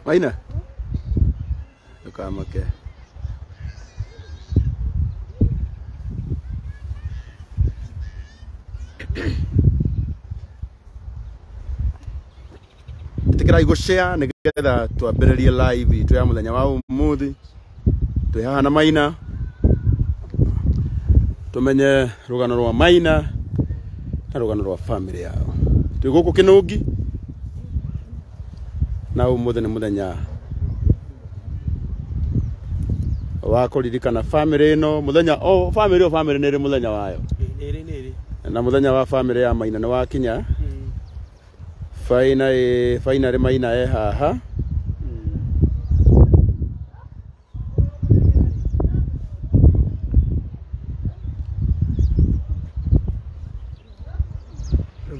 Maina. Kama ke. Tikira igo share nigetha twambĩrĩrie live itu ya muthenya wa umuthi. Twi haha na Maina. Tumenye rugano rwa Maina na rugano rwa family yao. Twi guku Kinungi. Na umuthi ni muthenya wa kuririkana family no muthenya family niri muthenya wayo. Niri. Na muthenya wa family ya Maina ni wakinya. Finally Maina haha.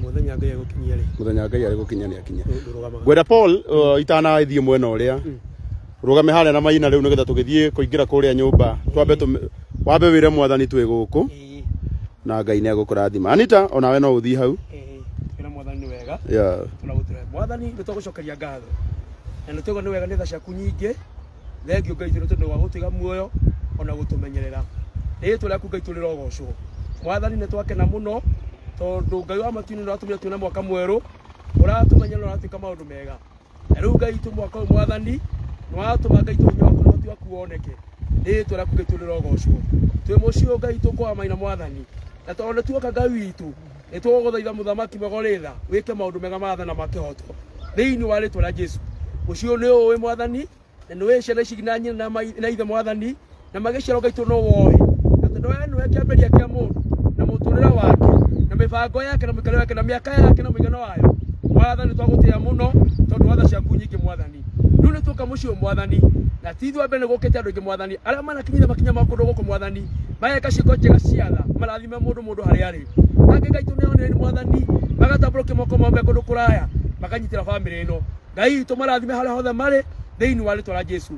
Muthenya Ngai ari gukinya ni akinya. Gwenda Paul itana ithie mwena uria. Rugame hale na Maina riu nigetha tugithie kuingira kuria nyumba. Twambe wambe wire mwathani twi guku. Na Ngai ni agukurathima. Anita onawe no uthii hau. Ina mwathani wega. Yeah. Tunagutira. Mwathani nitugucokeria ngatho. Na nitugo ni wega ni tha ciaku nyingi. Thengio Ngai tu tundu wa gutiga muoyo ona gutumenyerera. Ni tulaku Ngai tulira ogocwo. Mwathani ni twakena muno. Tondu Ngai wa matuni no atumia tuna mwaka mweru uratumenyera uratuika maundu mega. Riu Ngai tu mwaka mwathani no atuma Ngai tu nyoka no tu kuoneke. Ni tulaku Ngai tulira ogocwo. Twi mucio Ngai tu kwa Maina mwathani. Na tondu tuoka Ngai witu ni tuguthaitha muthamaki megoritha wike maundu mega mathana makihoto thiini wa ritwa la Jesu. Ucio ni uwi mwathani na ni wicera cigina nyina na ithe mwathani na magicero Ngai tu no woe. Na tondu we ni wekiamberia kia mundu na muturira wake na mibango yake na mikaro yake na miaka yake na migano wayo. Mwathani twagutia muno tondu watha ciaku nyingi mwathani. Riu ni tuka mucio mwathani na tithwa mbere gukite andu ingi mwathani aria manakinyira makinya makundu guku mwathani mayeka ciiko njega ciatha marathime mundu hari ari ange Ngai tu ni mwathani magatambũrũkia moko mao kundu kuraya makanyitira family ino Ngai tu marathime haria hothe mari thiini wa ritwa la Jesu.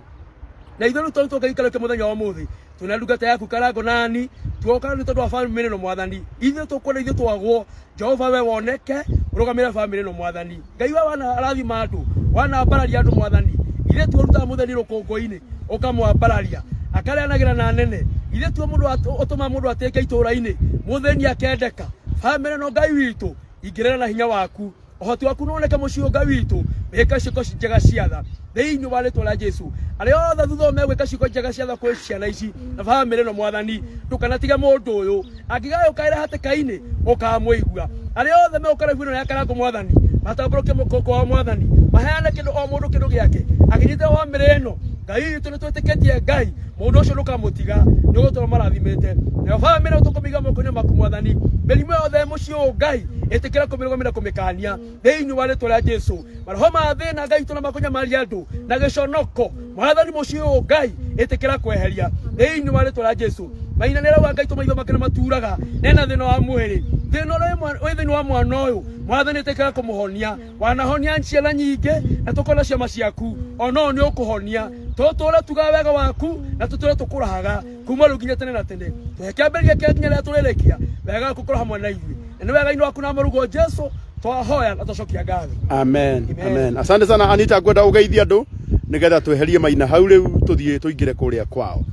Na ithuĩ tondũ tũngĩikara muthenya wa mũthĩ tuna ndungata yaku Karangu nani tuoka ni tondu wa family ino mwathani ithuĩ tukwenda ithuĩ twagwo Jehova we woneke urugamira family ino mwathani Ngai we wana arathima andu wana mbararia andu mwathani ithuĩ tuoruta mutheni rukungu-ini ukamwambararia akareanagira na nene ithuĩ tu mundu utuma mundu ateke itura-ini mutheni akendeka family no Ngai witu ingirera na hinya waku uhoti waku noneka mucio Ngai witu weka ciiko njega ciatha thiini wa ritwa la Jesu. Aria othe thutha megwika ciiko njega ciatha kwi ciana ici na family no mwathani ndukanatiga mundu uyu angigayo kaira hatikaini ukamwigua. Aria othe megukara gwino ya Karangu mwathani matambũrũkie moko wa mwathani maheane kindu o mundu kindu giake akinyita family ino Ngai witu nitwitikitie Ngai mundu ucio ndukamutiga nigutura marathimite na family no tukumiga moko-ini maku mwathani mĩrimũ yothe mucio Ngai itikira kumirũgamira kumikania thiini wa ritwa la Jesu. Maroho ma thina Ngai tu na makunya mari andu na giconoko mwathani mucio Ngai itikira kweheria thiini wa ritwa la Jesu. Maina nĩrauga Ngai tu maitho make maturaga nena thina wa mwĩrĩ thina ũrĩa thĩinĩ wa mwana ũyũ mwathani itikira kumuhonia wanahonia ciana nyingĩ na tukona ciama ciaku ona ũũ nĩ ũkũhonia tũtũũre tugaga wega waku na tũtũũre tũkũrahaga kuma rĩu nginya tene na tene twĩkĩambĩrĩria kĩa nginya rĩrĩa tũrĩrĩkia wega waku ũkorwo hamwe na ithuĩ na nĩ wega-inĩ waku na marugo Jesu twahoya na tũcokia ngatho. Amen. Asante sana Anita ngwenda ugeithia andu nigetha tweherie Maina hau riu tuthie tuingire kuria kwao.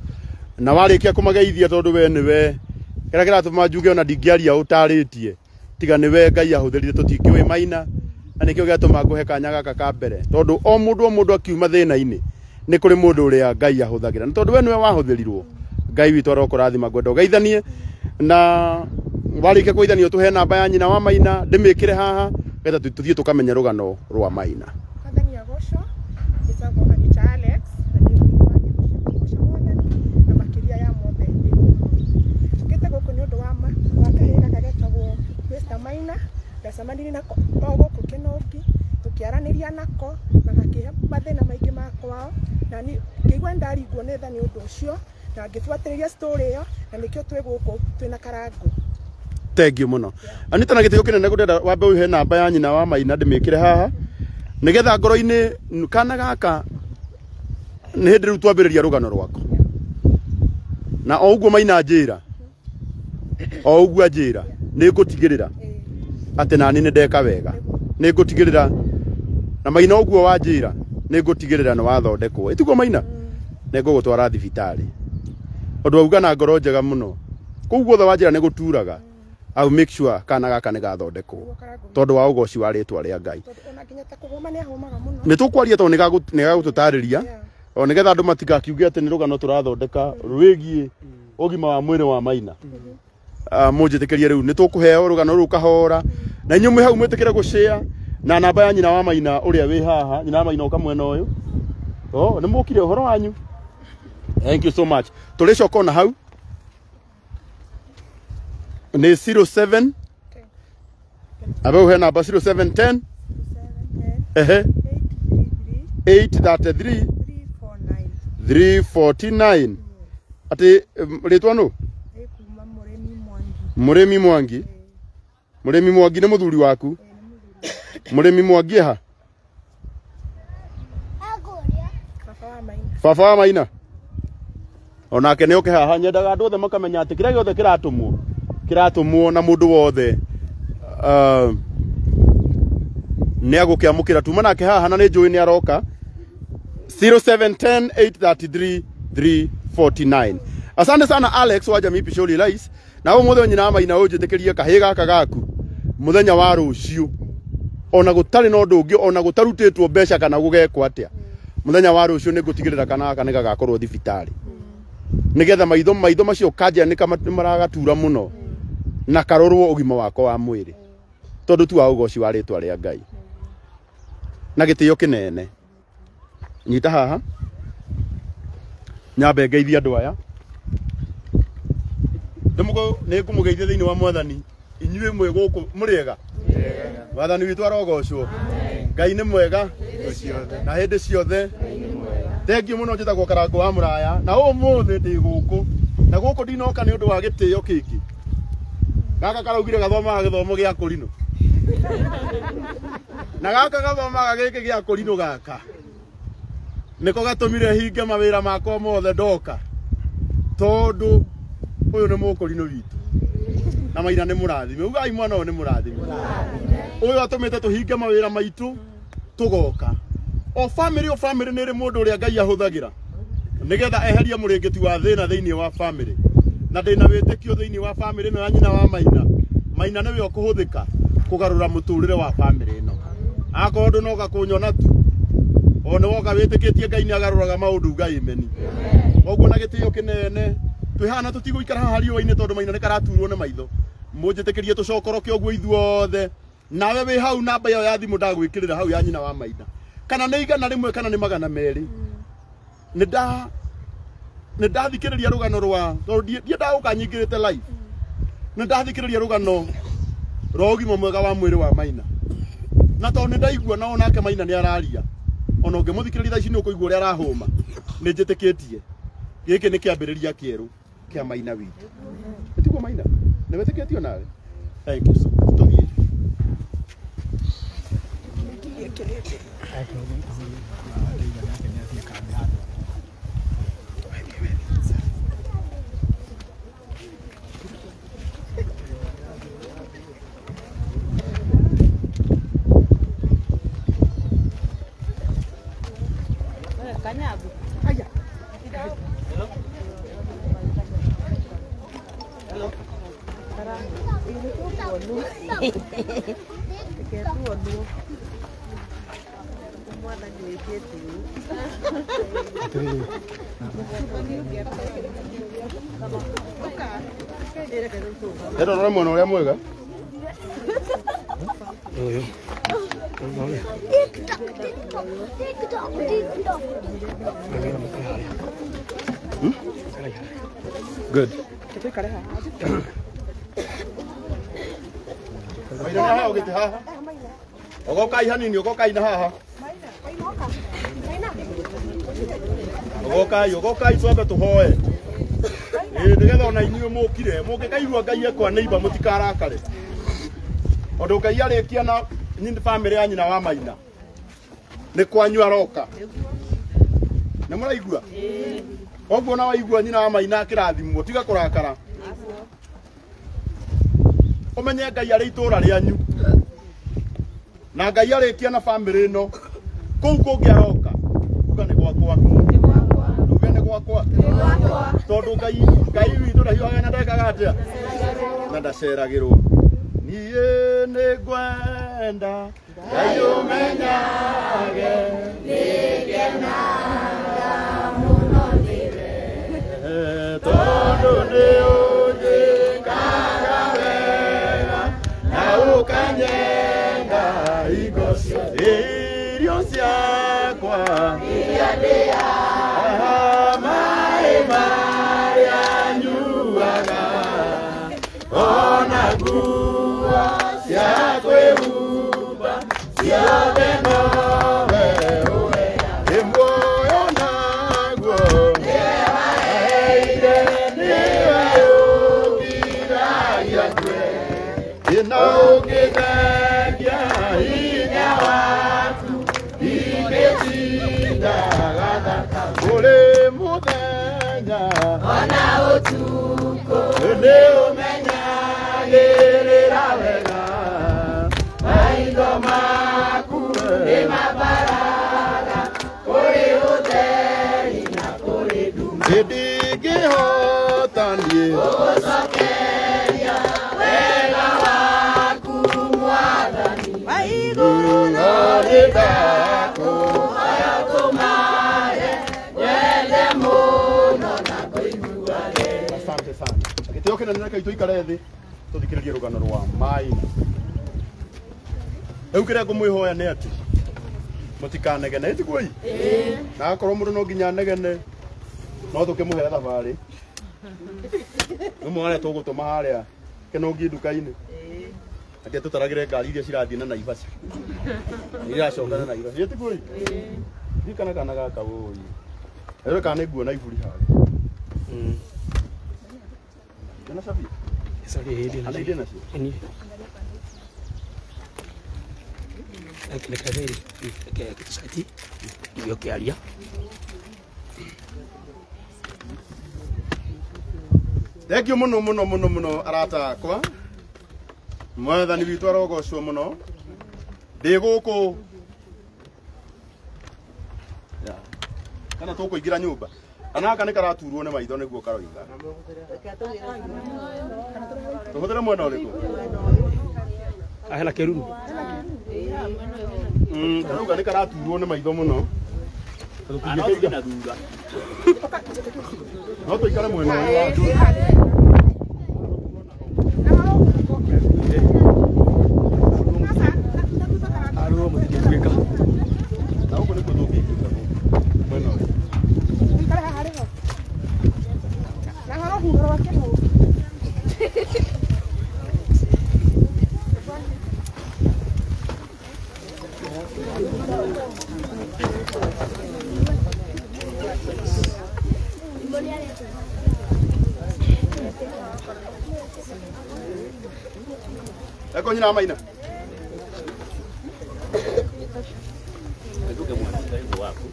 Na warikia kumageithia tondu we niwe kira tumanjuge ona ndingiaria utaritie tiga niwe Ngai ahuthirire tutingiwe Maina na nikio giatuma nguhe kanya gaka ka mbere tondu o mundu akiuma thina-ini ni kuri mundu uria Ngai ahuthagira na tondu we niwe wahuthirirwo Ngai witu arokurathima ngwenda ugeithanie na warikia kuithania tuhe namba ya nyina wa Maina ndimikire haha getha tuthie tukamenya rugano rwa Maina. Kathania goco isago Anita Alex na makiria ya mothe tukite guku ni undu wa kahina kagetagwo Mr. Maina gacamaniri nako guku Kinungi tukiaraniria nako na gakihe mathina maingi makwao na ni ngigwa ndaringwo ni tha ni undu ucio na ngibuatiriria story iyo na nikio twi guku twina Karangu. Thank you muno. Anita na gitio kinene ngurenda wambe uhe namba ya nyina wa Maina ndimikire haha nigetha ngoro-ini kana gaka ni hindi riu twambiriria rugano rwako na o uguo Maina njira o uguo njira ni ngutigirira ati nani ni ndeka wega ni ngutigirira na Maina uguo wa njira nigutigirira ni wathondekwo ituko Maina nigugutwara thibitari undu auga na ngoro njega muno kuu guothe wanjira niguturaga au make sure kana gaka ni gathondekwo tondu wa ugoci wa ritwa ria Ngai ni tukwaria tondu ni gagututariria o nigetha andu matigakiuge ati ni rugano turathondeka rwigie ugima wa mwiri wa Maina munjitikirie riu ni tukuheo rugano ru kahora na inyuĩ hau mwitikire gushare na namba ya nyina wa Maina uria wi haha nyina wa Maina ukamwena uyu ni mukire uhoro wanyu. Thank you so much. Tulicoka na hau ni 07 abe namba 0710 833 349 ati ritwa no Muremi Mwangi ni muthuri waku Muremi Mwangi ha baba wa Maina onake ni oke haha nyendaga andu othe makamenya ati kira giothe kiratumwo na mundu wothe ni agukiamukira tuma nake haha na ni njui ni aroka 0710 833 349. Asante sana Alex wa Jamii Pisholi Lais na wo muthe nyina Maina unjitikirie kahi gaka gaku muthenya wa ruciu ona gutari no ndungi ona gutarutitwo mbeca kana gugekwo atia muthenya wa ruciu ni gutigirira kana aka ni gagakorwo thibitari nigetha maitho macio kanja ni maragatura muno na karorwo ugima wako wa mwiri tondu tu wa ugoci wa ritwa ria Ngai na gitio kinene nyita haha nyambe ngeithia andu aya ndimugo ni kumugeithia thiini wa mwathani inyuĩ mwe guku muriega mwathani witu arogocwo Ngai ni mwega na hindi ciothe thengi muno njitagwo Karangu wa Muraya na umuthi ndi guku na guku ndinoka ni undu wa gitio kiki gaka karaugire gathomaga githomo gia kurino na gaka gathomaga giki gia kurino gaka niko gatumire hinge mawira makwa mothe ndoka tondu uyu ni mukurino witu na Maina ni murathime ugai mwana o ni murathime uyu atumite tuhinge mawira maitu tugoka o family ni ri mundu uria Ngai ahuthagira nigetha eherie muringiti wa thina thiini wa family na ndina witikio thiini wa family no ya nyina wa Maina niwe ukuhuthika kugarura muturire wa family ino akondu no gakunyona tu ona woka witikitie Ngai ni agaruraga maundu Ngai meni oguo na gitio kinene twihana tutiguikara haha riũa-inĩ tondu Maina ni karaturwo ni maitho munjitikirie tucokoroke oguo ithuothe nawe wi hau namba iyo ya thimu ndagwikirira hau ya nyina wa Maina kana ni igana rimwe kana ni magana meri ni ndathikiriria rugano rwa tondu ndiendaga gukanyingirite live ni ndathikiriria rugano rwa ugima mwega wa mwiri wa Maina na tondu ndaigua na onake Maina ni araria ona ungimuthikiriria thaa ici ni ukuigua uria arahuma ni njitikitie giki ni kiambiriria kieru kia Maina witu etiguo Maina ni wetikitio nawe. Thank you so much. Tuthie Kanyabu. Haya. Hello. Karangu. Ini tu onu. Mwana ni yetu. Ero no mwana uria mwega. Oyo. Good. Maina haha ugite haha. Ogokai hanini ogokai na haha. Ogokai twambe tuhoe. Nigetha ona inyuĩ mukire mungikaigua Ngai ekwa neighbor mutikarakare. Ondu Ngai arikia na nyini family ya nyina wa Maina ni kwanyu aroka na muraigua oguo na waigua nyina wa Maina akirathimwo tiga kurakara umenye Ngai ari itura rianyu na Ngai arikia na family ino kuu kungi aroka gwakwa ndugene gwakwa tondu ngai witå ndahiũhaga na ndekaga atä na ndaceragĩrwo niĩ nĩ ngwenda ngai ũmenyage tondu nĩ ũnjĩkaga wega na ũkanyenga hingo ciothe irio ciakwa iria ndĩaga maĩ marĩa nyuaga ona nguo cia kwĩhumba ciothe nowe ũheaga muoyo naguo nĩwaheire nĩwe ũgiragia kwe na ũngĩthengia hinya waku ingĩcindaga thaka kũrĩ mũthenya ona ũtukũ nĩ ũmenyagĩrĩra wega maitho maku nĩ mambaraga kũrĩ ũtheri na kũrĩ nduma ndingĩhota niĩ gũgũcokeria wega waku Mwathani wa igũrũ no nĩndakũhoya ũtũmare nyende mũno na kũigua wega. Asante sana. Gĩtĩo kĩnene reke tũikare thĩ tũthikĩrĩrie rũgano rwa Maina. Rĩu kĩrĩa ngũmwĩhoya nĩ atĩ mũtikanegene ĩtiguo na akorwo mũndũ no nginya negene no tũkĩmũhe thabarĩ rĩmwe harĩa tũgũtũma harĩa kĩnũngi nduka-inĩ ake tũtaragĩre ngari iria cirathiĩ na Naivasha iracokana na Naivasha ĩtiguo ndikana kana gaka ũĩ rĩu kana nguo na iburi harĩa Tena sabia? Sorry, hili ana idea nacio. Ni. Lekaveri, kitusati. Iyo kialia. Thank you muno arata akwa. Mwathani witũ arogocwo muno. Ndĩ gũkũ. Kana tũkũingĩra nyũmba. Anaka nĩ karaturwo nĩ maitho nĩguo karoiga. Tũhũthĩre mwena ũrĩkũ? Ahela keruru. Karauga nĩ karaturwo nĩ maitho mũno. Tũtingĩkĩiga na thutha. No tũikare mwena ũyũ. Aro mũtingĩtuĩka. Na ũguo nĩ tũngĩtuĩka. Mwena ũyũ. Eko nyina Maina. Nduke mwana wako.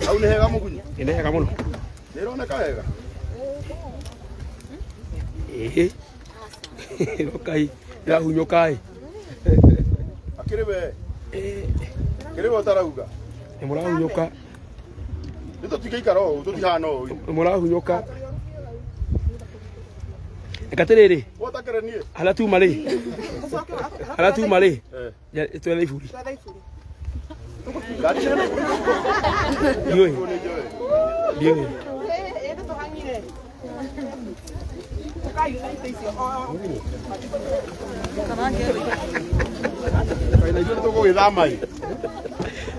Au nĩ hega mũgunyu? Nĩ hega mũno. Nĩroneka hega. Okai, irahunyũka Akĩrĩ we. Kĩrĩ we ũtarauga. Nĩ mũrahunyũka. Nĩ tũtingĩikara ũũ, tũtihana ũũ. Nĩ mũrahunyũka. Ekaterere. Wotakĩre niĩ. Hala tu mari. Hala tu mari. Twethe iburi. Ngari nene. Ndiũĩ. Ndiũĩ. Kaina ithuĩ nĩtũgũgĩthama ĩ.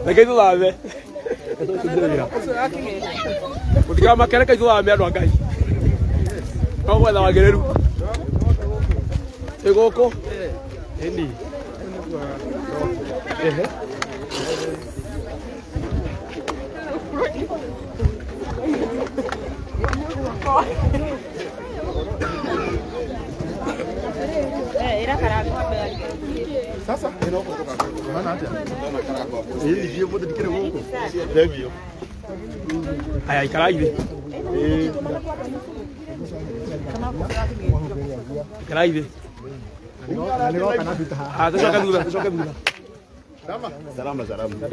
Reke tũthame. Mũtikamakere tũthame andũ a Ngai. No gwetha wagĩrĩru. Ĩ gũkũ? Ĩni. Ehe. Era Karangu mbele. Sasa kutoka maana hata hili ndio bado dikire huko ndio Aya ikara hivi. Keraithi. Tucoke thutha. Salama.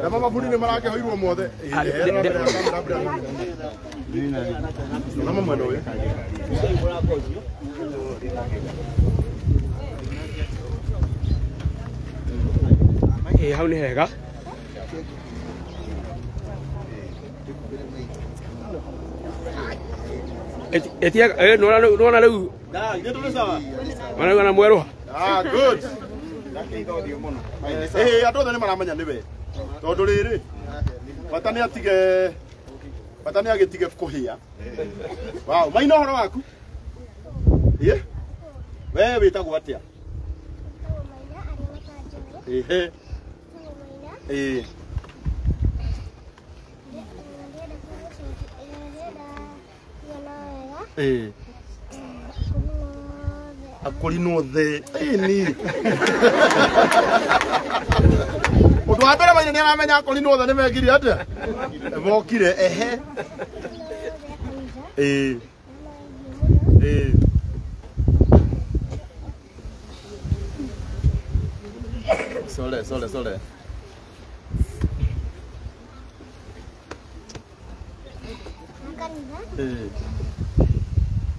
Kama mabudi ni marake hoirwo mothe. Salama mwendo uyu. Hau ni hega. Etia nona riu. Mana mweru. Good. Andå othe nä maramenya nä we tondå rä rä bata nä agä tige kå hä a. Maina å horo waku we wä tagwo atä a? Akorinwo the ni undu wa mbere Maina nĩ aramenya akorinwo the nĩ mekire atĩa mokire Sole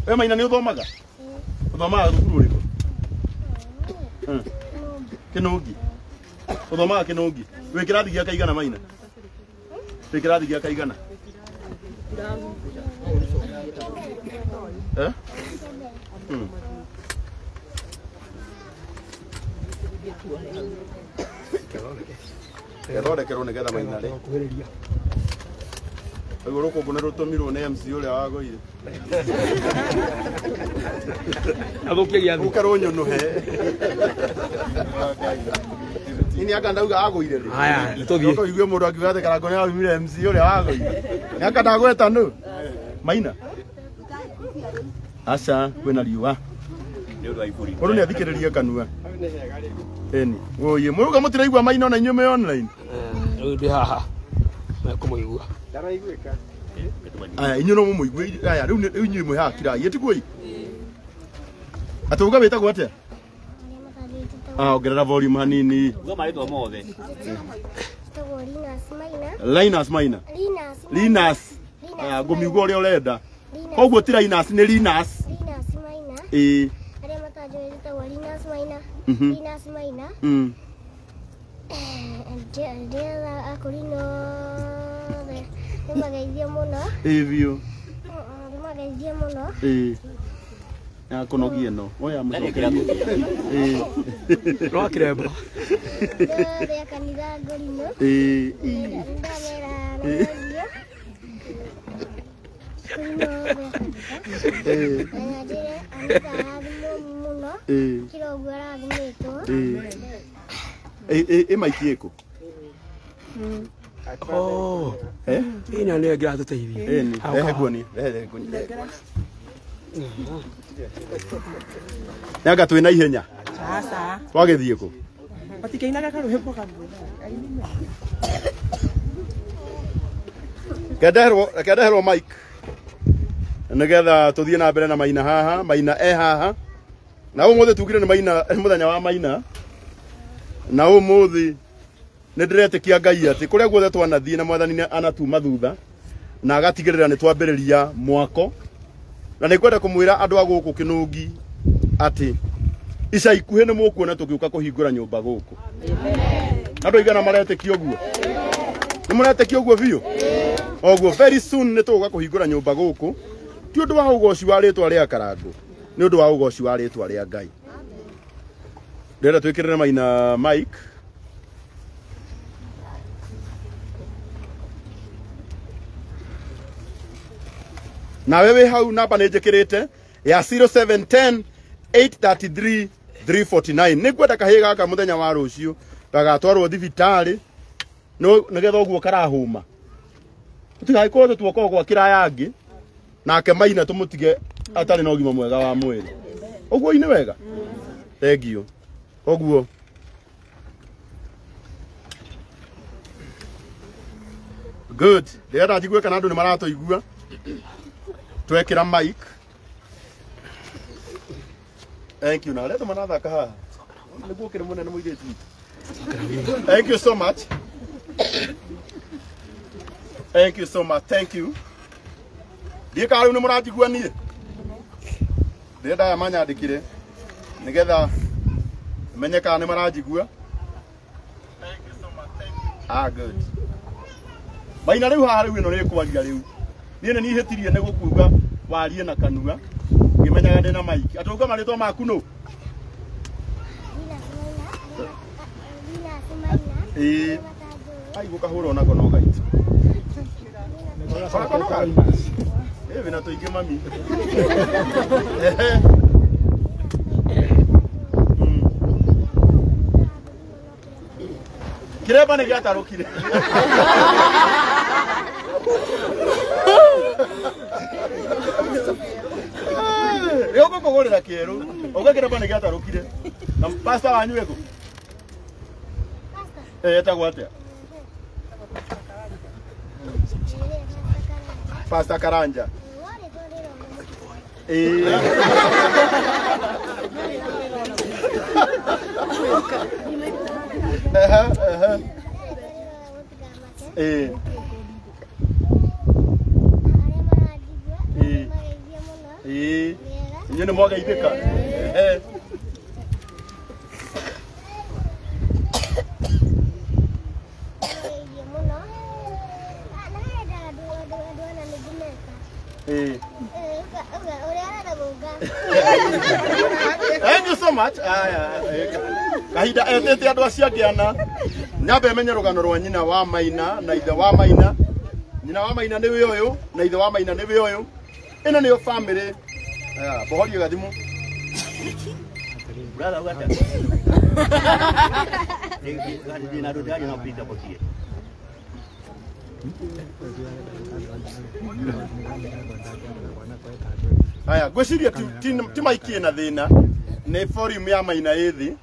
we Maina nĩ ũthomaga? Uthomaga thukuru ũrĩkũ? Kĩnũngi. Uthomaga Kĩnũngi. Wĩ kĩrathi gĩa kaigana Maina? Wĩ kĩrathi gĩa kaigana? Gethondekerwo nĩgetha Maina rĩ. Ũguo rũkũngũ nĩ rũtũmirwo nĩ MC ũrĩa wagũire. Athũkia gĩathĩ. Ũkarwo nyũnũhe. Ini aka ndauga agũire rĩ. Aya, nĩtũthiĩ. Tũigue mũndũ akiuga atĩ Karangu nĩ aumire MC ũrĩa wagũire. Nĩ aka ndagweta nũ? Maina. Aca kwĩna riũa. Mũndũ nĩ athikĩrĩrie kanua. Eni. Ũyĩ, mũruga mũtiraigua Maina ona inyuĩ me online. Rĩu ndĩ haha. Mekũmũigua. Aya inyuĩ no mũmũigue. Aya rĩu inyuĩ mwĩ haha kirai. Ĩtiguo. Atauga wĩtagwo atĩa? Ongerera volume hanini. Marĩtwa mothe. Linus Maina. Linus. Ngũmiugua ũrĩa ũrenda. Koguo ti Linus nĩ Linus. Maina. Arĩa matanjũĩ wĩtagwo Linus Maina. Linus Maina. Ndĩrenda akorinwo the. Nĩmageithie mũno. Biũ. Nĩmageithie mũno. Ya kũnogia ĩno. Oya mũcokera. No akĩremba. Ndĩrĩa kanitha ngũrinwo. Ndamera nĩmageithie. Maiki ĩkũ? Ĩno nĩyo ĩngĩratũteithia. Nguoni. Nĩanga twĩna ihenya. Twagĩthiĩ kũ? Kendeherwo mic nĩgetha tũthiĩ na mbere na Maina haha. Maina haha na ũmũthĩ tugire nĩ Maina mũthenya wa Maina na ũmũthĩ nĩ ndĩretĩkia Ngai atĩ kũrĩa guothe twanathiĩ na Mwathani anatuma thutha na agatigĩrĩra nĩ twambĩrĩria mwako na nĩ kwenda kũmwĩra andũ a gũkũ Kĩnũngi atĩ ica ikuhĩ nĩ mũkuona tũgĩũka kũhingũra nyũmba gũkũ. Andũ aigana maretĩkia ũguo? Nĩ mũretĩkia ũguo biũ? Oguo very soon nĩ tũgũka kũhingũra nyũmba gũkũ. Ti ũndũ wa ũgoci wa rĩtwa rĩa Karangu, nĩ ũndũ wa ũgoci wa rĩtwa rĩa Ngai. Ndĩrenda twĩkĩrĩre Maina mic. Nawe wĩ hau namba nĩ njĩkĩrĩte ya 0710 833 349. Nĩ ngwenda kahĩĩ gaka mũthenya wa rũciũ gagatwarwo thibitarĩ nĩgetha ũguo karahũma. Tũtigagĩkorwo tuoka gwa kĩraya ngĩ nake Maina tũmũtige atarĩ na ũgima mwega wa mwĩrĩ. Ũguo inĩ wega? Thengio. Ũguo. Good. Ndĩrenda njigue kana andũ nĩ maratũigua. Twekĩra mic. Thank you. Now let them another car. Thank you so much. Thank you so much. Thank you. Dear Karangu Murata Guani. Dear Diamania de Kide. Together. Menyaka Murata Gua. Thank you so much. Thank you. Ah, good. Maina riu haha riu no rikwaria riu. Ni ne ni hetirie ne gukuga warie na kanua. Ngimenyaga ndina maiki. Atuga maritwa maku no. Ai gukahura ona kono gaiti. Kono gaiti. Vina to ingi mami. Kireba ne gataro kire. Yoko kogorera kieru. Oga kireba ne gataro kire. Na pasta wanyu weko. Etagwo atia? Pasta Karanja. Nyene mwaga ibeka. Thank you so much. Kahida etete andu aciangiana nyambe menye rugano rwa nyina wa Maina na ithe wa Maina. Nyina wa Maina niwe uyu na ithe wa Maina niwe uyu. Ino niyo family. Bohorio gathimu. Brother wata. Ndina ndo ndani na kupita pokie. Aya, gweciria ti maiki na thina ni forum ya Maina ithi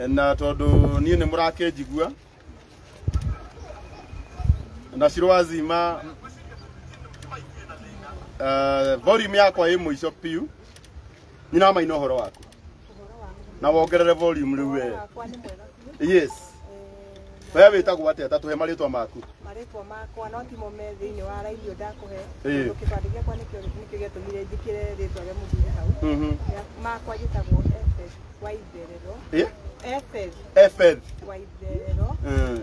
na tondu nie ni murake njigua na cirwazima forum yakwa ĩ mũico piu nyina Maina ũhoro waku na wongerere volume riu we. Yes. Wewe wĩtagwo atĩa tatuhe marĩtwa maku? Marĩtwa makwa no timo me thĩinĩ wa radio ndakuhe kĩbandĩ gĩakwa nĩkĩo gĩatũmire njĩkĩre rĩtwa rĩa mũthuri hau. Makwa njĩtagwo Efes Waitherero. Efes Waitherero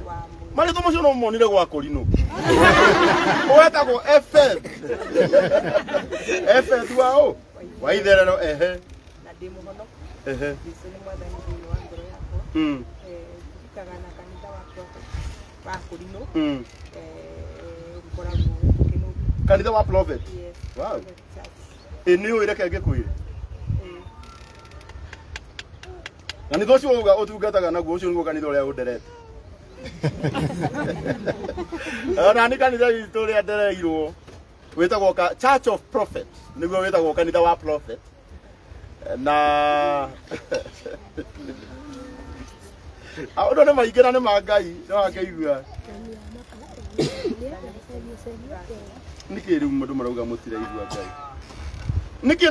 wa Mũi. Marĩtwa macio no monire gwakwa Rino. Wetagwo Efes. Efes wao Waitherero ehe. Na ndĩ mũhonoku. Ehe. Jesũ nĩ mwathani thĩinĩ wa ngoro yakwa. Njikaga na kanitha wa Kurino. Kanitha wa Prophet. Yes. Wow. Ni uireke ngikwire. Kanitha ucio uga utungataga naguo ucio niguo kanitha uria underete. Ana ni kanitha itu uria ndereirwo witagwo Church of Prophet. Niguo witagwo kanitha wa Prophet. Na Audo ne maigera ne magai no akaigua. Niki riu mundu marauga mutire igua ngai. Niki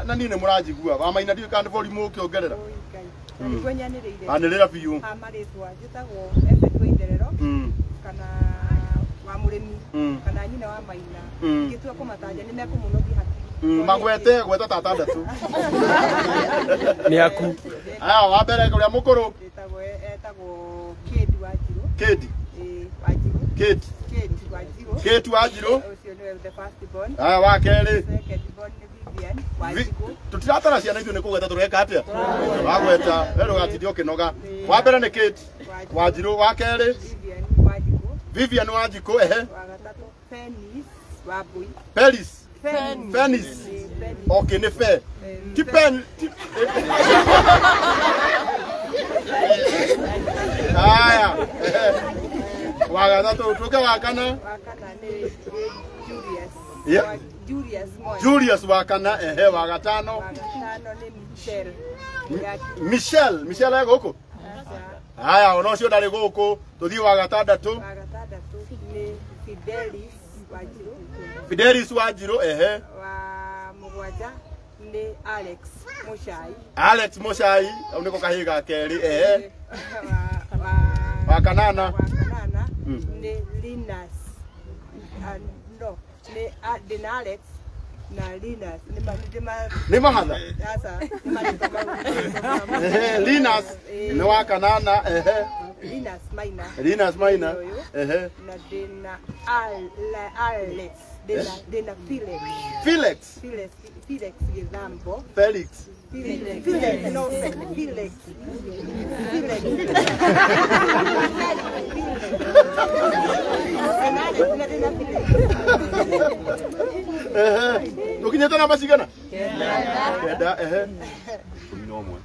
na nini muranjigua wa Maina ndio kandi volume ukiongerera. Anirira biu. Amaritwa njitagwo Efes Waitherero kana wa Mũrĩmi kana nyina wa Maina. Ngitua kumatanja ni mekumunothi haki. Magwete gweta tata ndatu. Ni aku. Aya wa mbere kuria mukuru. Etagwo Kedi Wanjiru. Kedi. Wanjiru. Kedi. Wanjiru. Kedi Wanjiru. Ucio niwe the first born. Aya wa keri. Second born ni Vivian Wanjiru. Tutiratara ciana ithu ni kugweta tureka atia. Wagweta ero gatidio kinoga. Wa mbere ni Kedi Wanjiru, wa keri Vivian Wanjiru. Vivian Wanjiru ehe. Wa gatatu Penis Wabui. Pelis. Penis. Okay, ni fair. Tipen. Aya. Waga tatu tuke wakana. Wakana ni Julius. Yeah. Julius wakana ehe waga tano. Wagatano ni Michelle. Michelle ya goko. Aya ono cio ndari goko tuthii waga tandatu. Waga tandatu ni Fidelis Wanjiru. Fidelis Wanjiru ehe. Wa mugwanja ni Alex Mushai. Alex Mushai, au niko kahiga keri wa kanana ni Linus. No, ni Alex na Linus ni mahadha sasa Linus ni wa kanana Linus Maina na dina Alex dina Felix Gizambo Felix no Felix Ukinyeta namba cigana? Kenda nomwe.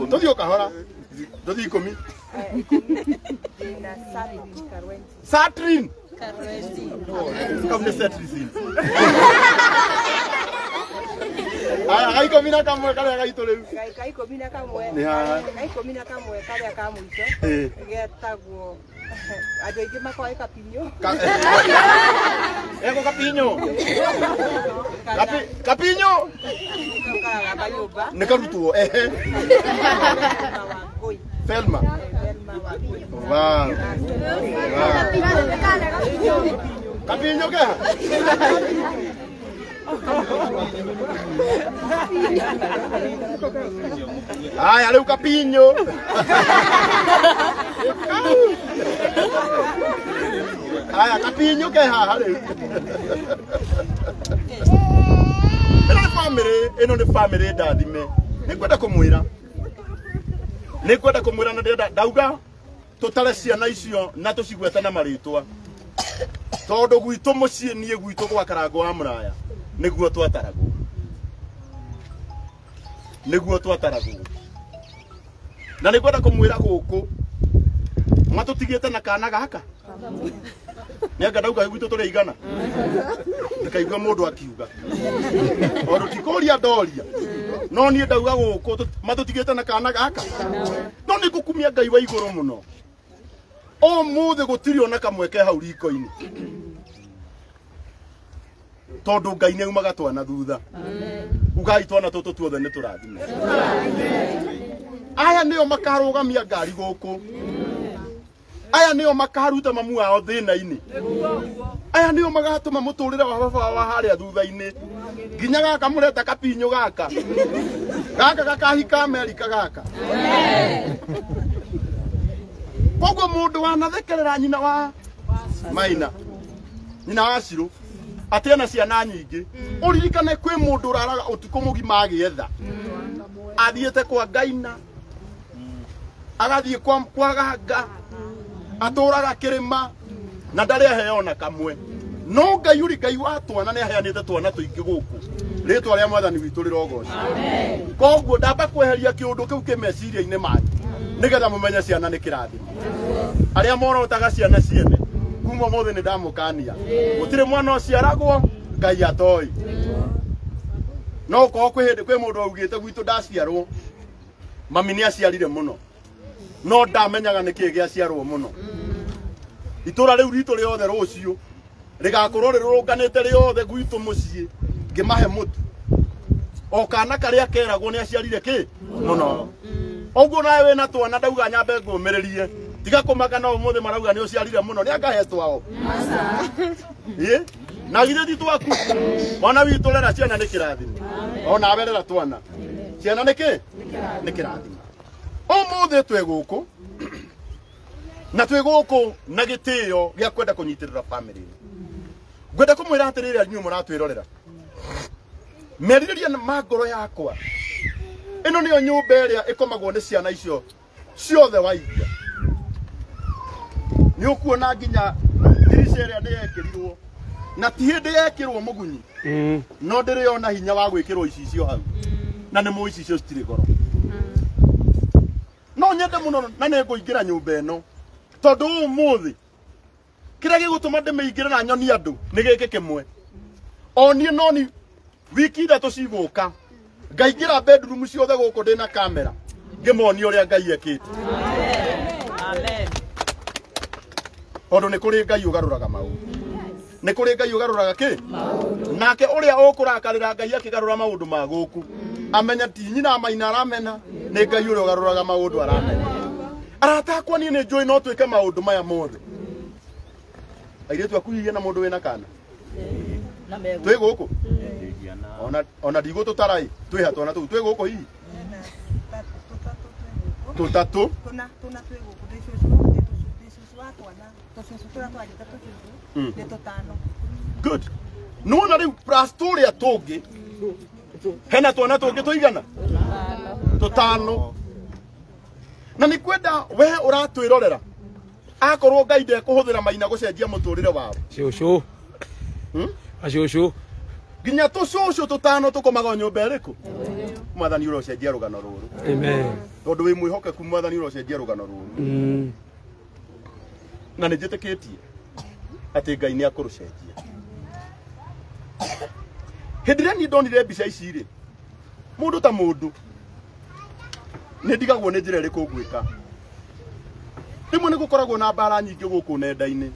Tuthio kahora. Tuthio 10. Dina Satrin. Come Satrin. Ai komina kamwe kale gaito riu. Kai komina kamwe kale ka muico. Getagwo ajo ingi makoe kapinyo. Ego kapinyo. Kapinyo. Kala bayuba. Nekarutwo Felma. Wow. Kapinyo ke? Ai, ali o capinho. Ai, capinho que é ali. Eno ni family dadi me. Nikwenda kumwira. Nikwenda kumwira na dauga tutare ciana icio na tucigweta na maritwa. Tondu gwitu mucii nie gwitu gwa Karangu wa Muraya. Niguo twataragwo. Na nikwenda kumwira guku matutigite na kana gaka. Nĩanga ndauga gwitũ tũrĩ igana. Ndikaigua mũndũ akiuga. Ondo tikoria ndoria. No niĩ ndauga gũkũ matutigite na kana gaka. No nĩ ngũkumia Ngai wa igũrũ mũno. Ũmũthĩ gũtirĩ ona kamweke hau riko-inĩ. Tondu Ngai nĩ umaga twana thutha. Ugai twana tũtũ tuothe nĩ tũrathime. Aya nĩo makarũgamia ngari gũkũ. Aya nĩo makaruta mamu wao thĩna-inĩ. Aya nĩo magatũma mũtũrĩre wa baba wa harĩa thutha-inĩ. Nginya gaka mũreta kapinyo gaka. Gaka gakahika Amerika gaka. Koguo mũndũ wanathekerera nyina wa Maina. Nyina wa Ciru. Atena ciana nyingĩ. Uririkane kwĩ mũndũ ũraraga ũtukũ mũgima agĩetha. Athiĩte kwa Ngaina. Agathiĩ kwa Ganga. Atũraga kĩrĩma na ndarĩ aheyona kamwe. No Ngai uri Ngai wa twana nĩ aheanĩte twana tũingĩ gũkũ. Rĩtwa rĩa Mwathani witũ rĩrogocwo. Koguo ndamba kweheria kĩũndũ kĩu kĩmeciria-inĩ manyu. Nĩgetha mũmenye ciana nĩ kĩrathimo. Arĩa morotaga ciana ciene. Kuma mũthĩ nĩ ndamũkania. Gũtirĩ mwana ũciaragwo Ngai atoĩ. No ko kwĩ mũndũ augĩte gwitũ ndaciarwo. Mami nĩ aciarire mũno. No ndamenyaga nĩkĩ gĩaciarwo mũno. Itũra rĩu ritũ rĩothe rũciũ rĩgakorwo rĩrũnganĩte rĩothe gwitũ mũciĩ ngĩmahe mũtu. O kana karĩa keragwo nĩ aciarire kĩ mũno. Ũguo nawe wĩna twana ndauga nyambe ngũmĩrĩrie. Tiga kũmaka no ũmũthĩ marauga nĩ ũciarire mũno. Nĩ angahe twao. Na githĩ ti twaku. Mwana witũ rera ciana nĩ kĩrathimo. Ona werera twana. Ciana nĩ kĩ? Nĩ kĩrathimo. Ũmũthĩ twĩ gũkũ na twĩ gũkũ na gĩtĩo gĩa kwenda kũnyitĩrĩra family. Ngwenda kũmwĩra atĩrĩrĩ inyuĩ mũratwĩrorera. Merirĩria ma ngoro yakwa. Ĩno nĩyo nyũmba ĩrĩa ĩkomagwo nĩ ciana icio ciothe waigua. Nĩ ũkuona nginya dirisha ĩrĩa nĩ yekĩrirwo. Na ti hĩndĩ yekĩrwo mũgunyi. No ndĩrĩ ona hinya wa gwĩkĩrwo icicio hau. Na nĩ mũĩ icicio citirĩ goro. No nyende mũno na nĩ ngũingĩra nyũmba ĩno. Tondũ ũmũthĩ kĩrĩa gĩgũtũma ndĩmĩingĩre na nyoni andũ nĩ gĩkĩ kĩmwe. O niĩ no ni wiki ithatũ cigũka. Ngaingĩra bedroom ciothe gũkũ ndĩna kamera. Ngĩmonia ũrĩa Ngai ekĩte. Amen. Tondũ nĩ kũrĩ Ngai ũgarũraga maũndũ. nä kå rä Ngai å garå kä nake å rä a å kå rakarä ra Ngai akä garå ra maå ndå ma gå ku amenya ti nyina Maina aramena nä Ngai å rä a å garå raga maå ndå aramena aratakwa niä nä njå no twä ke maå ndå maya mothe airä tu akuhirie na må ndå wä na kana twä gå kå ona ndigå tå tara twä ha twana tå twä gå kå hihi tå tatå good nuona riu plus turia tungi hena twana tungi tuigana tutano na ni kwenda we uratwirorera akorwo Ngai ndekuhuthira Maina gucenjia muturire wao Shushu ashushu ginya tucucu tutano tukomaga nyumba iriku mwathani urocenjia rugano ruru amen tondu wi mwihokeku mwathani urocenjia rugano ruru na nä njä tä kä tie atä Ngai nä akå rå cenjia hä ndä ä rä a niä ndonire mbica ici rä må ndå ta må ndå nä ndigagwo nä njä ra ä rä kå ngwä ka rä mwe nä gå koragwo na mbara nyingä gå kå nenda-inä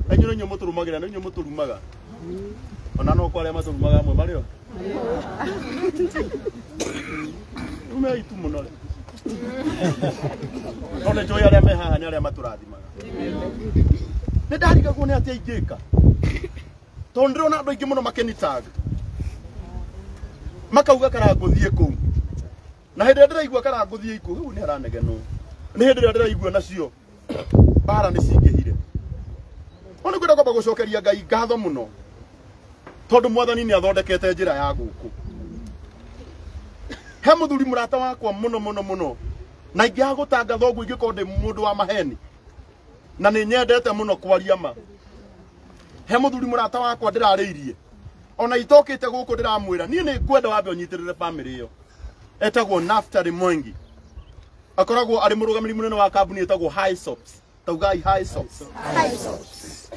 anyå nä inyuä må tå rå magä ra nä inyuä må tå rumaga ona no kwa arä a matå rumaga amwe marä o rume aitu må no rä no nä njå ä arä a me haha nä arä a matå rathimaga nä ndarigagwo nä atä aingä ka tondå ndä rona andå aingä må no makenitaga makauga Karangu thiä kå u na hä ndä ä rä a ndä raigua Karangu thiä ikå rä u nä aranegenwo nä hä ndä ä rä a ndä raigua nacio mbara nä cingä hire ona kwenda kwamba gå cokeria Ngai ngatho må no tondå mwathani nä athondekete njä ra ya gå kå he må thuri må rata wakwa må no må no må no na ingä ha gå tangatha å guo ingä korwo ndä må ndå wa maheni na nä nyendete må no kwaria ma he må thuri må rata wakwa ndä rarä irie ona itokä te gå kå ndä ramwä ra niä nä ngwenda wambe å nyitä rä re bamä ä yo etagwo Naftali Mwengi akoragwo arä må rå gamä ri må nene wa kambuni etagwo taugai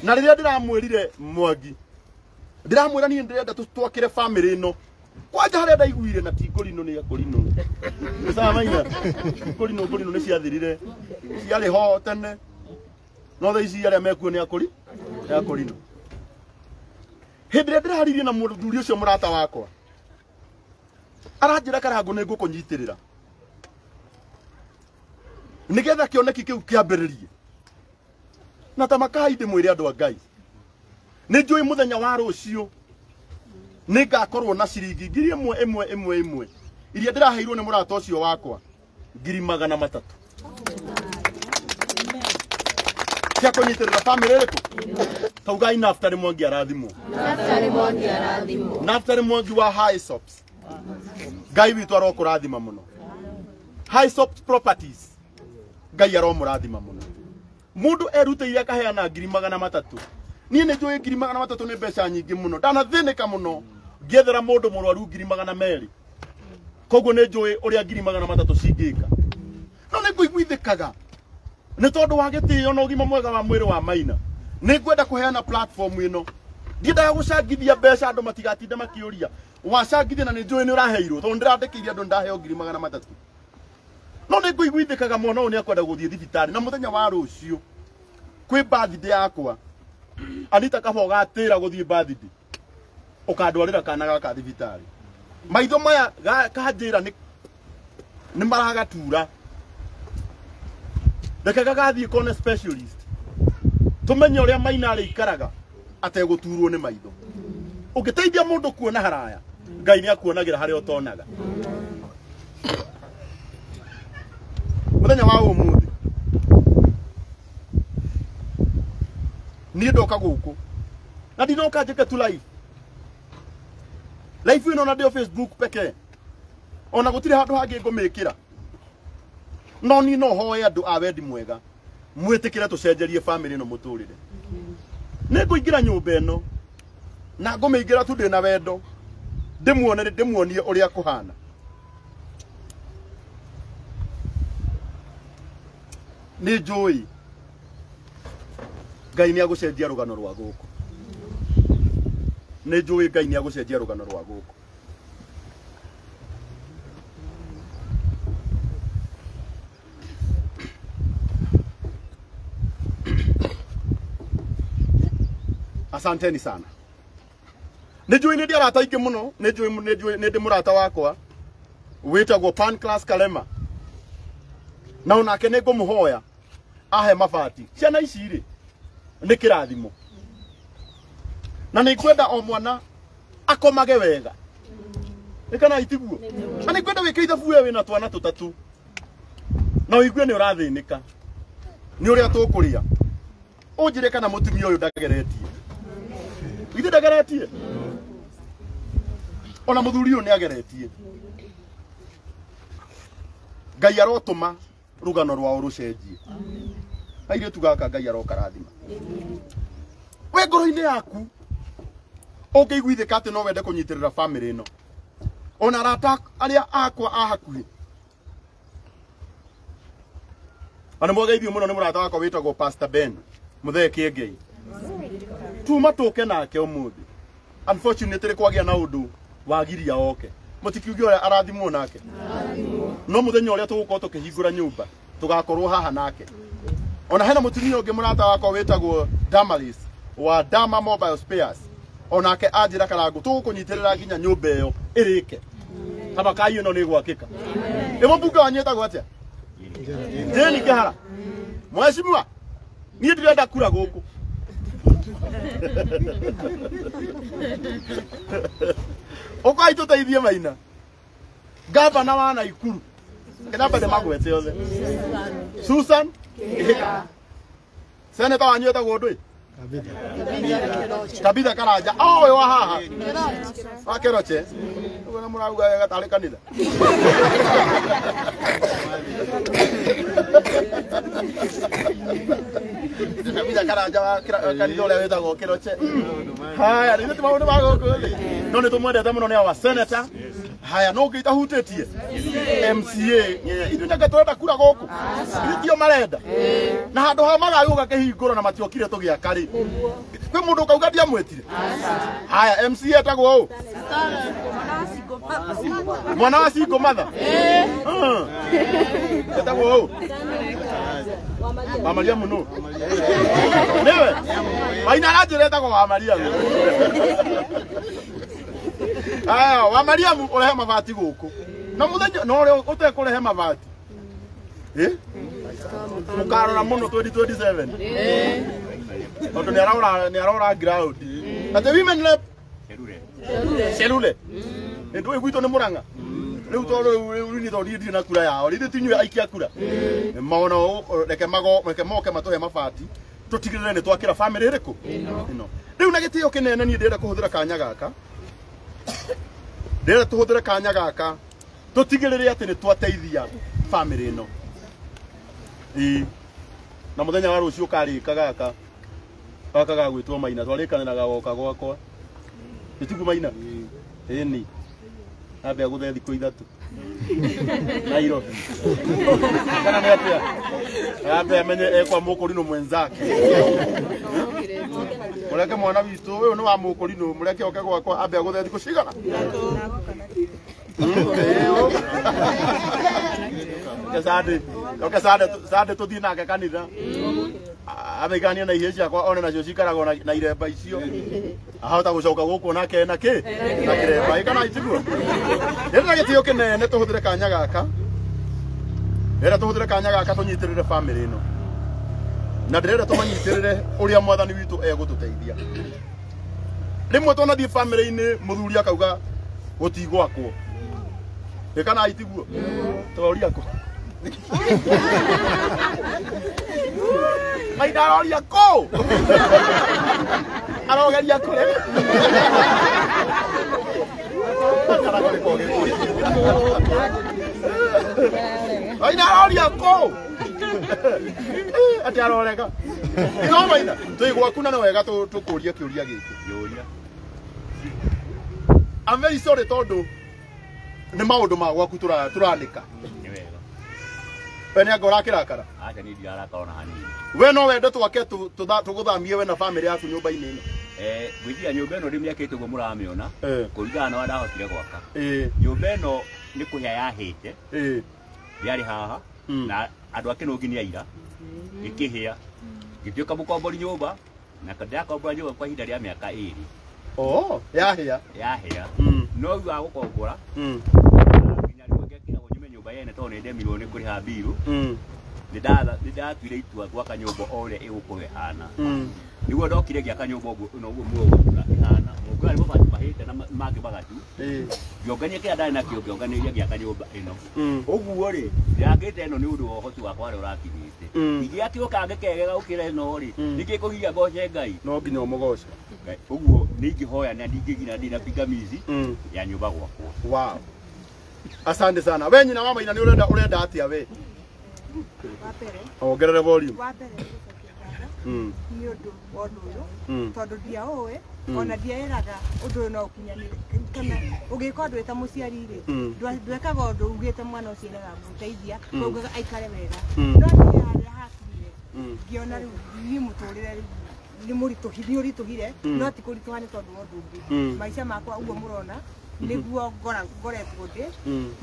na rä rä a ndä ramwä rire Mwangi ndä ramwä ra niä ndä renda twakä re bamä ä no kwanja harä a ndaiguire na ti ngå nä akå rinå Maina ngå rinå nä ciathirire ciarä ho tene no tha ici arä a mekuo nä akå rinå hä ndä ä rä a ndä raririe na må thuri å cio må rata wakwa aranjä ra Karangu nä ngå kå nyitä rä ra nä getha kä oneki kä u kä ambä rä rie na ta makai ndä mwä re andå a Ngai nä njå ä må thenya wa rå cio nä ngakorwo na ciringi ngiri ĩmwe iria ndä raheirwo nä må rata å cio wakwa 300,000 cia kå nyitä rä ra bamä rä rä kå taugai Naftali Mwengi arathimwo Naftali Mwengi wa Ngai witå arokå rathima må no properties Ngai aromå rathima må no må ndå erutä ire akaheana 300,000 niä nä njå ä 300,000 nä mbeca nyingä må no ndanathä nä ka må no ngĩethera må ndå må rwaru 200,000 koguo nä njå ä å rä a 300,000 cingä ka no nä ngå iguithä kaga nä tondå wa gä tä o na å gima mwega wa mwä rä wa Maina nä ngwenda kå heana platform ä no ndiendaga gå cangithia mbeca andå matigatinde makä å ria wacangithia na nä njå ä nä å raheirwo tondå ndä randä kä irie andå nä ndaheo 300,000 no nä ngå iguithä kaga mwana å yå nä akwenda gå thiä thibitarä na må thenya wa rå cio kwä birthday yakwa Anita kaba ũgatĩra gũthiĩ birthday ũkandwarĩra kana gaka thibitarĩ maitho maya kanjĩra nĩ maragatura reke gagathiĩ kone specialist tũmenye ũrĩa Maina arĩikaraga ategũturwo nĩ maitho ũngĩteithia mũndũ kuona haraya Ngai nĩ akuonagĩra harĩa ũtonaga mũthenya wa ũmũthĩ niä ndoka gåkå na ndinoka njä ke tu live ä no na ndä o Facebook peke ona gå tirä handå hangä ngå mä kä ra no ni no hoe andå a wendi mwega mwä tä kä re tå cenjerie bamä rä ä no må tå rä re nä ngå ingä ra nyå mba ä no na ngå mä ingä ra tu ndä na wendo ndä muonie å rä a kå hana nä njå ä Ngai nĩ agũcenjia rũgano rwa gũkũ nĩ njũĩ Ngai nĩ agũcenjia rũgano rwa gũkũ Asanteni sana. Nijui ndio arataike muno, nijui murata wakwa. Witagwo Pan Class Kalema. Na onake nĩ ngũmũhoya ahe mabati. Ciana ici rĩ nĩ kĩrathimo. Na nĩ kwenda o mwana akomage wega. Nĩ kana itiguo. Na nĩ kwenda wĩke ithabu we wĩna twana tũtatũ. Na ũigue nĩ ũrathĩnĩka. Nĩ ũrĩa tũkũrĩa. Ũnjĩre kana mũtumia ũyũ ndageretie. Ithe ndageretie. Ona mũthuri ũyũ nĩ ageretie. Ngai arotũma rugano rwao rucenjie. Airĩtu gaka Ngai arokarathima. We ngoro-inĩ yaku ũngĩiguithĩka atĩ no wende kũnyitĩrĩra family ĩno. Ona arata arĩa akwa a hakuhĩ. Ana mwageithio mũno nĩ mũrata wakwa wĩtagwo Pastor Ben Muthee Kĩengei. Tuma tũke nake ũmũthĩ. Unfortunately kwagĩa na ũndũ wagiria oke. Mũtikiuge ũrĩa arathimwo nake. No mũthenya ũrĩa tũgũkorwo tũkĩhingũra nyũmba tũgakorwo haha nake. Ona hena mũtumia ũngĩ mũrata wakwa wĩtagwo Damaris wa Dama Mobile Spares. Onake anjĩra Karangu tũgũkũnyitĩrĩra nginya nyũmba ĩyo ĩrĩke. Kama kai ĩno nĩ gwakĩka. Ĩmo mbunge wanyetagwo atĩa? Jeni Kĩhara. Mheshimiwa, niĩ ndirenda kura gũkũ. Okai tũteithie Maina. Gavana wa Naikuru. Kenapa ndĩmagwete othe. Susan Kĩhĩka. Senator wanyu etagwo ndũ? Kabitha Karanja. Ũyũ wa haha. Wa Keroche. Ũguo nĩ mũrauga wega tarĩ kanitha. Kabitha Karanja wa kanitha ũrĩa wĩtagwo Keroche. Haya, nĩ maũndũ ma gũkũ thĩ. No nĩ tũmwendete mũno nĩ wa senator. Haya, no ngĩita hutĩtie. MCA, ithuĩ nake tũrenda kura gũkũ. Ithuĩ marenda. Na handũ ha magayũka kĩhingũro na matiokire tũgĩaka rĩ. Kwĩ mũndũ ukauga ndiamwĩtire. Haya, MCA etagwo ũũ? Mwana wa Singo Mother. Etagwo ũũ? Wa Mariamu no. Niwe? Maina aranjĩra etagwo wa Mariamu. Wa Mariamu ũrehe mabati gũkũ. Na mũthenya no ũrĩa ũtekũrehe mabati. Mũkarora mũno 2027. Tondũ nĩ arora ground. Atĩ women rep Serule. Ndio gwitũ nĩ Murang'a. Rĩu tondũ ni thori ndirĩ na kura yao. Rĩu tinyue aikia kura. Maona reke moke matũhe mabati. Tũtigĩrĩre nĩ twakĩra family ĩrĩkũ? Ĩno. Rĩu na gĩtĩo kĩnene niĩ ndĩrenda kũhũthĩra kanya gaka. Ndĩrenda tũhũthĩre kanya gaka. Tũtigĩrĩre atĩ nĩ twateithia family ĩno. Na mũthenya wa rũciũ karĩka gaka. Gaka gagwĩtwo Maina. Twarĩkanĩraga goka gwakwa. Nĩtiguo Maina? Ĩni. Ambe agũthe thikũ ithatũ. Nairobi. Kana nĩ atĩa? Ambe amenye ekwa mũkũrinũ mwenzake. Mũreke mwana witũ ũyũ nĩ wa mũkũrinũ, mũreke oke gwakwa ambe agũthe thikũ cigana? Sade tũthiĩ nake kanitha. Ameigania na ihĩĩ ciakwa one nacio cikaragwo na iremba icio. Ahota gũcoka gũkũ nake na kĩ? Na kĩremba. Kana itiguo? Ndĩrenda gĩtĩo kĩnene tũhũthĩre kanya gaka. Ndĩrenda tũhũthĩre kanya gaka tũnyitĩrĩre family ĩno. Na ndĩrenda tũmanyitĩrĩre ũrĩa mwathani witũ egũtũteithia. Rĩmwe twanathiĩ family-inĩ mũthuri akauga gũtigwakwo. Kana itiguo? Tũroria kũ? Maina aroria kũ? Arogeria kũrĩ? Maina aroria kũ? Ati arorega. No Maina, twĩ gwaku na no wega tũkũria kĩũria gĩkĩ. I'm very sorry tondũ nĩ maũndũ ma gwaku tũrandĩka. Pene ngora kirakara. Acha ni ndiraraka ona hanini. We no wende twake tũgũthamie we na family yaku nyũmba-inĩ ĩno. Gwĩthia nyũmba ĩno ndĩmĩakĩte ũguo mũramĩona. Kũringana na ndahotire gwaka. Nyũmba ĩno nĩ kũhĩa yahĩte. Ndiarĩ haha na andũ ake no nginya ira. Gĩkĩhĩa. Gĩtuĩka mũkombori nyũmba na ndakomba nyũmba kwa ihinda rĩa mĩaka 2 yahĩa no thutha wa gũkombora nginya rĩu ngekĩragwo nyume nyũmba yene tondũ nĩ ndemirwo nĩ kũrĩha mbiru nĩ ndatuire itua gwaka nyũmba o ũrĩa ĩgũkorwo ĩhana nĩguo ndokire ngĩaka nyũmba ũguo muoyo ĩhana mũngũra nĩ mabati mahĩte na mangĩ magatu ngĩongania kĩrĩa ndarĩ nakĩo ngĩonganĩria ngĩaka nyũmba ĩno ũguo rĩ ndĩrakĩte ĩno nĩ ũndũ wa ũhoti wakwa harĩa ũrakinyĩte ingĩakĩũka ngĩkegega gũkĩra ĩno rĩ ningĩ kũhigia ngoce Ngai no nginya ũmũgoce ũguo nĩ ingĩhoya na ndingĩginya ndĩ na pingamizi ya nyũmba gwakwa. Asante sana. We nyina wa Maina nĩ ũrenda atĩa we? Wapere. Ongerere volume. Wapere nĩ ũndũ wa ũndũ ũyũ tondũ ndiaũĩ ona ndieraga ũndũ ũyũ no ũkinyanĩre kana ũgĩka ũndũ wĩta mũciari rĩ ndwekaga ũndũ ugĩte mwana ũcio nĩ agũteithia koguo aikare wega no niĩ harĩa hakinyire ngĩona rĩu niĩ mũtũrĩre nĩ mũritũhire no ti kũritũha nĩ tondũ wa ũndũ ũngĩ maica makwa ũguo mũrona nĩguo ngoretwo ndĩ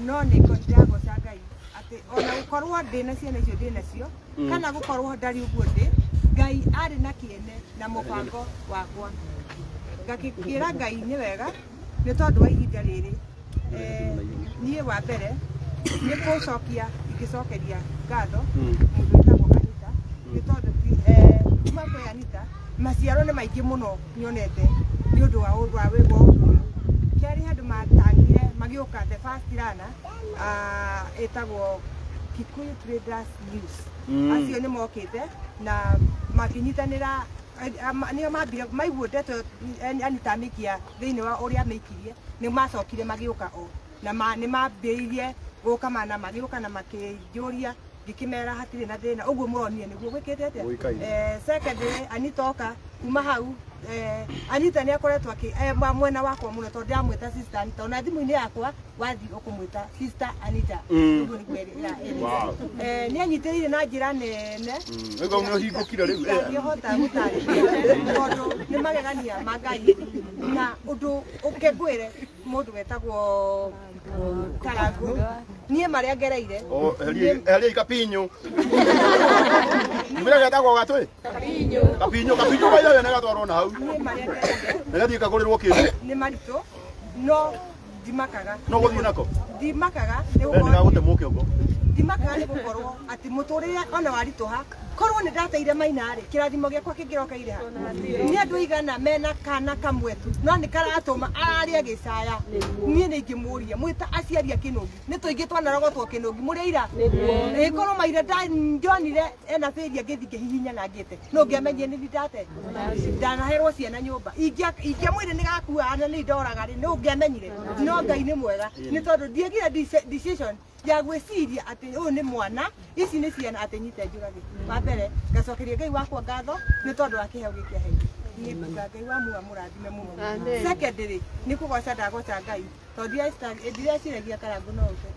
no nĩ ndĩragoca Ngai atĩ ona gũkorwo ndĩna ciana icio ndĩnacio kana gũkorwo ndarĩ ũguo ndĩ Ngai arĩ na kĩene na mũbango wakwa ngakĩra Ngai nĩ wega nĩ tondũ wa ihinda rĩrĩ niĩ wa mbere nĩ kũcokia ingĩcokeria ngatho mũndũ wĩtagwo Anita nĩ tondũ kuma kwĩ Anita maciaro nĩ maingĩ mũno nyonete nĩ ũndũ wa wĩgo ũndũ ũyũ kĩarĩ handũ matangire magĩũka the first runner ĩtagwo Kikuyu Traders News acio nĩ mokĩte na makĩnyitanĩra nĩo mambire maigua ndeto Anita mĩkia thĩinĩ wa ũrĩa mĩkirie nĩ macokire magĩũka o na nĩ mambĩrĩirie gũka mana magĩũka na makĩnjũria ngĩkĩmera hatirĩ na thĩna ũguo mũronire nĩguo gwĩkĩte atĩa secondary Anita oka kuma hau Anita nĩ akoretwo mwena wakwa mũno tondũ ndamwĩta sister Anita ona thimũ-inĩ yakwa wathi ũkũmwĩta sister Anita ũguo nĩguo nĩ anyitĩrĩire na njĩra nene ũguo nĩ ũhingũkire rĩu ndangĩhota gũtarĩria tondũ nĩ magegania ma Ngai na ũndũ ũkĩngwĩre mũndũ wetagwo Karangu niĩ marĩa ngereire heria ikapinyo Mira getagwo gatwe kapinyo bayo nĩ gatwarwo na hau nĩ gathii kagũrĩrwo kĩndũ nĩ maritũ no ndimakaga no gũthiĩ nako ndimakaga nĩ gagũtemwo kĩongo ndimakaga nĩ gũkorwo atĩ mũtũrĩre ona waritũha korwo nĩ ndateire Maina rĩ kĩrathimo gĩakwa kĩngĩroka ire ha nĩ andũ igana mena kana kamwe tu no nĩ karatũma ararĩa gĩcaya niĩ nĩ ingĩmũria mwĩta aciari a Kĩnũngi nĩ tũingĩ twanarogotwo Kĩnũngi mũrĩ ira nĩ korwo Maina ndonire ena bĩria ngĩthi ngĩhihinya na ngĩte no ngĩamenyire nĩ ndate ndanaherwo ciana nyũmba ingĩamwĩre nĩ gakua na nĩ ndoraga rĩ no ngĩamenyire no Ngai nĩ mwega nĩ tondũ ndiegire decision ya gwĩciria atĩ ũyũ nĩ mwana ici nĩ ciana atĩ nyite njũrage wa mbere ngacokeria Ngai wakwa ngatho nĩ tondũ wa kĩheo gĩkĩ aheire niĩ Ngai wa muoyo mũrathime mũno secondary nĩ kũgoca ndagoca Ngai tondũ ndireciiragia Karangu no ũte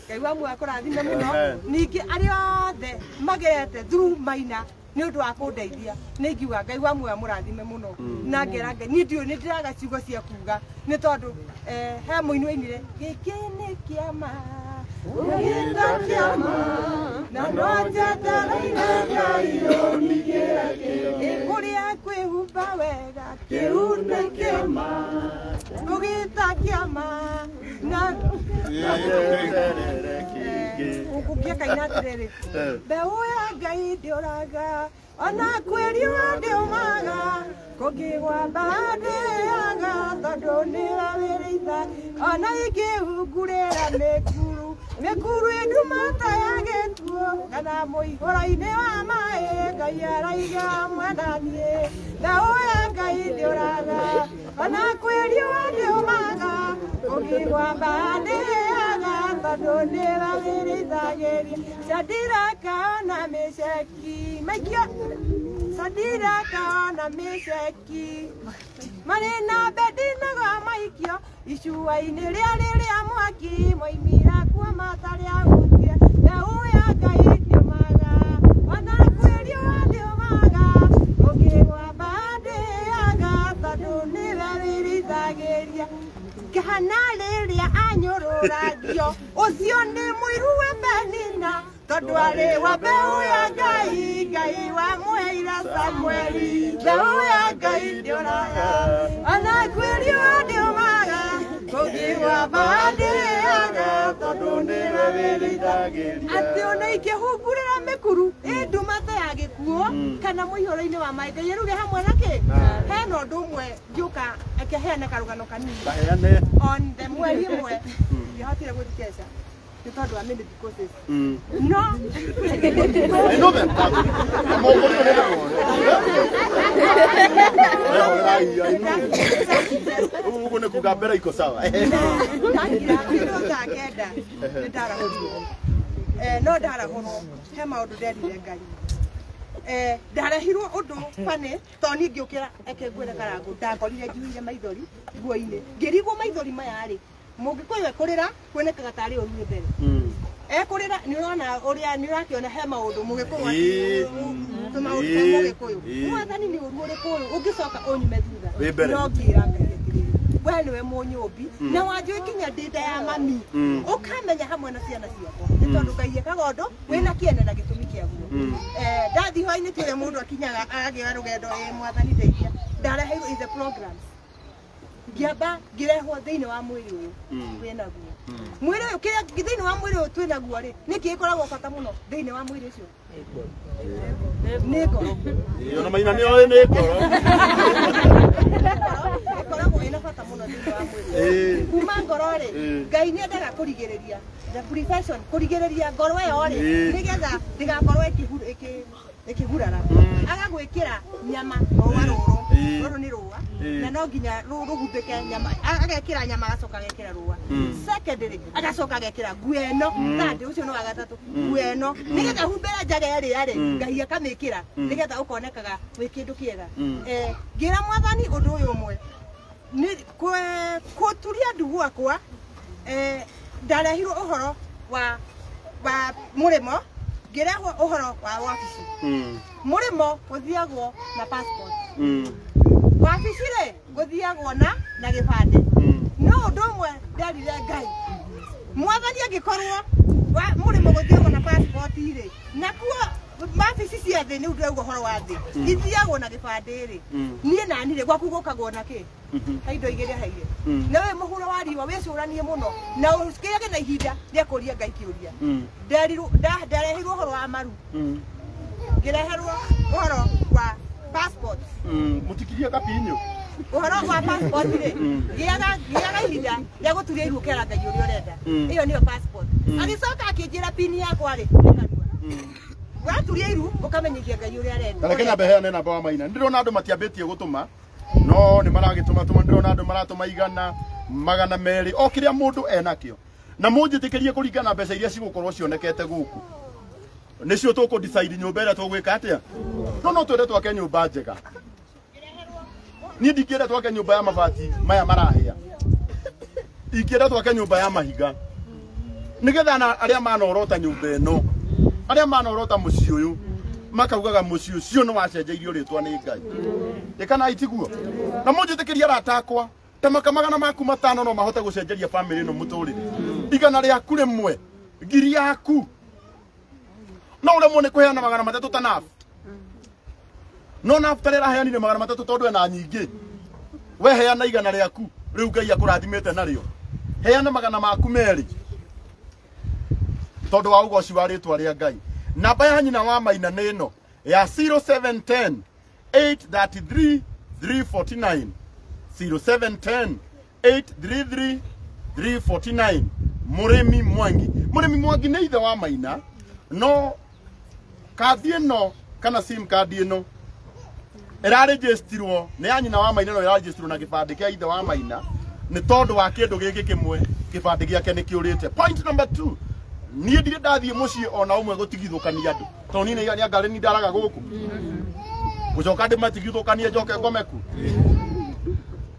Ngai wa muoyo akũrathime mũno ningĩ arĩa othe magerete through Maina nĩ ũndũ wa kũndeithia nĩ ingiuga Ngai wa muoyo mũrathime mũno na ngera Ngai niĩ ndiũ nĩ ndĩraga ciugo cia kuga nĩ tondũ he mũini wainire gĩkĩ nĩ kĩama gĩta kĩama na no njetereire Ngai ũnigĩre kũrĩa kwĩhumba wega kĩu nĩ kĩama gũgĩta kĩama na ũngĩkaina atĩrĩrĩ mbeũ ya Ngai ndĩũraga ona kwĩriũa ndĩũmaga kũngĩgwa ndĩaga tondũ nĩrarĩrĩitha ona ingĩhungurĩra mĩkuru ĩndumata ya gĩtuo kana mũihũro-inĩ wa maĩ Ngai araiga mwendanie mbeũ ya Ngai ndĩũraga ona kwĩriũa ndĩũmaga kũngĩgwa ndĩaga tondũ nĩrarĩrĩithagĩria Shadiraka na Meshaki maikio Shadiraka na Meshaki marĩ na Abedinego maikio icua-inĩ rĩa mwaki moimira kuo matarĩ ahutie mbeũ ya Ngai ndĩũmaga ona kwĩriũa ndĩũmaga ũngĩgwa ndĩaga tondũ nĩrarĩrĩithagĩria kana rĩrĩa anyũrũragio ũcio nĩ mũiru we Benina tondu ari wa mbeu ya Ngai Ngai wa muheira Samueli mbeu ya Ngai ndionaga ana kweri wa ndiomaga kugi wa bandiaga tondu ndirabirithagĩria ati ona ingĩhungurĩra mĩkuru ndumate ya gĩkuũ kana mũihũro-inĩ wa maĩ Ngai eruge hamwe nake hena ũndũ ũmwe ngĩũka akĩheana karũgano kanini on the mweri ĩmwe ndihotire gũthikesha nĩ tondũ wa many causes no I know them. Uko na kugambera iko sawa. No ndarahũrwo he maũndũ nderire Ngai ndarehirwo ũndũ bane to niĩ ngĩũkĩra eke ngwĩre Karangu ndakorire njuhire maithori nguo-inĩ ngĩrigwo maithori maya rĩ mũngĩkũyũ ekũrĩra kuonekaga tarĩ ũru nĩ mbere ekũrĩra nĩ ũrona ũrĩa nĩ ũrakĩona he maũndũ mũgĩkũyũ mũgĩkũyũ mwathani nĩ ũru ũrĩkũ ũyũ ũngĩcoka ũnyume thutha no ngĩra Ngai we nĩwe mũnyũmbi na wanjũĩ nginya ndĩ nda ya mami ũkamenya hamwe na ciana ciakwa nĩ tondũ Ngai ekaga ũndũ wĩna kĩene na gĩtũmi kĩaguo ndathi hwainĩ tũrĩa mũndũ akinyaga agagĩoya rũgendo mwathani ndeithia ndareheirwo in the programs ngĩamba ngĩrehwo thĩinĩ wa mwĩrĩ ũyũ wĩnaguo mwĩrĩ ũyũ kĩrĩa thĩinĩ wa mwĩrĩ ũyũ twĩnaguo rĩ nĩkĩ ĩkoragwo bata mũno thĩinĩ wa mwĩrĩ ũcio nĩ ngoro Ona Maina nĩ oĩ nĩ ngoro ĩkoragwo ĩna bata mũno thĩinĩ wa mwĩrĩ kuma ngoro rĩ Ngai nĩ endaga kũrigĩrĩria the prevention kũrigĩrĩria ngoro ĩyo rĩ nĩgetha ndĩgakorwo ĩkĩgurara agagwĩkĩra nyama rũa rũrũ nĩ rũa na no nginya rũhumbĩke nyama agekĩra nyama agacoka agekĩra rũa secondary agacoka agekĩra nguo ĩno third ũcio nĩ wa gatatũ nguo ĩno nĩgetha humbĩre njaga ĩrĩa rĩ Ngai akamĩkĩra nĩgetha ũkonekaga wĩ kĩndũ kĩega ngĩra mwathani ũndũ ũyũ ũmwe nĩ kũturia ndu gwakwa ndarehirwo ũhoro wa mũrĩmo ngĩrehwo ũhoro wa wabici mũrĩmo gũthiagwo na passport wabici rĩ gũthiagwo na gĩbandĩ no ũndũ ũmwe nderire Ngai mwathani angĩkorwo mũrĩmo gũthiagwo na passport rĩ nakuo wabici cia thĩ nĩ ũndũ ũhoro wa thĩ ithiagwo na gĩbandĩ rĩ niĩ nani rĩ gwaku gũkagwo na kĩ indo igĩrĩ haire na we mũhuro wa riũa wĩcũranie mũno na ũkĩage na ihinda rĩa kũria Ngai kĩũria ndarehirwo ũhoro wa maru ngĩreherwo ũhoro wa passport mũtikirie kapinyo ũhoro wa passport rĩ gĩaga ihinda rĩa gũturia iru ũkera Ngai ũrĩa ũrenda ĩyo nĩyo passport agĩcoka akĩnjĩra pini yakwa rĩ waturia iru ũkamenyithia Ngai ũrĩa arenda Reke nyambe heane namba wa Maina ndirona andũ matiambĩtie gũtũma no nĩ maragĩtũma ndirona andũ maratũma 100 200 o kĩrĩa mũndũ enakĩo na mũnjĩtĩkĩrie kũringana mbeca iria cigũkorwo cionekete gũkũ nĩcio tũkũ decide nyũmba ĩrĩa tũgwĩka atĩa no twende twake nyũmba njega niĩ ndingĩenda twake nyũmba ya mabati maya marahĩa ingĩenda twake nyũmba ya mahiga nĩgetha arĩa manorota nyũmba ĩno arĩa manorota mũciĩ ũyũ makaugaga mũciĩ ũcio nĩ wacenjeirio rĩtwa nĩ Ngai ĩkana itiguo na mũnjĩtĩkĩrie aratakwa ta makamagana maku 5 no mahote gũcenjeria family ĩno mũtũrĩre igana rĩaku rĩmwe ngiri yaku no ũremwo nĩ kũheana 300 tanafu no nafuta rĩraheanire 300 tondũ ena nyingĩ we heana igana rĩaku rĩu Ngai akũrathimĩte narĩo heana 200 maku merĩ tondũ wa ũgoci wa rĩtwa rĩa Ngai namba ya nyina wa Maina nĩ ĩno ya 0710 833 349 0710 833 349 Mũrĩmi Mwangi nĩ ithe wa Maina no kandi ĩno kana sim card ĩno ĩraregistrwo nĩ ya nyina wa Maina no ĩraregistrwo na gĩbandĩ kĩa ithe wa Maina nĩ tondũ wa kĩndũ gĩkĩ kĩmwe gĩbandĩ gĩake nĩ kĩũrĩte point number 2 niĩ ndirĩ ndathiĩ mũciĩ ona ũmwe gũtigithũkania andũ tondũ niĩ nĩ ngarĩ ni ndaraga gũkũ gũcoka ndĩmatigithũkanie njoke ngomeku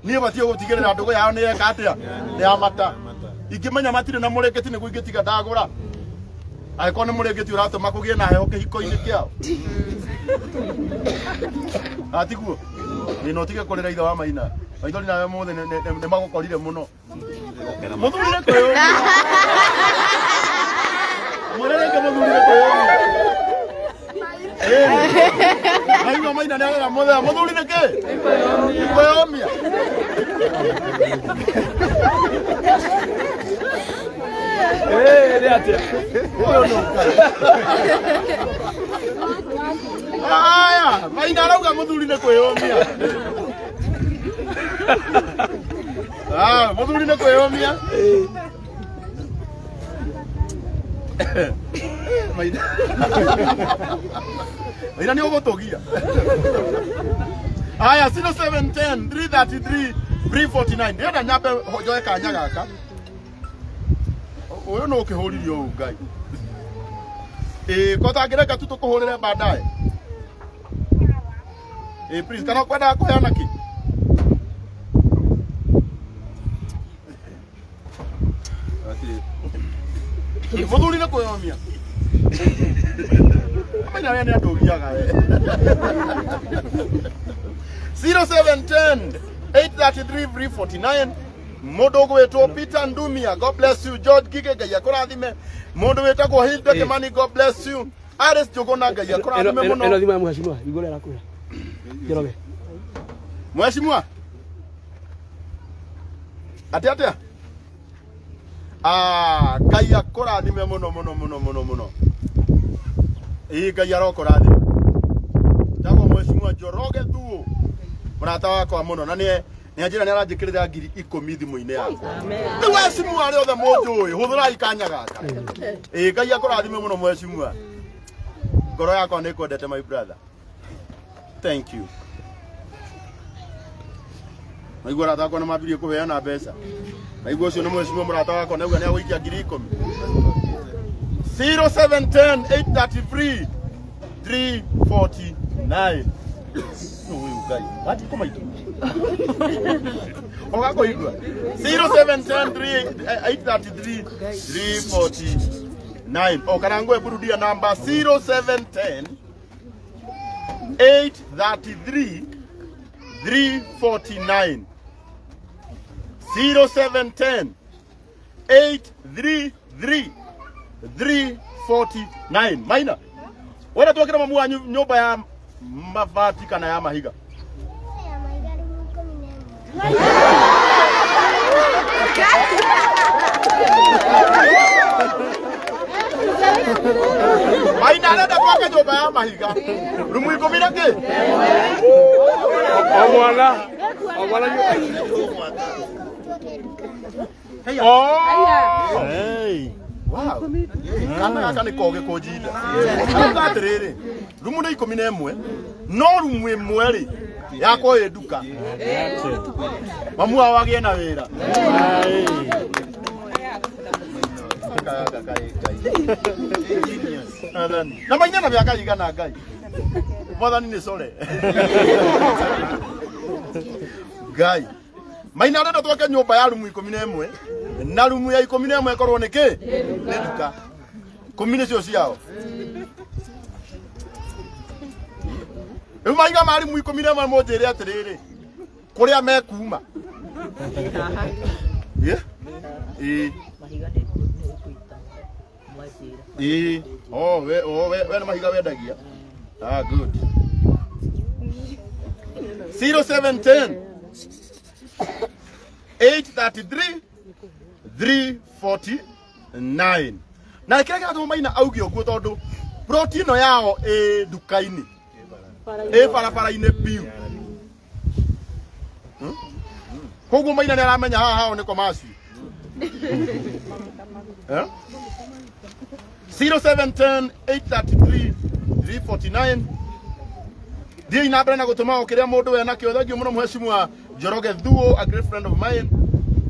niĩ batie gũtigĩrĩra ndũgũ yao nĩ yeka atĩa nĩ ya mata ingĩmenya matirĩ na mũrĩngĩti nĩguo ingĩtiga ndagũra angĩkorwo nĩ mũrĩngĩti ũratũma kũgĩe na heho kĩhiko-inĩ kĩao atiguo nĩ ũtige kũrĩra ithe wa Maina maithori nawe mũthĩ nĩ magũkorire mũno mũthurire kũyũ mũrĩrĩ Reke muthuri kwiyomia. Aiwa Maina nĩ arera muthuri nĩ kĩ? Kwiyomia. Nĩ atĩa? Aya, Maina arauga muthuri nĩ kwiyomia. Muthuri nĩ kwiyomia. Maina nĩ ũgũtũgia. Aya 0710 333 349. Ndĩrenda nyambe njoe kanya gaka. Ũyũ nĩ ũkĩhũririo ũũ Ngai. Kota ngĩreka tu tũkũhũrĩre baadaye. Please, kana kwenda kũheana kĩ? Muthuri nĩ kwĩyomia. Maina nĩ andũgiaga we. 0710 833 349. Mũndũ ũgwĩtwo Peter Ndumia, God bless you. George Gige, Ngai akũrathime. Mũndũ wĩtagwo Hilda Kimani, God bless you. Aris Njũgũna, Ngai akũrathime mũno. Eno thima ya mheshimiwa, igũrũ arakwĩra. Kĩroge. Mheshimiwa. Atia. Ngai akũrathime mũno. Ngai arokũrathime. Ndagwo Mheshimiwa Njoroge Thuo. Murata wakwa mũno na nĩ njĩra nĩ aranjĩkĩrĩra 10,000 thimũ-inĩ yakwa. Nĩ Mheshimiwa arĩ othe mũnjũĩ, hũthĩrai kanya gaka. Ngai akũrathime mũno Mheshimiwa. Ngoro yakwa nĩ kwendete my brother. Thank you. Maigua rata wakwa nĩ mambirie kũheana mbeca. Maigua ũcio nĩ Mheshimiwa Murata wakwa nauga nĩ agũikia 10,000. 0710 833 349. Uyu Ngai. Wati kũmaitũ. Ũgakũigua. 0710 833 349. Karangu eburudia namba 0710 833 349. 0710 833 349. Maina. Wala tuwakira mamu wa nyumba ya mabati kana ya mahiga. Maina anenda tuwake nyumba ya mahiga. Rumu iko minake? Omwana. Hey. Wow. Kana gaka nĩ koge kũnjinda. Anga atirĩrĩ. Rumu nĩ 11. No rumu ĩmwe rĩ yakwa ĩ nduka. Mamu wao agĩe na wĩra. Na Maina na mĩaka igana Ngai. Mwathani nĩ core. Ngai. Maina arenda twake nyũmba ya rumu 11 na rumu ya 11 ĩkorwo nĩ kĩ? Nĩ nduka. 10 cio ciao. Rĩu maiga ma rumu 11 mũnjĩre atĩrĩrĩ. Kũrĩa mekuma. We nĩ mahiga wendagia. Good. 0710 833 349. Na kile kile Maina auge ũguo tondũ protein yao nduka-inĩ barabara-inĩ biu. Koguo Maina nĩ aramenya haha nĩ komasi. 0710 833 349. Ndiye inabere na gũtũma ũkĩrĩa mũndũ we nakĩo. Thengio mũno Mheshimiwa Njoroge Thuo, a great friend of mine.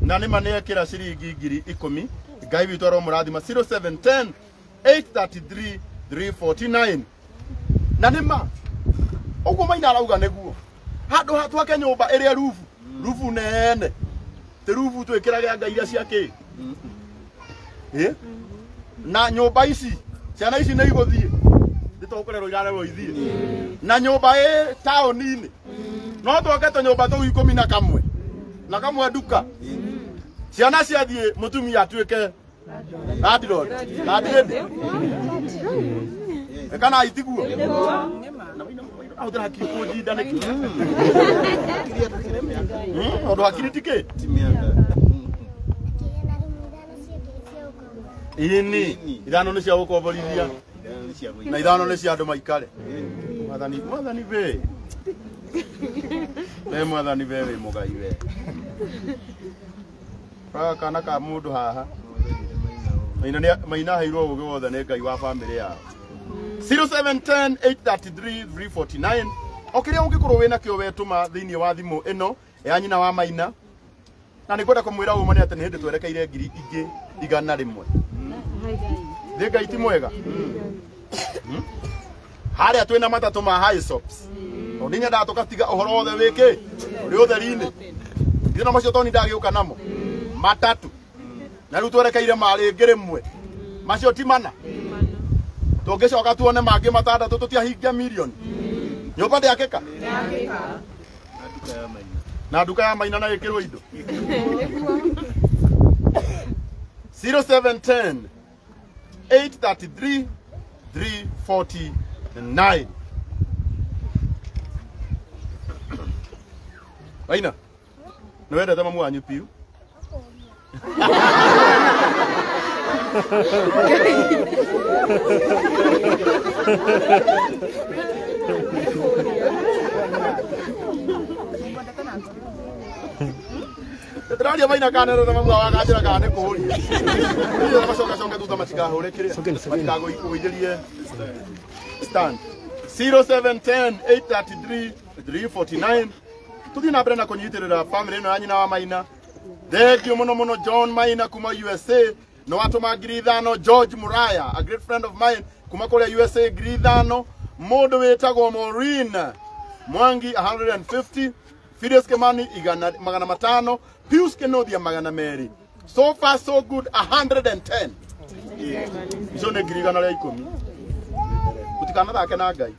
Na nĩ manekĩra ciringi 10,000. Ngai witũ aromũrathima. 0710 833 349. Na nĩ ma ũguo Maina arauga nĩguo. Handũ hatwake nyũmba ĩrĩa rufu nene. Te rufu twĩkĩrage anga iria cia kĩ. Na nyũmba ici ciana ici nĩ igũthiĩ. Ndĩtũkũrerwo irarerwo ithiĩ. Na nyũmba taũni-inĩ. No twake nyũmba tũu 11. Na kamwe nduka. Ciana ciathiĩ mũtumia atuĩke Ati Lord. Ati. Kana itiguo. Au dra kikuji dane. Odo akiritike. Ini ithano ni cia gukomborithia na ithano ni cia andu maikare mwathani be mwathani be we mugai we kana ka mundu haha Maina hairwo uge wothe ni ngai wa family yao 0710 833 349 okiria ungikorwo wina kio wetuma thiini wa thimu ino ya nyina wa Maina na nikwenda kumwira umane ati ni hindi twerekeire ngiri ingi 100 Ngai ti mwega haria twina matatu ma high sops odinya ndatoka tiga uhoro wothe wiki uri utheri-ini ndina macio toni ndagiuka namo matatu na riu twerekeire mari ngiri mwe macio ti mana tungicoka tuone mangi matandatu tutiahingia milioni nyumba ndiakika na nduka ya Maina na ikirwo indo 0710 833 349 Maina no wenda mamu wanyu piu Teralia Maina kana ro mamu wakajira kana kuhuri ni macoka coka tuta matikahore kire matikago ikuidirie stand 0710 833 349 tuthi na brenda kunyitirira family no anyina wa Maina thank you muno John Maina kuma USA no watu magiri thano George Muraya a great friend of mine kuma kule USA giri thano mundu wetagwo Morina Mwangi 150 Fides Kemani igana magana matano Pius Kenodia magana meri so far so good 110 iso ne giri gana ya 10 utikana thake na ngai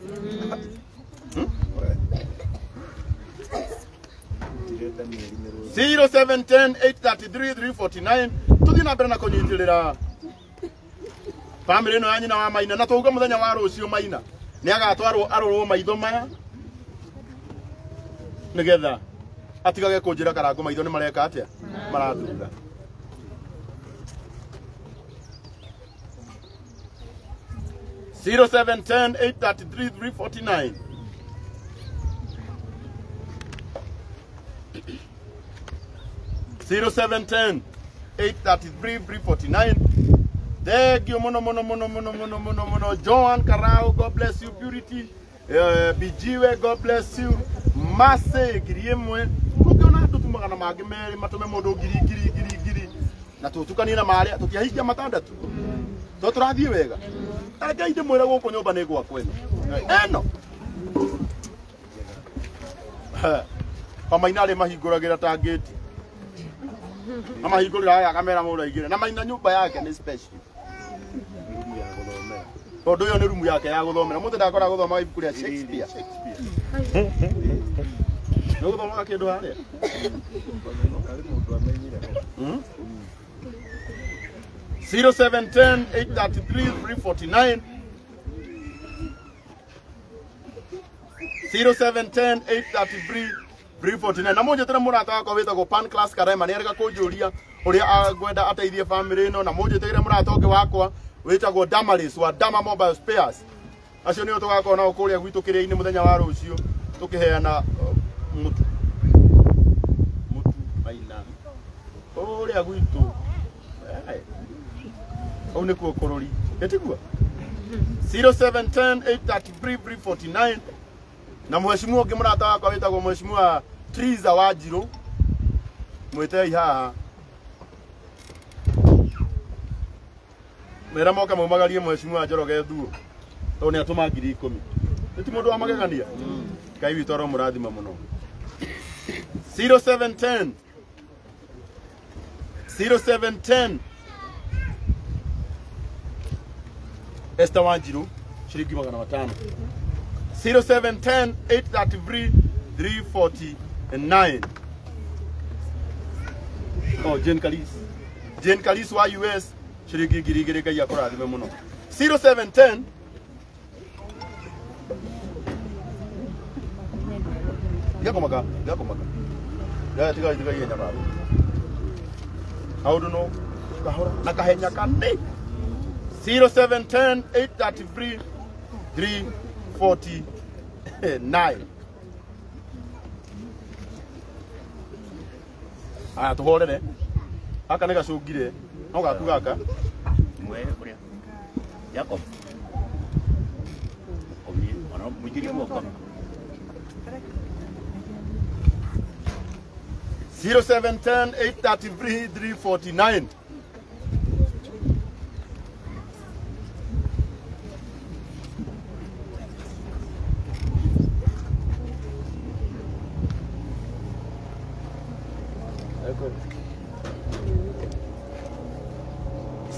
0710 833 349 tuthi na mbere na kunyitirira family no anyina wa Maina na tuuga muthenya wa rucio Maina ni agatwarwo arorwo maitho maya nigetha atigage kunjira Karangu maitho ni mareka atia marathutha 0710 833 349 0710 833 349 Thank you mono Joan Karau, God bless you. Purity Bijiwe, God bless you. Mase Giriemwe ukiona tutumagana magi meri matume mundu giri na tutukanira mari tutiahikia matandatu turathie wega anga inde mwira guko nyumba ni gwa kwenu eno Maina le mahinguragira ta gate amahingurira ya kamera mundu aigire na Maina nyumba yake ni special Odo yo ni room yake ya guthomera muthe ndakora guthoma ibuku ria Shakespeare no guthoma kindu haria 0710 833 349 0710 833 349 na moja tena murata wako witagwo Pan Class Karema ni arega kunjuria uria agwenda ateithie family no na moja tegere murata ungi wakwa witagwo Damaris wa Dama Mobile Spares acio ni tugakona ukuria gwitu kiria-ini muthenya wa rucio tukiheana mutu Maina uria gwitu au ni kuo korori etigua 0710 833 349 na mheshimiwa ungi murata wakwa witagwo mheshimiwa Triza Wanjiru mwitei haha mera moka mumagarie mheshimiwa Njoroge Thuo to ni atuma ngiri 10 niti mundu wa magegania kai witoro murathima muno 0710 Esther Wanjiru shilingi 500 0710 833 349 Oh Jane Kalis wa US ciringi ngiri igiri ngai akurathime muno 0710 Gakomaga tiga yenya baba audu no kahora nakahenya kande 0710 833 349 aya tuhorere aka nega cungire no gaku gaka mwe kuria Jacob omi ona mujiri mwoko 0710 833 349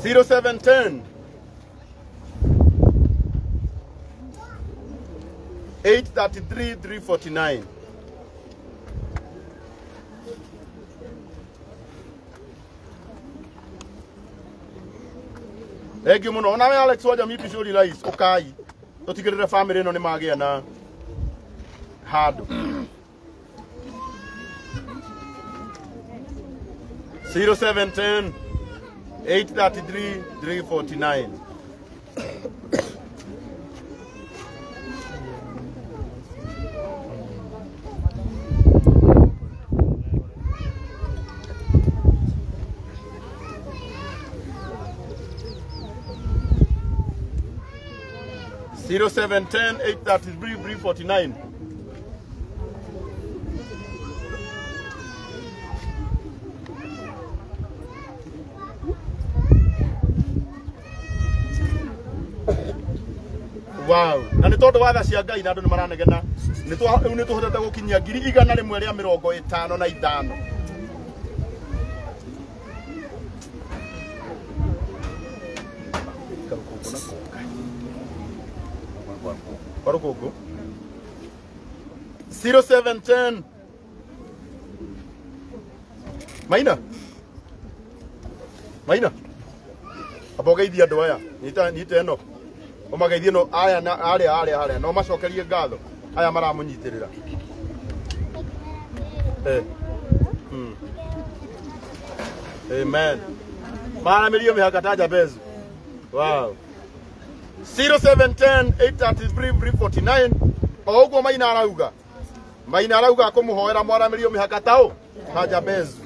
0710 833 349 Thank you muno. Ona we Alex waja mipi shuri rais okai. Tutigirire family no ni magia na hard. 0710 833 349 0710 833 349 Wow, na nĩ tondũ wa tha cia Ngai na andũ nĩ maranegena nĩ tũhotete gũkinyia 155 Karukuku 0710 Maina abogeithia andũ aya nyita ĩno omageithie no aya na aria no macokerie ngatho aya maramunyitirira Amen Maramelio mihakataja bezu Wow 0710 833 349 Oguo Maina arauga kumuhoera Maramelio mihakatao haja bezu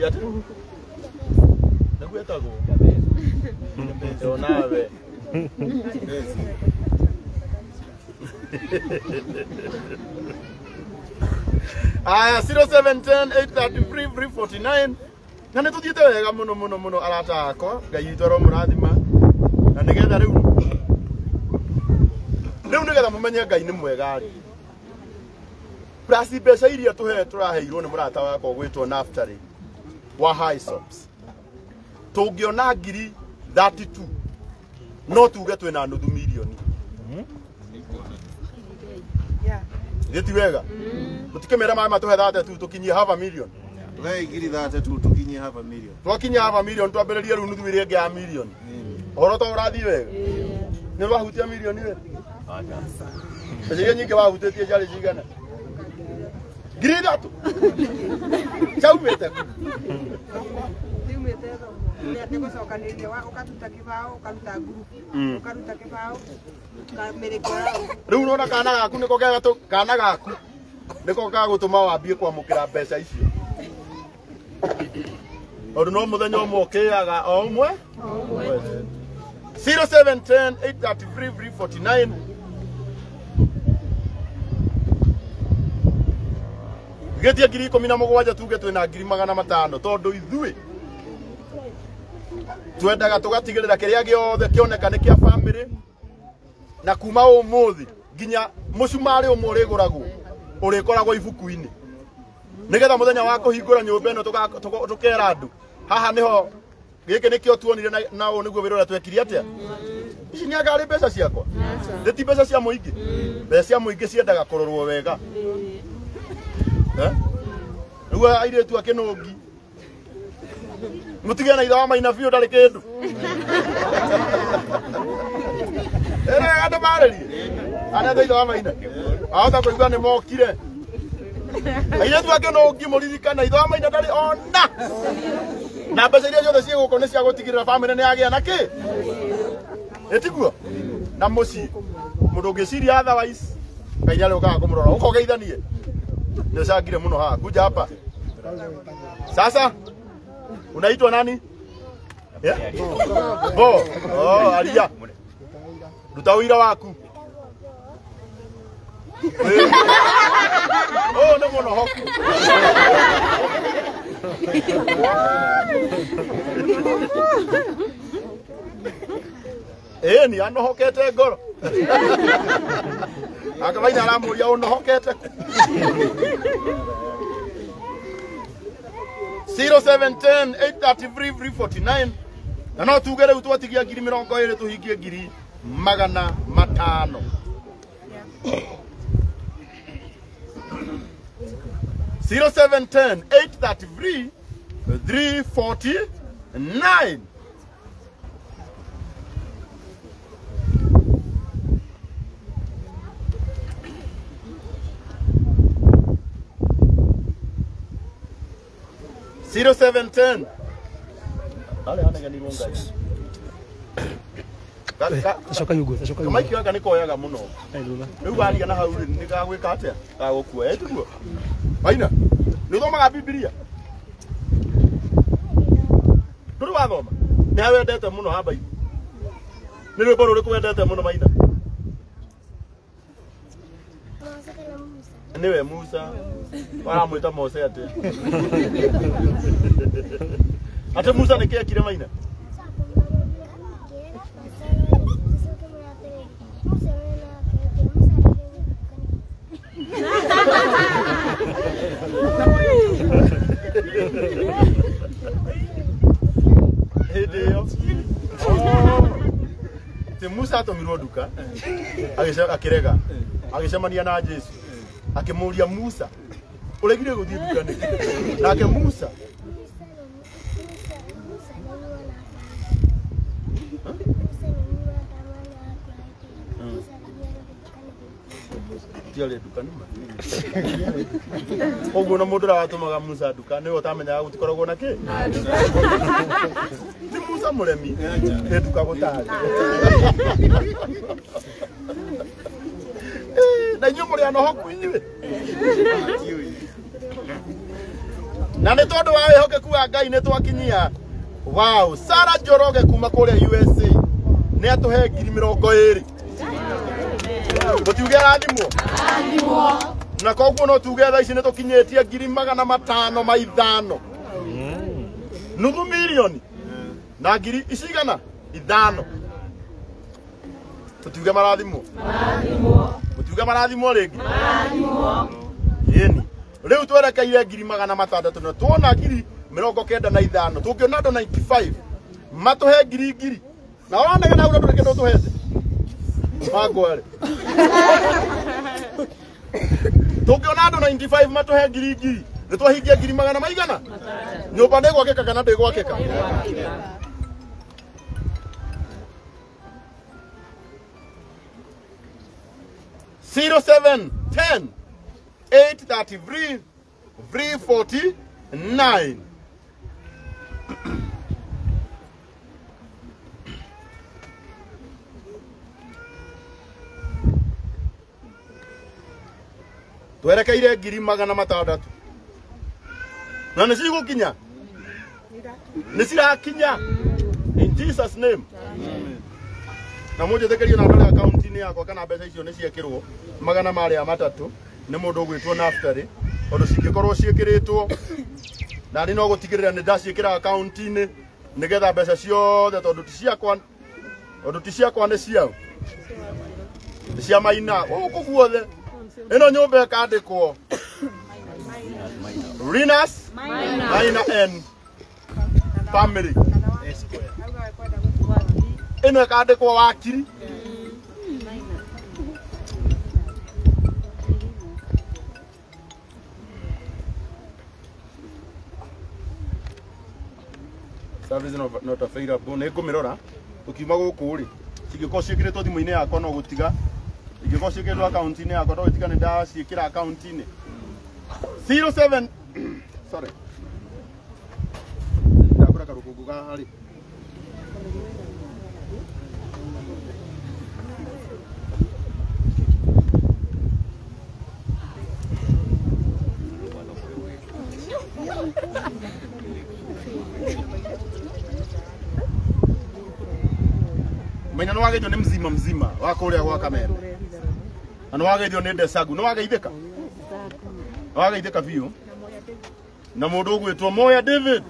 ati nakuetago Yo nawe Aya 0710 833 349 na nĩ tuthiĩte wega mũno arata akwa Ngai witũ aromũrathima na nĩgetha rĩu nĩgetha mũmenye Ngai nĩ mwega rĩ plus mbeca iria tũraheirwo nĩ mũrata wakwa gwĩtwo Naftali wa Hisops tũngĩona ngiri 32 no tuge twĩna nuthu milioni Yeti wega mutikemera mama tuhe 32 tukinyie half a million Wei ngiri 32 tukinyie half a million twakinyia half a million twambĩrĩrie rĩu nuthu ĩrĩa ĩngĩ ya million ũhoro to ũrathiĩ wega nĩ wahutia million we Sasa nyingi wahutĩtie jari cigana ngiri 3 chaumĩte Nĩgũcokanĩrĩria ũkaruta kĩbao ũkaruta group ũkaruta kĩbao kamerĩkora rĩu nona kana gaku nĩko kana gaku nĩko gagũtũma wambie kwamũkĩra mbeca icio Odu no mũthenya ũmwe ũkĩaga o ũmwe 0710 833 349 Getia ngiri 17 tuge twĩna ngiri 500 tondũ ithuĩ twendaga tugatigĩrĩra kĩrĩa gĩothe kĩoneka nĩ kĩa family na kuma ũmũthĩ nginya mũcumarĩ ũmwe ũrĩkoragwo ibuku-inĩ nĩgetha mũthenya wa kũhingũra nyũmba ĩno tũkera andũ haha nĩho gĩkĩ nĩkĩo tuonire na ũũ nĩguo wĩra ũrĩa twekire atĩa ici nĩ agarĩ mbeca ciakwa ti mbeca cia mũingĩ mbeca cia mũingĩ ciendaga kũrorwo wega rĩu airĩtu akĩnũngi Mutige na itho Maina biũ ndarĩ kĩndũ. Ere andũ marĩrie. Ana itho Maina. Ahota kũigua nĩ mokire. Airĩtu ake no ngĩmũririkana itho Maina ndarĩ ona. Na mbeca iria ciothe ciĩgũkũ nĩ cia gũtigĩrĩra famĩlĩ nĩ yagĩa na kĩ? Etiguo. Na mũciĩ. Mũndũ ũngĩciria otherwise. Ngai nĩ arĩũkaga kũmũrora. Ũkogeithanie. Nĩ ũcangire mũno haha. Kuja hapa. Sasa unaitwa nani? Yeah? Bo. Oh, Alia. Ruta wĩra waku. Oh, nĩ mũno hoku. Ni anohokete ngoro. Akamaina aramuria unohokete. 0710 833 na no tuge rĩu twatigia 20,000 tuhingie 500. 0710 833 349. Zero 710. Ale hana gani ronga. Tashoka yugo, tashoka yugo. Maiki waka niko yaga muno. Riu bari na hau ni gagwika atia? Gagukua etugo. Maina. Ni thomaga Biblia. Nduri wathoma. Ni awendete muno haba ibu. Ni rwimbo ruriku wendete muno Maina. Niwe Musa. Wala mwita Mose ate. Ate Musa nĩ kĩekire Maina. Hĩndĩ ti Musa atũmirwo nduka akĩrega agĩcemania na Jesu akĩmũria Musa uregire gũthiĩ nduka nĩkĩ nake Musa tiale nduka nĩma ũguo na mũndũ aratũmaga Musa nduka nĩwe ũtamenyaga gũtikoragwo na kĩ ti Musa mũremi nĩ nduka gũtarĩ na inyuĩ mũrĩ anohoku inyuĩ na nĩ tondũ wa wĩhokeku wa Ngai nĩ twakinyia wow Sarah Njoroge kuma kũrĩa USA nĩ atũhe 20,000 gũtiuge rathimwo na koguo no tuge thaa ici nĩ tũkinyĩtie 500,000 nuthu milioni na ngiri icigana 5 tũtiuge marathimwo tũtiuge marathimwo rĩngĩ yeni rĩu twerekeire 600,000 na tuona 95,000 tũngĩona andũ 95 matũhe 1,000 na wanegena na ũndũ kĩndũ tũhete magware tũngĩona andũ 95 matũhe 1,000 nĩ twahingia 100,000 maigana nyũmba ndĩgwakĩka kana ndĩgwakĩka 0710 833 349. Twerekeire 600,000 na nĩ cigũkinya nĩ cirakinya in Jesus name. Na mũnjĩtĩkĩrie na ndore account-inĩ yakwa kana mbeca icio nĩ ciekĩrwo 300 nĩ mũndũ ũgwĩtwo Naftali ũndũ cingĩkorwo ciĩkĩrĩtwo na nĩ no gũtigĩrĩra nĩ ndaciĩkĩra account-inĩ nĩgetha mbeca ciothe tondũ ti ciakwa nĩ ciao nĩ cia Maina gũkũ guothe ĩno nyũmba ĩkandĩkwo Rinas Maina and family ĩno ĩkandĩkwo Wakiri Service not available. Nä ngå mä rora å kiuma gå kå rä cingä korwo ciä kä rä two thimå-inä yakwa no gå tiga ingä korwo ciä kä rä two akaunti-inä yakwa no gä tiga nä ndaciä kä ra akaunti-inä 07 sorry ndakå reka rå kå ngå gaharä Maina no wageithio nĩ mzima mzima wa kũrĩa gwa Kamende. Na no wageithio nĩ Desagu. No wageithĩka? No wageithĩka biũ. Na mũndũ ũgwĩtwo Moya David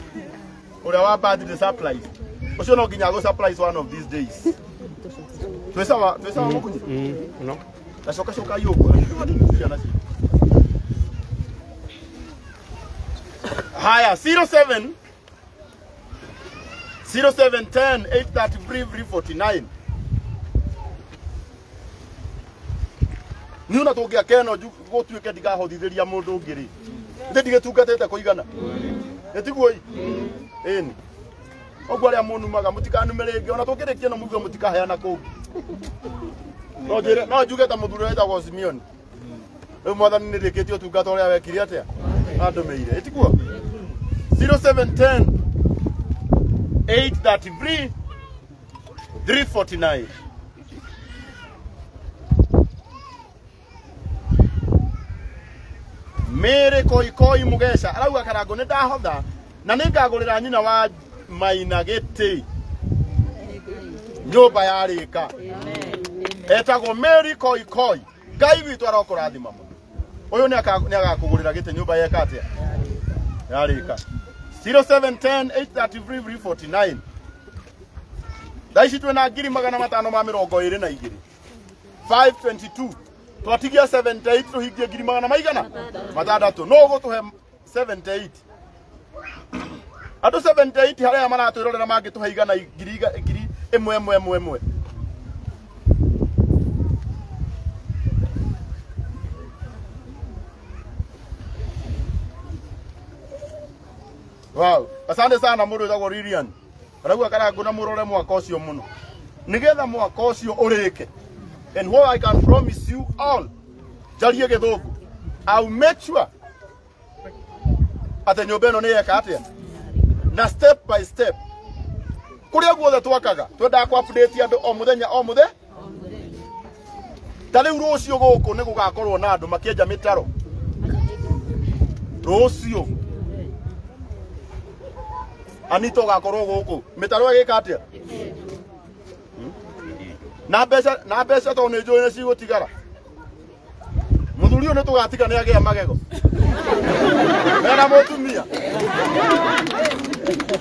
ũrĩa wa birthday surprise. Ũcio no nginya go surprise one of these days. Twĩsawa mũkunyi? No. Gacoka yũkũ. Haya 07 0710 833 349. Ni una tå ngä akeno gå tuä ke ndigahothithä ria må ndå ngä rä ndä ndigä tungatete kå igana nä tiguo ni å guo arä a må numaga må tikanume rä ngä ona tå ngä rä kia no muge må tikaheana kå no njuge ta må thuri wetagwo Simeon rä u mwathani nä rä kä tie å tungata å rä a wekire atä a andå mä ire ä tiguo 0710 833 349. Mere koi mugesha arauga Karangu nĩ ndahotha na nĩ ngagũrĩra nyina wa Maina gĩtĩ nyũmba yarĩka etagwo Mary koi Ngai witũ arokũrathima mũno ũyũ nĩ agakũgũrĩra gĩtĩ nyũmba yeka atĩa yarĩka 0710 833 349. Daici twina ngiri magana matano ma mirongo iri na igiri 522 twatigia 78 tuhingie ngiri magana maigana matandatu no gå tå he 78 andå 78 harä a maratwä rorera mangä tå he igana ngiri ĩmwe wow asante sana mũndũ wĩtagwo Lilian arauga Karangu na mũrore mwaka ũcio mũno nĩgetha mwaka ũcio ũrĩke and what I can promise you all njarie gĩthũngũ I'll make sure atĩ nyũmba ĩno nĩ yeka atĩa na step by step kũrĩa guothe twakaga twendaga kũ update andũ o mũthenya ta rĩu rũciũ gũkũ nĩ gũgakorwo na andũ makĩenja mĩtaro rũciũ Anito gakorwo gũkũ mĩtaro ĩgĩka atĩa na mbeca to nĩ njũĩ nĩ cigũtigara mũthuri ũyũ nĩ tũgatiga nĩ agĩa magego mena mũtumia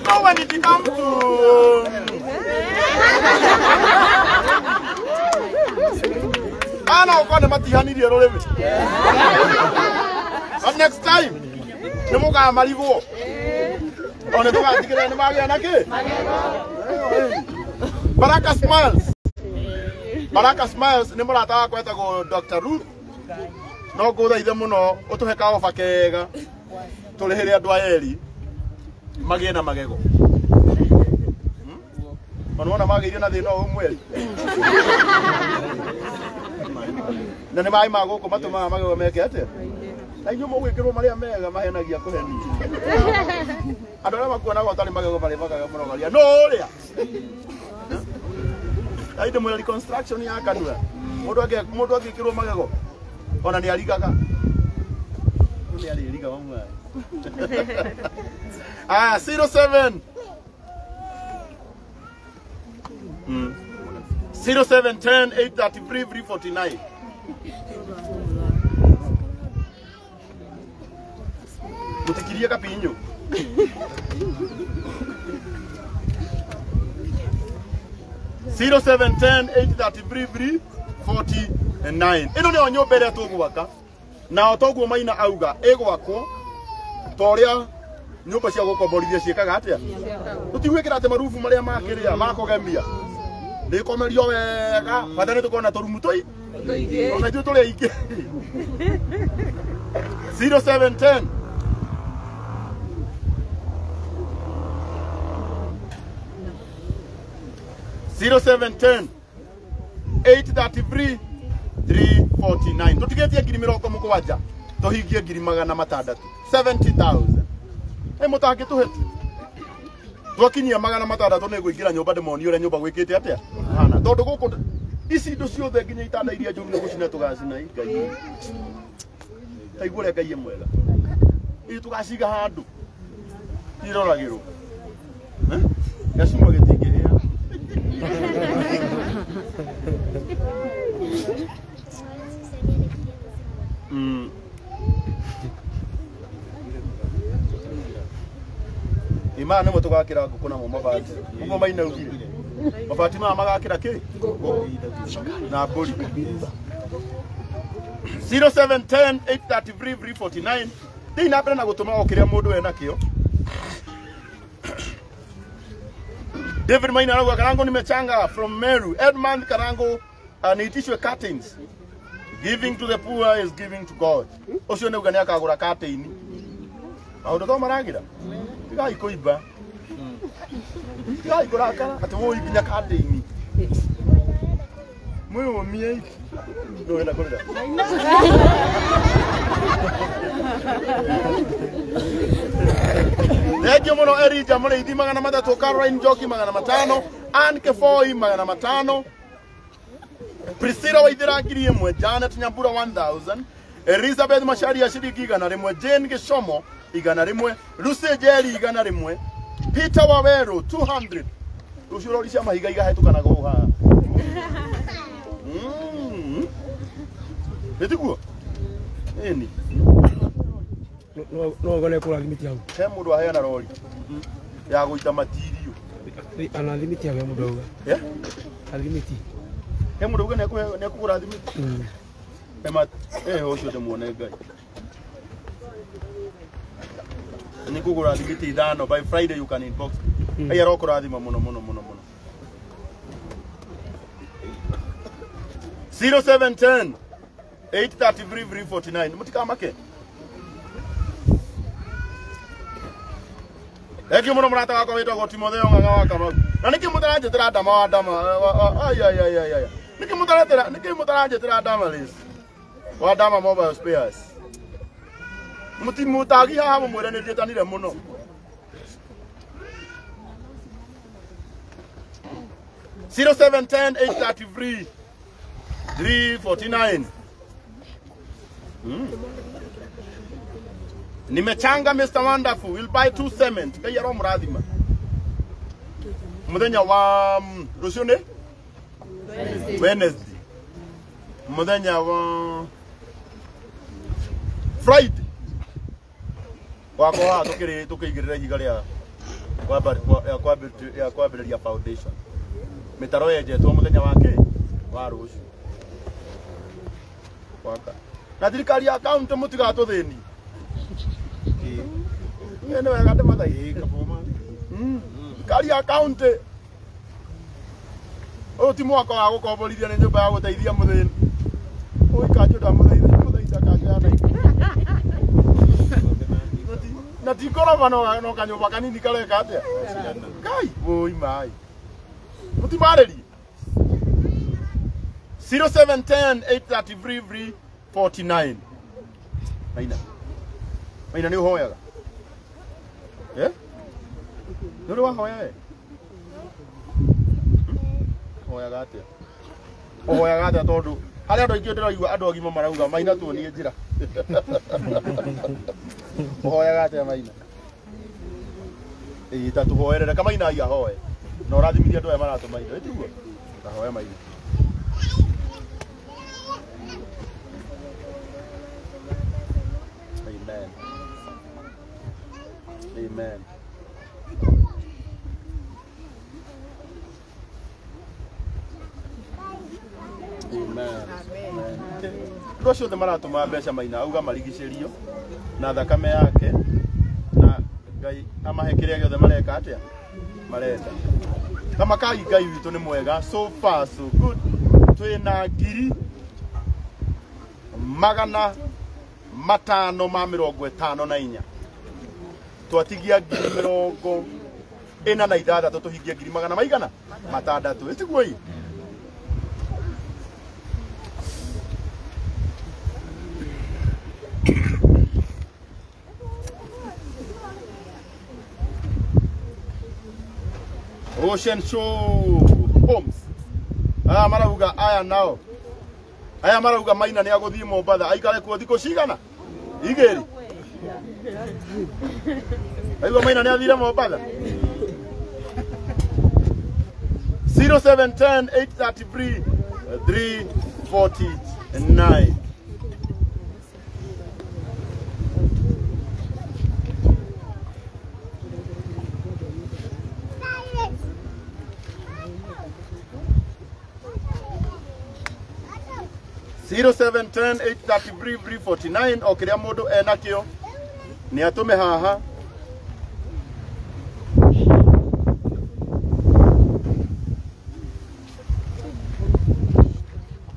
no when it comes to ana ũkorwo nĩ matihanirie rũrĩmĩ but next time nĩ mũkamarigwo one tugatigĩrĩra nĩ magĩa na kĩ Baraka Smiles nĩ mũrata wakwa etagwo Dr. Ruth no ngũthaithe mũno ũtũhe kaoba kega tũrĩhĩre andũ aya erĩ magĩe na magego ona wona magĩire na thĩna ũmwe na nĩ maĩ ma gũkũ matũmaga magego meke atĩa na inyuĩ mũgwĩkĩrwo marĩa mega mahenagia kũheni andũ arĩa makuonaga ũtarĩ magego marĩ magaga mũrogaria no ũrĩa aide mwe reconstruction ya kanua mũndũ angĩkĩrwo magego ona nĩ arigaga nĩ arĩriga wamwe 07 0710 833 349. Mutikiria kapinyo 0710 833 349. Ino nĩ nyũmba ĩrĩa tũgwaka na toguo Maina auga ĩgwakwo toria nyũmba cia gũkomborithia ciĩkaga atĩa tutigwĩkĩra atĩ marubu marĩa makĩrĩa makũgemia ndĩkomerio wega bata nĩ tũkona tũrumu tũingĩ ona ithuĩ tũrĩ aingĩ 0710 0710 833 349 tutigetie ngiri mirongo mugwanja tuhingie ngiri magana matandatu 70,000 mutangi tuhete twakinyia magana matandatu ni guingira nyumba ndimoni ure nyumba gwikite atia hana tondu guku ici indo ciothe nginya itanda iria njuru ni gucina tugacina ngai taigure ngai mwega ii tugaciga handu iroragirwo gacuma gitingihia imana mo tugakira ngukuna mu mabati ugo Maina ugire mabati ma magakira ki na mburi 0710 833 349 ndina mbere na gutuma okiria mundu we nakio David Maina arauga Karangu nimechanga from Meru Edmund Karangu niitishwe curtains giving to the poor is giving to God ucio ni ugania akagura curtain maundu to maragira tigai kuiba tigai kurakara ati wo ikinya curtain mwe mie no enda kurida Legio muno Erija mure idi magana matatu Caroline Joki magana matano Anke Foi magana matano Priscilla Waithira ngiri imwe Janet Nyambura 1000 Elizabeth Mashari ya shiringi igana rimwe Jane Gishomo igana rimwe Lucy Jerry igana rimwe Peter Waweru 200 Ushurori mahiga igahetukana go ha Betiguo eni no gone kula limiti yangu he mundu aheana rori ya guita material ana limiti yangu mundu auga limiti he mundu uga ne kugura limiti ema ucio ndemuone ngai ni kugura limiti ithano by Friday you can inbox ai arokurathima muno 0710 833 349 mutikamake Eki muno Murata wako witwa Timotheo nganga waka mau. Na niki mutarajetera ndama wa ndama. Ay. Niki mutarajetera ndama lis. Wa ndama mobile spares. Mutagi haha mwere ni jetanire muno. (0710 833 349) Nimechanga Mr. Wonderful will buy 2 cement kaya ro murathima muthenya wa rucio ni Wednesday muthenya wa Friday wako tukigirira higa ria kwambiriria foundation mitaro yenjetwo muthenya wake wa rucio waka na thirikari account mutigatuthini Nene wega ndema thai kaboma. Kari account. O ti mwaka wa gukomborithia ni nyumba ya guteithia muthini. Oi kanjo da muthaitha kangana. Na ti koroma no kanyumba kanini kareka atia. Kai, oi mai. Muti mareri. 0710 833 349. Maina ni uhoyaga. Nuri wahoya hoyaga atia hoyaga atia tondu hari andu aingi ndiraigua andu agima marauga Maina tuonie njira hoyaga atia Maina tatu hoerere kama Maina ia hoe no rathimithia andu aya maratumaina itiguo ta hoya Maina Amen. Rocio de maratuma mbeca Maina auga marigicerio na thakame yake na ngai amahekeria giothe mareka atia marenda kama kai ngai witu ni mwega so far so good twina ngiri magana matano ma 54 twatigia ngiri ina na ithathatũ tũhingie 100 maigana matandatũ ĩtiguo hii Ocean Show Homes aya marauga aya nao aya marauga Maina ni aguthii Mombatha aikare kuo thikũ cigana igĩrĩ aigua Maina ni athire Mombatha 0710 833 349 0710 833 349 okiria mundu enakio ni atume haha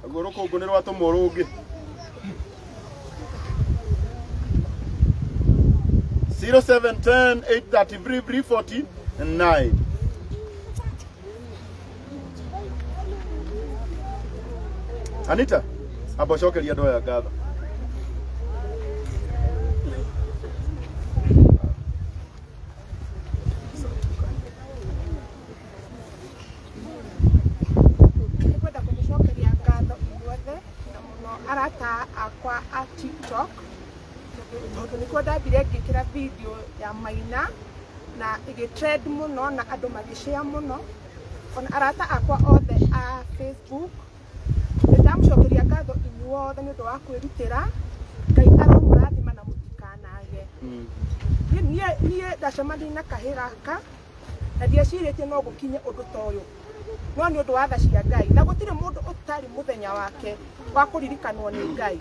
agoro kongo ni rwatumwo rungi 0710 833 349 Anita abocokeria andũ aya ngatho kwenda kũmũcokeria ngatho inyuothe na mũno arata akwa a TikTok tondũ nĩkuo ndambire ngĩkĩra video ya Maina na ĩgĩtrend mũno na andũ magĩshare mũno ona arata akwa othe a Facebook ndamũcokeria ngatho inyuothe nĩ ũndũ wa kwĩrutĩra Ngai aromũrathima na mũtikanage niĩ ndacemania na kahĩ gaka na ndiecirĩtie no gũkinye ũndũ ta ũyũ no nĩ ũndũ wa tha cia Ngai na gũtirĩ mũndũ ũtarĩ mũthenya wake wa kũririkanwo nĩ Ngai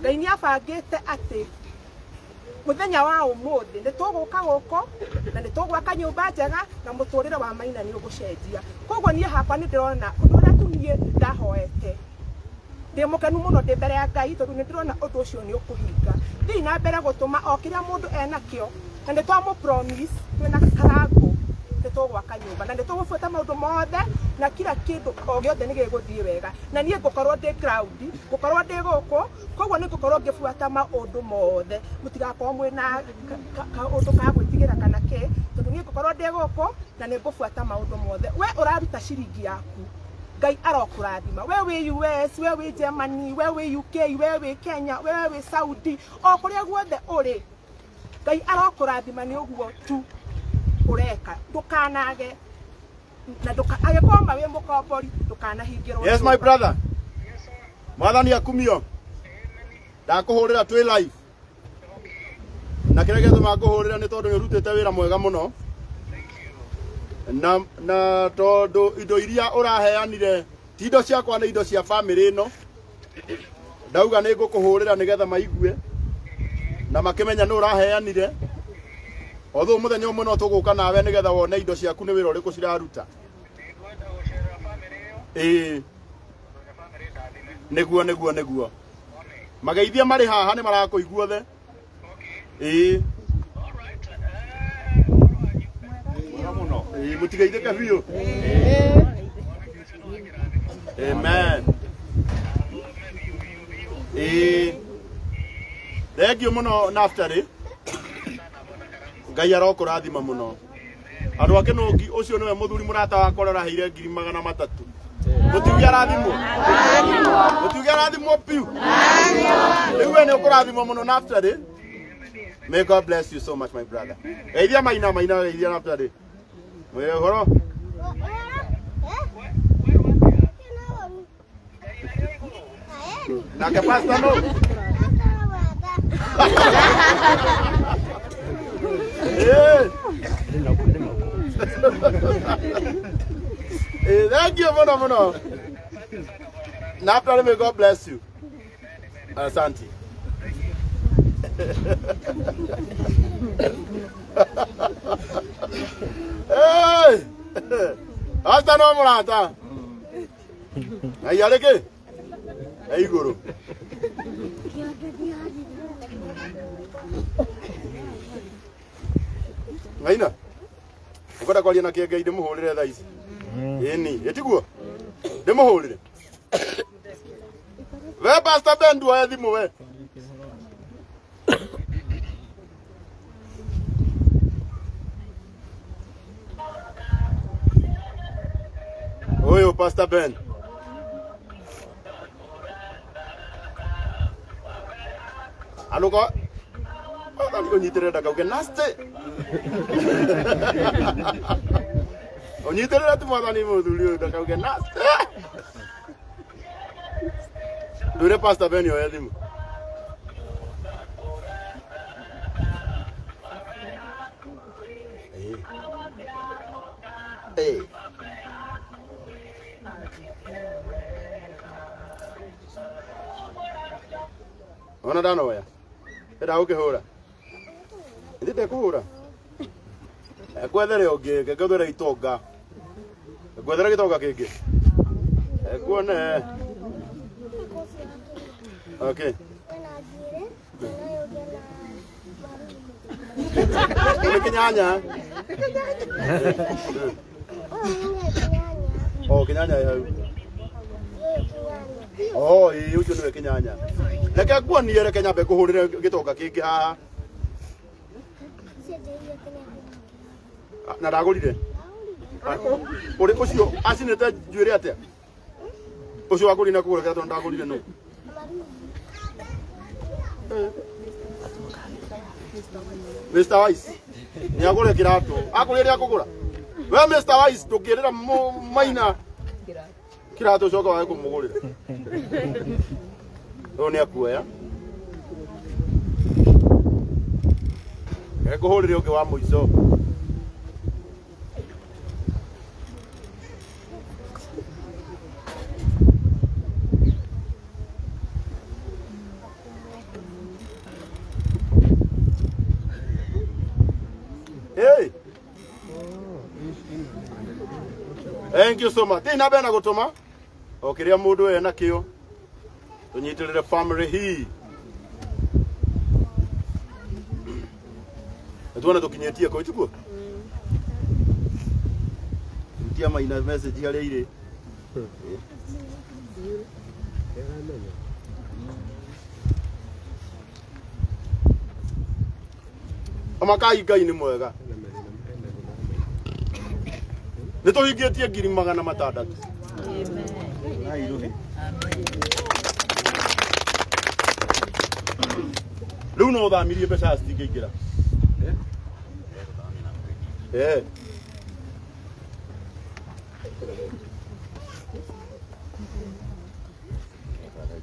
Ngai nĩ abangĩte atĩ mũthenya wa ũmũthĩ nĩ tũgũka gũkũ na nĩ tũgwaka nyũmba njega na mũtũrĩre wa Maina nĩ ũgũcenjia koguo niĩ hakwa nĩ ndĩrona ũndũ ũrĩa tu niĩ ndahoete ndĩmũkenu mũno ndĩ mbere ya Ngai tondũ nĩ ndĩrona ũndũ ũcio nĩ ũkũhinga thiĩ na mbere gũtũma o kĩrĩa mũndũ enakĩo na nĩ twamũ promise twĩna Karangu nĩ tũgwaka nyũmba na nĩ tũgũbuata maũndũ mothe na kila kĩndũ o gĩothe nĩ gĩgũthiĩ wega na niĩ ngũkorwo ndĩ ground ngũkorwo ndĩ gũkũ koguo nĩ ngũkorwo ngĩbuata maũndũ mothe mũtigakorwo mwĩna kaũndũ ka gwĩtigĩra kana kĩ tondũ niĩ ngũkorwo ndĩ gũkũ na nĩ ngũbuata maũndũ mothe we ũraruta ciringi yaku Ngai arokũrathima we wĩ US we wĩ Germany we wĩ UK we wĩ Kenya we wĩ Saudi o kũrĩa guothe ũrĩ Ngai arokũrathima nĩ ũguo tu ureka ndukanage na agĩkorwo wĩ mũkombori ndukanahingĩrwo Yes my brother mwathani akumio ndakũhũrĩra twĩ live na kĩrĩa gĩtũma ngũhũrĩra nĩ tondũ nĩ ũrutĩte wĩra mwega mũno na tondũ indo iria ũraheanire ti indo ciakwa nĩ indo cia family ĩno ndauga nĩ ngũkũhũrĩra nĩgetha maigue na makĩmenya nĩ ũraheanire although mũthenya ũmwe no tũgũka nawe nĩgetha wone indo ciaku nĩ wĩra ũrĩkũ ciraruta nĩguo mageithia marĩ haha nĩ marakũigua othe mũtigeithĩke biũ amen thengiũ mũno Naftali Ngai arokũrathima mũno andũ ake nũngi ũcio nĩwe mũthuri Murata wakwa ũraheire 300 mũtiuge arathimwo piu rĩu we nĩ ũkũrathimwo mũno Naftali may God bless you so much my brother geithia Maina geithia Naftali mwĩre ũhoro nake pastor no thank you muno Naftali may God bless you asante hey hasta no Murata ay aleke ay iguru Maina Ngoda kwaria na kienge inde muhurire tha ici. Ini, etiguo. Ndimuhurire. We Pastor Ben duoya thimu we. Oyo Pastor Ben. Aluko. Ani onyitere ndakauge naste. Onyitere tu mwathani muthuri uyu ndakauge naste. Ndure Pastor Ben oya thimu. Eh. Ona dano oya. Era ukihura. Ndite kuhura. Ekwethere ongi, ngegethera itonga. Ekwethera gitonga kingi. Ekuone. Okay. Ini kenyanya. Oh, kenyanya ya. Oh, iyo ndio kenyanya. Leke kuonire Kenya be kuhurire gitonga kingi haha. Na ndagurire. Uri ucio acinete njuire atia? Ucio wagurina kugura kira tondu ndagurire no. Mr. Wise. Ni agure kiratu. Agurire akugura. We Mr. Wise tukirira Maina. Kiratu coka wa kumugurira. Oni akuoya. Ekuhurire ungi wa muico. Hey. Thank you so much. Tina bena gutuma. Okiria mundu ena kio. Tunyitirire family hii. Tuona tukinyetia kwa chuko. Ntia Maina message yale ile. Amakai Ngai ni mwega. Nituhingitie ngiri 600. Amen. Riu no thamirie mbeca citingiingira. Eh.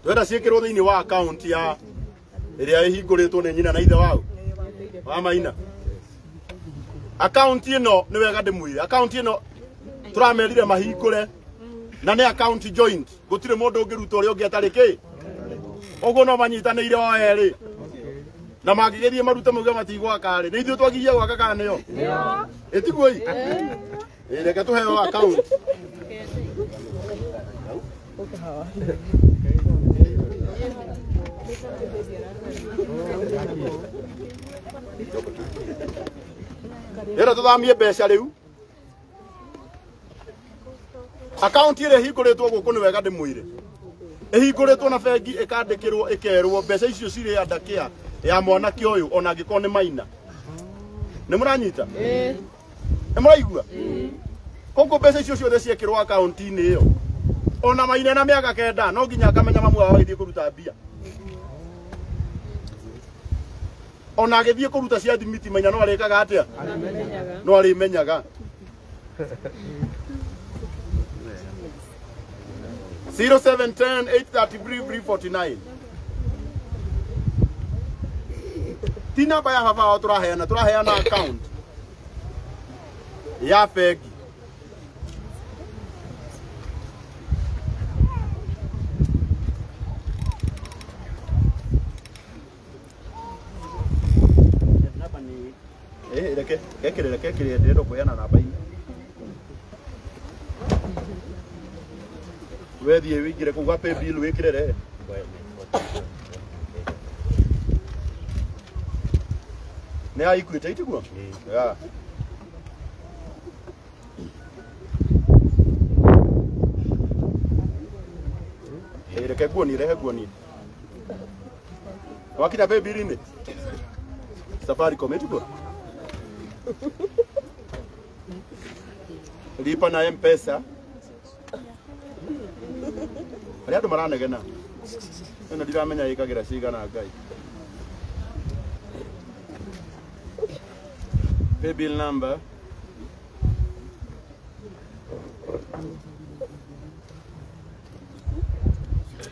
Twenda ciikirwo thiini wa account ya iria ihinguritwo ni nyina na ithe wao. Wa Maina. Account ino ni wega ndimwire. Account ino turamerire mahingure na ni account joint. Gutire mundu ungiruta uri ungi atari ki. Ogo no manyitanire o eri. Na magigethie maruta mauga matigwa kare. Ni ithuĩ twagirie gwaka kana nĩyo? Nĩyo. Ĩtiguo i? Reke tũheo account. Ĩra tũthamie mbeca rĩu. Account ĩrĩa ĩhingũrĩtwo gũkũ nĩ wega ndĩmwĩre. Ĩhingũrĩtwo na bengi ĩkandĩkĩrwo ĩkerwo mbeca icio cirĩ andakia ya mwanake uyu ona angĩkorwo nĩ Maina. Nĩ mũranyita? Nĩ mũraigua? Koko mbeca icio ciothe ciekĩrwo account-inĩ ĩyo. Ona Maina na mĩaka 9 no nginya akamenya mamu wao agĩthiĩ kũruta mbia. Ona agĩthiĩ kũruta cia thimiti Maina no arĩkaga atĩa? No arĩmenyaga. 0710 833 349. Ti namba ya baba wao turaheana account ya bengi. Namba ni reke ndendo kuheana namba hii. Wethi wingire kuga pay bill wikirere. Nĩ aikuĩte itiguo? Yeah. Reke guoni, rehe guoni. Wakina baby rini. Safari kometi bora. Lipa na M-Pesa. Ari andu maranegena. Ino ndiramenya ikagira cigana ngai. Pay bill number.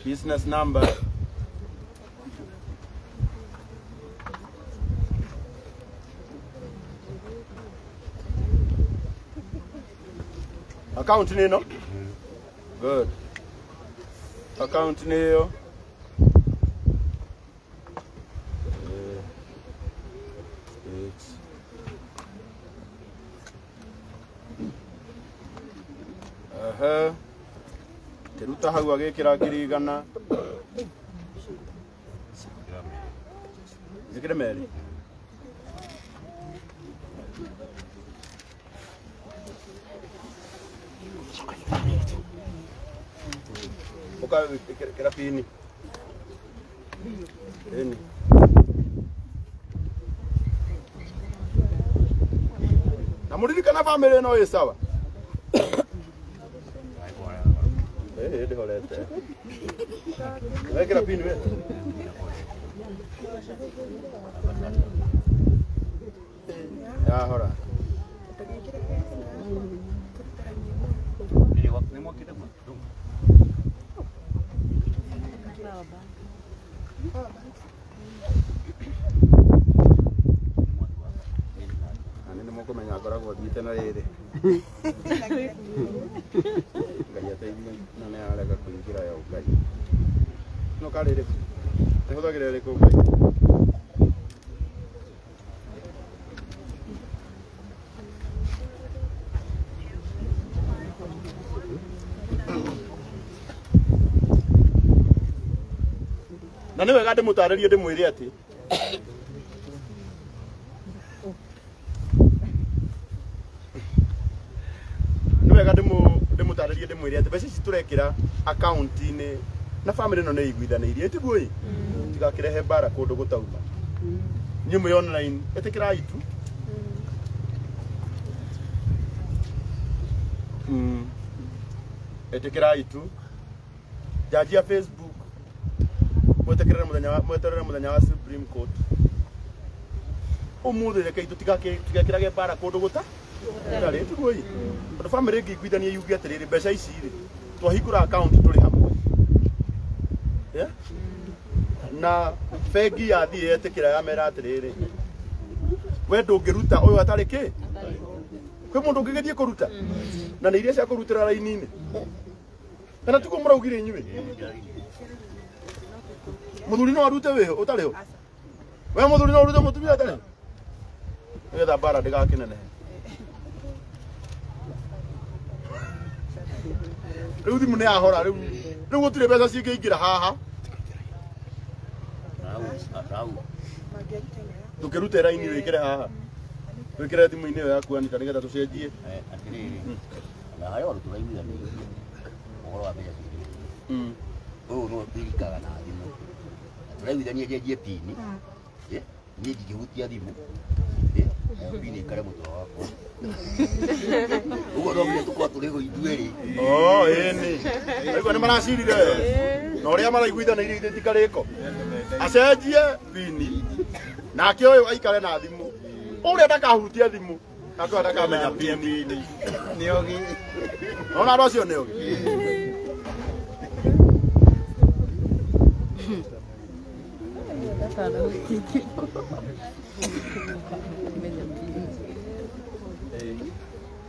Business number. Account nino? Good. Account nio? Teruta hau agikira ngiri igana. Zikire meri. Oka kira pini. Ini. Na muririkana family no ĩ sawa. Ndi holete. Wekera pini we. Ya hora. Ni mwakite mwa. Ani moko menya ngoragwo thiite na riri. Ngai ateithie na nĩ arega kũingĩra ya Ngai. No karĩrĩ. Nĩhũthagĩra rĩkũ Ngai. Na nĩ wega ndĩmũtarĩrie ndĩmwĩre atĩ ndĩmũtarĩrie ndĩmwĩre atĩ mbeca ici tũrekĩra account-inĩ na family ĩno nĩ iguithanĩirie tiguo ĩ tigakĩrehe mbara kũndũ gũtauma nyume online ĩtĩkĩrai tu ĩtĩkĩrai tu janjia Facebook mweterere mũthenya wa Supreme Court ũmũthĩ rekei tũtigakĩrage mbara kũndũ gũtarĩ tiguo ĩ tondũ family ĩngĩ iguithanie yuge atĩrĩrĩ mbeca ici rĩ twahingũra account tũrĩ hamwe na bengi yathiĩ yetĩkĩra yamera atĩrĩrĩ we ndũngĩruta ũyũ atarĩ kĩ kwĩ mũndũ ũngĩgĩthiĩ kũruta na nĩ iria cia kũrutĩra raini-inĩ kana tiguo mũraugire inyuĩ mũthuri no arute wĩho ũtarĩ ho we mũthuri no arute mũtumia atarĩ nĩgetha mbara ndĩgakĩnenehe rĩu thimũ nĩ yahora rĩu gũtirĩ mbeca cingĩingĩra haha tũkĩruta raini wĩkĩre haha wĩkĩre thimũ-inĩ ĩyo yaku Anita nĩgetha tũcenjie na harĩa waruta raini ũhoro wa mbeca ciingĩ ũyũ no twĩrikaga na thimũ tũraiguithania njenjie pini niĩ ndingĩhutia thimũ pini ĩkare mũtwe wakwa ũguo no nginya tũkorwo tũrĩ ho ithuerĩ ĩni aigua nĩ maracirire na ũrĩa maraiguithanĩirie itikarĩko acenjie pini nake ũyũ aikare na thimũ ũrĩa ndakahutia thimũ nake ndakamenya pini nĩ ogi ona andũ acio nĩ ogi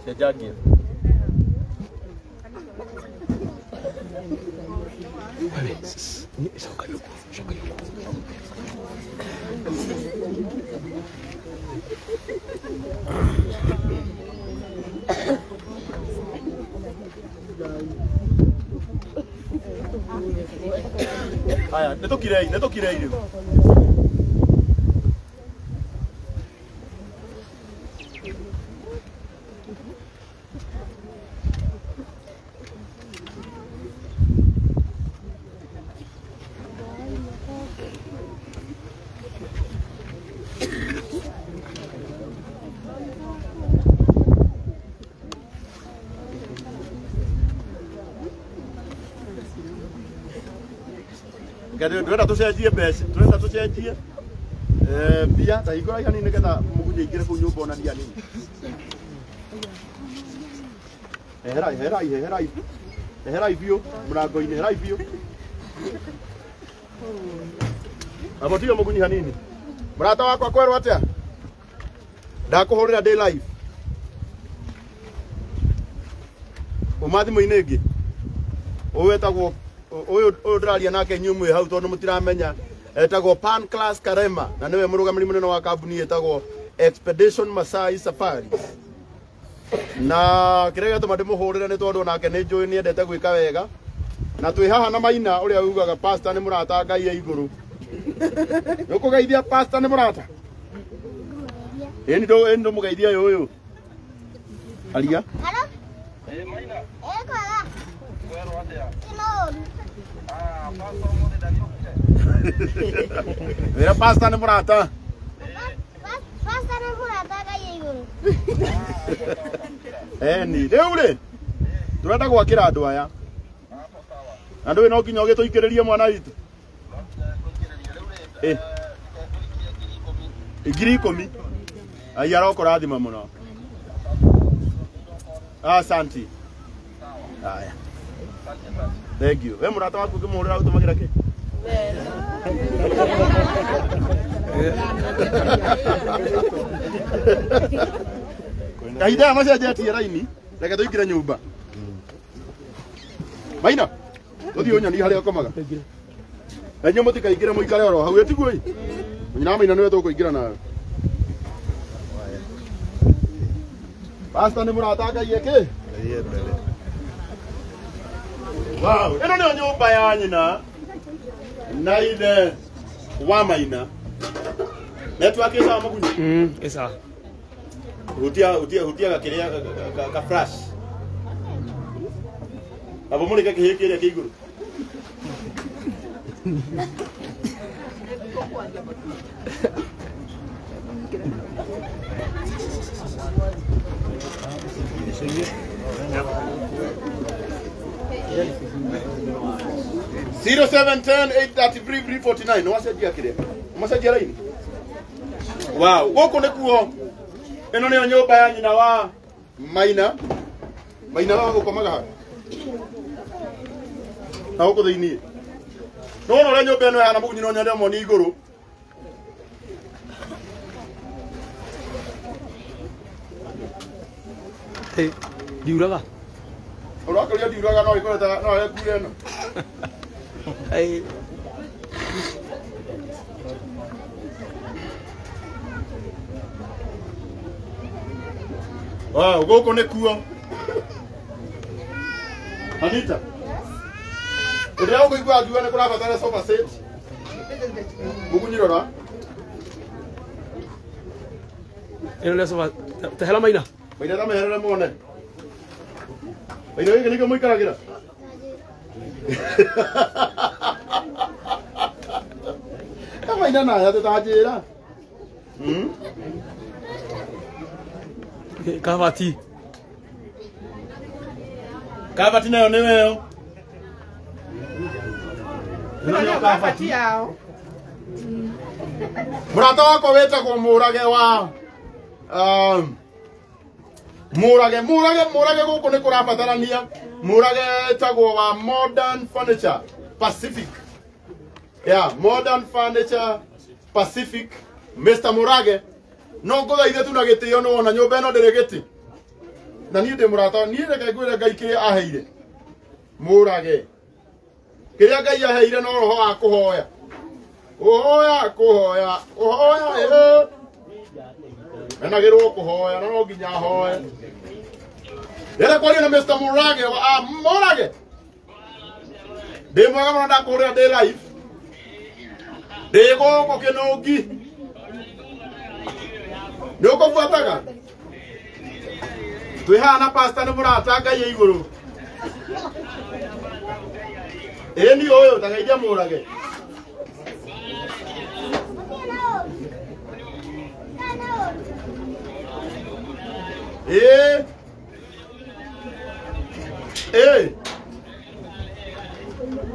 Sejagia. Haya, netokirei rĩu. Turenda tucenjie mbeca, turenda tucenjie mbia ta igora yani nigetha mugunye igire ku nyumba ona dia nini. Herai biũ mũrango-inĩ, herai biũ. Abotio mũgunyi hanini. Murata wakwa kwerwo atĩa? Ndakũhũrĩra ndĩ live. Uma thimũ-inĩ ĩngĩ. Ũwetagwo ũyũ ndĩraria nake inyuĩ hau tondũ mũtiramenya. Etagwo Pan Class Karema na nĩwe mũrũgamĩrĩri mũnene wa kambuni etagwo Expedition Masai Safari. Na kĩrĩa gĩtũma ndĩmũhũrĩre nĩ tondũ nake nĩ njũĩ nĩendete gwĩka wega. Na twĩ haha na Maina ũrĩa ugaga pastor nĩ mũrata Ngai ya igũrũ. Nĩ ũkũgeithia pastor nĩ mũrata? Ĩni ndo mũgeithia ũyũ. Aria. Halo? Maina. Kwega. Kwerwo atĩa? Kinoru. Pastor mũthĩ ndariũkire. Wĩra pastor nĩ mũrata. Pastor nĩ mũrata Ngai ya igũrũ. Eni, rĩu rĩ tũrenda gwakĩra andũ aya. Andũ ĩno nginya ũgĩtũikĩrĩrie mwana witũ. Ngiri 10. Ai arokũrathima mũno. Asante. Haya. Thank you. We mũrata waku ũkĩmũhũrĩra ũtũmagĩra kĩ? Kahinda macenjetie raini, reke tũingĩre nyũmba. Maina, tũthiĩ ũnyoni harĩa ũkomaga. Enye mũtikaingĩre mũikare oro hau ĩtiguo ĩ. Nyina Maina nĩwe tũkũingĩra nawe. Pastor nĩ mũrata Ngai eke? Ngai mbere. Wow, ĩno nĩyo nyũmba ya nyina na ithe wa Maina. Network ĩ sawa mũgunyi? Ĩ sawa. Hutia gakiria ka flash. Abo muri kake kĩrĩa kĩ igũrũ. Zero 710-833-349. No wacenjia kĩrĩa? Macenjia raini? Wow, gũkũ nĩkuo. Ĩno nĩyo nyũmba ya nyina wa Maina. Maina wa gũkomaga haha. Na gũkũ thĩinĩ. No ũrĩa nyũmba ĩno ĩhana mũgunyi no nyende moni igũrũ. Ndiuraga. Ũrakoria ndiuraga no ĩkoreta no ĩkure ĩno. Wow, gũkũ nĩkuo. Anita. Ndio ũkũigua akiuga nĩ kũrabatara sofa set. Mũgunyi rora. Ĩno nĩ sofa. Tehera Maina. Maina ta meherere muone. Maina gĩkĩ nĩkĩo mũikaragĩra. Maina naya tũtanjĩra. Kavati. Kavati nayo nĩ weyo. Nĩyo kavati yao. Murata wakwa wetagwo Murage wa Murage gũkũ nĩ kũrabatarania. Murage etagwo wa Modern Furniture Pacific. Yeah, Modern Furniture Pacific. Mr. Murage. No ngũthaithe tu na gĩtĩo no ona nyũmba ĩno ndĩrĩ gĩtĩ. Na niĩ ndĩ mũrata, niĩ reke ngwĩre Ngai kĩrĩa aheire. Murage. Kĩrĩa Ngai aheire no roho wa kũhoya. Kũhoya. Enagĩrwo kũhoya no nginya hoye. Rĩrĩa kwaria na Mr. Murage wa Murage. Ndĩ mwega mũno ndakũhũrĩra ndĩ live. Ndĩ gũkũ Kĩnũngi. Nĩ ũkũbuataga? Twĩ haha na pastor nĩ mũrata Ngai ya igũrũ. Ĩni ũyũ ta geithia Murage.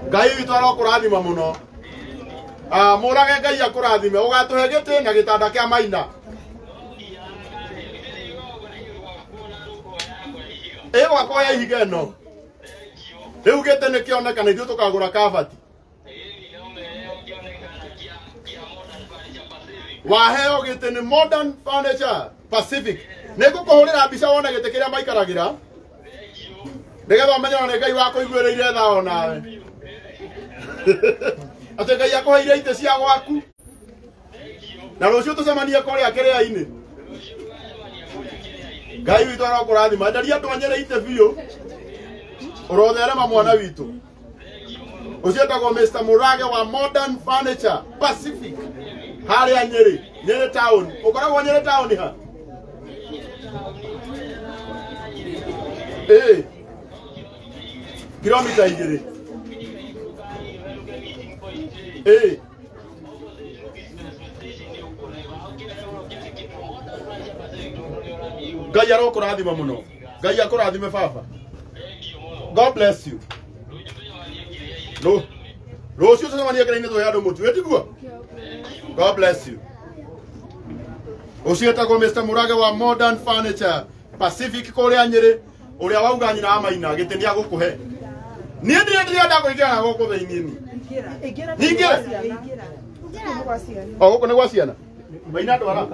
Ngai witũ arokũrathima mũno. Murage Ngai akurathime ugatuhe giti na gitanda kia Maina. Gwakwa ya ihiga ĩno. Rĩu gĩtĩ nĩ kĩonekana ithuĩ tũkagũra kabati. Waheo gĩtĩ nĩ Modern Furniture Pacific. Nĩngũkũhũrĩra mbica wone gĩtĩ kĩrĩa maikaragĩra. Nĩgetha ũmenye nĩ Ngai wakũiguĩrĩire tha o nawe. Atĩ Ngai akũheire itĩ cia gwaku. Na rũciũ tũcemanie kũrĩa kĩrĩa-inĩ. Ngai witũ arokũrathima. Enderia andũ a Nyĩrĩ itĩ biũ. Ũrotherema mwana witũ. Ũcio etagwo Mr. Murage wa Modern Furniture Pacific. Harĩa Nyĩrĩ, Nyĩrĩ town. Ũkoragwo Nyĩrĩ town ha? Kilomita 2. Ngai arokũrathima mũno. Ngai akũrathime baba. God bless you. No. Rũciũ tũcemanie kĩrĩa-inĩ tũhe andũ mũtu. Wĩtigua? God bless you. Ũcio etagwo Mr. Murage wa Modern Furniture Pacific kũrĩa Nyĩrĩ. Ũrĩa wauga nyina wa Maina gĩtĩ nĩ agũkũhe. Niĩ ndĩrenda kũingĩra na gũkũ thĩinĩ. Ingĩra. Gũkũ nĩ gwa ciana. Maina ndwara.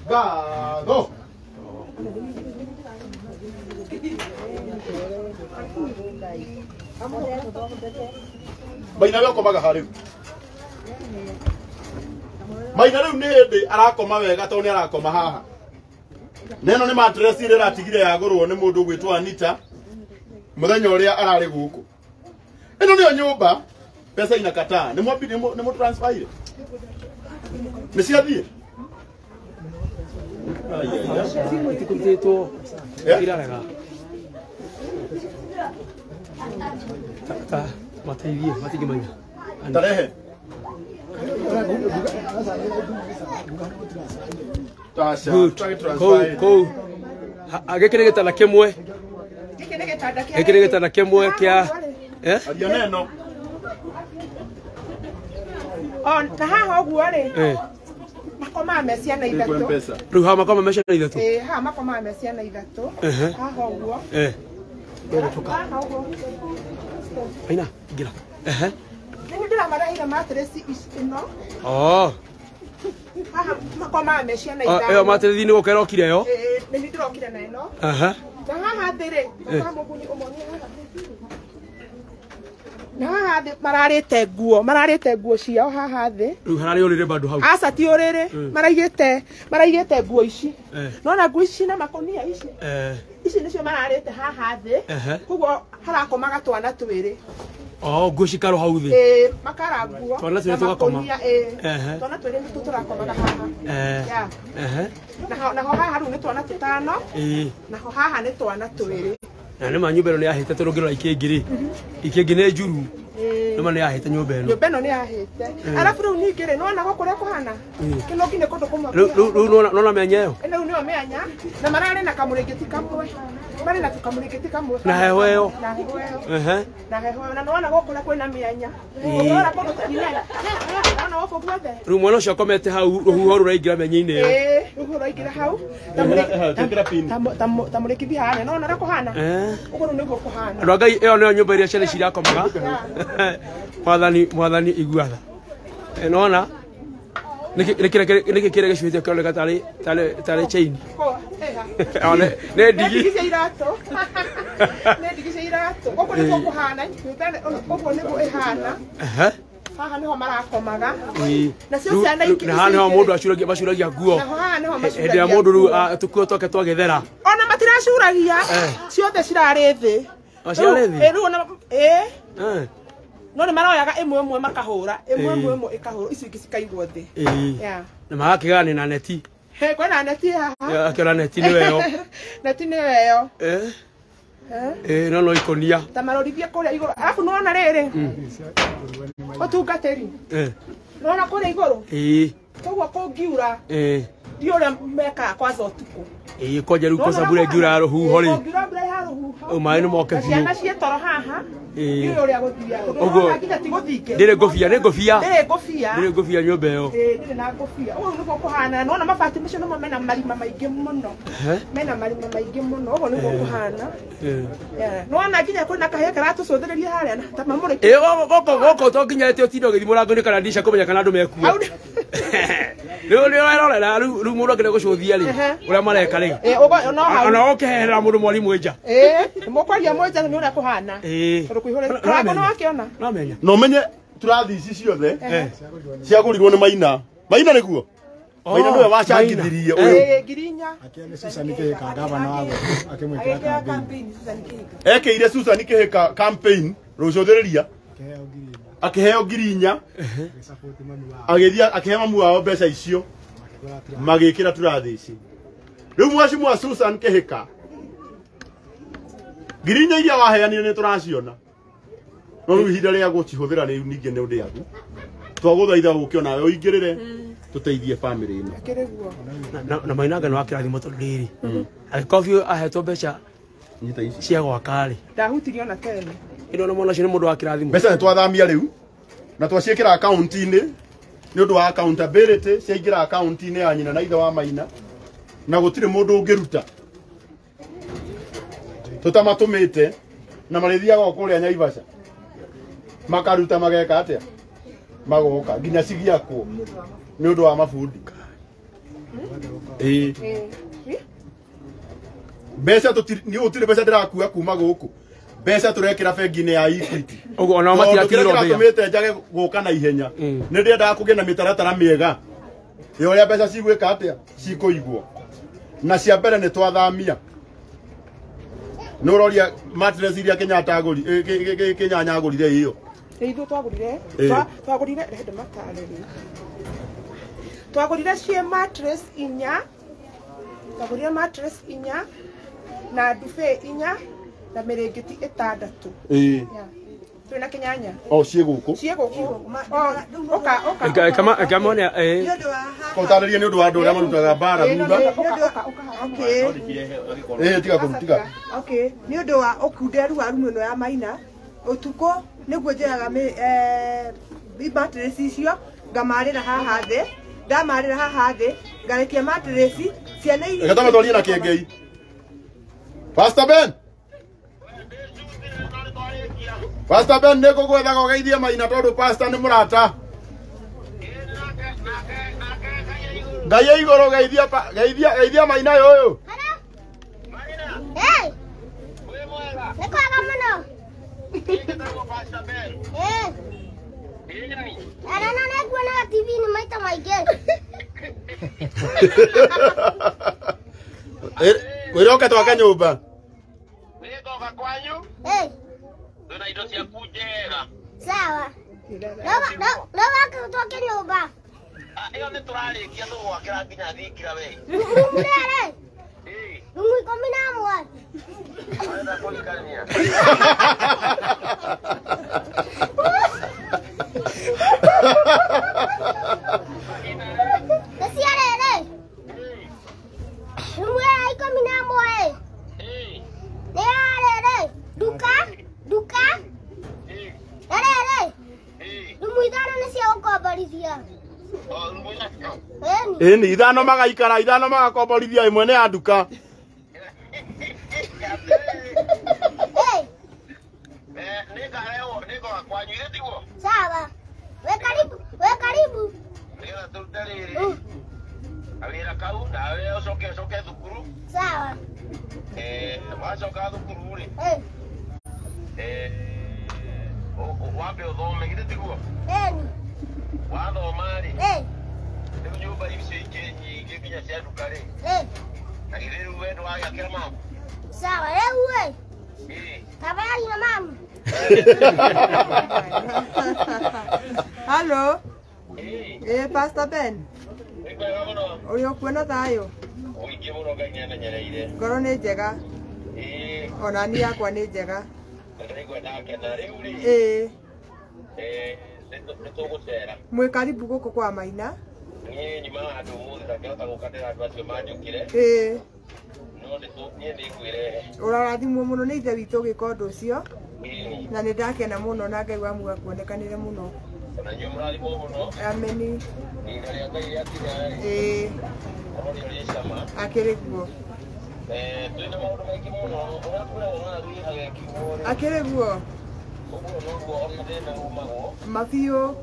Gatho. Maina we ũkomaga harĩ. Maina rĩu nĩ hĩndĩ arakoma wega tondũ nĩ arakoma haha. Neno nĩ mattress ĩrĩa ratigire yagũrwo nĩ mũndũ gwĩtwo Anita. Mũthenya ũrĩa ararĩ gũkũ. Ĩno nĩyo nyũmba. Pesa inakataa. Nĩ mu transfer ile. Nĩ ciathiĩ. Itikunitwo irarega. Mateithie, matige Maina. Tarehe. Tasha. Go. Agekire gitanda kimwe. Gikire gitanda kimwe kia Aria neno. Na haha ũguo rĩ. Makoma meciana ithatũ. Rĩu haha makoma meciana ithatũ. Haha makoma meciana ithatũ. Haha ũguo. Haha ũguo. Maina, ngira. Nĩ ndĩramarehire mattress ĩno. Haha makoma meciana ithatũ. Ĩyo mattress nĩ gũkera okire yo. Nĩ ndĩrokire na ĩno. Na haha thĩ rĩ, mũguni ũmwe haha. Na haha thĩ mararĩte nguo ciao haha thĩ. Rĩu hararĩ ũrĩrĩ bado hau. Aca ti ũrĩrĩ, maraigĩte nguo ici. Nona nguo ici na makonia ici. Ici nĩcio mararĩte haha thĩ. Koguo harakomaga twana twĩrĩ. Nguo cikaro hau thĩ. Makara nguo. Twana twĩrĩ tũgakoma. Twana twĩrĩ nĩ tũrakomaga haha. Naho haha rĩu nĩ twana tũtano. Naho haha nĩ twana twĩrĩ. Na nĩ nyũmba ĩno nĩ yahĩte tondũ ngĩrora ikĩngĩ nĩ njuru. Nĩma nĩ yahĩte nyũmba ĩno. Nyũmba ĩno nĩ yahĩte. Arabu rĩu ningĩ rĩ, nĩwona gũkũ ũrĩa kũhana? Kĩnũngi nĩ kũndũ kũmwe. Rĩu nona mĩanya ĩyo. Rĩu nĩyo mĩanya na mararĩ na kamũrĩngĩti kamwe. Marĩ na kamũrĩngĩti kamwe. Na heho ĩyo. Na heho ĩyo. Na nĩwona gũkũ ũrĩa kwĩna mĩanya. Ũrora kũndũ tũrinene. Nĩwona gũkũ guothe. Rĩu mwana ũcio akomete hau rũhuho rũraingĩra mĩanya-inĩ ĩyo. Rũhuho rũraingĩra hau. Tamũrĩkithi haha nĩwona ũrĩa kũhana. Ũguo nĩguo kũhana. Andũ a Ngai ĩyo nĩyo nyũmba ĩrĩa ciana cirakomaga. Mwathani iguatha. Nĩwona nĩkĩ kĩrĩa gĩcuhĩte kĩoneka tarĩ chain. Nĩ ndigi cia iratũ. Nĩ ndigi cia iratũ. Ũguo nĩguo kũhana. Ũguo nĩguo ĩhana. Haha nĩho marakomaga. Nacio ciana ingĩ. Na haha nĩho mũndũ macuragia nguo. Hĩndĩ ĩrĩa mũndũ rĩu tũkuo twake twagethera. Ona matiracuragia. Ciothe cirarĩ thĩ. Cirarĩ thĩ? Rĩu no nĩ maroyaga ĩmwe makahũra. Ĩmwe ĩkahũra. Icio ingĩ cikaigwo thĩ. Na magakĩgania na neti. Kwĩna neti haha. Akĩona neti nĩyo ĩyo. Neti nĩyo ĩyo. No ikonia. Ta marorithie kũrĩa igũrũ. Arabu nĩwona rĩrĩ. Ũtungatĩri. Nĩwona kũrĩa igũrũ. Koguo kũngiura. Ndiũ ũrĩa mekaga kwanza ũtukũ. Koja rä u koca mbura ĩngiura rũhuho rĩ Ngiura mbura ya rũhuho. maĩ nĩ moke biũ Ciana cietoro haha. Nĩ ũrĩa gũthia. Ũguo. Nginya ti gũthinge. ndĩrĩ ngũbia nĩ ngũbia Ndĩrĩ ngũbia. nyũmba ĩyo Ndĩrĩ na ngũbia. Ũguo nĩguo kũhana. Nona mabati macio nĩmo mena marima maingĩ mũno. Mena marima maingĩ mũno. Ũguo nĩguo kũhana. Nona nginya kwĩna kahĩĩ karatũcũthĩrĩria harĩa ta mamũrĩki. gũkũ to nginya ĩtĩ ũtinda ũgĩthiĩ mũrango-inĩ kana ndica kũmenya kana andũ mekua rĩu nĩ ũrerorera rĩu mũndũ akĩrĩa gũcũthia rĩ ũrĩa mareka rĩ ona ũkĩheherera mũndũ mwarimũ nja mũkwaria mwĩnja nĩ ũrĩa kũhana tondũ kũihũrĩra kũrango nĩ wakĩona no menye turathi ici ciothe ciagũrirwo nĩ Maina. Maina nĩguo Maina nĩwe wacangithirie ũyũ Ngirinya akĩone Susan Kĩhĩka gavana wa akĩmwĩkĩra campaign ekĩire Susan Kĩhĩka campaign rũcũthĩrĩria akĩheo Ngirinya agĩthiĩ akĩhe mamu wao mbeca icio magĩkĩra turathi ici. Rĩu mwaci mwa Susan Kĩhĩka Ngirinya iria waheanire nĩ tũraciona no rĩu ihinda rĩa gũcihũthĩra rĩu ningĩ nĩ ũndũ yaku twagũthaitha ũke onawe ũingĩrĩre tũteithie bamĩrĩ ĩno na Maina ngano wa kĩrathimo tondũ rĩrĩ angĩkorwo biũ ahetwo mbeca cia gwaka rĩ ndahutirio na tene ĩno na mwana ũcio nĩ mũndũ wa kĩrathimo mbeca nĩ twathamia rĩu na twaciĩkĩra akaunti-inĩ nĩ ũndũ wa accountability ciaingĩra akaunti-inĩ ya nyina na ithe wa Maina na gũtirĩ mũndũ ũngĩruta tũtamatũmĩte na marĩthiaga kũrĩa Naivasha makaruta mageka atĩa magoka nginya cigiakwo nĩ ũndũ wa mabundi mbeca nĩ ũtirĩ mbeca ndĩrakua kuma gũkũ mbeca tũrekĩra bengi-inĩ ya Equity ũguo ona matiatigĩrwo mbia tũmĩte njage gũka na ihenya nĩ ndĩendaga kũgĩa na mĩtaratara mĩega ya ũrĩa mbeca cigwĩka atĩa cikũigwo na cia mbere nĩ twathamia nĩ ũroria mattress iria Kenyatta Kĩnyanya agũrire ĩyo ithuĩ twagũrire reke matarĩrie twagũrire ciĩ mattress 4 twagũrire mattress 4 na duvet 4 na mĩrĩngĩti 6 twĩna Kĩnyanya ciĩ gũkũ kamone gũtarĩria nĩ ũndũ wa andũ arĩa marutaga mbara thutha tiga kũrutiga nĩ ũndũ wa ũkunderu wa rumu ĩno ya Maina ũtukũ nĩguo njoyaga mattress icio ngamarĩra haha thĩ ndamarĩra haha thĩ ngarekia mattress ciana iria reke tũtwarie na kĩengei Pastor Ben nĩ ngũgwethaga ũgeithie Maina tondũ pastor nĩ mũrata Ngai ya igũrũ geithia Maina ũyũ nĩ kwaga mũno arana nĩ nguonaga TV-inĩ maita maingĩ wĩroke twake nyũmba Nĩngoka kwanyu twĩna indo ciaku njega sawa no wake twake nyũmba ĩyo nĩ tũrarĩkia tũgwakĩra nginya thingira we murere rumu 11 arenda kũrikania Nĩciarere rumu ya 11 nĩyarere duka arere rumu 5 nĩcia gũkomborithia nĩ 5 magaikara 5 magakomborithia ĩmwe nĩ ya nduka nĩngoka kwanyu ile tiguo sawa we karibu nĩgetha tũrute rĩrĩ kawĩra kau nawe ũcoke thukuru sawa wacoka thukuru rĩ wambe ũthome githĩ tiguo wathoma rĩ rĩu nyũmba icio ingĩ nyingĩ nginya cia nduka rĩ na githĩ rĩu we ndwagĩakĩra mamu sawa rĩu kabari na mamu Hello. Pastor Ben. Uri okuona thayũ? Ũingĩ mũno Ngai nĩamenyereire. Ngoro nĩ njega. Ona niĩ yakwa nĩ njega. Nĩngwenda kena rĩu rĩ. Nĩtũgũcera. Mwĩ karibu gũkũ kwa Maina. Niĩ nyuma handũ ũmũthĩ ndangĩhota gũka ndĩra andũ acio manjũkire. Urathimwo muno nĩ ithe witũ gĩka ũndũ ũcio na nĩ ndakena mũno na Ngai wa muoyo kuonekanire mũno. Ameni. Akĩrĩ guo. Akĩrĩ guo. Mabiũ.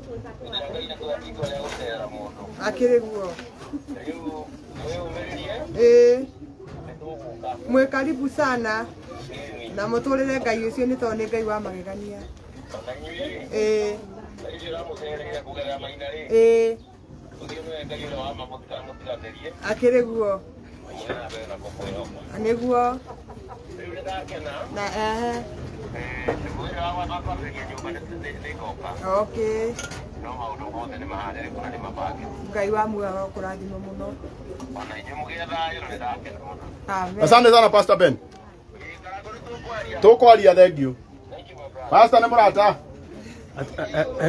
Akĩrĩ guo. Mwĩ karibu sana na mũtũrĩre Ngai ũcio nĩ tondũ nĩ Ngai wa magegania. Akĩrĩ guo. Nĩguo. Na okay. Ngai wa muoyo kũrathima mũno. Asante sana Pastor Ben. Tukwaria thank you. Pastor nĩ Murata.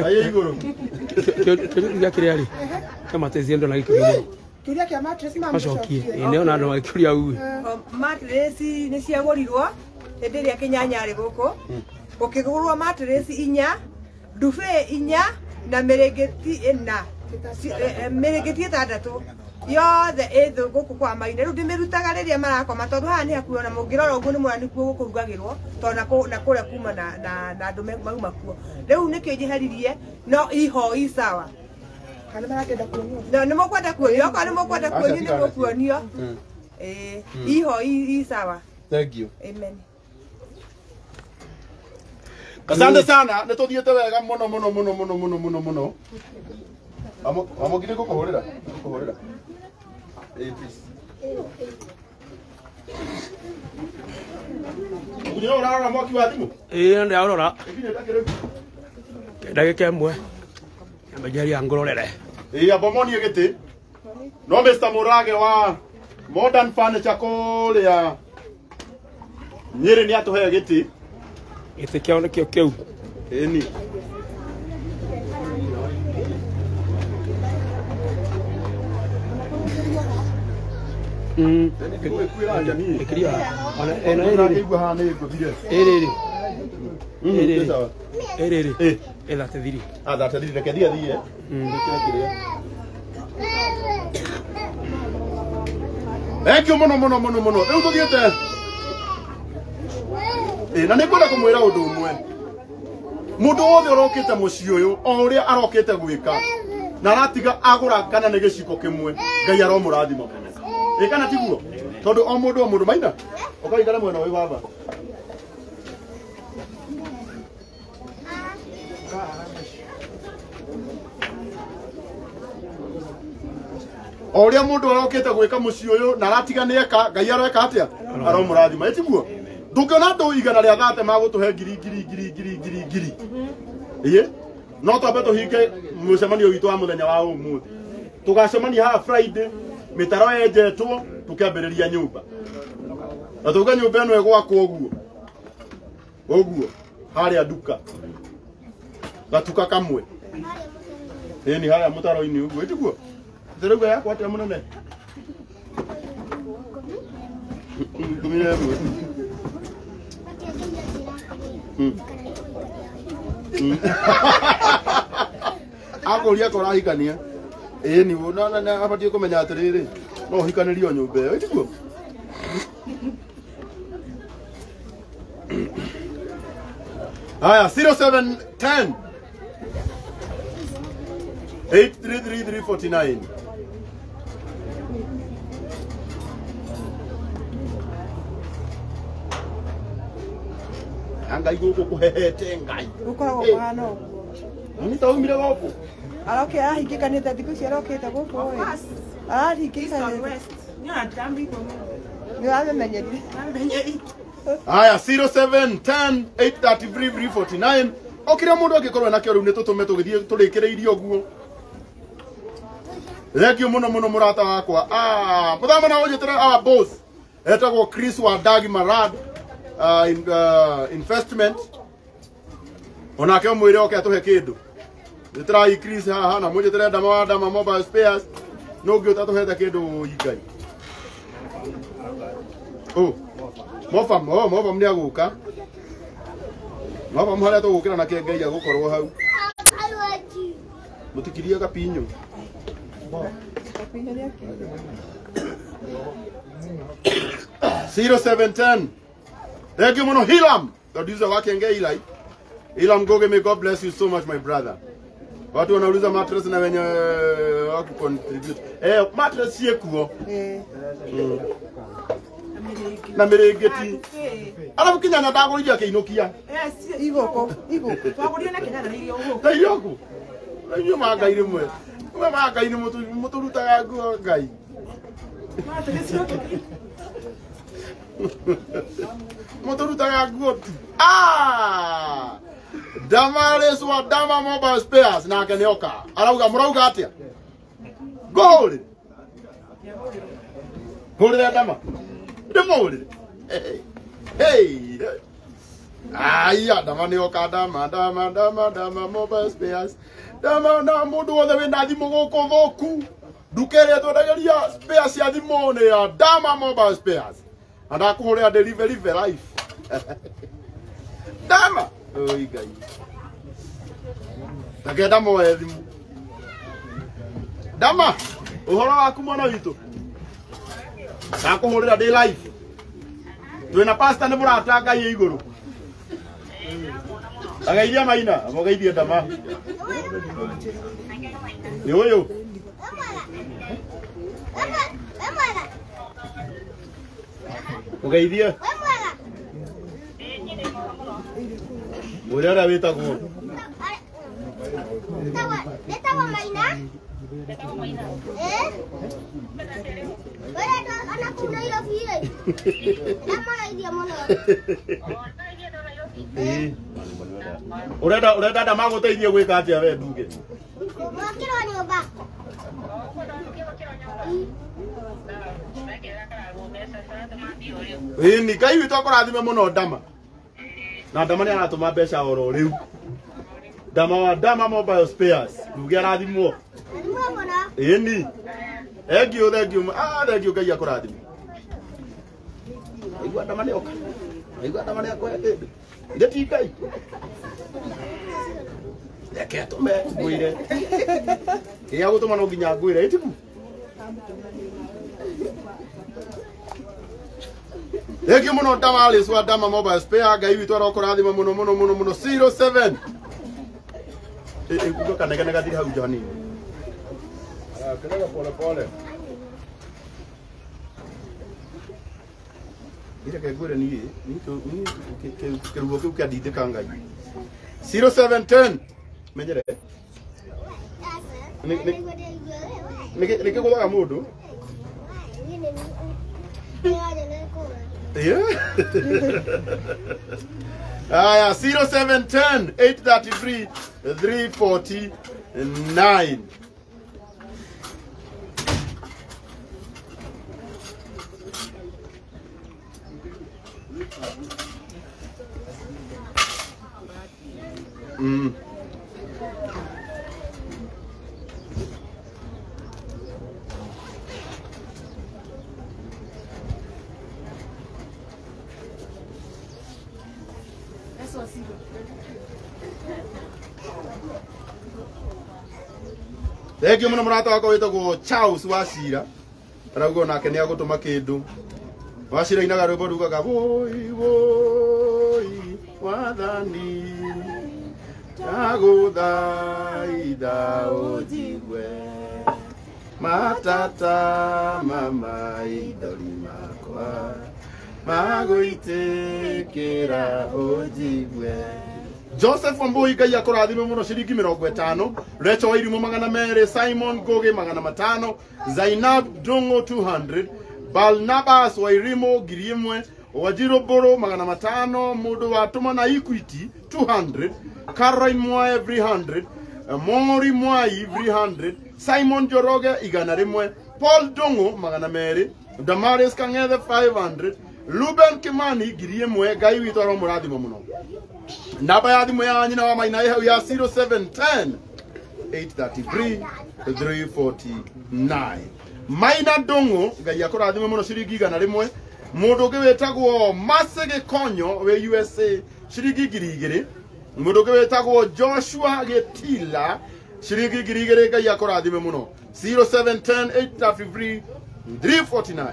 Ayi iguru. Kĩrĩa kĩrĩa rĩ. Kama tezie ndo na gĩkĩrĩa. Kĩrĩa kĩa mattress mama. Macokie. Nĩ ona andũ magĩkĩria uwe. Mattress nĩ ciagũrirwo hĩndĩ ĩrĩa Kĩnyanya arĩ gũkũ. Ũkĩgũrwo mattress 4, duvet 4 na mĩrĩngĩti 4. Mĩrĩngĩti 6. Yothe ĩthũ gũkũ kwa Maina. Rĩu ndĩmĩrutaga rĩrĩa marakoma tondũ haha nĩ hakuo na mũngĩrora ũguo nĩ mũrani kuo gũkũ rugagĩrwo tondũ na kũrĩa kuma na andũ mauma kuo. Rĩu nĩkĩo njĩheririe no iho i sawa. Kana marenda kuonio. Nĩ mũkwenda kuonio, kana nĩ mũkwenda kuonio nĩ mũkuonio. Iho i sawa. Thank you. Amen. Asante sana, nĩ tũthiĩte wega mũno. Amokire kukuhurira. Please. Unyo urarora mwaki wa thimu? Nĩ arora. Ndagĩka ĩmwe. Ambajaria ngororere. Abomonie gĩtĩ. No Mr. Murage wa Modern Furniture kũrĩa Nyĩrĩ nĩ atũhe gĩtĩ. Gĩtĩ kĩao nĩkĩo kĩu. Ĩni. Ikiria ona ĩno haha nĩ ngũthire. Ĩrĩ. Ĩthate thiri. Thate thiri reke thiĩ. Thank you mũno. Rĩu tũthiĩte. Na nĩ ngwenda kũmwĩra ũndũ ũmwe. Mũndũ wothe ũrokĩte mũciĩ ũyũ o ũrĩa arokĩte gwĩka na aratiga agũra kana nĩ gĩciko kĩmwe Ngai aromũrathima mũno. Kana tiguo tondũ o mũndũ Maina ũkaigana mwena ũyũ baba. O ũrĩa mũndũ arokĩte gwĩka mũciĩ ũyũ na aratiga nĩ eka Ngai aroeka atĩa aromũrathima. Tiguo ndũkĩona andũ igana rĩa thate magũtũhe ngiri. No twambe tũhinge mũcemanio witũ wa mũthenya wa ũmũthĩ. Tũgacemania haha Friday, mĩtaro yenjetwo, tũkĩambĩrĩria nyũmba. Na tũuga nyũmba ĩno ĩgwakwo ũguo harĩa nduka. Gatuka kamwe. Ni harĩa mũtaro-inĩ ũguo. Tiguo. Ndĩrauga yakwa atĩa mũnene? Akũria kũrahikania. Ni wona abatie kũmenya atĩrĩrĩ no hikanĩrio nyũmba ĩyo. Tiguo. Haya 0710 833 Ngai gũkũ kũhehete Ngai. Gũkoragwo kũhana ũguo. Nĩ taumire gũkũ. Aroke ahingĩkanĩte thikũ ici arokĩte gũkũ ĩ. Arahingĩkanĩte. Nĩ wamenyerire. Haya 0710 833 349. Okire mũndũ angĩkorwo nakĩo rĩu nĩ tũtũme tũgĩthiĩ tũrĩkĩrĩirie ũguo. Thengiũ mũno Murata wakwa. Mũthama na ũnjĩtĩre boss. Etagwo Chris wa Dagi Marad. Investment onake omwire oke atuhe kindu nitira increase haha na muje tirenda dama mobile spares no ngĩ utatuhete kindu Ngai Oh. Mofam ni aguka. Mofam haria tugukira na kenge ya gukorwo hau. Mutikirie kapinyo. 0710. Thank you, Mono Hilam. Producer wake Ngei. Hilam Goge, may God bless you so much, my brother. Watu wanauliza mattress na wenye wako contribute. Mattress yekuo. Na mirigeti. Alafu kinyanya ndago ija kiinukia. Igoko. Twagoria na kinyanya na irio ugo. Na iyoku. Na iyo maga ire mwe. Mwe maga ire muturutaga nguo ngai. Muturutaga nguo. Damaris wa Dama Mobile Spares na kenyoka. Murauga atia. Goal. Goal ya Dama. Demo. Hey. Aya, Dama nyoka Dama Mobile Spares. Dama na mundu wothe wina thimu guku thoku. Ndukere twendagaria spares ya thimu ni ya Dama Mobile Spares. Anakuhuria delivery life. Dama. Oi gai. Takenda moe thimu. Dama, uhoro waku mwana witu. Nakuhurira day life. Twina pastor ni Murata ngai iguru. Agairia Maina, amogeithie Dama. Yo. Ugeithie. Muraya witagwo. Netawa Maina. Wala ana kuna ilo fie. Namara idia mono. Urenda Dama guteithie gwika atia we nduge. Mwakira ni oba. Ni kai witu akurathime muno Dama. Na Dama ni aratuma mbeca oro riu. Dama Mobile Spares. Nduge arathimwo. Ni. Thank you. Thank you ngai akurathime. Igua Dama ni oka. Igua Dama ni akoya kindu. Inde ti ngai. Reke tume ngwire. Iya gutuma no nginya ngwire itiku. Eki muno Damaris wa Dama Mobile Spare ngai witu arokurathima muno 07. Kuga kana gathiri hau jani. Kana pole. Ira kegure ni kerugo kiu kia dithika ngai. 0710 menyere. Nike guthaga mundu. Yeah. 0710 833 349. Thank you muno Murata wako witagwo Charles Wacira. Araugo nake ni agutuma kindu. Wacira inaga rwimbo rugaga woi wathani. Taguthaitha ujigwe. Matata mama idori makwa. Maguitikira ujigwe. Joseph Mbui ngai akurathime muno ciringi 50, Recho wa Irimo 200, Simon Goge 500, Zainab Dongo 200, Barnabas wa Irimo 1,000, Wajiro Boro 500, Mudu wa Tuma na Equity 200, Caroline Mwai 300, Mori Mwai 300, Simon Joroge 100, Paul Dongo 200, Damaris Kang'ethe 500, Ruben Kimani 1,000 ngai witu aromurathime muno. Namba ya thimu ya nyina wa Maina hau ya 0710 833 349. Maina Dongo ngai akurathime muno ciringi 100. Mundu ungi wetagwo Masege Konyo we USA shiringi 2,000. Mundu ungi wetagwo Joshua Getila shiringi 2,000 Ngai akurathime muno. 0710 833 349.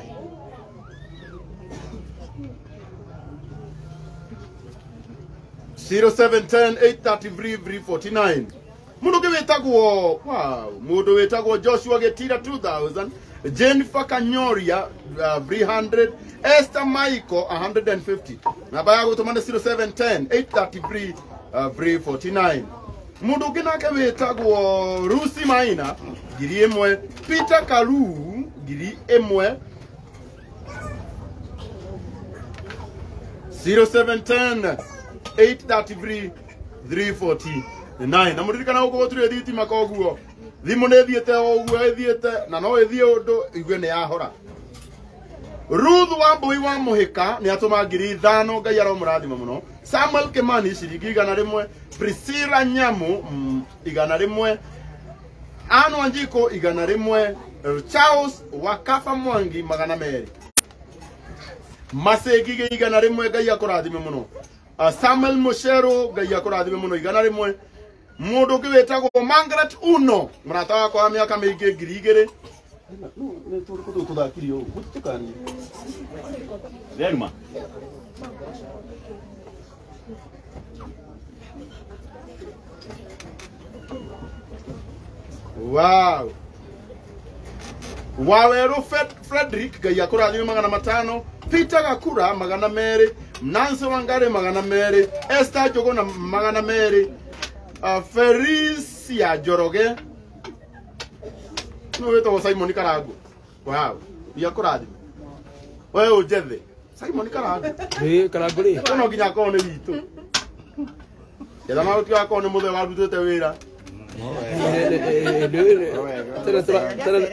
Mundu wetagwo mundu wetagwo Joshua Getira 2000, Jennifer Kanyoria 300, Esther Michael 150. Namba ya gutumana 0710 833 349. Mundu nake wetagwo Rusi Maina 1,000, Peter Karu 1,000. 0710 833 349. Na muririkana uko turi thitima koguo thimu ne thiete oguo ethiete na no ethie undu igwe ne yahora. Ruth Wambui wa Muhika ni atuma 5,000 Ngai aromurathima muno. Samuel Kimani shiringi 100, Priscilla Nyamu 100, Anu Anjiko 100, Charles Wakafa Mwangi 200. Masegi 100 Ngai akurathime muno. Samuel Mushero Ngai akurathime muno 100. Mundu ungi wetagwo Margaret Uno murata wakwa wa miaka mingi 2,000. Ni turi kuthakirio gutukani Verma. Wow. Waweru Frederick Ngai akurathime 500. Peter Gakura 200, Nancy Wangare 200, Esther Jogo na 200, Felicia Joroge no weto Simon Karangu. Wow, yakurathi wewe ujethe Simon Karangu Karangu ri ono ginya kone witu ela ma uti akone muthe warutete wira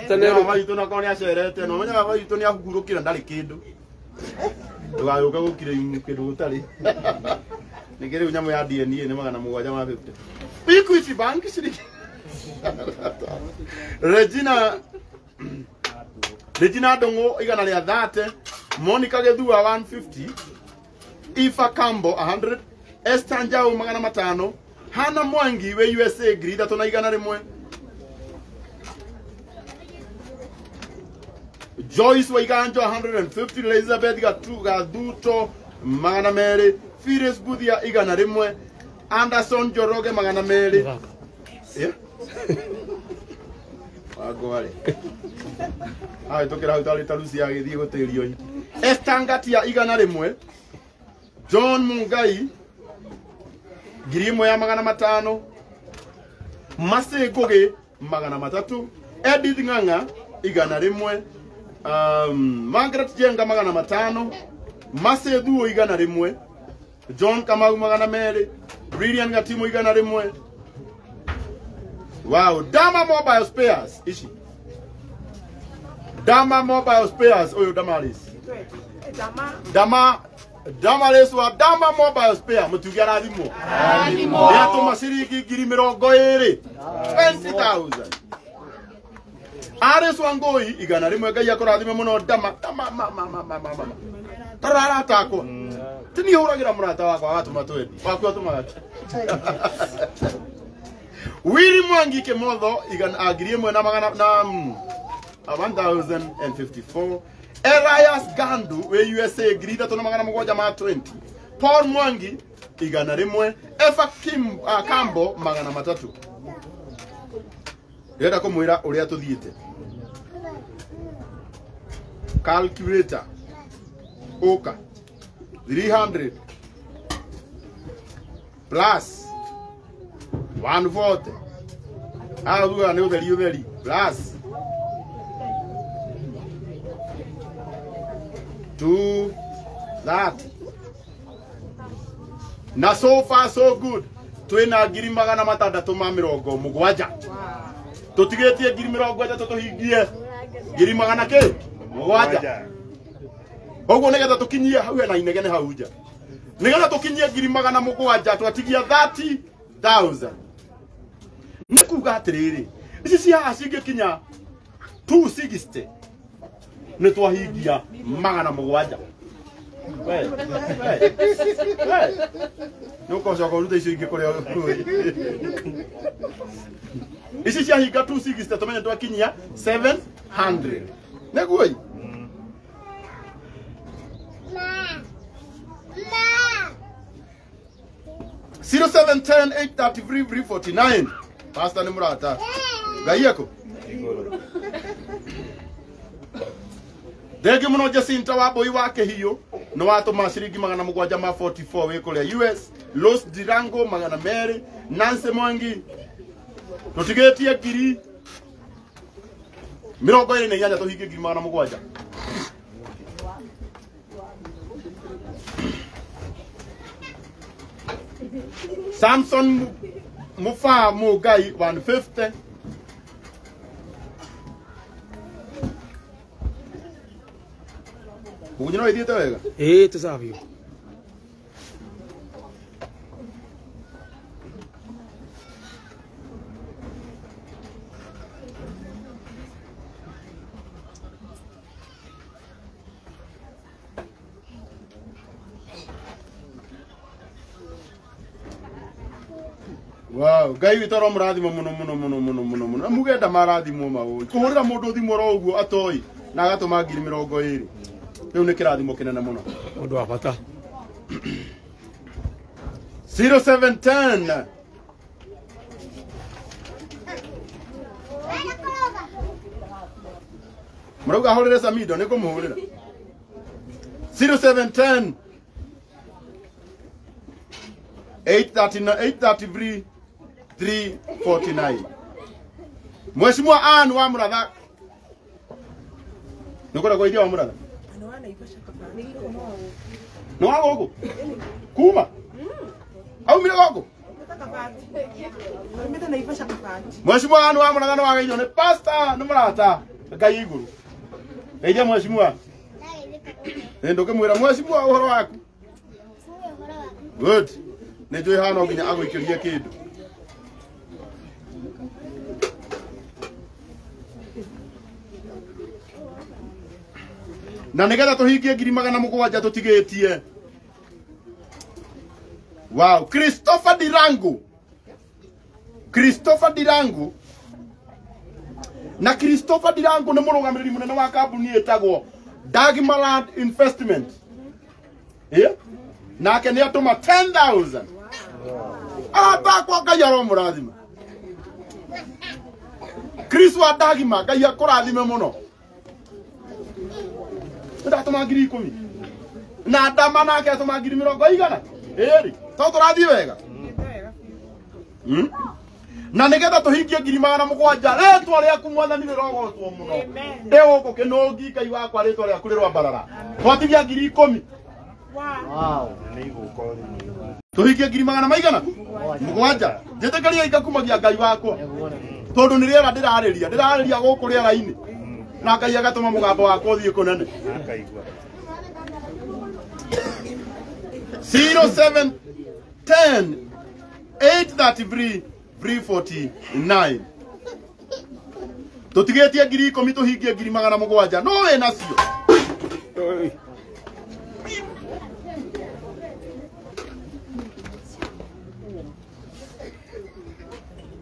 tena waitu na kone acerete no menya waitu ni ahugurukira ndari kindu ndugayuka gukire kindu gutari nigere nyamo ya DNA ni 750. Equity Bank shiringi Regina Dongo 130, Monica Gedua 150, Ifa Kambo 100, Esther Njau 500, Hana Mwangi we USA grida tona 100. Joyce Waiganjo 150, Elizabeth Gaduto 200, Fires Budia 100, Anderson Joroge 200. Yeah. Agora. Ai tokera utali talusi ya githie guterio. Estangatia 100, John Mungai 1,500, Mase Goge 300, Edith Nganga 100, Margaret Jenga 500, Mase Duo 100, John Kamau 200, Brilliant Gatimo 100. Wow, Dama Mobile Spares ishi. Dama Mobile Spares oyo Damaris. Damaris wa Dama Mobile Spare mutugara thimo. Ya to masiriki 20,000. 20,000. Ares wangoi 100 Ngai akurathime muno Dama. Tarara tako. Tini huragira murata wakwa watuma twendi. Wakwa tuma. Willy Mwangi Kemotho 1,054. Elias Gandu we USA grida tona 720. Paul Mwangi 100. Efa Kambo 300. Yenda kumwira uria tuthiite. Calculator Oka 300 plus 140. Aluga ni utheri plus 230. Na so far so good. Twina 670. Tutigetie 670 tuhingie 700. Oguo nigetha tukinyie hau na inegene hau nja. Nigetha tukinyie 700 twatigia 30,000. Nikuga atiriri ici cia cingikinya 260 nä twahingia 700 nä å kocoka å ruta icio ingä kå rä ici ciahinga 260 tå menye twakinyia 700 nä guo 0710-833-349 Pastor ni Murata ngai yako Dege muno Jacinta wa boy wake hiyo no watu mashiringi 744 we kule US Los Dirango 200 Nancy Mwangi tutigetie giri mirongo ine nyanya tuhingie giri 700 Samson Mufa Mugai 150 Unyo idita wega tusavyo Wow, Ngai witå ro må rathimo må no mugenda marathimwo maå kå hå rä ra må ndå thimå ro å guo atoi na agatå ma 20,000 rä u nä kä rathimo kä nene må no å ndå wa bata 0710 må rauga hå rä re Samido nä kå må hå rä ra 0710 833 349 Mheshimiwa Ann wa Muratha Nukora kwa idia wa Muratha No wa gogo Kuma Au mira gogo Mheshimiwa Ann wa Muratha no wa gaidio ne Pastor no Murata Ngai iguru Ngeithia Mheshimiwa Ndoke mwira Mheshimiwa uhoro waku Good Nĩnjũĩ hana nginya agũikĩria kĩndũ na nĩgetha tũhingie 700 tũtigĩtie wow Christopher Dirango na Christopher Dirango nĩ mũrũgamĩrĩri mũnene wa kambuni ĩtagwo Dagmarland Investment nake nĩ atũma 10,000 kwa Ngai aro mũrathima Chris wa Dagima Ngai akũrathime mũno ndatũma 10,000 na ndama nake atũma 20,000 ĩrĩ to tũrathiĩ wega na nĩgetha tũhingie 700 rĩtwa rĩaku mwathani rĩrogotwo mũno ndĩgũkũ kĩnũngi Ngai wakwa rĩtwa rĩaku rĩrwambarara twatigia 10,000 wow nĩ igũkũ tuhikie 700 njĩtĩkĩria ingakumagia Ngai wakwa tondũ nĩ rĩera ndĩrarĩria gũkũ rĩera-inĩ na Ngai agatũma mũgambo wakwa ũthiĩ kũnene akaigua 0710 833 349 tũtigĩtie 10,000 tũhingie 700 no wĩ nacio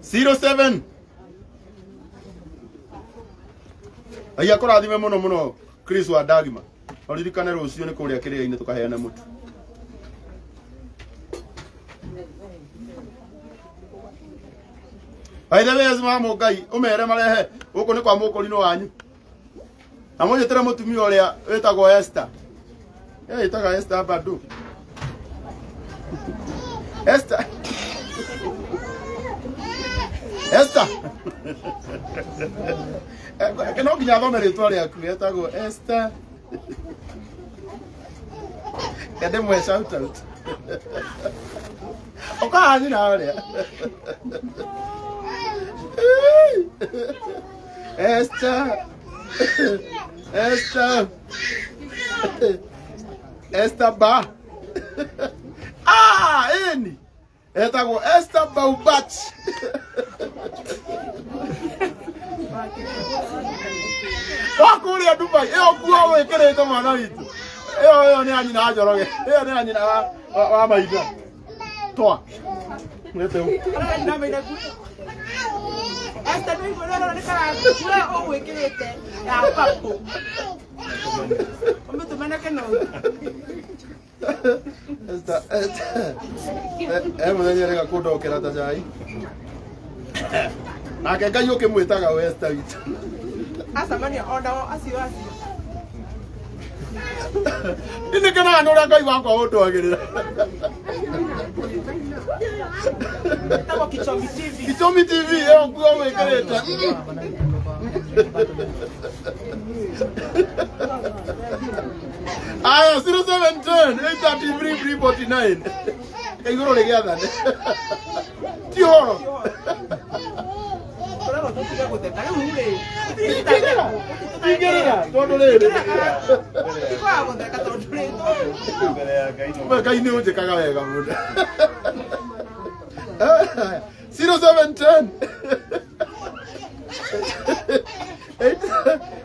07 Aya kũrathime mũno Chris wa Dagima oririkane rũciũ nĩ kũrĩa kĩrĩa-inĩ tũkaheana mũtu Aitha wezi mama Ngai umere marehe gũkũ nĩ kwa mũkũrinũ wanyu na mũnyetere mũtumia ũrĩa wĩtagwo Esther ĩtaga Esther bado Esther no nginya thome rĩtwa rĩaku wĩtagwo Esther kende mwe shout out okaani na ũrĩa Esther ba eni etagwo Esther Baubat wakuria ya Dubai eo kuo wekerete mwana witu eo ni anyina ajoroge eo ni anyina wa Maina toa mwete na Maina hasta no igororo ni Karangu o wekerete ya papo umetumana keno muthenya rega kundokera ta cai nake Ngai ukimwitaga Westa witu asamania ondao acio ini kana ndo Ngai wakwa utwagirira tawo Kichomi TV Kichomi TV eo kuo wekerete aya 0710 833 349 igoro rigiathane ti horo Tigera tondu riri Ngai ni unjikaga wega mundu 0710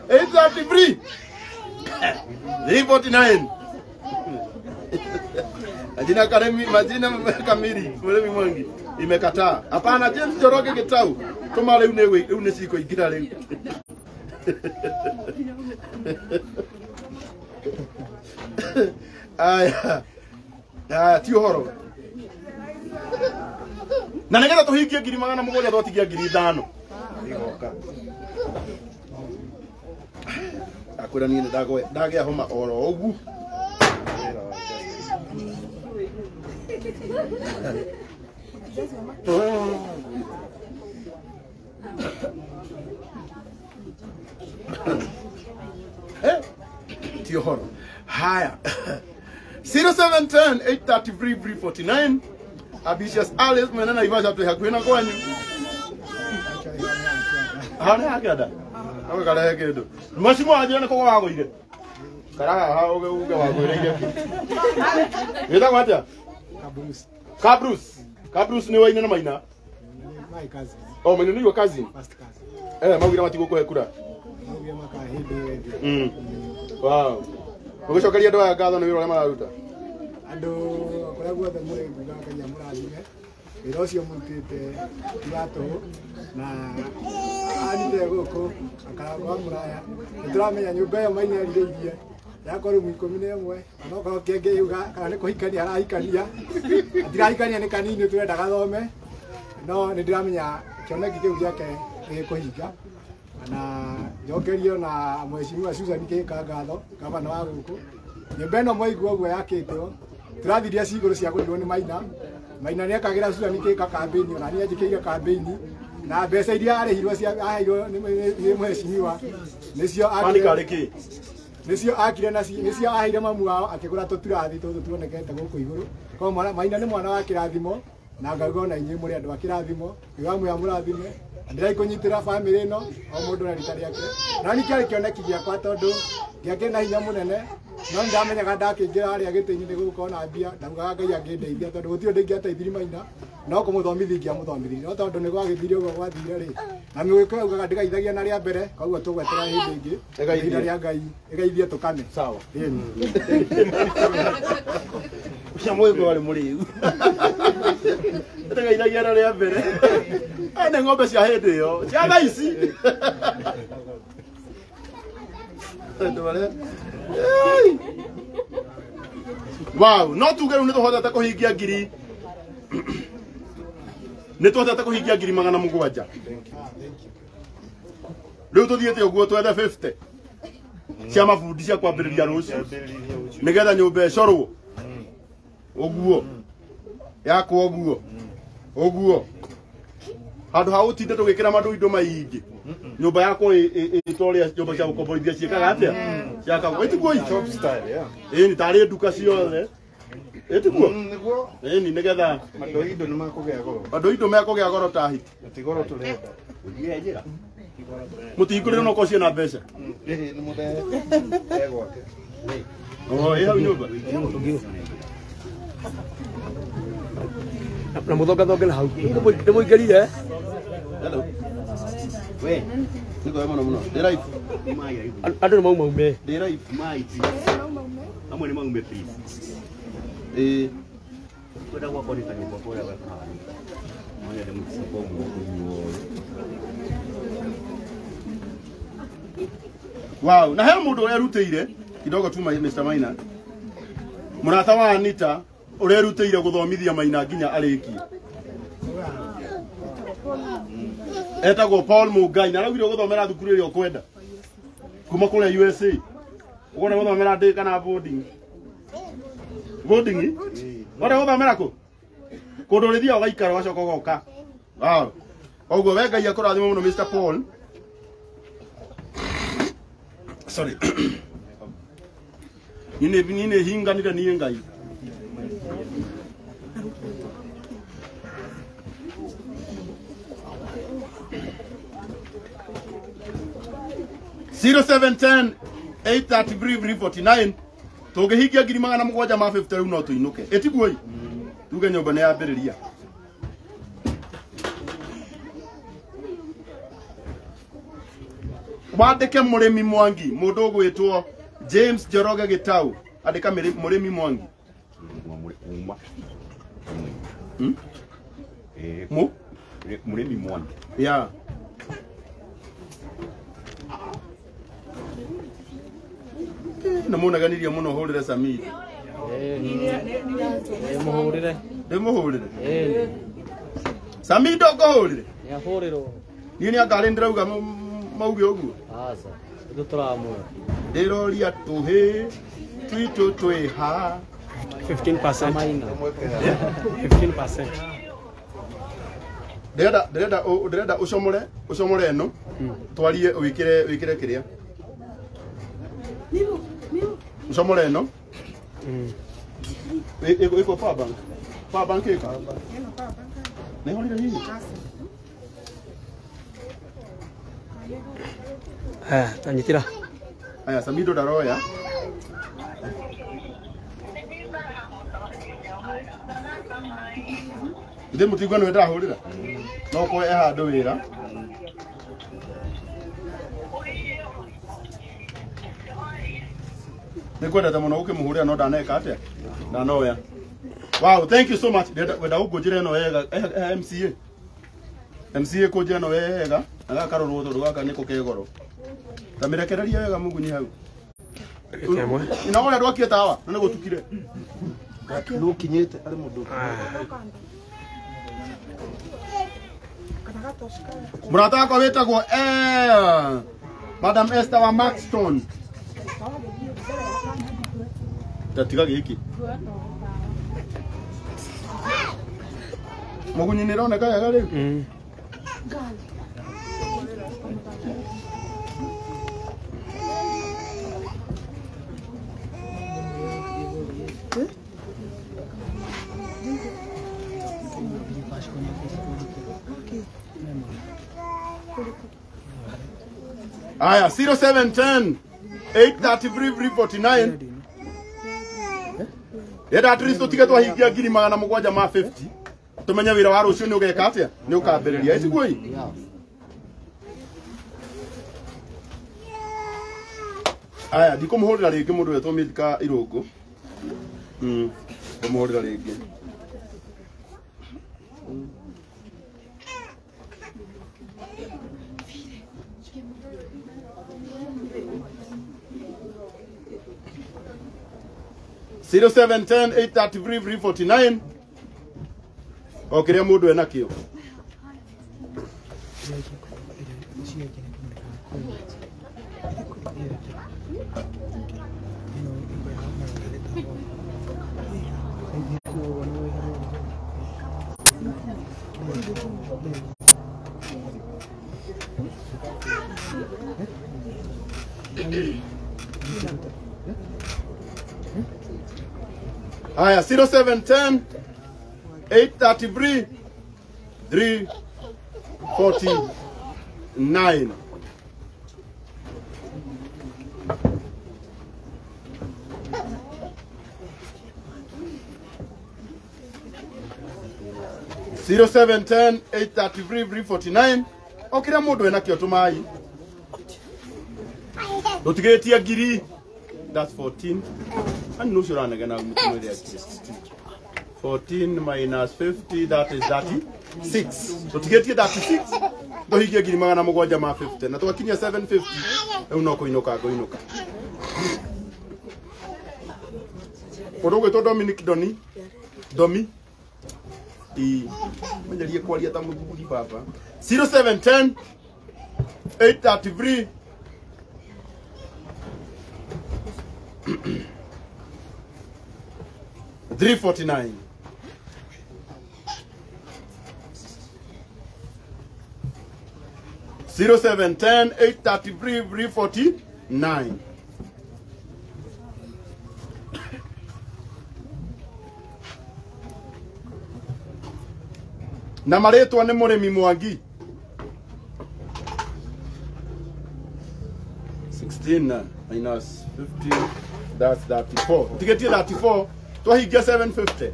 833 349 majina kamili Muremi Mwangi imekataa. Hapana, James Joroge Gitau tuma leo ne siko igira leo. Aya ti horo. Na nigera tuhingie ngiri magana mugwanja twatigia ngiri 5 igoka. Akwira ni ndagea homa oro ogu. Tio horo. Haya. 0710 833 349 Abicious Alice mwenana Ivasha tu hakwina kwanyu. Hana hakada. Awe kala hekedo. Mashimo aje na kwa wago ide. Karaga ha uge wago ide. Weta kwatia? Kabrus ni waina na Maina. My cousin. Oh, Maina ni your cousin. First cousin. Mawira matiko ko hekura. Mawira maka hebe. Wow. Ugicokeria ndo ya ngatho ni wira mararuta. Andu kora guothe muri nguga Ngai amurathime. Wira ucio mutite turato na anite guku Karangu wa Muraya. Nituramenya nyumba yo Maina iriithie. Yakoro mu 11 anoka kenge yuga kana ni kuhikania arahikania. Atirahikania ni kanini turenda gathome. No ndiramenya kioneki kiu giake gikuhinga. Na njokerio na mweshimiwa Susan Kingatho gavana wa guku. Nyumba ino moigua uguo yakitwo. Turathiria ciguru cia gurirwo ni Maina. Maina ni akagira Susan kambeni ona ni ajikire kambeni. Na mbeca iria arihirwo cia aheirwo ni mweshimiwa nicio akire. Nicio akire na nicio aheire mamu wao akigura tuturathi tuonekete guku iguru. Kwa Maina ni mwana wa kirathimo na ngauga na inyi muri andu a kirathimo. Iwamu ya murathime. Ndirai kunyitira family ino o mundu na rita riake. Na ni kari kioneki giakwa tondu giake na hinya munene. No ndamenyaga ndakingira ari agitini ni gukona mbia ndaugaga Ngai angindeithia tondu gutio ndingiateithiri Maina no kumuthomithi ngiamuthomithi no tondu ni gwagithirio gwa gwathire ri na mwiko ugaga ndigaithagia na ria mbere koguo tugwetera hindi ingi igaithia ria Ngai igaithie tukame sawa ucia mwiko wali muriu ndigaithagia na ria mbere ene ng'ombe cia hindi yo cia thaa ici wow, no tuge riu nituhotete kuhingia ngiri nituhotete kuhingia ngiri 700 riu tuthiete uguo twethe 50 cia mabundi cia kwambiriria rucio nigetha nyumba ecorwo uguo yakwo uguo handu ha utinde tugikira mandu indo maingi nyumba yako itoria nyumba cia gukomborithia ciekaga atia ciakaga itiguo shop style ni tari nduka ciothe itiguo niguo ni nigetha andu indo ni makugia goro andu indo mekugea goro tahi atigoro turenda uthie njira mutingurire no ko ciena mbeca ni muthe egwake hau nyumba na muthonga thonga na hau ndio muingerire hello we Niko ema muno. Ndira ifu. Andu mauma ume. Ndira ifu. Maiti. Amwe ni maume please. Kwenda kwa kodi tani kwa kwa kwa. Mwana ni msako mwa. Wow, na he mundu urerutire kidogo tu Mr. Maina. Murata wa Anita urerutire guthomithia Maina nginya arikie. Etagwo Paul Mugai na aragire guthomera thukuru iri okwenda. Kuma kule USA. Ukwenda guthomera ndi kana boarding. Boarding? Ora guthomera ku? Kundu rithia ugaikara wacoka goka. Wow. Oguo we Ngai akurathima muno Mr. Paul. Sorry. Nine hinga nire niye Ngai. Zero 710 833 tugihikia ngiri magana mugwanja ma 50 riu no tuinuke etiguoi tuge nyomba ne yambiriria wandike Murimi Mwangi mundu gwitwo James Joroge Gitau andika Murimi Mwangi Murimi Mwangi yeah. Namunaganiria muno hurire Samir. Muhurire. Ndimuhurire. Samir ndoko hurire. Ya huriro. Ni akari ndirauga mauge uguo. Asa. Ndu turamwe. Ndiroria tuhi twitu twiha 15%. Maina. 15%. Ndirenda ucomore eno. Twarie wikire kiria. Ucomore eno. Iko power bank. Power bank iko. Ne holi hii. Tanyitira. Aya Samido daroya. Ide mutigwa no ndahurira. No ko handu wira. Nikwenda muno ukimuhurira no ndaneka atia. Ndanoya. Wow, thank you so much. Wenda ukujire no wega MCA. MCA kujire no wega. Agakarorwo tondu gaka niko kegoro. Tamirekereria wega mugunyi hau. Kemwe. Ina wona ndwakie tawa, none gutukire. No kinyete ari mundu. Murata wako wetagwo Madam Esther wa Maxton. Tatiga giki. Mugunyi ni roneka yaga riu. Aya 0710 833 Yeda atristo tige twahingia ngiri magana mugwanja ma 50 tumenya wira wa rucio ni ugeka atia ni ukambiriria isi guoi aya ndikumuhurira ringi mundu wetwo Mithika Irungu kumuhurira ringi Zero 710 833 349 okiria mundu ena kio Aya 0710 833 349 0710 833 349 okira mundu ena kio tumai Tutigĩtie ngiri. That's 14. And no sure anagana mtumwe there. 14 minus 50, that is 36. Tutigĩtie 36. Tuhigie ngiri magana mũgwanja ma 50. Na twakinyia 750. No kuinuka goinuka. Odogo to Dominic Doni. Domi. Mwenye kwalia ta muthuri baba. 0710 833 349. Zero 710 833 349. Na maretwa nĩ Mũrĩmi Mwangi. 16 minus 50, that's 34. Tigetie 34, twahingia 750.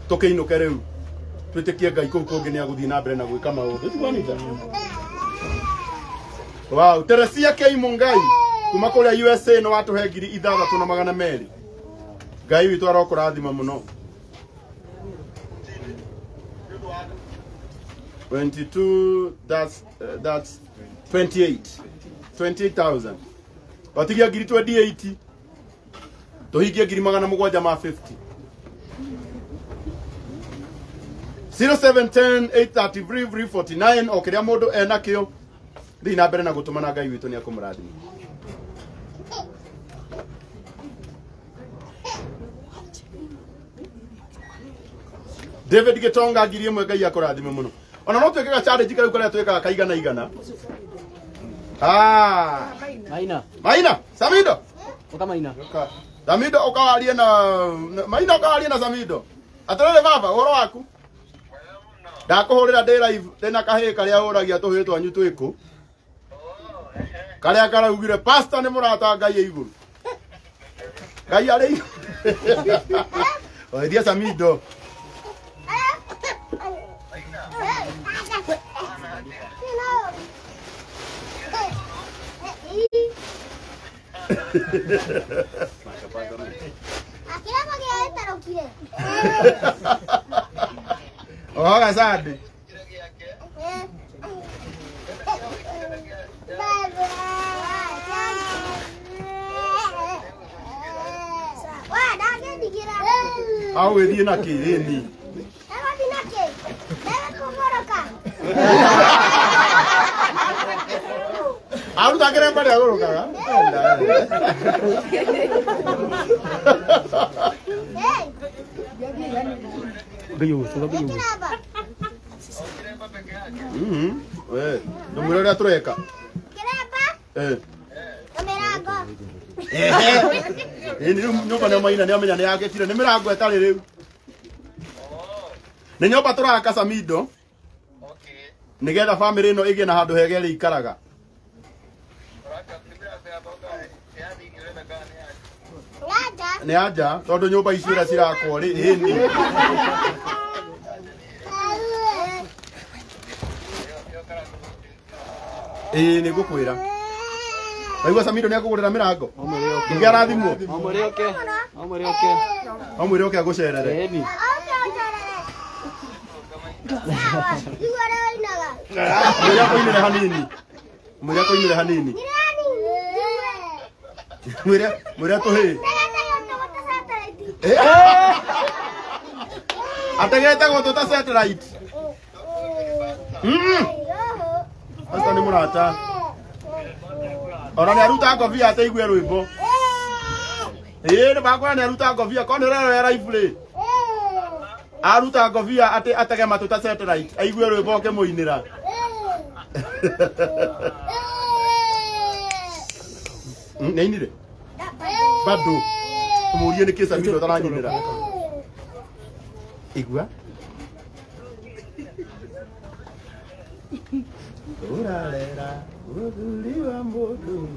Tũkĩinũke rĩu. Twĩtĩkie Ngai kũu kũngĩ nĩ agũthiĩ na mbere na gwĩka maũndũ. Tũkwanĩta. Wow, Teresia K Mungai kuma kũrĩa USA no watũhe ngiri 6,200. Ngai witũ arokũrathima mũno. 22, that's 28,000. Watigia ngiri 28. Tuhigie ngiri magana mũgwanja ma 50. 0710 833 349 o kiria mundu ena kio thi na mbere na gutumana Ngai witu ni akumurathima. David Gitonga ngiri imwe Ngai akurathime muno. Ona no twekaga challenge kau kare twekaga kaigana igana. Maina, Samido. Oka Maina. Samido okawarie na Maina okawarie na Samido. Atarele baba horo waku. Ndakuhurira ndi live ndina kahii karia huragia tuhi twanyu twiku. Karia karaugire pastor ni Murata Ngai iguru. Ngai ari. Oithia Samido. Oh, asante. Au wewe na kireni. Aku tak kira pada aku kan? Biu, suka biu. Weh, nombor dia troika. Kenapa? Kamerago. Ini nyumba na Maina ni amenya ni yake tire ni mirango etari riu. Ni nyumba turaka Samido. Okay. Nigetha family ino ige na handu hege ri ikaraga. Ni aja tondu nyumba icio ira cirakwo ri ini. Ni gukwira. Waigua Samido ni akugurira mirango. Ngi arathimwo. Omwire oke agucerere. Ni. Muraya koinire hanini. Muraya koinire hanini. Muraya tuhi. Atageta gotota satellite. Asta ni Murata. Ora ni aruta ngobia ate igwe rwimbo. Ni bakwa ni aruta ngobia kono rero ya live. Aruta ngobia ate atage matuta satellite. Aigwe rwimbo ke muinira. Neinire. Bado. Kumurie ni kisa mito taranyinira. Igwa. Uralera, uduliwa mbodu.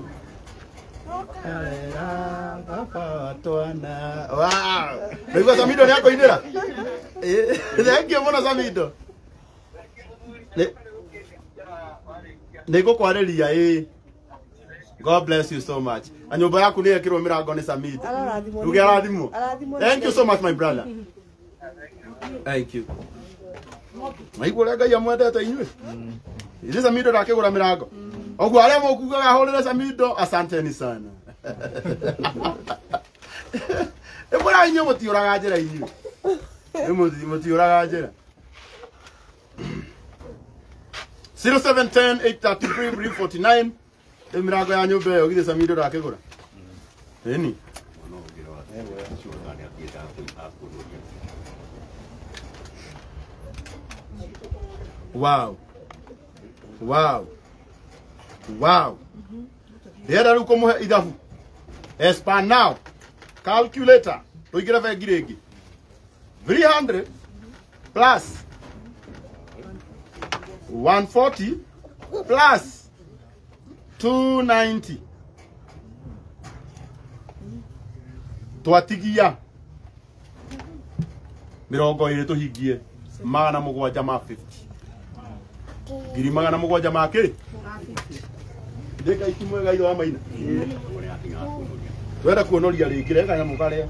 Uralera, papa twana. Wow. Nigwa Samido ni yako inira. Thank you mona Samido. Nego kwareria God bless you so much. And nyumba yaku ni ekirwo mirango ni Samid. Arathimo. Ruge arathimo. Arathimo. Thank you so much my brother. Thank you. Maigua ria Ngai amwendete inyuĩ. Ile Samido ndakĩgũra mĩrango. Oguo arĩa mũkugaga hũrĩre Samido, asanteni sana. Ebora inyuĩ mũtiũraga njĩra inyuĩ. Mũtiũraga njĩra. 0710 833 349 mĩrango ya nyũmba ĩyo githĩ Samido ndakĩgũra. Ĩni. Wow. Wow. Wow. Ndĩrenda rĩu kũmũhe ithabu. As per now, calculator, tũigĩre bengi rĩngĩ. 300 plus 140 plus 290. Twatigia mĩrongo ĩrĩ tũhingie magana mũgwanja ma 50. Ngiri magana mũgwanja ma kĩ? Ndeka ikimwega iro wa Maina. Twenda kuonoria rĩngĩ reka nyamũ karĩa.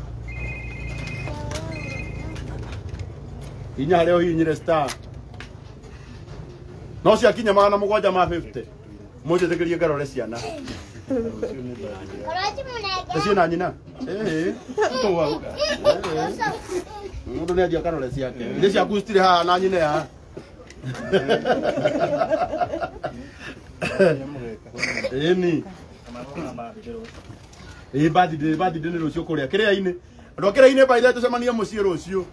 Hinya harĩa ũhihinyire star. No ciakinya magana mũgwanja ma 50. Mũnjĩtĩkĩrie ngarore ciana. Ciana nyina. Tũwa. Mũndũ nĩanjia karore ciake. Iria ciaku citirĩ haha na nyina ya. Eni. Badi nĩ rũciũ kũrĩa kĩrĩa-inĩ. Andũ kĩrĩa-inĩ baitha tũcemanie mũciĩ rũciũ.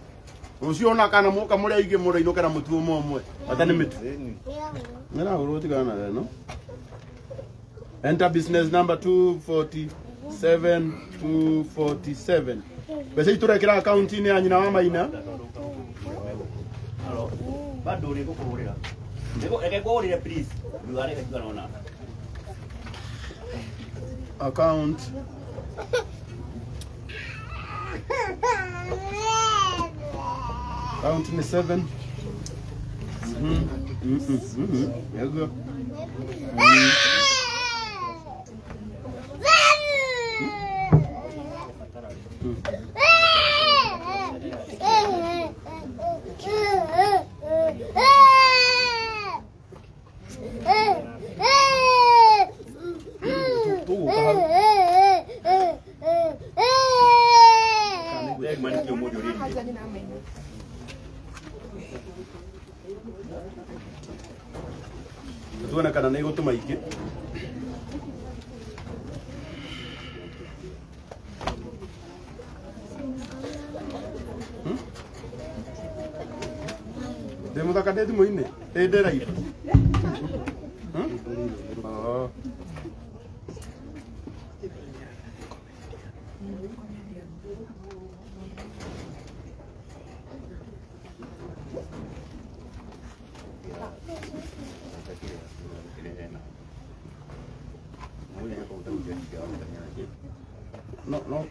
Rũciũ ona kana mũka mũrĩa ingĩ mũrĩinũkĩra mũtu ũmwe. Ata nĩ mĩtu. Mera hũrwo tigana na no. Enter business number 247. Bese iturekera account-inĩ ya nyina wa Maina. Bado uri kukurira. Reke ngurire please. Nduare kigana ona. Account. Account ni 7. There you go. Tuona kana nĩ gũtũma ingĩ. Ndĩmuthaka ndĩ thimũ-inĩ. Ndĩ live. Oh.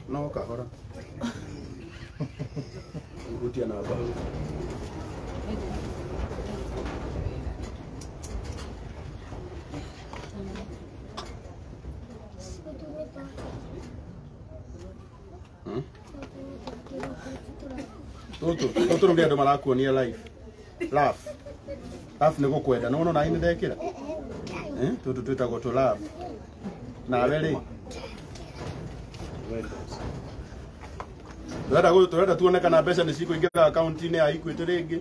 No kahora. Ngutia na baba. Toto ndio ndo marakuonia live. Laugh nĩ gũkwenda. No wona nĩ ndekĩra. Toto twĩtagwo to laugh. Nawe rĩ. Turenda tuone kana mbeca nĩ cikũingĩra account-inĩ ya Equity rĩngĩ.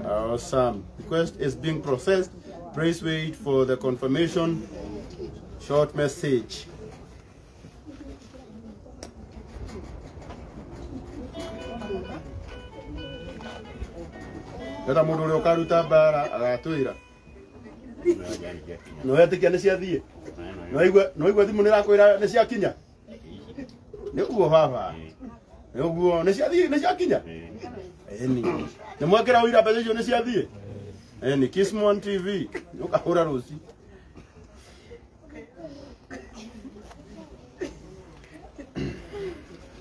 Awesome. Request is being processed. Please wait for the confirmation. Short message. Ndata mũndũ ũrĩa ũkaruta mbara agatwĩra. No wetĩkia nĩ ciathiĩ. No igwe thimũ nĩ ĩrakwĩra nĩ ciakinya. Nĩ ũguo baba. Nĩ ũguo nĩ ciathiĩ nĩ ciakinya. Eni. Nĩ mwakĩra ũira mbeca icio nĩ ciathiĩ. Eni Kismon TV. Ũkahũra rũci.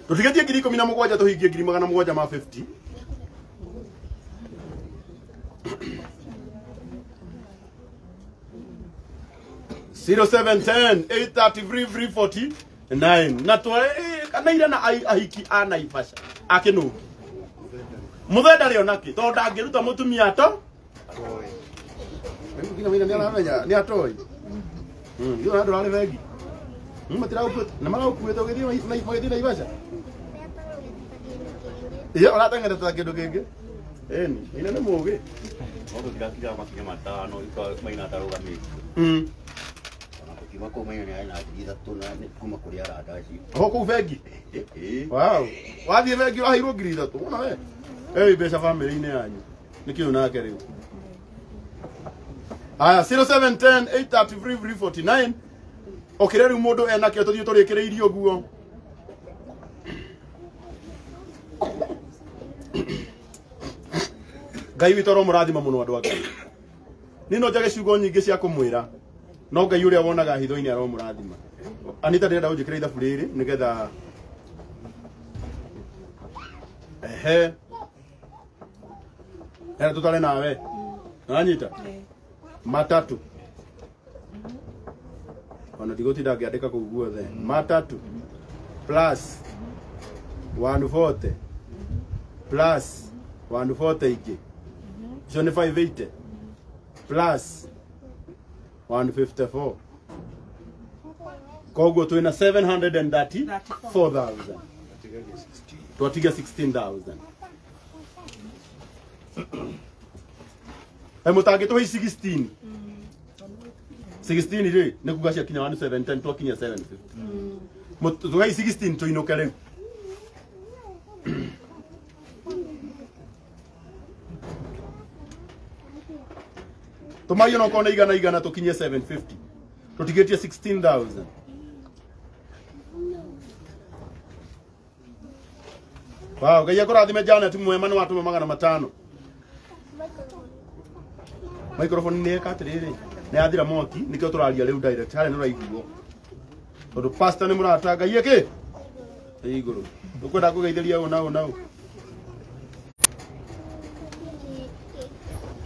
Tũtigetie 17,000 tũhingie 750. 0710 833 349 na tware kana ira na ahiki ana Ivasha akinuki muthenda rio naki to ndangiruta mutumia to ngina Maina ni aramenya ni atoi ndio na ndorale vengi matira ukut na mara ukuete ugithii na Ivasha iyo urateng'era ta kindu kingi eni ina ni mugi Ondo tirakira makinya matano iko Maina atarugamite Kima ko Maina ni aina thira tuna ni kuma kuri aradaci hoko vengi wow wathie vengi wahirwo ngiri ithatu una we mbeca family-inĩ yanyu nĩkĩo nake rĩu aya 0710 833 349 okire rĩu mũndũ enakĩo tũthiĩ tũrĩkĩrĩirie ũguo Ngai witũ aromũrathima mũno andũ ake nĩ no njage ciugo nyingĩ cia kũmwĩra no Ngai ũrĩa wonaga hitho-inĩ aromũrathima Anita ndĩrenda ũnjĩkĩre ithabu rĩrĩ nĩgetha tutale nawe nanyita matatu ona ndigotinda ngiandika kuu guothe matatu plus 140 plus 140 ingĩ icio nĩ 580 plus 154 koguo twĩna 734,000 twatiga 16,000 mutangituhe 16 ri ni kuga cia kinya 170 twakinya 750 tugai 16 tuinuke riu tumayo no kona igana tukinye 750 tutigetie 16,000 wow Ngai akũrathime Janet mwema nĩ watũma 500 microphone nĩ ekatirĩrĩ nĩ yathira mwaki nĩkĩo tũraria rĩu direct harĩa nĩ ũraiguo tondũ pastor nĩ Murata Ngai ĩkĩ igũrũ ũkwenda kũgeithĩria ũũ na ũũ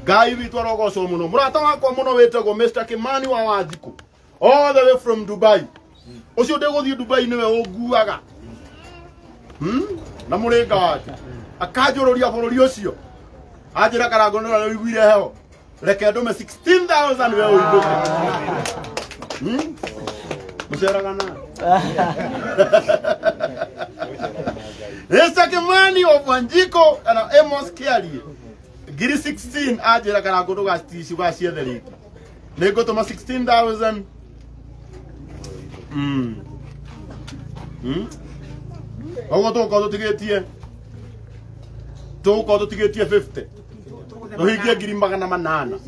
Ngai witũ arogocwo mũno Murata wakwa mũno wĩtagwo Mr. Kimani wa Wanjiku all the way from Dubai ũcio ndĩgũthiĩ Dubai nĩwe ũnguaga na mũrĩnga wake akanjũrũria bũrũri ũcio anjĩra Karangu nĩ ũiguire heo reke ndume 16,000 we ũinũke mũceragana Mr. Kimani of Wanjiku na Amos Kiarie ngiri 16 anjĩra Karangu ndũgacici wacietherĩte nĩ ngũtũma 16,000 Ogo tuko tutigetie 50 tuhigie ngiri 800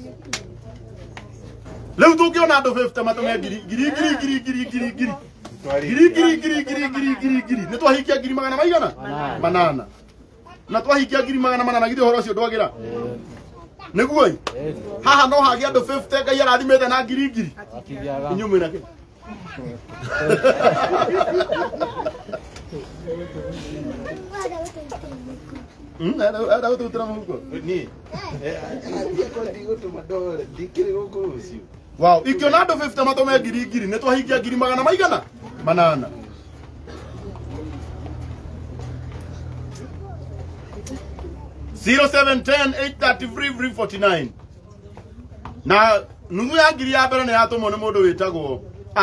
leo tukiona andũ 50 matume ngiri nĩ twahikia ngiri 800 na twahikia ngiri 800 githĩ horo ũcio ndwagira nĩguo haha no hagi andũ 50 Ngai arathimĩte na ngiri inyuĩ nake Era outro tramuco. Ni. Wow, ikionado 50 matome ngiri nĩ twahikia ngiri 800 manana. (0710-833-349) na nuthu ya ngiri ya mbere nĩ yatũmwo nĩ mũndũ wĩtagwo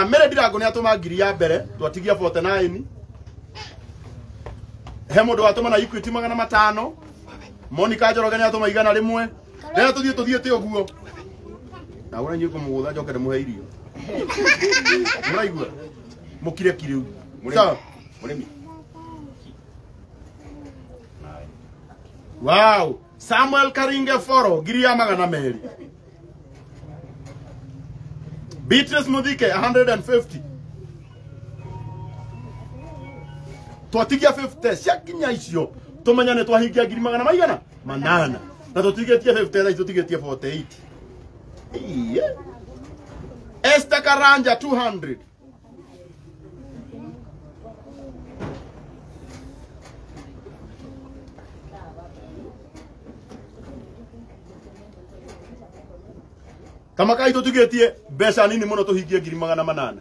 Mere Ndirango nĩ atũma ngiri ya mbere twatigia 49 he mũndũ watũma na Equity 500 Monica Njoroge nĩ atũma igana rĩmwe rĩrĩa tuthiĩte ũguo na ũrĩa nyuko mũgũtha njoke ndĩmũhe irio mũraigua mũkire kiriu sawa mũrĩmi wow Samuel Karinge Foro ngiri ya 200 Beatrice Muthike 150 twatigia 50 ciakinya icio tumenya nĩ twahingia ngiri 800 na tutigetie 50 na tutigetie 48 Esther Karanja 200 kama kai tutugetie mbeca nini muno tuhingie 800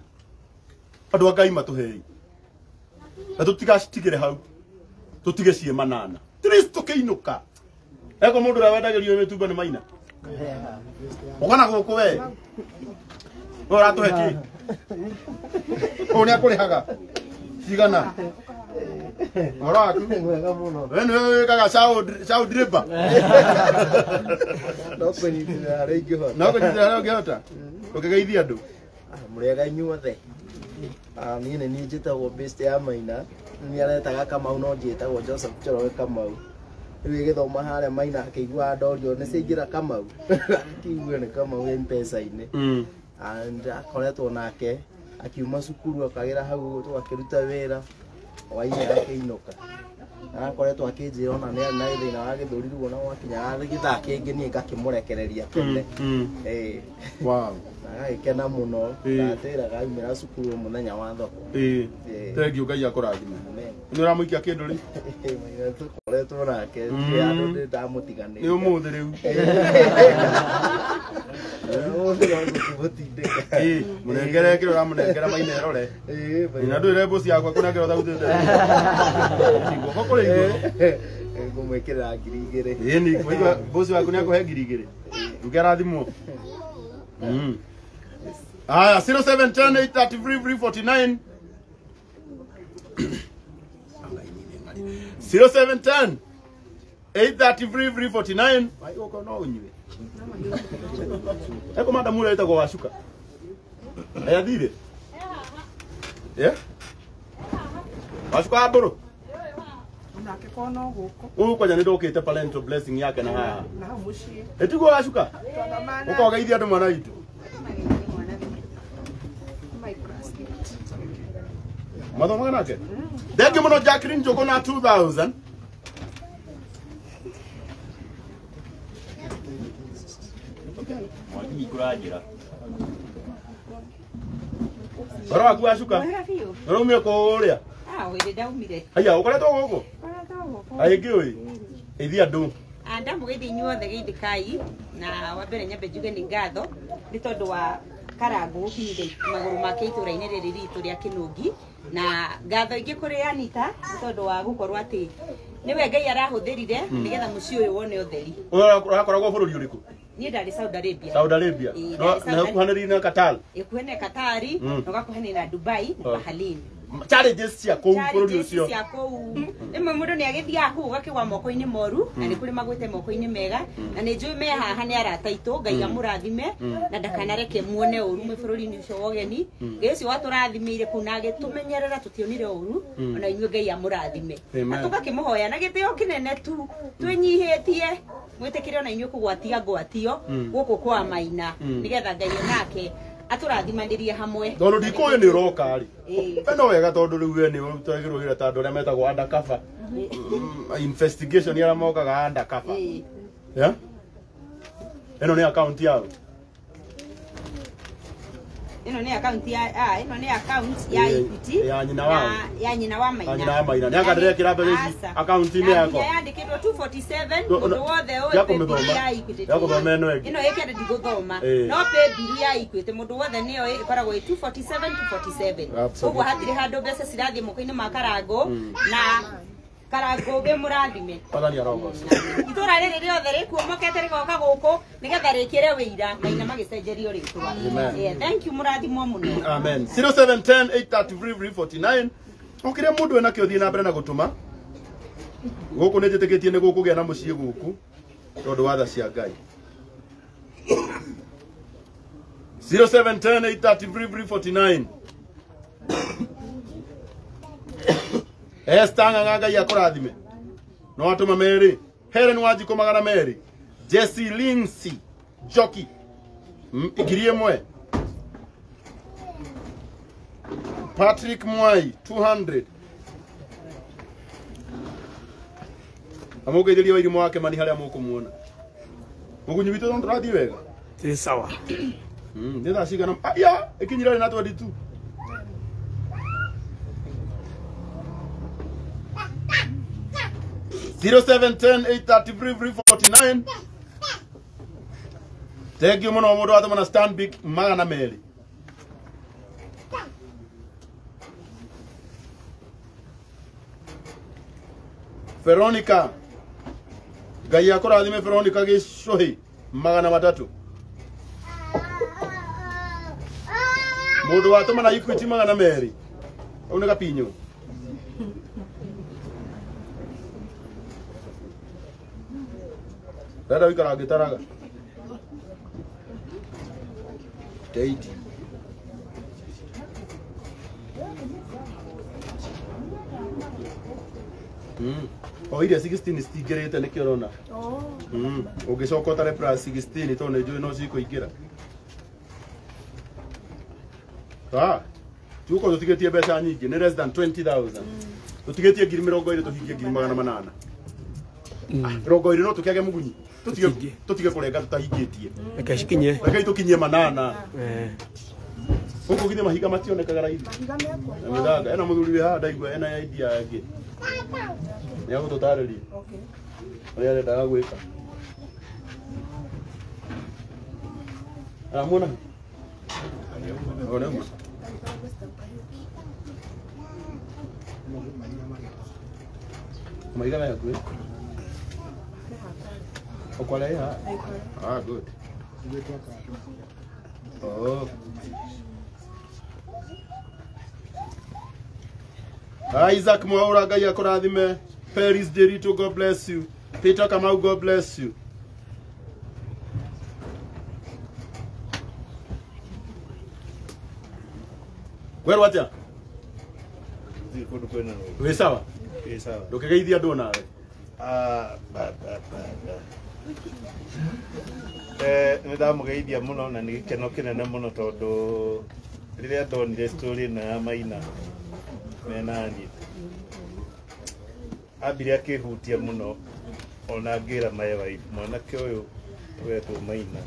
andu agai matuhei na tutigastigire hau tutige cie 800 Kristo kiinuka eko mundu ra wendagirio mitumba ni Maina ukana guku we ora tuheki oni akurihaga cigana Murata mwega muno wewe kaga sao driba no kunyitira ingihota ukigeithia andu murega inyuothe ni ni njitagwo best ya Maina ni aretaga Kamau no njitagwo Joseph Chorowe Kamau riu githoma haria Maina akigua ndorio ni cingira Kamau kiugo ni Kamau M-Pesa-ini and akoretwo nake akiuma cukuru akagira hau twakiruta wira waine akiinuka akoretwo akinjira ona ni na thina wa githuri ruo na gwakinya githaa kingi ni ngakimurekereria kende wow agikena muno ndatira gaimira cukuru muthenya wa thoko thank you Ngai akurathima ni uramuikia kindu ri tukoretwo nake andu ndamutiganire ni umuthi riu munengere kiro ra munengera Maina erore ina ndu rembo cia kwa kunengera thautete igwo kokore igwo ngumwikira 2,000 ni kwa bosi waku ni akuhe 2,000 ngerathimwo aya 0710 833 0710 833 ai uko no unywe eko manda mura ita kwa washuka aya thire washuka aburo nake kono guko uko nya ndokite parental blessing yake na haha na mushi etiko washuka uko gaithia andu mwana itu Madonna nake Degi muno Jacqueline Jogo na 2000 Mwagi kurajira Bara aku ashuka Rumie ko uria wele daumire aya ukoretwo guku aigi oi ithia ndu anda mugithi inyuothe geithikai na wambere nyambe njuge ni ngatho ni tondu wa Karangu ukinyire maguru make itura-ini riri ritu ria Kinungi na ngatho ingi kuri Anita tondu wa gukorwo ati niwe Ngai arahuthirire nigetha mucii uyu wone utheri urakoragwo bururi uriku ni ndari Saudi Arabia na kuhaniri na Qatar ikuhene Katari na gakuhene na Dubai na Bahrain challenges cia kou bururi ucio cia kou imwe mundu ni agithia ku gakigwa moko-ini moru na ni kuri magwite moko-ini mega na ni njui me haha ni arata itu Ngai amurathime na ndakanareke muone uru mwe bururi-ini ucio wogeni Ngai ucio waturathimire kuna agitumenyerera tutionire uru ona inyue Ngai amurathime na tugakimuhoya na gitio kinene tu twinyihitie mwitikire ona inyue kugwatia ngwatio guku kwa Maina nigetha Ngai nake aturathimandirie hamwe tondu ndikuyu ni uroka ri eno wega tondu riu we ni utagirwo gira tandu ria metagwo undercover investigation ya mokaga undercover eno ni account yao ino ni account ya Equity ya nyina wa Maina nyina wa Maina naka ndire kirabe account ni yako yandikirwo 247 mundu wothe uyu ya Equity yako thoma eno egi ino yake ndi guthoma no pay bill ya Equity mundu wothe niyo ikoragwo 247 uguo hatire handu mbeca cirathie moko-ini ma Karangu na Karangu ge murathime pathani arogo itura riri riothe rikuomokete rigoka guku nigetha rikire wira Maina magicenjerio ritwa thank you murathimo muno amen 0710 833 okire mundu ena kio thie na mbere na gutuma guku ni njitikitie ni gukugia na mucii guku tondu watha cia Ngai 0710 833 Estanga Ngai akurathime no atuma meri Helen Wanjiku magana meri Jesse Lindsay Joki igirie mwe Patrick Mwai 200 amugeithĩria wa irimo wake mani haria mukumuona mugunyi witu ndo rathi wega ti sawa nĩ thaa cigana aya ikinyira na 22 0710 833 349 Thank you muno mundu watuma na Stanbic magana meri. Veronica Ngai akurathime Veronica Gicuhi magana matatu. Mundu watuma na Equity magana meri. Au ni kapinyo. Dada wikara gitaraga. Daiti. O iria 16 stigerete nikio rona. Ugicoka utare plus 16 to ne njui no cikuingira. Tuko tutigetie mbeca nyingi ni less than 20,000. Tutigetie ngiri 20 tuhingie ngiri 800. Rogo iri no tukiage mugunyi. Tutige kurenga tutahingitie. Reke cikinye. Reke tukinyie 8. Huko githie mahiga mationekaga raithi. Mahiga mekwo. Na mithanga ena muthuri wi haha ndaigua ena idea yake. Ni agututariria. Okay. Uria arendaga gwika. Muona? Ona mu. Mahiga ya kwe. Okwala ya. Good. Oh. Isaac Mwaura, Ngai akurathime. Paris Derito, God bless you. Peter Kamau, God bless you. Where what ya? We sawa? We sawa. Ndukigeithia andu nawe. Nĩndamugeithia mũno na nĩ gĩkeno kĩnene mũno tondũ rĩrĩa ndonire story ĩno ya Maina mena niĩ ambire akĩhutia mũno ona ngĩra my wife mwanake ũyũ wetwo Maina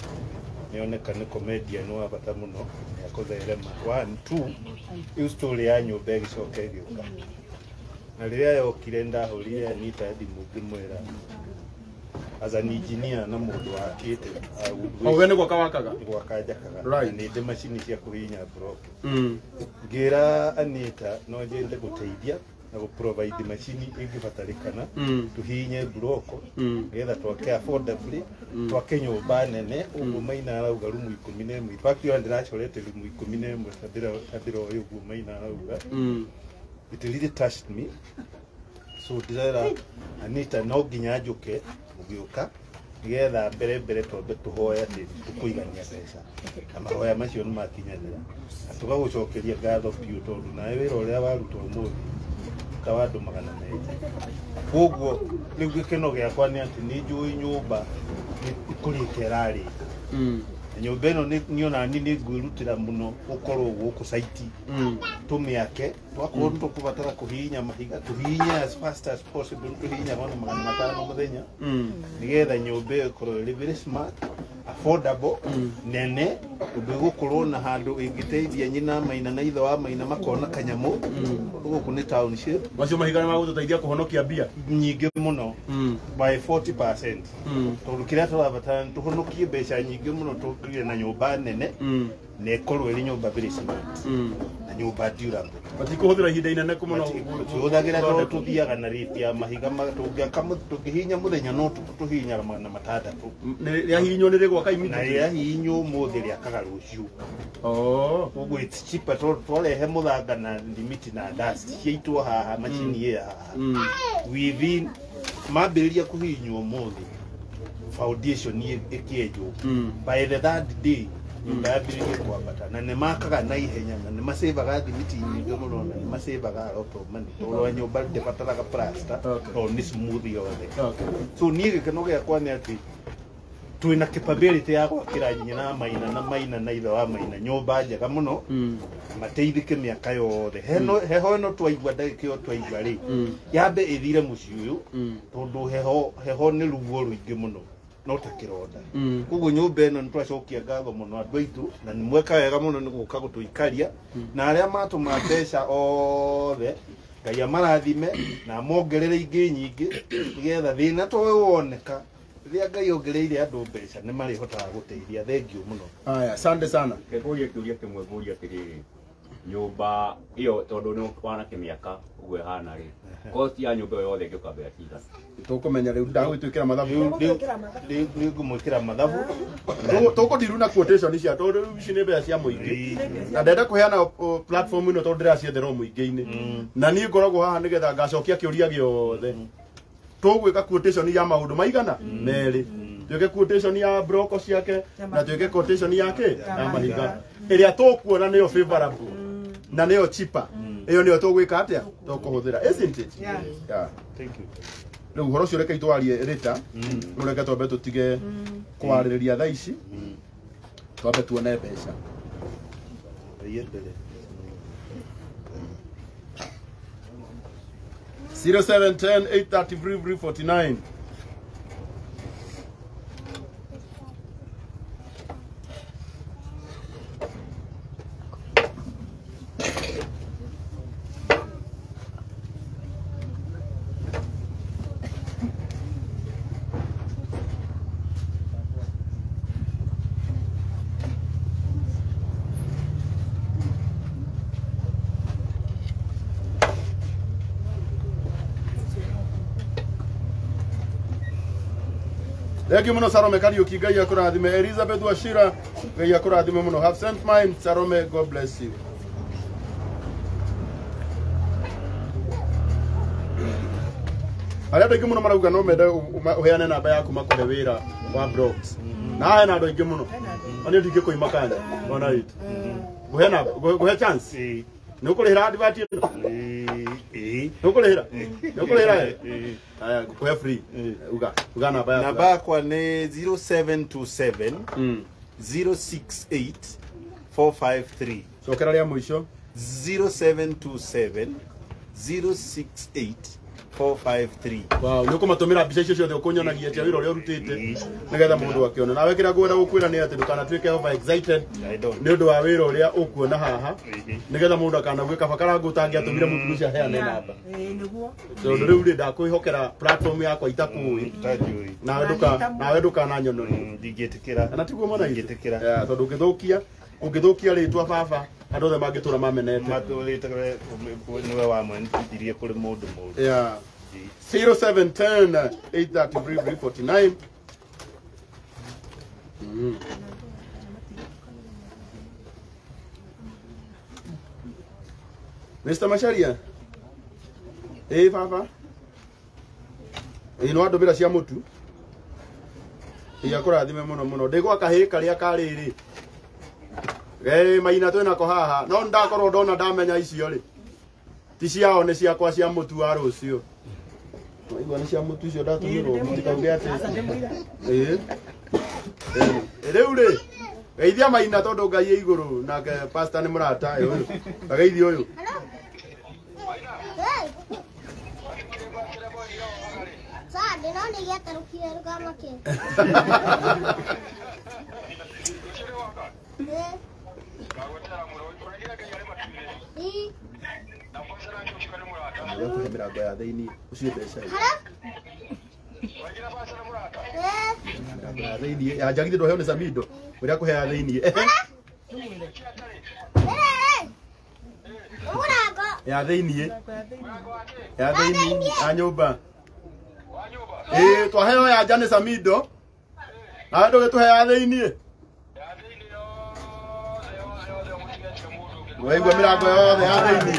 nĩoneka nĩ comedian wa bata mũno ya kũtherema 1 2 rĩu story ya nyũmba ĩgĩcoka ĩgĩũka na rĩrĩa yokire ndahũrire Anita thimũ ngĩmwĩra as an engineer na mundu akite we ni gwaka wakaga gwakajakaga ni ndi machine cia kuhinya block ngira Anita no njende guteithia na gu provide machine ingibatarikana tuhinye block getha twake affordably twake nyumba nene ugu Maina arauga rumu 11 twakio ndiracorete rumu 11 tadira uyu ugu Maina arauga it really touched me so ndira Anita no nginya njuke mugiuka nigetha mbere twambe tuhoya ati tukuigania mbeca amahoya macio ni makinyanira tugagucokeria ngatho biũ tondu nawe wĩra ũrĩa warutwo ũmũthĩ kawandu magana merĩ koguo rĩu gĩkeno gĩakwa nĩ atĩ nĩ njũĩ nyũmba ikũrĩte ĩrarĩ nyũmba ĩno niona ni nĩ ngwĩrutĩra mũno gũkorwo gũkũ site tũmĩake twakorwo nĩ tũkũbatara kũhihinya mahiga tuhihinye as fast as possible tuhihinya magana 5 mũthenya nigetha nyũmba ĩyo ĩkorwo ĩrĩ very smart affordable nene ũndũ gũkorwo na handũ ĩngĩteithia nyina Maina na ithe wa Maina makona kanyamũ gũkũ nĩ township macio mahiga nĩ magũtũteithia kũhonokia mbia nyingĩ mũno by 40% tondũ kĩrĩa tũrabatara nĩ tũhonokie mbeca nyingĩ mũno tũkĩgĩe na nyũmba nene na ĩkorwo ĩrĩ nyũmba very smart na nyũmba durable batikũhũthĩra ihinda inene mũno tũhũthagĩra tondũ tũthiaga na rate ya mahiga tũngĩhinya mũthenya no tũhihinya na 6 rĩahihinywo nĩ rĩgwaka imiti na rĩahihinywo mũthĩ rĩakaga rũciũ ũguo it's cheaper twarehe mũthanga na limiti na dust ciaitwo haha macini ĩyo haha within mambĩrĩria kũhihinywo mũthĩ foundation ĩkĩenjwo by the 3rd day nyũmba yambĩrĩrie kwambata na nĩ makaga na ihenya na nĩ macevaga thimiti nyingĩ mũno na nĩ macevaga a lot of money tondũ nyũmba ndĩbataraga plaster tondũ nĩ smooth yothe so niĩ gĩkeno gĩakwa nĩ atĩ twina capability ya gwakĩra nyina Maina na ithe wa Maina nyũmba njega mũno mateithĩke mĩaka yothe heho ĩno twaigua ndagĩka ĩyo twaigua rĩ yambe ĩthire mũciĩ ũyũ tondũ heho nĩ ruo rũingĩ mũno no ta kĩronda koguo nyũmba ĩno nĩ twacokia ngatho mũno andũ aitũ na nĩ mweka wega mũno nĩ gũka gũtũikaria na arĩa matũma mbeca othe Ngai amarathime na mongerere ingĩ nyingĩ nĩgetha thĩna to woneka ria ngai ongereire andu mbeca ni mari hotaga guteithia thengiu muno Aya, asante sana. Kegoria kiuria kimwe goria atiriri nyumba iyo tondu ni wana kimiaka ugo hana ri cost ya nyumba yothe ngikambira tiga Tukumenya riu ndagwitwikira mathabu. riu ngumwikira mathabu Tukudiru na quotation cia tondu ici ni mbeca cia muingi. Na ndenda kuheana platform ino tondu ndiraciethera muingi-ini. Na ni ngoragwo haha nigetha ngacokia kiuria giothe. Tugwika quotation ya maundu maigana meri. Tuike quotation ya broko ciake na tuike quotation yake ya mahiga. Iria tukuona niyo favorable na niyo cheaper. Iyo niyo tugwika atia tukuhuthira, isn't it? Yeah. Thank you. Riu horo cio reke itwarie rita ureke twambe tutige kwaririria thaa ici twambe tuone mbeca 0710 833 49. Thank you muno Sarome Kariuki, Ngai akurathime. Elizabeth Washira, Ngai akurathime muno. Have sent mine, Sarome, God bless you. Aria ndingi muno marauga no mende uheane namba yaku makore wira wa Brox. Na hena andu aingi muno. Oni ndingi kuima kanya. Ona it. Guhena guhe chance. Nukurihira advert ino. Nukurihira. Nukurihira. Aya guhe free. Uga namba yaku. Namba yakwa ni 0727 068 453. Cokera ria mwisho 0727 068 453. Wow, nuko matumira mbica icio ciothe ukunyonagia tia wira uria urutite nigetha mundu akiona. Nawe kira ngwenda gukwira ni ati ndukana twike over excited ni undu wa wira uria ukuona haha nigetha mundu akana gwika Karangu utangiatumire mundu ucio aheane namba. Niguo. So riu ri ndakwihokera platform yakwa itakui nawe ndukana nyonori ndingitikira na tiguo mona ndingitikira tondu ungithukia ritwa baba andu othe mangitura mamenete maturite niwe wamwendithirie kuri mundu mundu. 0710 833 49. Mr. Masharia. Baba. No andumira cia mutu. Kurathime muno muno. Ndigwa kahi karia kariri. Maina twina ko haha. No ndakorwo ndona ndamenya icio ri. Ti ciao ni ciakwa cia mutu wa rucio. Igwa ni cia mutu icio ndatumirwo mutikauge ati. Riu ri. Geithia Maina tondu Ngai e iguru na pastor ni Murata uyu. Geithia uyu. Mirango ya thiini ucio mbeca ya thiini ya njagithie ndoheo ni Samido uria kuhea thiini ya thiini ya nyumba twaheo ya nja ni Samido na ndu gituhea thiini waigua mirango yothe ya thiini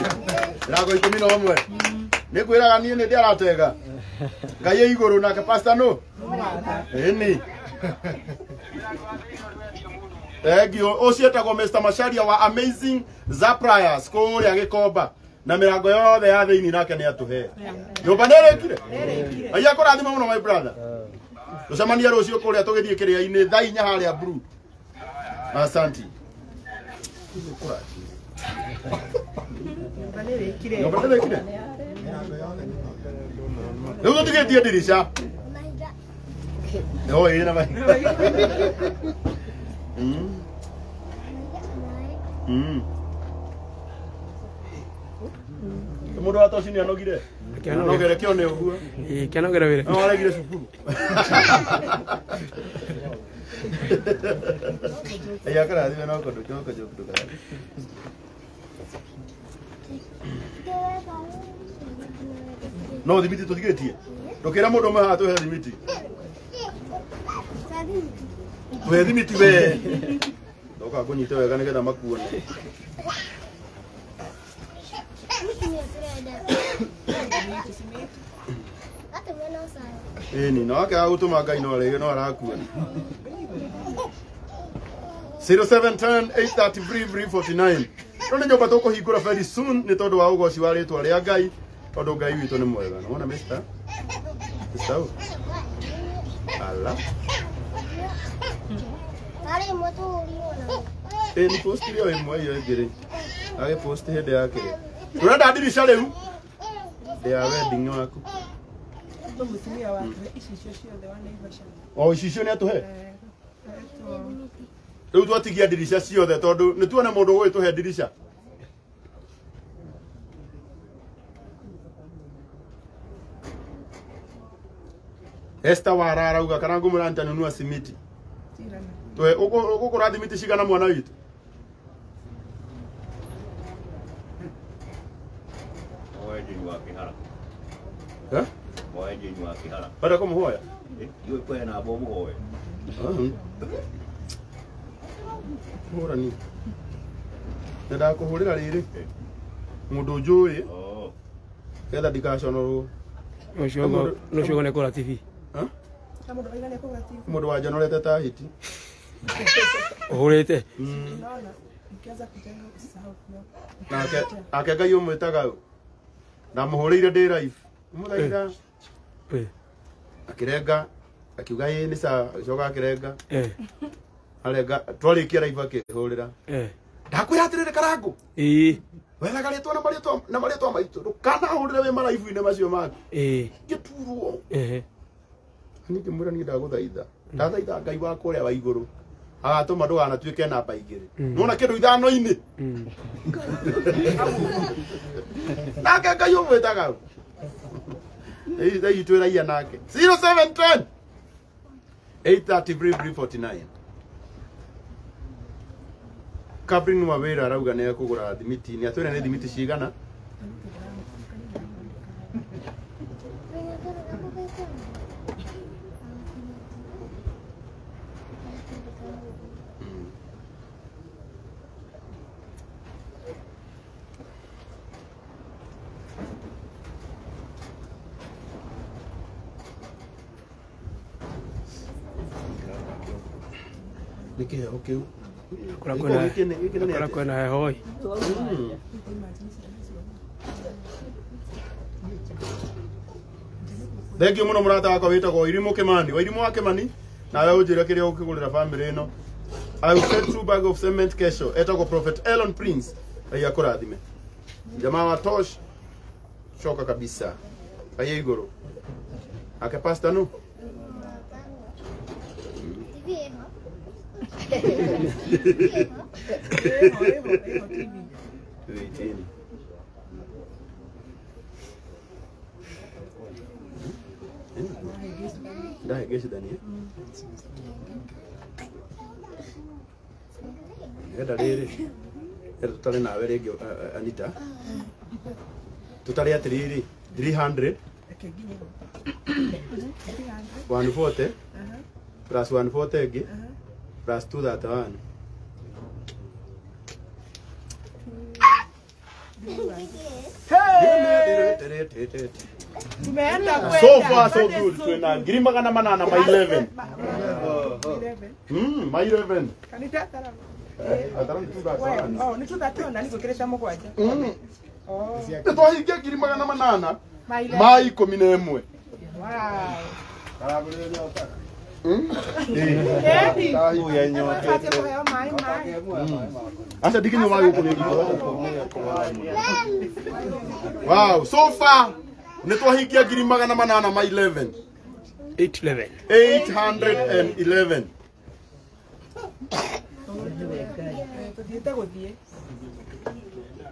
mirango 11 ni kwiraga nie ni ndiaratega Ngai e iguru nake pastor no ni egio ucietagwo Mr. Masharia wa Amazing Zaprias kuria Gikomba na mirango yothe ya thiini nake ni atuhe nyumba nerekire Ngai akurathima muno my brother tucemania rucio kuria tugithie kiria-ini thaa 4 haria blue. Asante. Leo tukitia dirisha. Ina mai. Mundu atoci ni anogire. No gere kione uguo. Kiano gere wire. No aregire cukuru. Ya kara thiwe no kondu choko choko. No thimiti tuthigetie. Ndukira mundu maha tuhe thimiti. Tuhe thimiti we. Ndoka kunyita wega nigetha makuone. Ni no aka utuma Ngai no rege no arakuona. 0710 833 349. None nyoba toko hingura very soon ni tondu wa ugoci wa ritwa ria Ngai. Tondu Ngai witu ni mwega. Naona mister? Mister? Ala. Ari moto uri Ni post rio imwe yo ngiri. Age post hede yake. Urenda dirisha riu? They are wedding waku. Icio ni atuhe? Riu twatigia dirisha ciothe tondu ni tuone mundu gwi tuhe dirisha. Esther warara uga Karangu Murata nunua simiti. Twe uko rathimiti cigana mwana witu? Pada ko muhoya? Yo ko na bo muhoya. Hora ni. Nda ko horira riri. Mundu njui. Ketha ndikaconorwo. No shogo ne kora TV. Mundu wa njonorete ta hiti. Uhurite. Ake Ngai umwitaga ndamuhurire ndi live. Muthaira. Akirenga akiuga ni sa coka akirenga. Arenga twarikia live akihurira. Ndakwira atirire Karangu. Wega garitwa na maritwa maitu. Ndukana hurire we maraivu ine macio maku. Giturwo. Ni kimura ni ndaguthaitha. Ndathaitha Ngai wakwa uria wa iguru. Agatuma ndugana tuike namba igiri. Nona kindu ithano-ini. Nake Ngai umwitaga. Ei twiraia nake 0710 833 349. Kabrin mawira arauga ne kugura thimiti ni atwire ne thimiti cigana. Niki okay. Kura kwena hoi. Thank you muno Murata wakwa witagwo Irimo Kimani. Wa Irimo wa Kimani nawe unjire kiria ukigurira family ino. I will send through bag of cement kesho. Etagwo Prophet Elon Prince. Aya kurathime. Jamaa wa Tosh shoka kabisa. Aya iguru. Ake pastor no. Dah guys dah ni. Ada riri. Tutale na were Anita. Tutale atriri 300. 140 plus 140 again. Plus 2 that one. So far so good. Tuna green magana manana my 11. My 11. Oh, ni tutatona niko kiresha mugwanja. Oh. Twahingia green magana manana. My 11. Wow. Asa dikinyo wayo wow, so far nitwahingia ngiri magana manana ma 11 811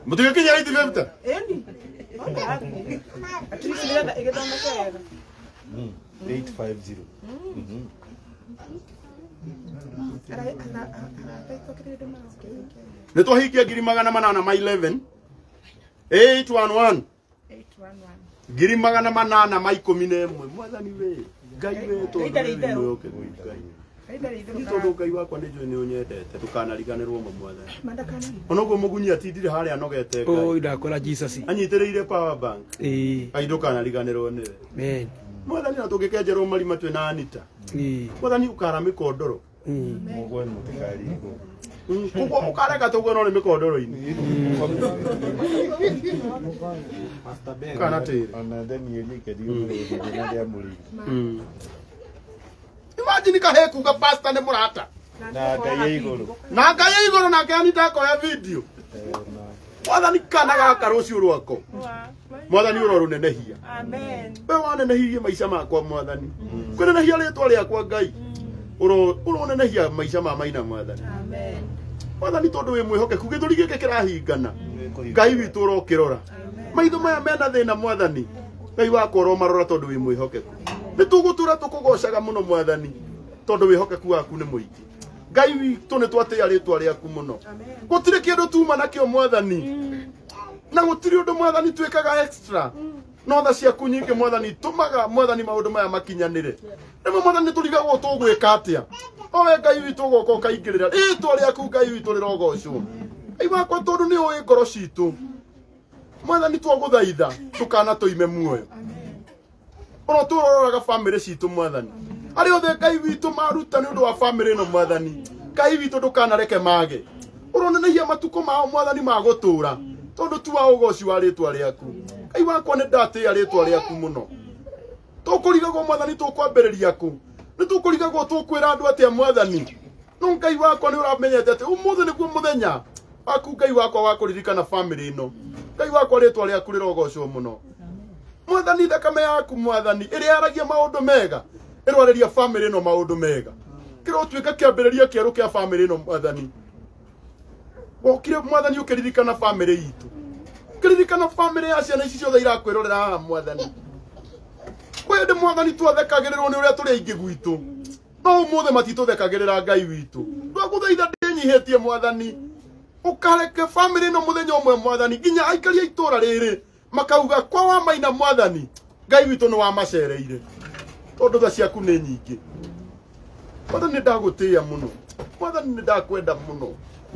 Mutigekinya 850 At least nĩgetha ĩgĩthomeke wega. 850. Nĩ twahingia 811 811 811 mwathani we Ngai we tondu Ngai wakwa nĩ njũĩ nĩ ũnyendete tukanariganĩrwo mwathani onoguo mũgunyi atindire harĩa anogete Ngai ndakora Jesus anyitĩrĩire power bank Ngai ndukanariganĩrwo nĩwe amen mwathani na tũngĩkenjerwo marima twĩ na Anita mwathani ũkara mĩkondoro Mugwe mũtikaringo kuko ukareka tugwe no nĩ mĩkondoro-inĩ kana tĩri ona Daniel kediyo na ndia muri imagine kahe kuga pastor nĩ Murata na Ngai igũrũ nake Anita akoya video mwathani kana gaka rũciũ rwako mwathani ũrorũnenehia Amen. we wanenehirie maica makwa mwathani kũnenehia rĩtwa rĩakwa Ngai ũronenehia maica ma Maina mwathani Amen. mwathani tondũ wĩ mwĩhokeku gĩthũri gĩkĩ kĩrahingana Ngai witũ ũrokĩrora maitho maya mena thĩna mwathani Ngai wakwa ũromarora tondũ wĩ mwĩhokeku nĩ tũgũtũra tũkũgocaga mũno mwathani tondũ wĩhokeku waku nĩ mũingĩ Ngai witũ nĩ twatĩĩa rĩtwa rĩaku mũno gũtirĩ kĩndũ tuma nakĩo mwathani na gũtirĩ ũndũ mwathani twĩkaga extra no tha ciaku nyingĩ mwathani tũmaga mwathani maũndũ maya makinyanĩre rĩmwe mwathani tũrigagwo tũgwĩka atĩa owe Ngai witũ ũgoka ũkaingĩrĩra rĩtwa rĩaku Ngai witũ rĩrogocwo Ngai wakwa tondũ nĩ ũĩ ngoro citũ mwathani twagũthaitha tũkana tũime muoyo ono tũroraga bamĩrĩ citũ mwathani arĩ othe Ngai witũ maruta nĩ ũndũ wa bamĩrĩ ĩno mwathani Ngai witũ ndũkanareke mage ũronenehia matukũ mao mwathani ma gũtũra tondũ tu wa ũgoci wa rĩtwa rĩaku Ngai wakwa nĩ ndatĩĩa rĩtwa rĩaku mũno tũkũrigagwo mwathani tũkwambĩrĩria kũ nĩ tũkũrigagwo tũkwĩra andũ atĩa mwathani no Ngai wakwa nĩ ũramenyete atĩ ũmũthĩ nĩguo mũthenya waku Ngai wakwa wa kũririkana bamĩrĩ ĩno Ngai wakwa rĩtwa rĩaku rĩrogocwo mũno mwathani thakame yaku mwathani ĩrĩa yaragia maũndũ mega ĩrwarĩria bamĩrĩ ĩno maũndũ mega kĩrotuĩka kĩambĩrĩria kĩerũ kĩa bamĩrĩ ĩno mwathani wokire mwathani ũkĩririkana bamĩrĩ itũ ũkĩririkana bamĩrĩ ya ciana ici ciothe irakwĩrorera haha mwathani kwende mwathani twathekagĩrĩrwo nĩ ũrĩa tũrĩ aingĩ gwitũ no ũmũthĩ matitũthekagĩrĩra Ngai witũ twagũthaitha ndĩnyihĩtie mwathani ũkareke bamĩrĩ ĩno mũthenya ũmwe mwathani nginya aikari a itũũra rĩrĩ makauga kwa wa Maina mwathani Ngai witũ nĩ wamacereire tondũ tha ciaku nĩ nyingĩ mwathani nĩ ndagũtĩĩa mũno mwathani nĩ ndakwenda mũno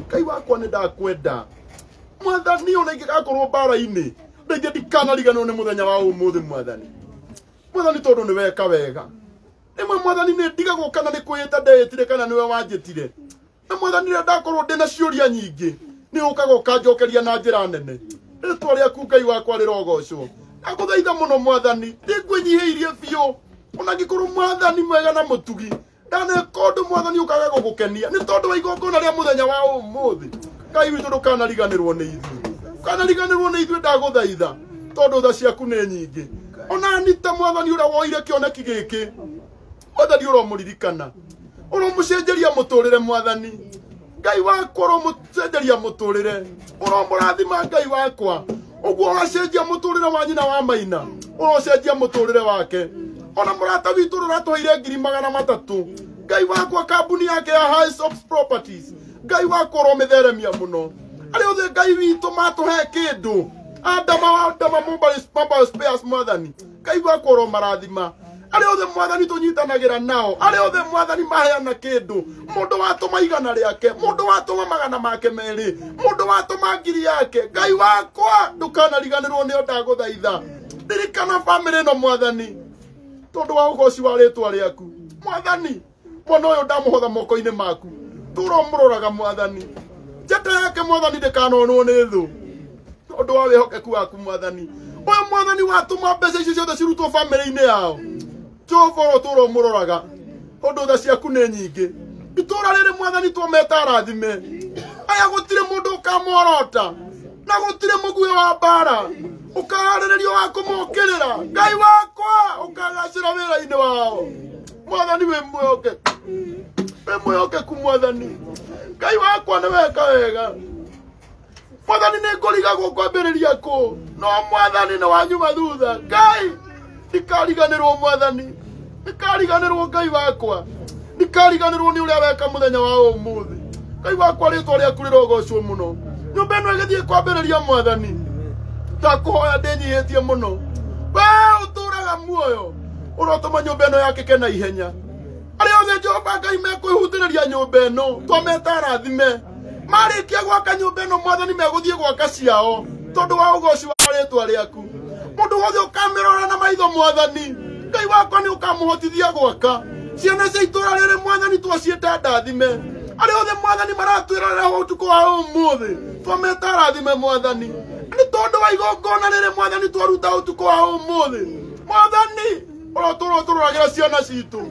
Ngai wakwa nĩ ndakwenda mwathani ona ingĩgakorwo mbara-inĩ ndaingĩ ndikanariganĩrwo nĩ mũthenya wa ũmũthĩ mwathani tondũ nĩ weka wega rĩmwe mwathani nĩ ndigagwo kana nĩ kwĩĩta ndeĩtire kana nĩwe wanjĩtire na mwathani rĩrĩa ndakorwo ndĩna ciũria nyingĩ nĩ ũkaga ũkanjokeria na njĩra nene rĩtwa rĩaku Ngai wakwa rĩrogocwo ndagũthaitha mũno mwathani ndĩngwĩnyihĩirie biũ ona ngĩkorwo mwathani mwega na mũtugi ndaneka ũndũ mwathani ũkaga gũgũkenia nĩ tondũ wa igongona rĩa mũthenya wa ũmũthĩ Ngai witũ ndũkanariganĩrwo nĩ ithuĩ ndagũthaitha tondũ tha ciaku nĩ nyingĩ ona Anita mwathani ũrĩa woire kĩoneki gĩkĩ mwathani ũromũririkana ũromũcenjeria mũtũrĩre mwathani Ngai wakwa ũromũcenjeria mũtũrĩre ũromũrathima Ngai wakwa ũguo wacenjia mũtũrĩre wa nyina wa Maina ũrocenjia mũtũrĩre wake ona Murata witũ rũratũheire 300,000 Ngai wakwa kambuni yake ya High Sops Properties Ngai wakwa ũromĩtheremia mũno arĩ othe Ngai witũ matũhe kĩndũ andama mobile spares mwathani Ngai wakwa ũromarathima arĩ othe mwathani tũnyitanagĩra nao arĩ othe mwathani maheana kĩndũ mũndũ watũma igana rĩake mũndũ watũma magana make merĩ mũndũ watũma 1,000 yake Ngai wakwa ndũkanariganĩrwo nĩ ndagũthaitha ririkana bamĩrĩ ĩno mwathani tondũ wa ũgoci wa rĩtwa rĩaku mwathani mwana ũyũ ndamũhotha moko-inĩ maku tũromũroraga mwathani njata yake mwathani ndĩkanonwo nĩ thũ tondũ wa wĩhokeku waku mwathani ũyũ mwathani watũma mbeca icio ciothe cirutwo bamĩrĩ-inĩ yao Jehova tũromũroraga tondũ tha ciaku nĩ nyingĩ itũũra rĩrĩ mwathani twameta rathime aya gũtirĩ mũndũ ũkamorota na gũtirĩ mũguĩ wa mbara ũkaharĩrĩrio wa kũmokĩrĩra Ngai wakwa ũkagacĩra wĩra-inĩ wao mwathani wĩ mwĩhokeku mwathani Ngai wakwa nĩ weka wega Mwathani nĩ ngũrigagwo kwambĩrĩria kũ, no Mwathani nĩ wanyuma thutha. Ngai ndikariganĩrwo Mwathani, ndikariganĩrwo Ngai wakwa, ndikariganĩrwo nĩ ũrĩa weka mũthenya wa ũmũthĩ. Ngai wakwa rĩtwa rĩaku rĩrogocwo mũno. Nyũmba ĩno ĩgĩthiĩ kwambĩrĩria Mwathani, ndakũhoya ndĩnyihĩtie mũno. Wee ũtũũraga muoyo, ũrotũma nyũmba ĩno yakĩke na ihenya. Arĩa othe Jehova Ngai mekwĩhutĩrĩria nyũmba ĩno, twameta rathime. Marĩkia gwaka nyũmba ĩno Mwathani megũthiĩ gwaka ciao tondũ wa ũgoci wa rĩtwa rĩaku. Mũndũ wothe ũkamĩrora na maitho Mwathani, Ngai wakwa nĩ ũkamũhotithia gwaka. Ciana cia itũũra rĩrĩ Mwathani twaciĩta ndathime. Arĩa othe Mwathani maratwĩrorera ũtukũ wa ũmũthĩ, twameta rathime Mwathani. Nĩ tondũ wa igongona rĩrĩ Mwathani twaruta ũtukũ wa ũmũthĩ. Mwathani ũrotũragĩra ciana citũ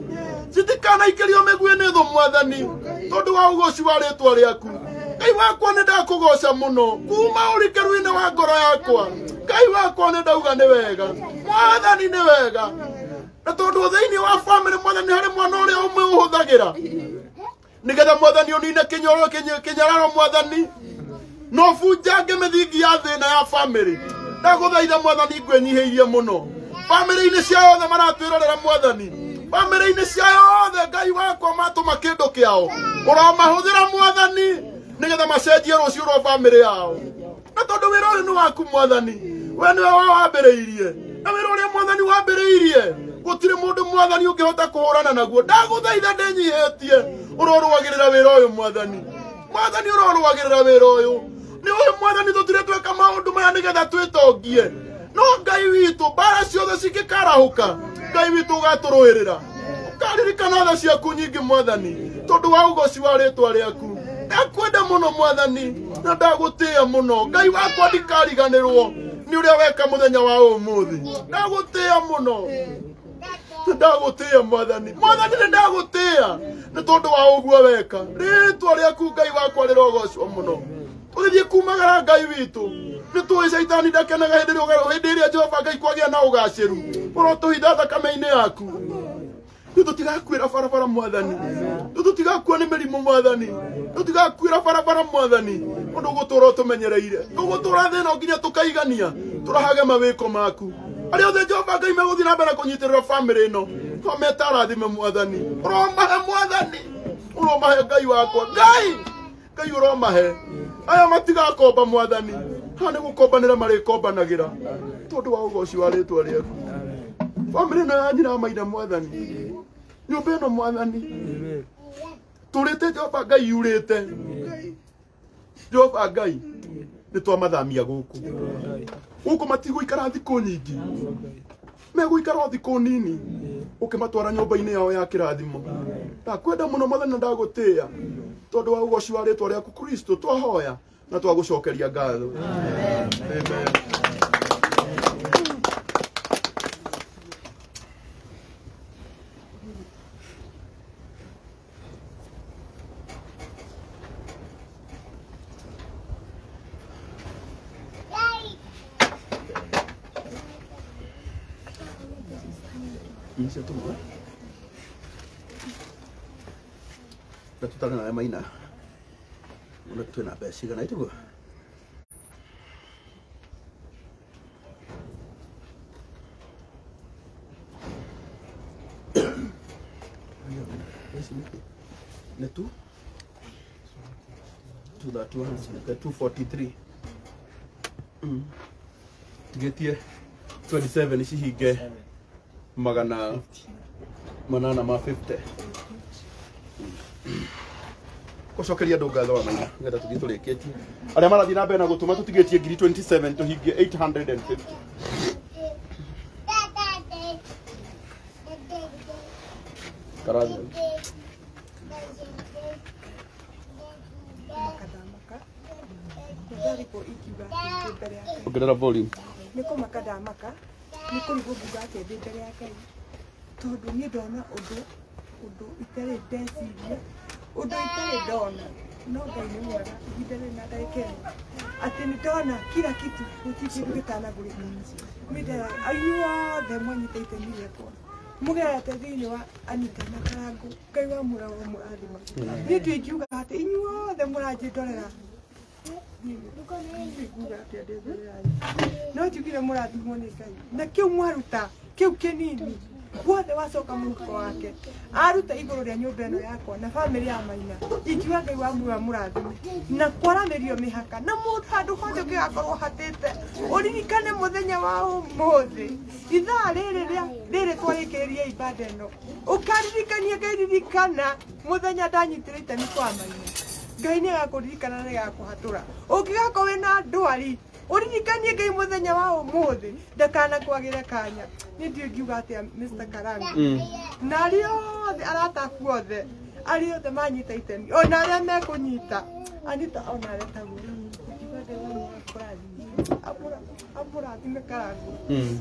citikanaikĩrio mĩguĩ-inĩ thũ Mwathani tondũ wa ũgoci wa rĩtwa rĩaku. Ngai wakwa nĩ ndakũgoca mũno kuma ũrikĩru-inĩ wa ngoro yakwa. Ngai wakwa nĩ ndauga nĩ wega, Mwathani nĩ wega, na tondũ thĩinĩ wa bamĩrĩ Mwathani harĩ mwana ũrĩa ũmwe ũhũthagĩra nĩgetha Mwathani ũnine kĩnyararo Mwathani, no bunjange mĩthingi ya thĩna ya bamĩrĩ. Ndagũthaitha Mwathani ngwĩnyihĩirie mũno bamĩrĩ-inĩ cia othe maratwĩrorera Mwathani, bamĩrĩ-inĩ cia othe Ngai wakwa matũma kĩndũ kĩao, ũromahũthĩra Mwathani nĩgetha macenjie rũciũ rwa bamĩrĩ yao. Na tondũ wĩra ũyũ nĩ waku Mwathani, we nĩwe wawambĩrĩirie, na wĩra ũrĩa Mwathani wambĩrĩirie gũtirĩ mũndũ Mwathani ũngĩhota kũhũrana naguo. Ndagũthaitha ndĩnyihĩtie, ũrorũagĩrĩra wĩra ũyũ Mwathani. Mwathani ũrorũagĩrĩra wĩra ũyũ nĩ ũyũ Mwathani, tũtirĩ tweka maũndũ maya nĩgetha twĩtongie, no Ngai witũ mbara ciothe cingĩkarahũka, Ngai witũ ũgatũrũĩrĩra. Ũkaririkana tha ciaku nyingĩ Mwathani tondũ wa ũgoci wa rĩtwa rĩaku. Ndakwenda mũno Mwathani na ndagũtĩĩa mũno. Ngai wakwa ndikariganĩrwo nĩ ũrĩa weka mũthenya wa ũmũthĩ. Ndagũtĩĩa mũno, ndagũtĩĩa Mwathani. Mwathani nĩ ndagũtĩĩa nĩ tondũ wa ũguo weka. Rĩtwa rĩaku Ngai wakwa rĩrogocwo mũno. Tũgĩthiĩ kumagara Ngai witũ, nĩ tũĩ Caitani ndakenaga hĩndĩ ĩrĩa Jehova Ngai kwagĩa na ũgacĩru. Ũrotũhitha thakame-inĩ yaku. Tũtigakuĩra barabara Mwathani, tũtigakua nĩ mĩrimũ Mwathani, tũtigakuĩra barabara Mwathani, ũndũ ũgũtũũra ũtũmenyereire. Tũgũtũũra thĩna nginya tũkaigania, tũrahage mawĩko maku. Arĩa othe Jehova Ngai megũthiĩ na mbere kũnyitĩrĩra bamĩrĩ ĩno, twameta rathime Mwathani. Ũromahe Mwathani, ũromahe Ngai wakwa. Ngai ũromahe. Aya matigakomba Mwathani, haha nĩ gũkombanĩra marĩkombanagĩra tondũ wa ũgoci wa rĩtwa rĩaku. Bamĩrĩ ĩno ya nyina Maina Mwathani, nyũmba ĩno Mwathani, tũrĩte Jehova Ngai yurĩte. Jehova Ngai nĩ twamathamia gũkũ matigũikara thikũ nyingĩ, megũikara thikũ nini, ũkĩmatwara nyũmba-inĩ yao ya kĩrathimo. Ndakwenda mũno Mwathani na ndagũtĩĩa tondũ wa ũgoci wa rĩtwa rĩaku Kristo twahoya na twagũcokeria ngatho. Amen. Tutale na Maina. Una twena besi gana itu. Ne tu? To that 243. Tugetie 27 ici hinge magana manana ma 50. Gũcokeria andũ ngatho wa Maina nĩgetha tũthiĩ tũrĩkĩtie. Arĩa marathiĩ na mbere na gũtũma tũtigĩtie ngiri 27 tũhingie 850. Karathi. Ongerera volume. Niko makadamaka, niko nguga ake mbere ya Ngai. Tondũ niĩ ndona ũndũ itarĩ ndeciria, ũndũ itarĩ ndona, no Ngai nĩ mwega ihinda rĩrĩ na ndagĩka ĩno. Atĩ nĩ ndona kila kitu gũtirĩ gĩtanagũrĩka. Mĩndera ayuothe mwanyita itemi rĩakwa. Mũgerete thĩinĩ wa Anita na Karangu, Ngai wa mũrathima. Niĩ ndingiuga atĩ inyuothe mũranjĩndorera no njugire mũrathimwo nĩ Ngai na kĩu mwaruta kĩu kĩnini guothe wacoka mũhuko wake aruta igũrũ rĩa nyũmba ĩno yakwa na bamĩrĩ ya Maina ingiuga Ngai wa mũrathime na kwaranĩrio mĩhaka na mũndũ handũ hothe ũngĩgakorwo hatĩte ũririkane mũthenya wa ũmũthĩ ithaa rĩrĩ twarĩkĩrĩria ibada ĩno ũkaririkania ngairirikana mũthenya ndanyitire itemi kwa Maina Ngai nĩ agakũririkana na agakũhatũra ũngĩgakorwo wĩna ndwari uririkanie Ngai mũthenya wa ũmũthĩ ndakanakwagĩre kanya nĩ ndiũ ngiuga atĩa Mr. Karangu na arĩa othe arataku othe arĩa othe manyita itemi ona arĩa mekũnyita Anita ona arĩa taguo amũrathime Karangu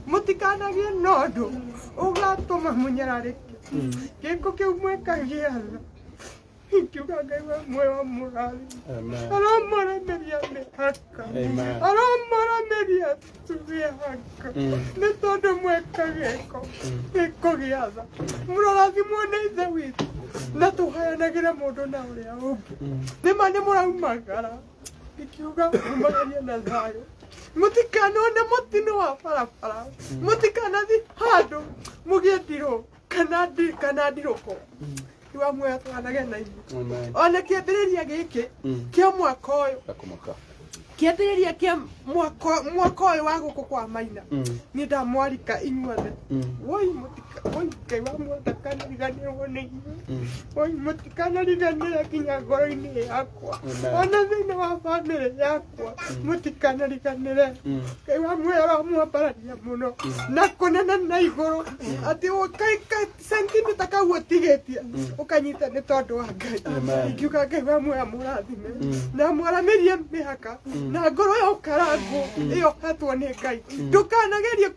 mũtikanagie na ũndũ ũgatũma mũnyararĩke gĩko kĩu mwekagia Kiuga Ngai wa muoyo wa mũrathime aramũremeria mĩhaka aramũremeria mĩhaka nĩ tondũ mweka gĩko gĩa tha mũrathimwo nĩ ithe witũ na tũhayanagĩre mũndũ na ũrĩa ũngĩ nĩma nĩ mũraumagara ikiuga umagarie na thayũ mũtikanone mũtino wa barabara mũtikanathi handũ mũgĩe ndirũ kana ndirũko wa muoyo twanage na inyuĩ ona kĩambĩrĩria gĩkĩ kĩa mwaka ũyũ kĩambĩrĩria kĩa mwaka ũyũ wa gũkũ kwa Maina nĩ ndamwarika inyuothe woi Ngai wa muoyo ndakanariganĩrwo nĩ inyuĩ woi mũtikanariganĩre nginya ngoro-inĩ yakwa ona thĩinĩ wa bamĩrĩ yakwa mũtikanariganĩre Ngai wa muoyo aramwambararia mũno na kũnene na igũrũ atĩ sentimita kau ũtigĩtie ũkanyita nĩ tondũ wa Ngai ingiuga Ngai wa muoyo amũrathime na amwaramĩrie mĩhaka na ngoro ya Karangu ĩyo hetwo nĩ Ngai ndũkanagerie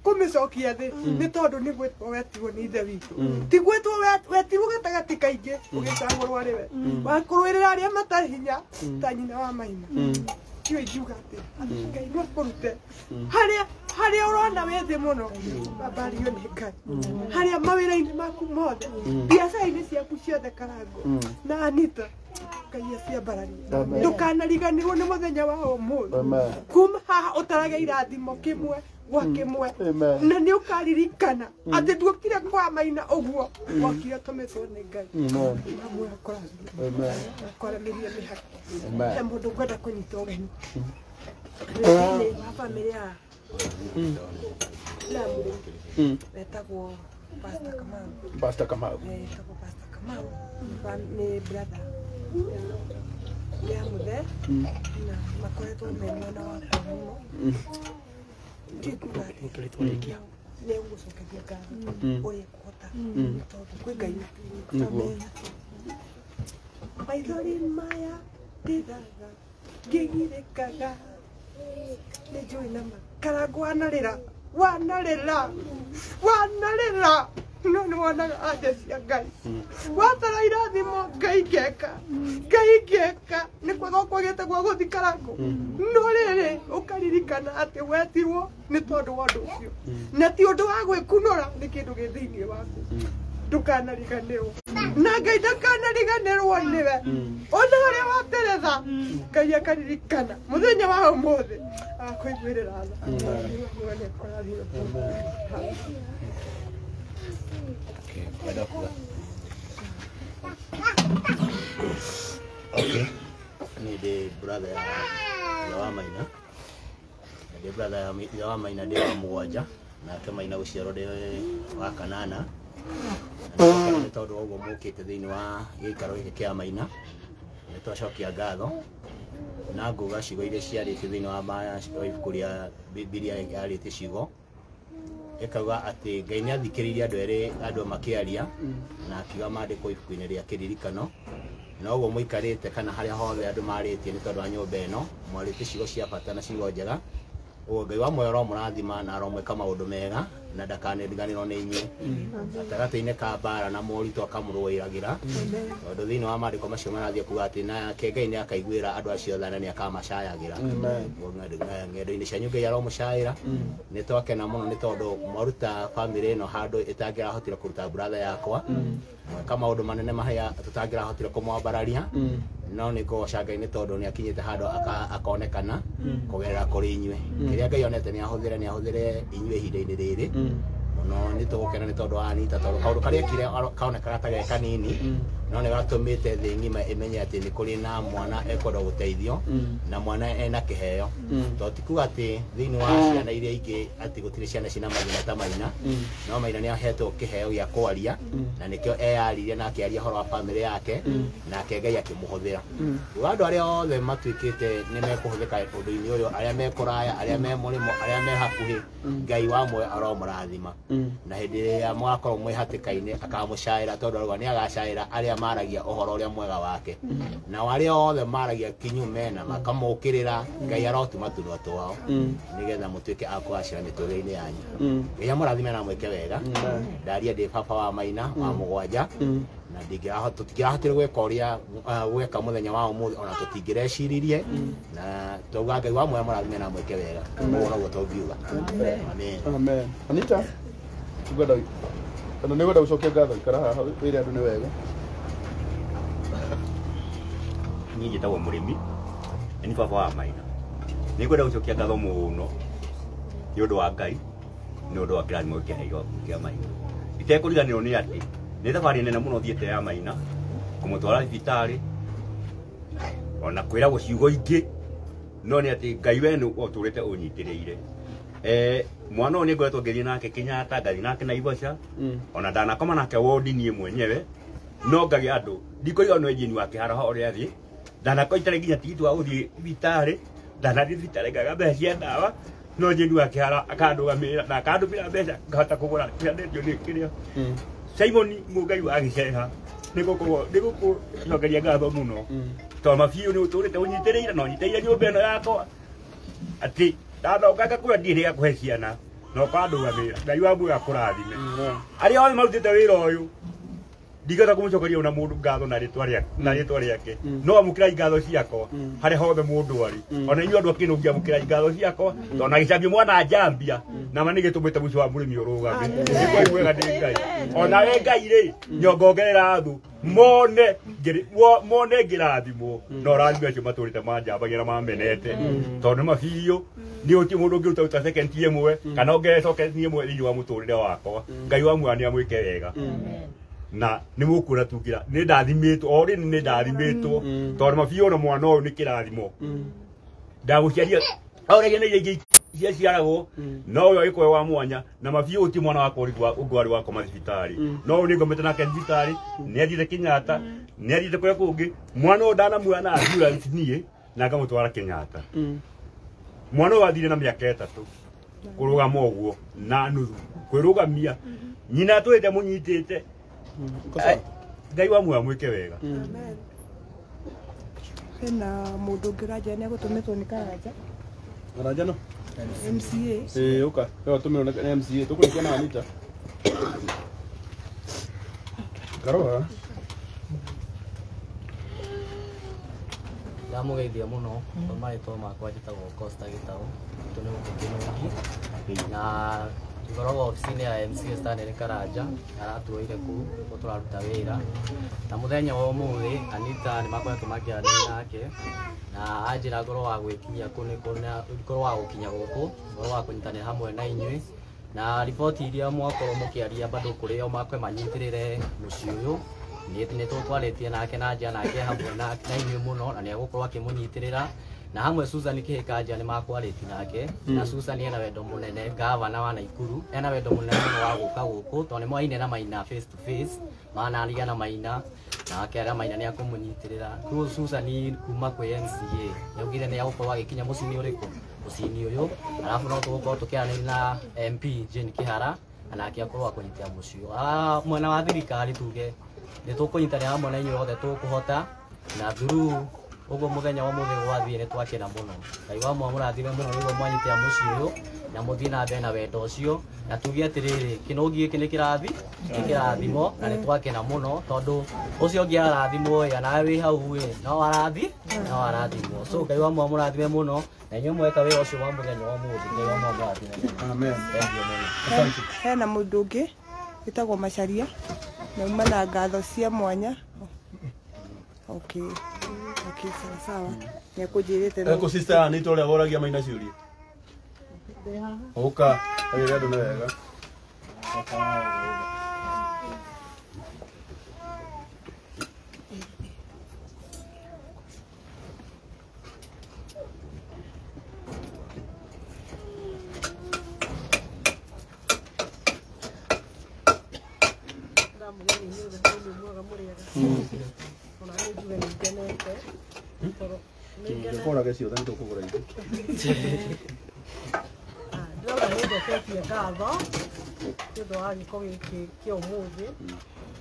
kũmĩcokia thĩ nĩ tondũ nĩ gwĩtwo wetirwo nĩ ithe witũ ti gwĩtwo wetirwo gatagatĩ kaingĩ ũgĩcagũrwo arĩ we wakũrũĩrĩra arĩa matarĩ hinya ta nyina wa Maina kĩo ingiuga atĩ Ngai no akũrute harĩa ũrona wĩ thĩ mũno wambario nĩ Ngai harĩa mawĩra-inĩ maku mothe biacara-inĩ ciaku ciothe Karangu na Anita Ngai aciambararie ndũkanariganĩrwo nĩ mũthenya wa ũmũthĩ kuma haha ũtarage irathimo kĩmwe gwa kĩmwe na nĩ ũkaririkana atĩ nduokire kwa Maina ũguo wakire ũtũmĩtwo nĩ Ngai amwe akwaranĩrie mĩhaka na mũndũ ngwenda kũnyita ũgeni thĩinĩ wa bamĩrĩ ya Lamu wetagwo Pastor Kamau etagwo Pastor Kamau nĩ brother ya muthe na makoretwo me mwena wakwa mũno tũrĩtwarĩkia nĩ ũgũcokeria ngatho ũrĩa kũhota tondũ kwĩ Ngai maithori maya ndĩthaga ngĩgirĩkaga nĩ njũĩ nama Karangu wanarĩra no nĩ wonaga anja cia Ngai watara irathimo Ngai ngeka nĩ kwagwo kwagĩte gwa gũthi Karangu no rĩrĩ ũkaririkana atĩ wetirwo nĩ tondũ wa ũndũ ũcio na ti ũndũ wa gwĩkunũra nĩ kĩndũ gĩ thĩinĩ waku ndũkanariganĩrwo na Ngai ndakanariganĩrwo nĩwe ona harĩa wateretha Ngai akaririkana mũthenya wa ũmũthĩ akwĩiguĩrĩra Okay. Ni de brother ya Maina. De brother ya Maina de wa mugwanja na ke Maina guciaro de wa kanana. Nĩ tondũ ũguo mũkĩte thĩinĩ wa gĩikaro gĩkĩ kĩa Maina nĩ twacokia ngatho na nguga ciugo iria ciarĩtio thĩinĩ wa maya ibuku rĩa Bibilia yarĩtie ciugo ĩkauga atĩ Ngai nĩ athikĩrĩirie andũ erĩ andũ makĩaria na akiuga maandĩkwo ibuku-inĩ rĩa kĩririkano na ũguo mũikarĩte kana harĩa hothe andũ marĩtie nĩ tondũ wa nyũmba ĩno mwarĩtie ciugo cia bata na ciugo njega ũguo Ngai wa muoyo aromũrathima na aromwĩka maũndũ mega na ndakanariganĩrwo nĩ inyuĩ gatagatĩ-inĩ ka mbara na moritũ akamũrũĩragĩra tondũ thĩinĩ wa maandĩko macio marathiĩ kuuga atĩ nake Ngai nĩ akaiguĩra andũ acio tha na nĩ akamacayagĩra ng'endo-inĩ cianyu Ngai aromũcaĩra nĩ twakena mũno nĩ tondũ mwaruta bamĩrĩ ĩno handũ ĩtangĩrahotire kũruta brother yakwa kama maundu manene mahaya tutangirahotire kumwambararia no ni goca Ngai ni tondu ni akinyite handu akonekana kugerera kuri inyue kiria Ngai onete ni ahuthire inyue ihinda-ini riri no ni tugukena ni tondu anita tondu kaundu karia kire kaonekaga ta ge kanini no ni gatumite thi ngima imenye ati ni kuri na mwana ekwenda guteithio na mwana ena kiheo to tikuga ati thiini wa ciana iria ingi ati gutire ciana cina mathina ta Maina no Maina ni ahetwo kiheo gia kwaria na nikio eyaririe na akiaria horo wa family yake na Ngai akimuhuthira andu aria othe matuikite ni mekuhuthika undu-ini uyu aria me kuraya aria me murimo aria me hakuhi Ngai wamwe aromurathima na hindi iria mwakorwo mwi hatikaine akamucaira tondu arauga ni agacaira aria maragia uhoro uria mwega wake na aria othe maragia kinyume na makamukirira Ngai arotuma tunwa twao nigetha mutuike akwacira miturire-ini yanyu Ngai amurathime na mwike wega ndaria ndi baba wa Maina wa mugwanja na tutingirahotire gwika uria gweka muthenya wa umuthi ona tutingireciririe na twauga Ngai wamwe amurathime na mwike wega uguo noguo tungiuga amen Anita tugenda kana ni wenda gucokia ngatho ikara haha wire andu ni wega ni njitagwo murimi ni baba wa Maina ni ngwenda gucokia ngatho muno ni undu wa Ngai ni undu wa kirathimo kiheo kia Maina itekuriganirwo ni ati ni thabari nene muno thiete ya Maina kumutwara thibitari ona kwiragwo ciugo ingi no ni ati Ngai wenu oturite unyitiriire mwana uyu ni ngoretwo ngithii nake Kenyatta ngathi nake Naivasha ona ndanakoma nake wodi nie mwenyewe no ngagi andu ndikoiga no enjini wake haraho uria thi ndanakoitare nginya tigiti wa guthii thibitari ndanathi thibitari ngaga mbeca cia ndawa no enjini wake hara akandugamira na akandumira mbeca ngahota kugura kiria ndio ni kiria Simon Mugai wa giceha niguko cokeria ngatho muno to mabiu ni uturite unyitiriire no nyitiriire nyumba ino yakwa ati ndathoka kuria ndire akuhe ciana no kandugamira Ngai wamwe akurathime aria othe marutite wira uyu ndigata kumucokeria una mundu ngatho na ritwa riake no amukirai ngatho ciakwa hari hothe mundu ari ona inyu andu akinungia amukirai ngatho ciakwa to na gicambia mwana njambia na mani gitumite mucio wa murimi urugame ni kwega ndi Ngai ona we Ngai ri nyongongerera thu mone ngirathimwo no rathimo acio maturite manjambagira mamenete tondu mabiu ni uti mundu ngiruta second imwe kana ongecoke imwe thiini wa muturire wakwa Ngai wamwe ni amwike wega na ni mukura tugira ni ndathimitwo ori ni ndathimitwo tondu mabiu na mwana uyu ni kirathimo ndaguciaria auragia ni ingi cia ciaragwo no uyu ikwe wa mwanya na mabiu ti mwana wakwa ungwari wakwa mathibitari no uyu ni ngomete nake thibitari ni athire Kenyatta ni athire kuria kungi mwana uyu ndanamuoya na ambulance nie na ngamutwara Kenyatta mwana uyu athire na miaka 3 kurugama uguo na nuthu kwirugamia nyina twite munyitite Ngai wamwe amwike wega hena mundu ngiraja ni agutumitwo ni Karanja no MCA uka yo tumirwo na MCA tukulikia na Anita karoha ndamugeithia muno maitwa makwa njitagwo Costa Gitau tuni mukinungi na ngoragwo ofici-ini ya MCA stand Karanja aratuoire kuu ko turaruta wira na muthenya wa umuthi Anita ni makoretwo makiaranĩria nake na anjira ngorwo wa gwikinyia ngorwo wa gukinya guku ngorwo wa kunyitanĩra hamwe na inyui na riboti iria mwakorwo mukiaria bado kuri o makwe manyitirire muciĩ uyu ni tutwarĩtie nake na njia nake hamwe na inyui muno na ni agũkorwo akimunyitirira na hamwe Susan Kihikanja ni makwarĩtie nake na Susan ena wendo munene gavana wa Naikuru ena wendo munene wa guka guku to ni mwaine na Maina face to face manaria na Maina na akera Maina ni akumunyitirira ku Susan kuma kwe MCA yaugire ni agũkorwo agikinya muciĩ ũrĩkũ muciĩ uyu alafu no tũgũkorwo tũkĩaranĩria na MP Jane Kihara na akiakorwo akunyitira muciĩ mwena wa thirikari tuge ni tũkũnyitanĩra hamwe na inyuĩ othe tũkũhota na through uguo muthenya wa muthi gwathie ni twakena muno Ngai wamwe amurathime muno niguo mwanyitira muciĩ uyu na muthie na mbere na wendo ucio na tuge atiriri kinungi giki ni kirathimo na ni twakena muno tondu ucio ungi arathimwo ya nawe wi hau no arathimwo so Ngai wamwe amurathime muno na inyuĩ mweka wĩra ucio wa muthenya wa muthi Ngai wamwe amurathime amen hena mundu ungi witagwo Macharia nauma na ngatho cia mwanya. Okay. Okay, sawa. Nĩakũnjĩrĩte Eko sister Anita ũrĩa woragia Maina ciũria. Oka, agĩrĩa andũ nĩ wega. Kora que ciothe nĩ tũkũgũra indo. Ndĩrauga nĩnjoketie ngatho nĩũndũ wa gĩko gĩkĩ kĩa ũmũthĩ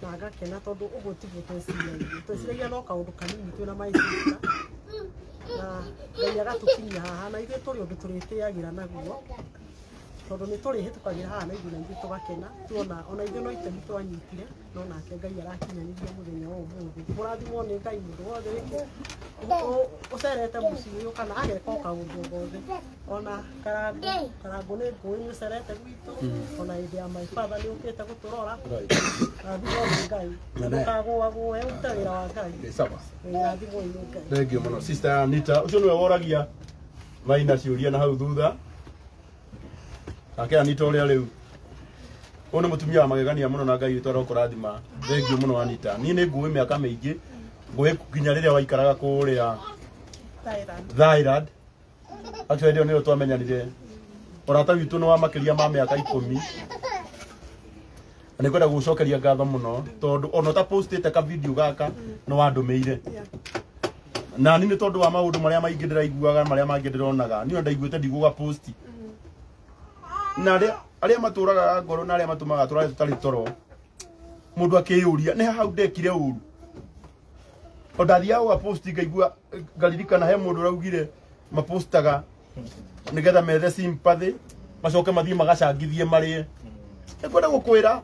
na ngakena tondũ ũguo tiguo tweciragia. Tweciragia no kaũndũ kanini twĩna maicĩra na Ngai agatũkinyia haha na ithuĩ tũrĩ ũndũ tũrĩtĩagĩra naguo tondũ nĩ tũrĩhĩtũkagĩra haha na ithuĩ na ithuĩ tũgakena tuona ona ithuĩ no itemi twanyitire no nake Ngai arakinyanĩria mũthenya wa ũmũthĩ. Mũrathimwo nĩ Ngai mũndũ wothe wĩkĩ ũcerete mũciĩ ũyũ kana ageka o kaũndũ gothe ona Karangu nĩ ngũĩ nĩ ũcerete gwitũ ona hĩndĩ ya my father nĩ ũkĩte gũtũrora rathimwo nĩ Ngai ndũkagũagũe ũrute wĩra wa Ngai. Rathimwo nĩ Ngai. Thengiũ mũno sister Anita, ũcio nĩwe woragia Maina ciũria na hau thutha. Nake Anita ũrĩa rĩu ũyũ nĩ mũtumia wa magegania mũno na Ngai witũ arokũrathima. Thengiũ mũno Anita. Niĩ nĩ ngũĩ mĩaka mĩingĩ ngũĩ nginya rĩrĩa waikaraga kũrĩa Thailand. Actually ndio nĩyo twamenyanire. Ũrata witũ nĩ wa makĩria ma mĩaka 10. Na nĩkwenda gũcokeria ngatho mũno tondũ ona ta postĩte ka video gaka no wandũmĩire. Na niĩ nĩ tondũ wa maũndũ marĩa maingĩ ndĩraiguaga marĩa mangĩ ndĩronaga niĩ ndaiguĩte ndigũga post. Na arĩa matũraga ngoro na arĩa matũmaga tũrare tũtarĩ toro mũndũ akĩyũria nĩ hau ndekire ũru. Ondathiaga post ngaigua ngaririkana he mũndũ ũraugire mapostaga nĩgetha methe sympathy macoke mathiĩ magacangithie marĩe. Nĩkwenda gũkwĩra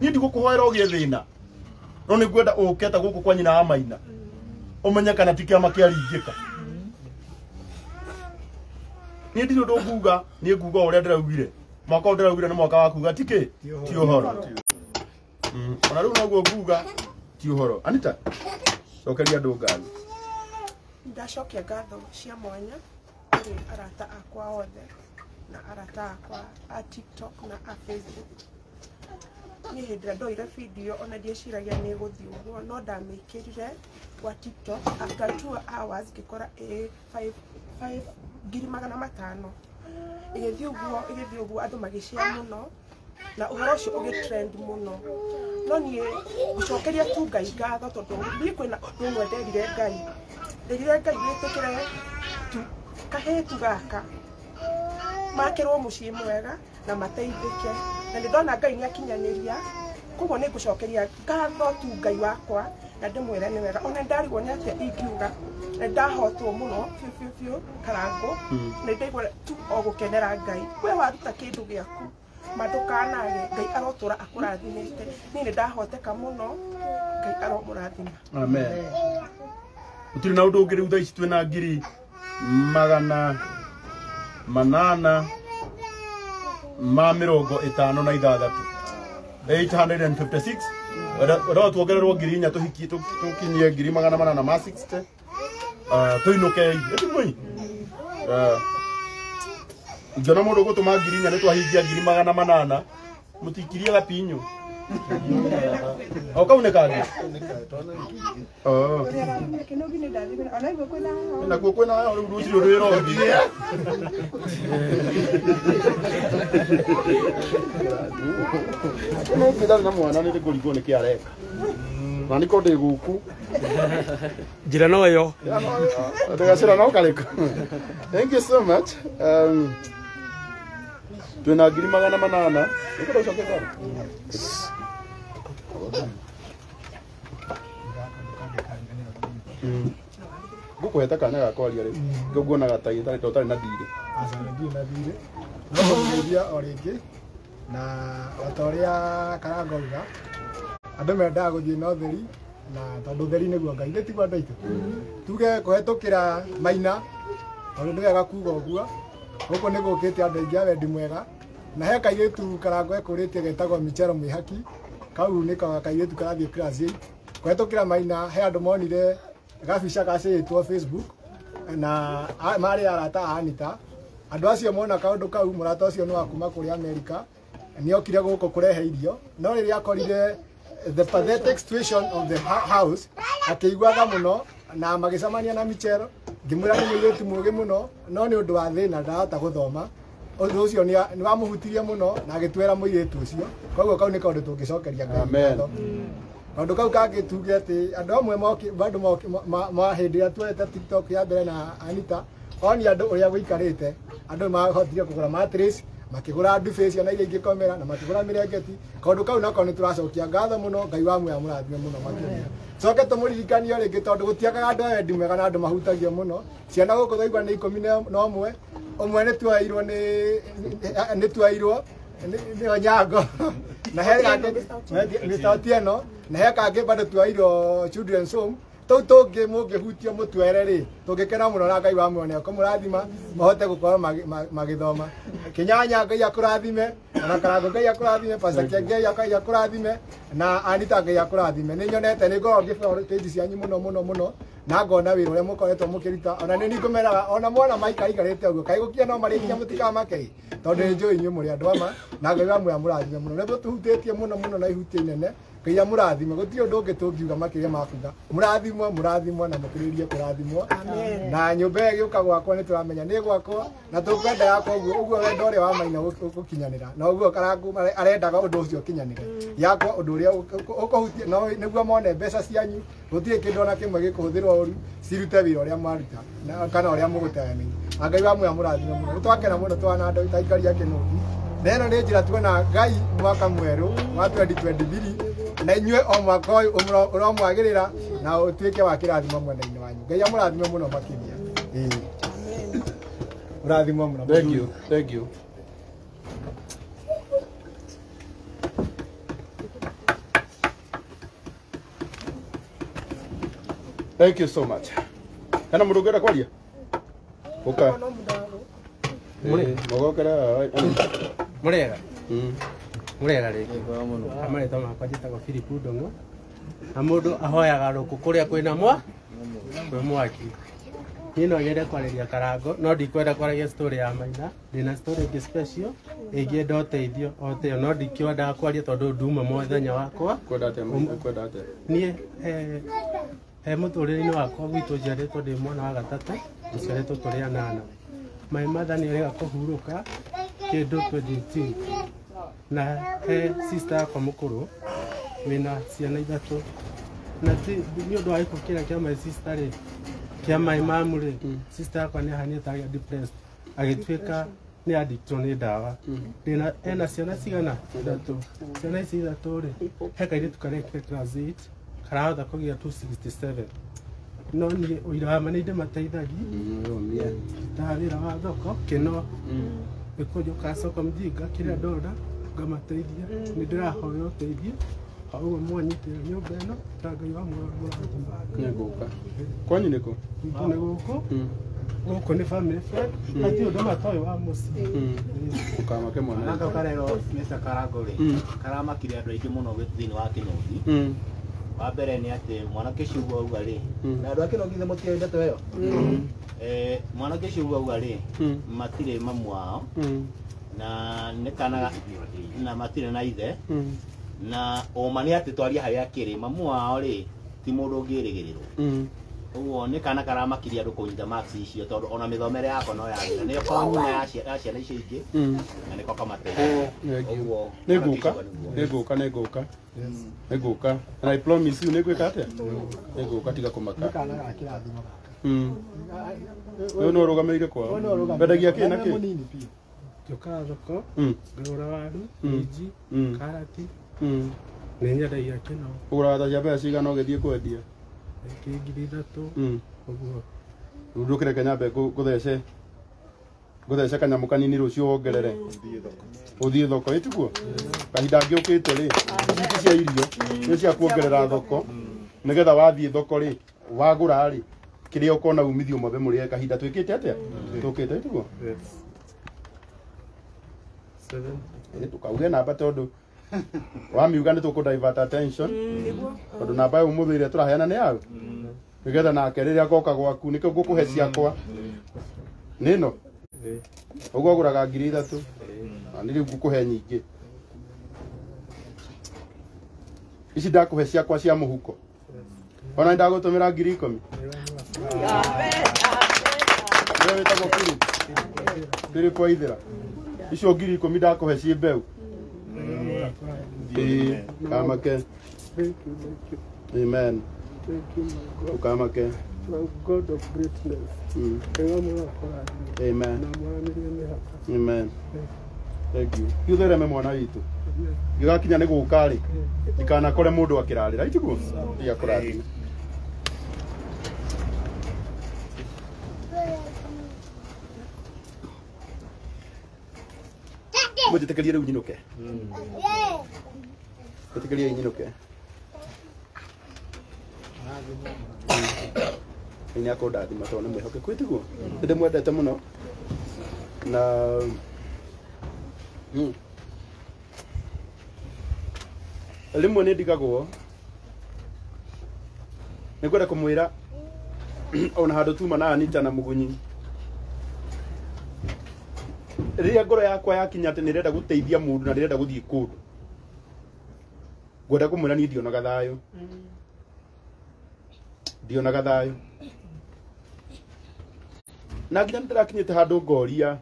niĩ ndigũkũhoera ũgĩe thĩna no nĩngwenda ũketa gũkũ kwa nyina wa Maina ũmenye kana ti kĩama kĩaringĩka. Niĩ ndirĩ ũndũ nguga niĩ nguga ũrĩa ndĩraugire mwaka ũrĩa ndĩraugire nĩ mwaka wa kuga tikĩ ti ũhoro. Ona rĩu noguo nguga ti ũhoro. Anita cokeria andũ ngatho. Ndacokia ngatho cia mwanya kũrĩ arata akwa othe na arata akwa a TikTok na a Facebook. Niĩ hĩndĩ ĩrĩa ndoire video ona ndieciragia nĩ gũthiĩ ũguo no ndamĩkĩrire wa TikTok after 2 hours ngĩkora 5,500 igĩthiĩ ũguo andũ magĩcia mũno na ũhoro ũcio ũgĩtrend mũno. No niĩ gũcokeria tu Ngai ngatho tondũ niĩ kwĩna ũndũ ũmwe nderire Ngai wĩtĩkĩre tu kahĩtu gaka makĩrwo mũciĩ mwega na mateithĩke na nĩ ndona Ngai nĩ akinyanĩria. Koguo nĩ ngũcokeria ngatho tu Ngai wakwa na ndĩmwĩre nĩ wega ona ndarigwo nĩ atĩa ingiuga nĩ ndahotwo mũno biũ Karangu nĩ ndaigua tu o gũkenera Ngai. We waruta kĩndũ gĩaku mandũkanage Ngai arotũra akũrathimĩte. Niĩ nĩ ndahoteka mũno Ngai aromũrathima. Amen. Gũtirĩ na ũndũ ũngĩ rĩu thaa ici twĩna 856 856 wenda tuongererwo 4,000 tũkinyie 860 tũinũke ĩtimũi ingĩona mũndũ gũtũma 4,000 nĩ twahingia 800 mũtikirie gapinyo o kau nĩ kangĩ nakuo kwĩna rĩu rũciũ rwĩra ũngĩ nĩ ndarĩ na mwana nĩ ngũrigwo nĩ kĩ areka na nĩko ndĩ gũkũ njĩra no ĩyo ndĩgacĩra no karĩkũ. Thank you so much. Twĩna 800 nĩkwenda ũcoke kana ngũkũhete kanya ga kwaria rĩu ngũkuonaga ta ũtarĩ na thirĩ. Ndirĩ na thirĩ no kũgeithia o rĩngĩ na o ta ũrĩa Karangu auga andũ mendaga gũthiĩ na ũtheri na tondũ ũtheri nĩguo Ngai tiguo andũ aitũ tuge kũhetũkĩra Maina tondũ nĩ wega kuga ũguo gũkũ nĩ gũkĩte andũ aingĩ a wendi mwega na he kairitu Karangu ekũrĩtie getagwo Michero Mwihaki kau nĩ kairitu karathiĩ class 8 kũhetũkĩra Maina he andũ monire gabica gacĩrĩtwo Facebook na marĩ arata a Anita andũ acio mona kaũndũ kau mũrata ũcio nĩ wa kuma kũrĩ Amerika nĩ okire gũkũ kũrehe irio no rĩrĩa akorire the pathetic situation of the house akĩigua tha mũno na magĩcemania na Michero ngĩmwĩra nĩ mũirĩtu mũũgĩ mũno no nĩ ũndũ wa thĩna ndarahota gũthoma ũndũ ũcio nĩ wamũhutirie mũno na agĩtwĩra mũirĩtu ũcio koguo kau nĩ kaũndũ tũngĩcokeria Ngai kaũndũ kau kangĩtuge atĩ andũ amwe bado hĩndĩ ĩrĩa tuoete TikTok ya mbere na Anita oni andũ ũrĩa gũikarĩte andũ mahotire kũgũra mattress makĩgũra nduba ciana iria ingĩkomera na makĩgũra mĩrengeti kaũndũ kau nako nĩ tũracokia ngatho mũno Ngai wa muoya mũrathime mũno makĩria coke tũmũririkanio rĩngĩ tondũ gũtiakaga andũ a wendi mwega na andũ mahutagio mũno ciana gũkũ thaigua nĩ 11 ũmwe nĩ tuairwo nĩ Onyango na he kangĩ Mr. Otieno na he kangĩ bado tuairwo children's home tũu tũngĩ mũngĩhutio mũtwere rĩ tũngĩkena mũno na Ngai wa muoya kũmũrathima mahote gũkorwo magĩthoma Kĩnyanya Ngai akũrathime na Karangu Ngai akũrathime Pastor Ngai akũrathime na Anita Ngai akũrathime nĩ nyonete nĩ ngorwo ngĩbora page cianyu mũno na ngona wĩra ũrĩa mũkoretwo mũkĩruta ona nĩ ngũmeraga ona mwana maikarĩte ũguo kaĩ gũkia no marĩkia mũtikamake tondũ nĩ njũĩ inyuĩ mũrĩ andũ ama na Ngai wa muoya mũrathime mũno nĩ tũhutĩtie mũno na ihutia inene Ngai amũrathime gũtirĩ ũndũ ũngĩ tũngiuga makĩria makuga mũrathimwo na mũkĩrĩrie kũrathimwo na nyũmba ĩyo ĩgĩũka gwakwo nĩ tũramenya nĩ gwakwo na tũkwenda yakwa ũguo wendo ũrĩa wa Maina ũgũkinyanĩra na ũguo Karangu arendaga ũndũ ũcio ũkinyanĩre yakwa ũndũ ũrĩa ũkũhutia no nĩguo mone mbeca cianyu gũtirĩ kĩndũ ona kĩmwe gĩkũhũthĩrwo ũru cirute wĩra ũrĩa mwaruta kana ũrĩa mũgũteanĩria Ngai wa muoya mũrathime mũno nĩtwakena mũno twana andũ taikaria kĩnũki na ĩno nĩ njĩra tuona Ngai mwaka mwerũ wa 2023 na inyuĩ o mwaka ũyũ ũromwagĩrĩra na ũtuĩke wa kĩrathimo mwena-inĩ wanyu Ngai amũrathime mũno makĩria mũrathimo mũno thank you thank you so much kana mũndũ ũngĩenda kwaria ũka mũgokera mũrega mũrega rĩngĩ mũno amarĩtwa makwa njĩtagwo Philip Ndong'o na mũndũ ahoyaga rũkũ kũrĩa kwĩna mwaki niĩ no nyende kwarĩria Karangu no ndikwenda kwaragia story ya Maina ndĩna story ĩngĩ special ĩngĩenda ũteithio o teyo no ndikĩendaga kwaria tondũ nduma mũthenya wakwa niĩ he mũtũrĩre-inĩ wakwa gwitũ njiarĩtwo ndĩ mwana wa gatatũ njiarĩtwo tũrĩ anana my mother nĩ arega kũhurũka kĩndũ 22 na he sister yakwa mũkũrũ wĩna ciana ithatũ na nĩ ũndũ wa gĩko kĩrĩa kĩa my sister rĩ kĩa my mom rĩ sister yakwa nĩ ahanĩte agĩa depressed agĩtuĩka nĩ addictwo nĩ ndawa ena ciana cigana ithatũ ciana ici ithatũ rĩ he kairĩtu karekire class 8 karahota kũgĩa 267 no niĩ ũira wa ma nĩ ndĩmateithagia ndaga wĩra wa thoko kĩno nĩkũnjũka soko mjinga kĩrĩa ndona ngamateithia nĩ ndĩrahoya ũteithio ũguo mwanyitĩra nyũmba ĩno ta Ngai wa mũrathima nĩngũka kwanyu nĩkũ nĩ gũkũ nĩ family friend na ti ũndũ matoĩ wa mũciĩ ũkamake mwana na karero Mr. Karangu rĩ karamakire andũ aingĩ mũno thĩinĩ wa Kĩnũthi wa mbere nĩ atĩ mwanake ũcio ũguo auga rĩ na andũ a Kĩnũthi nĩ mũtiũĩ ndeto ĩyo mwanake ũcio ũguo auga rĩ matirĩ mamu wao na nĩ kana na matirĩ na ithe na oma nĩ atĩ twaria harĩa akĩrĩ mamu wao rĩ ti mũndũ ũngĩrĩgĩrĩrwo ũguo nĩ kana karamakiria andũ kũnyita marks icio tondũ ona mĩthomere yakwa no yagĩra nĩyo konyuma ya ciana icio ingĩ na nĩko kamateithia ũguo nĩngũka and I promise you nĩngwĩka atĩa nĩngũka tiga kũmaka ũyũ no ũrũgamĩrĩire kwao wendagia kĩ na kĩ njũkaga thoko ngagũra waru minji karati nĩ nyendagia kĩno ũgũraga ta cia mbeca cigana ũgĩthiĩ kwendia ngiri ithatũ ũguo rĩu ndũkĩreke nyambe ngũthece kanyamũ kanini rũciũ wongerere ũthiĩ thoko ĩtiguo kahinda ngĩũkĩte rĩ ici cia irio nĩ cia kuongerera thoko nĩgetha wathiĩ thoko rĩ wagũra rĩ kĩrĩa ũkona umithio mwembe mũrĩe kahinda twĩkĩte atĩa tũkĩte ĩtiguo tukauge namba tondu wamiuga nĩ tũkũ-divert attention tondũ namba ĩyo ũmũthĩ ĩrĩa tũraheana nĩ yaũ nĩgetha nake rĩrĩa ngoka gwaku nĩkĩo ngũkũhe ciakwa nĩ ĩno ũguo ũgũraga 3,000 na nĩ rĩu ngũkũhe nyingĩ ici ndakũhe ciakwa cia mũhuko ona ndagũtũmĩra 10,000 wewe wĩtagwo Philip Waithĩra icio 10,000 ndakũhe ciĩ mbeũ Kamake. Amen. Kamake. God of greatness. Amen. Amen. Thank you. Yuthereme mwana witũ. Gigakinya nĩ gũka rĩ. Ndikanakore mũndũ akĩrarĩra. Ituguo. Tia kũrathima. Mũjĩtĩkĩrie rĩu nyinũke. Mũjĩtĩkĩrie nyinũke. Nĩ akũndathima tondũ nĩ mwĩhokeku ĩtiguo. Nĩ ndĩmwendete mũno. Na rĩmwe nĩ ndigagwo nĩ kwenda kũmwĩra ona handũ tuma na Anita na Mugunyi rĩrĩa ngoro yakwa yakinya atĩ nĩrenda gũteithia mũndũ na nĩrenda gũthiĩ kũndũ ngwenda kũmwĩra niĩ ndionaga thayũ ndionaga thayũ na nginya nĩndĩrakinyĩte handũ ngoria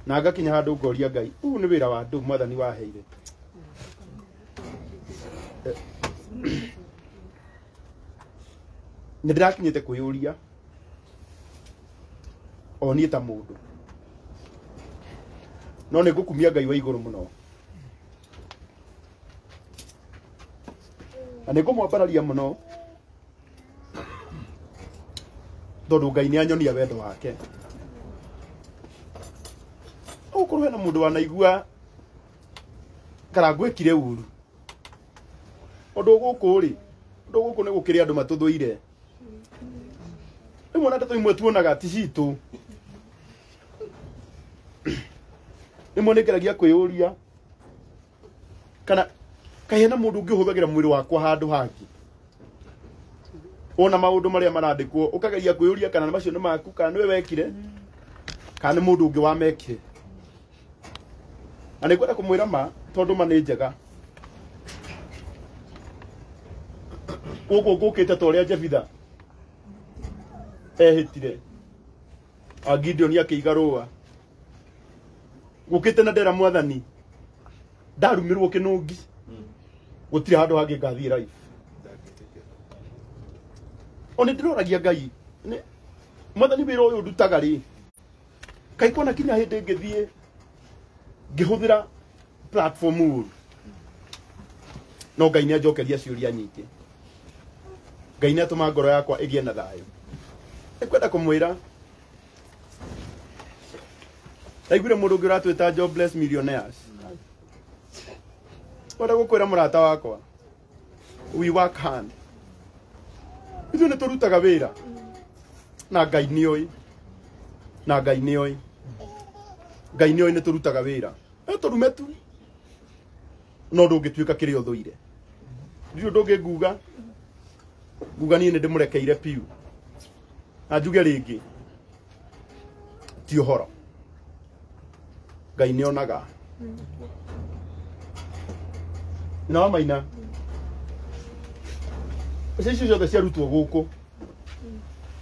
na ngakinya handũ ngoria Ngai ũũ nĩ wĩra wa andũ Mwathani waheire nĩndĩrakinyĩte kwĩyũria o niĩ ta mũndũ no nĩ ngũkumia Ngai wa igũrũ mũno na nĩ ngũmwambararia mũno tondũ Ngai nĩ anyonia wendo wake ũkorwo hena mũndũ wanaigua Karangu ĩkire ũru ũndũ gũkũ rĩ ũndũ gũkũ nĩ gũkĩrĩ andũ matũthũire rĩmwe na ndeto imwe tuonaga ti citũ rĩmwe nĩngeragia kwĩyũria kana kaĩ hena mũndũ ũngĩ ũhũthagĩra mwĩrĩ wakwa handũ hangĩ ona maũndũ marĩa marandĩkwo ũkageria kwĩyũria kana macio nĩ maku kana nĩwe wekire kana nĩ mũndũ ũngĩ wamekire na nĩngwenda kũmwĩra ma tondũ ma nĩ njega gũkũ ngũkĩte ta ũrĩa Jebitha ehĩtire Gideon akĩiga rũa gũkĩte na ndera Mwathani ndarumĩrwo kĩnũngi gũtirĩ handũ hangĩ ngathiĩ life ona ndĩroragia Ngai Mwathani wĩra ũyũ ndutaga rĩ kaĩ kwana kinya hĩndĩ ngĩthiĩ ngĩhũthĩra platform ũru no Ngai nĩanjokeria ciũria nyingĩ Ngai nĩatũma ngoro yakwa ĩgĩe na thayũ nĩkwenda kũmwĩra ndaiguire mũndũ ũngĩ ũratwĩta jobless millionaires kwenda gũkwĩra mũrata wakwa we work hard ithuĩ nĩ tũrutaga wĩra na Ngai nĩoĩ na Ngai nĩoĩ Ngai nĩoĩ nĩ tũrutaga wĩra tũrume tu no ndũngĩtuĩka kĩrĩa ũthũire ndiũ ndũngĩ nguga niĩ nĩ ndĩmũrekeire piu na njuge rĩngĩ ti ũhoro Ngai nĩonaga na Maina icio ciothe ciarutwo gũkũ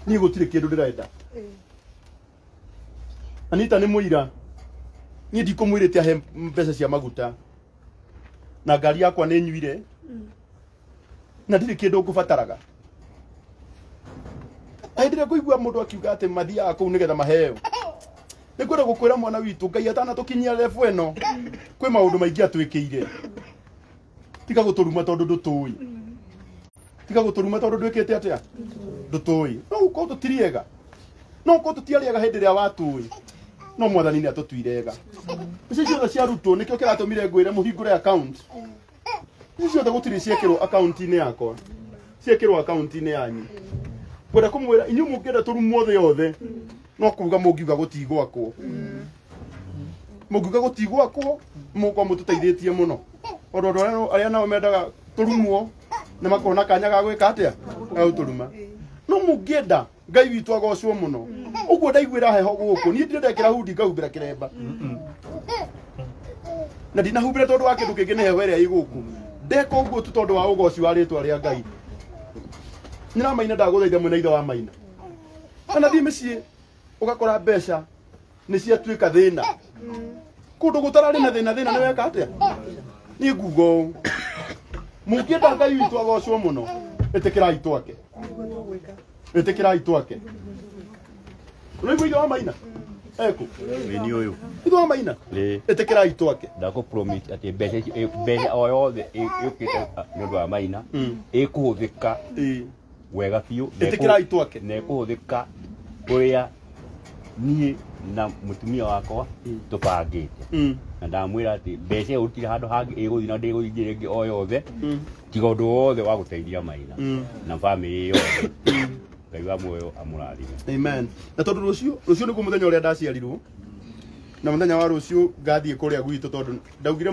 niĩ gũtirĩ kĩndũ ndĩrenda Anita nĩ mũira niĩ ndikũmwĩrĩte ahe mbeca cia maguta na ngari yakwa nĩ nyuire na ndirĩ kĩndũ ngũbataraga hĩndĩ ĩrĩa ngũigua mũndũ akiuga atĩ mathiaga kũu nĩgetha maheo nĩ kwenda gũkwĩra mwana witũ Ngai atanatũkinyia level ĩno kwĩ maũndũ maingĩ atwĩkĩire tiga gũtũruma tondũ ndũtũĩ tiga gũtũruma tondũ ndwĩkĩte atĩa ndũtũĩ no ũkorwo tũtiriega no ũkorwo tũtiarĩega hĩndĩ ĩrĩa watũĩ no Mwathani nĩ atũtuirega ici ciothe ciarutwo nĩkĩo kĩratũmire ngwĩre mũhingũre account ici ciothe gũtirĩ ciekĩrwo account-inĩ yakwa ciekĩrwo account-inĩ yanyu kwenda kũmwĩra inyuĩ mũngĩenda tũrumwo thĩ yothe no kuuga mũngiuga gũtigwakwo muguka gutigwa ko muko mututeithĩtie muno ondo aria nao mendaga turumwo na makona kanya ga gwika atia au turuma no mungienda Ngai witũ agocwo muno uguo ndaiguira heho guku ni ndĩndekĩra hudi ngahumbĩra kĩremba na ndinahumbĩra tondu wa kĩndũ kĩngĩ nĩ heho ĩrĩa iguku ndeka ũguo tu tondu wa ũgoci wa rĩtwa rĩa Ngai nĩra Maina ndagũthaitha mwena ithe wa Maina kana thiĩ mĩciĩ ugakora mbeca nĩ ciatuĩka thĩna kũndũ gũtararĩ na thĩna nĩ weka atia nĩ ngugo mũngĩenda Ngai witũ agocwo muno ĩtĩkĩrai twake ĩtĩkĩrai twake ũraigua ithe wa Maina eko ni uyu ithe wa Maina ĩtĩkĩrai twake ndako promise ati mbeca o yothe yũkĩte nĩ ũndũ wa Maina ĩkũhũthĩka wega biũ ĩtĩkĩrai twake na ĩkũhũthĩka ũrĩa niĩ na mutumia wakwa tũbangĩte na ndamwĩra atĩ mbeca ĩyo gũtirĩ handũ hangĩ ĩgũthiĩ na ndĩgũthiĩ rĩngĩ o yothe tiga ũndũ wothe wa gũteithia Maina na bamĩrĩ yothe Ngai wa muoyo amũrathime amen na tondu rũciũ nĩguo mũthenya ũrĩa ndaciarirwo na mũthenya wa rũciũ ngathiĩ kũrĩa gwitũ tondu ndaugire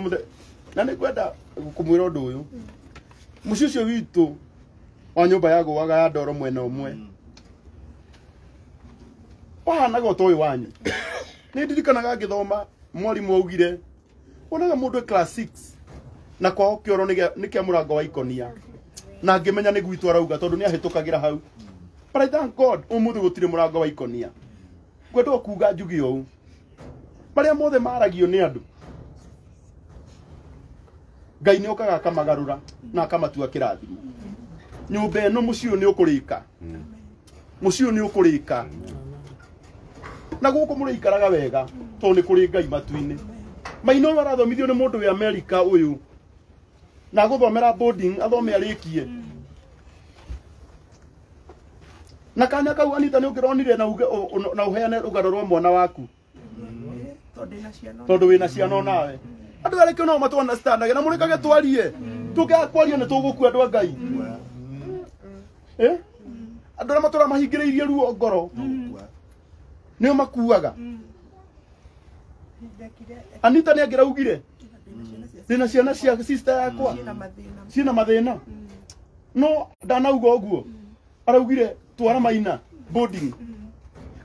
na nĩngwenda kũmwĩra ũndũ ũyũ mũciĩ ũcio witũ wa nyũmba ya gũaga ya ndoro mwena ũmwe wahanaga o ta ũyũ wanyu nĩ ndirikanaga ngĩthoma mwarimũ augire wonaga mũndũ class 6 na kwao kĩoro nĩ kĩa mũrango wa ikonia na ngĩmenya nĩ gwitũ arauga tondu nĩ ahĩtũkagĩra hau but I thank God ũmũthĩ gũtirĩ mũrango wa ikonia ngwenda kuuga njuge ũũ marĩa mothe maragio nĩ andũ Ngai nĩ okaga akamagarũra na akamatua kĩrathimo nyũmba ĩno mũciĩ ũyũ nĩ ũkũrĩka mũciĩ ũyũ nĩ ũkũrĩka na gũkũ mũrĩikaraga wega tondu nĩ kũrĩ Ngai matu-inĩ Maina ũyũ arathomithio nĩ mũndũ wĩ America ũyũ na gũthomera boarding athome arĩkie na kanya kau Anita nĩ ũngĩronire na ũheane rũgano rwa mwana waku tondu wĩna ciana onawe andũ arĩa kĩo nao matu-understandage na mũrĩkage twarie tũngĩaga kwaria nĩ tũgũkua andũ a Ngai andũ arĩa matũra mahingĩrĩirie ruo ngoro nĩo makuaga Anita nĩ angĩraugire ndĩna ciana cia sister yakwa ciĩna mathĩna no ndanauga ũguo araugire twara Maina boarding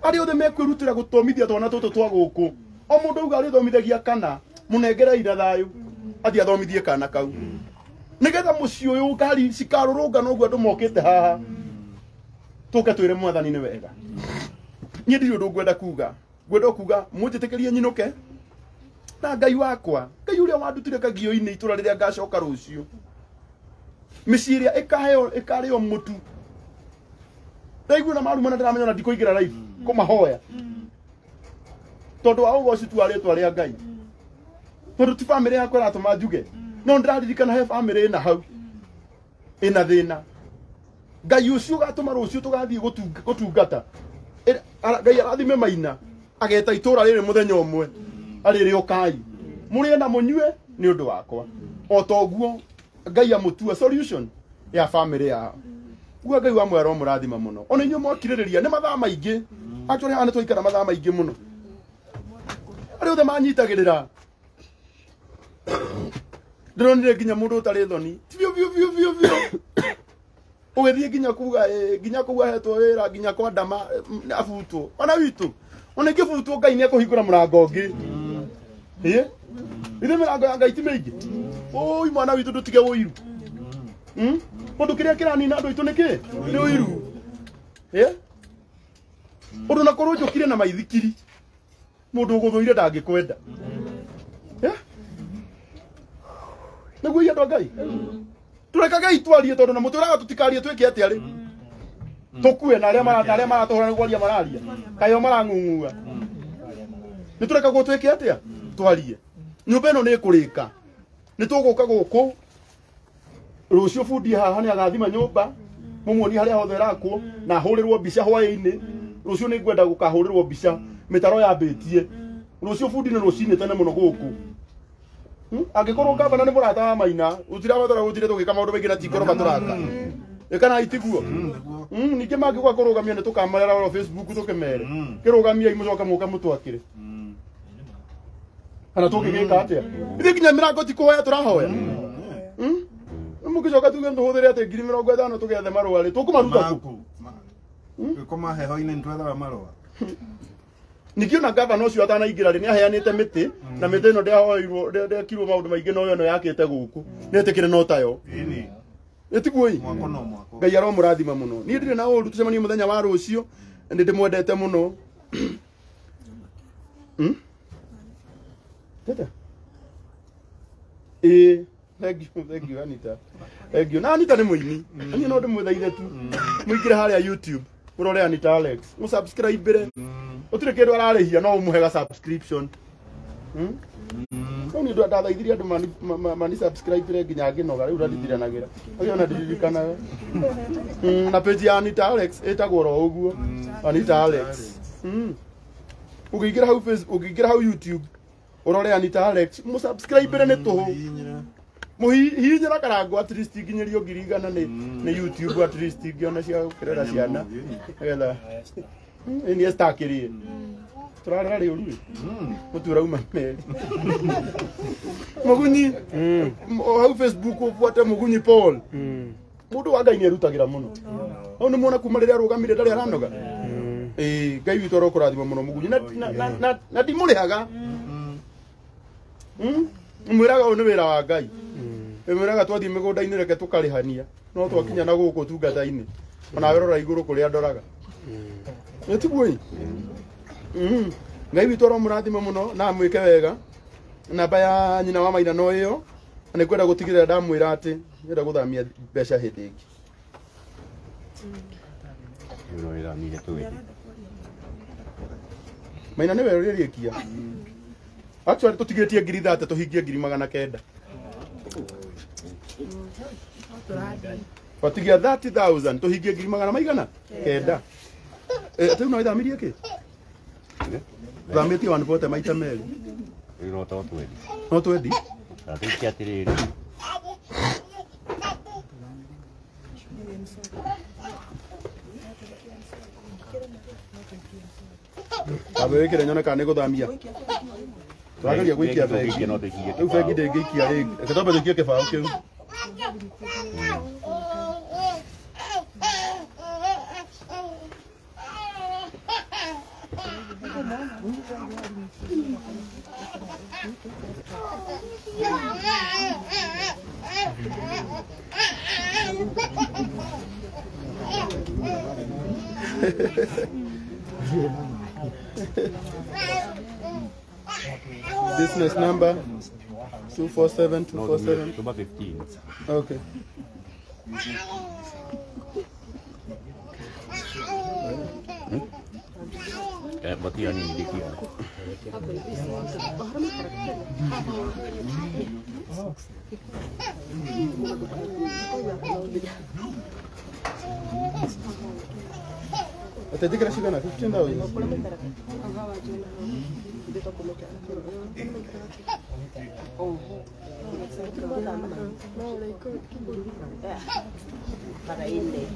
arĩa othe mekwĩrutĩra gũthomithia twana tũtũ twa gũkũ o mũndũ auga arĩthomithagia kana mũnengereire thayũ athiĩ athomithie kana kau nĩgetha mũciĩ ũyũ ngari cikarũrũngana ũguo andũ mokĩte haha tũke twĩre Mwathani nĩ wega niĩ ndirĩ ũndũ ngwenda kuga mũnjĩtĩkĩrie nyinũke na Ngai wakwa Ngai ũrĩa wandutire kagio-inĩ itũra rĩrĩa ngacoka rũciũ mĩciĩ ĩrĩa ĩkarĩo mũtu ndaigua na maruma na ndĩramenya na ndikũingĩra live kũmahoya tondu wa ũgoci tu wa rĩtwa rĩa Ngai tondu ti bamĩrĩ yakwa ĩratũma njuge no ndĩraririkana he bamĩrĩ ĩna hau ĩna thĩna Ngai ũcio ũgatũma rũciũ tũgathiĩ gũtungata Ngai arathime Maina ageta itũra rĩrĩ mũthenya ũmwe arĩrĩ okai mũrĩe na mũnyue nĩ ũndũ wakwa o toguo Ngai amũtua solution ya bamĩrĩ yao uga Ngai wa mwero mũrathima mũno ona inyuĩ mwakirĩrĩria nĩ mathaa maingĩ actually haha nĩ twaikara mathaa maingĩ mũno arĩa othe manyitagĩrĩra ndĩronire nginya mũndũ ũtarĩ thoni biũ ũgĩthiĩ nginya kuga hetwo wĩra nginya kwa ndama abutwo ona witũ ona ingĩbutwo Ngai nĩ ekũhingũra mũrango ũngĩ ithe mĩrango ya Ngai ti mĩingĩ ũi mwana witũ ndũtige ũiru ũndũ kĩrĩa kĩranina andũ aitũ nĩkĩ nĩ ũiru ũndũ na korwo njũkire na maithikiri mũndũ ũgũthũire ndangĩkwenda nĩguo andũ a Ngai tũrekagai twarie tondu na mũtũraga tũtikarie twĩke atĩa rĩ tũkue na arĩa maratũhũra nĩguo aria mararia kayo marang'ung'ua nĩ tũrekagwo twĩke atĩa twarie nyũmba ĩno nĩ ĩkũrĩka nĩ tũgũka gũkũ rũciũ bundi haha nĩ agathima nyũmba mũmuonie harĩa hothe rakwo na hũrĩrwo mbica hwaĩ-inĩ rũciũ nĩ ngwenda gũkahũrĩrwo mbica mĩtaro yambĩtie rũciũ bundi nĩ rũcinĩ tene mũno gũkũ angĩkorwo ngavana nĩ mũrata wa Maina ũtirabatara gũtire tũgĩka maũndũ maingĩ na tikoro matũrata ĩkana itiguo ningĩ mangĩgwa kũrũgamia nĩ tũkamarera Facebook tũkĩmere kĩrũgamia imũcoka mũka mũtwakĩre Ana tũngĩgĩka atĩa? Ithe nginya mĩrango ti kũhoya tũrahoya. Mũgĩcoka tuge tũhũthĩre atĩ 50,000 tũgethe marũa rĩ tũkũmaruta kũ? Gĩkoma heho-inĩ nĩtwethaga marũa. Ningĩ ona gavana ũcio atanaingĩra rĩ nĩaheanĩte mĩtĩ na mĩtĩ ĩno ndĩahoirwo ndĩakirwo maũndũ maingĩ no ĩno yakĩte gũkũ. Nĩetĩkĩre no tayo. Ĩtiguo mwako no mwako. Ngai aromũrathima mũno. Niĩ ndirĩ na ũru tũcemanie mũthenya wa rũciũ ndĩ ndĩmwendete mũno. Tete. Thank you Anita. Thank you. Na Anita nĩ mũini. Ani no ndĩmwĩthaithe tu. Mũingĩre harĩa YouTube. Mũrore Anita Alex. Mũsubscribe. Ũtirĩ kĩndũ ararĩhia no ũmũhega subscription. Nĩ ũndũ ndathaithirie andũ mani subscribe nginya ngĩnoga rĩu ndandithiranagĩra. Agĩona ndirikanaga. Na page ya Anita Alex ĩtagwo ro ũguo. Anita Alex. Ũngĩingĩra hau Facebook, ũngĩingĩra hau YouTube. Ũrore Anita Alex, mũsubscribe nĩ tũhũ. Mũhihinyĩra karangu at least nginyerio 100 nĩ YouTube at least ngĩona cia gũkĩrera ciana. Nĩgetha nĩ estakĩrie. Turarera rĩ ũru. Mũturauma meri. Mũgunyi. Hau Facebook ũbuate Mũgunyi Paul. Mũndũ wa Ngai nĩerutagĩra mũno. Hau nĩ muona kuma rĩrĩa arũgamire ndarĩ aranoga. Ngai witũ arokũrathima mũno Mũgunyi na ndimũrĩhaga. Mwĩraga ũyũ nĩ wĩra wa Ngai. Mwĩraga twathiĩ mĩgũnda-inĩ reke tũkarĩhania. No twakinya na gũkũ tungata-inĩ. Ona werora igũrũ kũrĩa ndoraga. Nĩtiguo Ngai witũ aromũrathima mũno na mwĩke wega. Namba ya nyina wa Maina no ĩyo. Na nĩkwenda gũtigĩrĩra ndamwĩra atĩ nĩenda gũthamia mbeca hĩndĩ ĩngĩ. Maina nĩwe ũrĩrĩkia. Actually tũtigĩtie 30 tũhingie 900. Watigia 30,000 tũhingie 900 maigana? Kenda. Tũu no ithamirie kĩ? Thamĩtie wanbote maita merĩ. No to twendi. No twendi? Atĩkia atĩrĩrĩ. Abe wĩkĩre nyone kana nĩ gũthamia. Twageria gũikia bengi. Rĩu bengi ndĩngĩikia rĩngĩ. Reke twambe tũikie kĩbaũ kĩu. Business number 247. Number 15. Okay. Batia ni dikia. Até que chegando 15,000. Para ele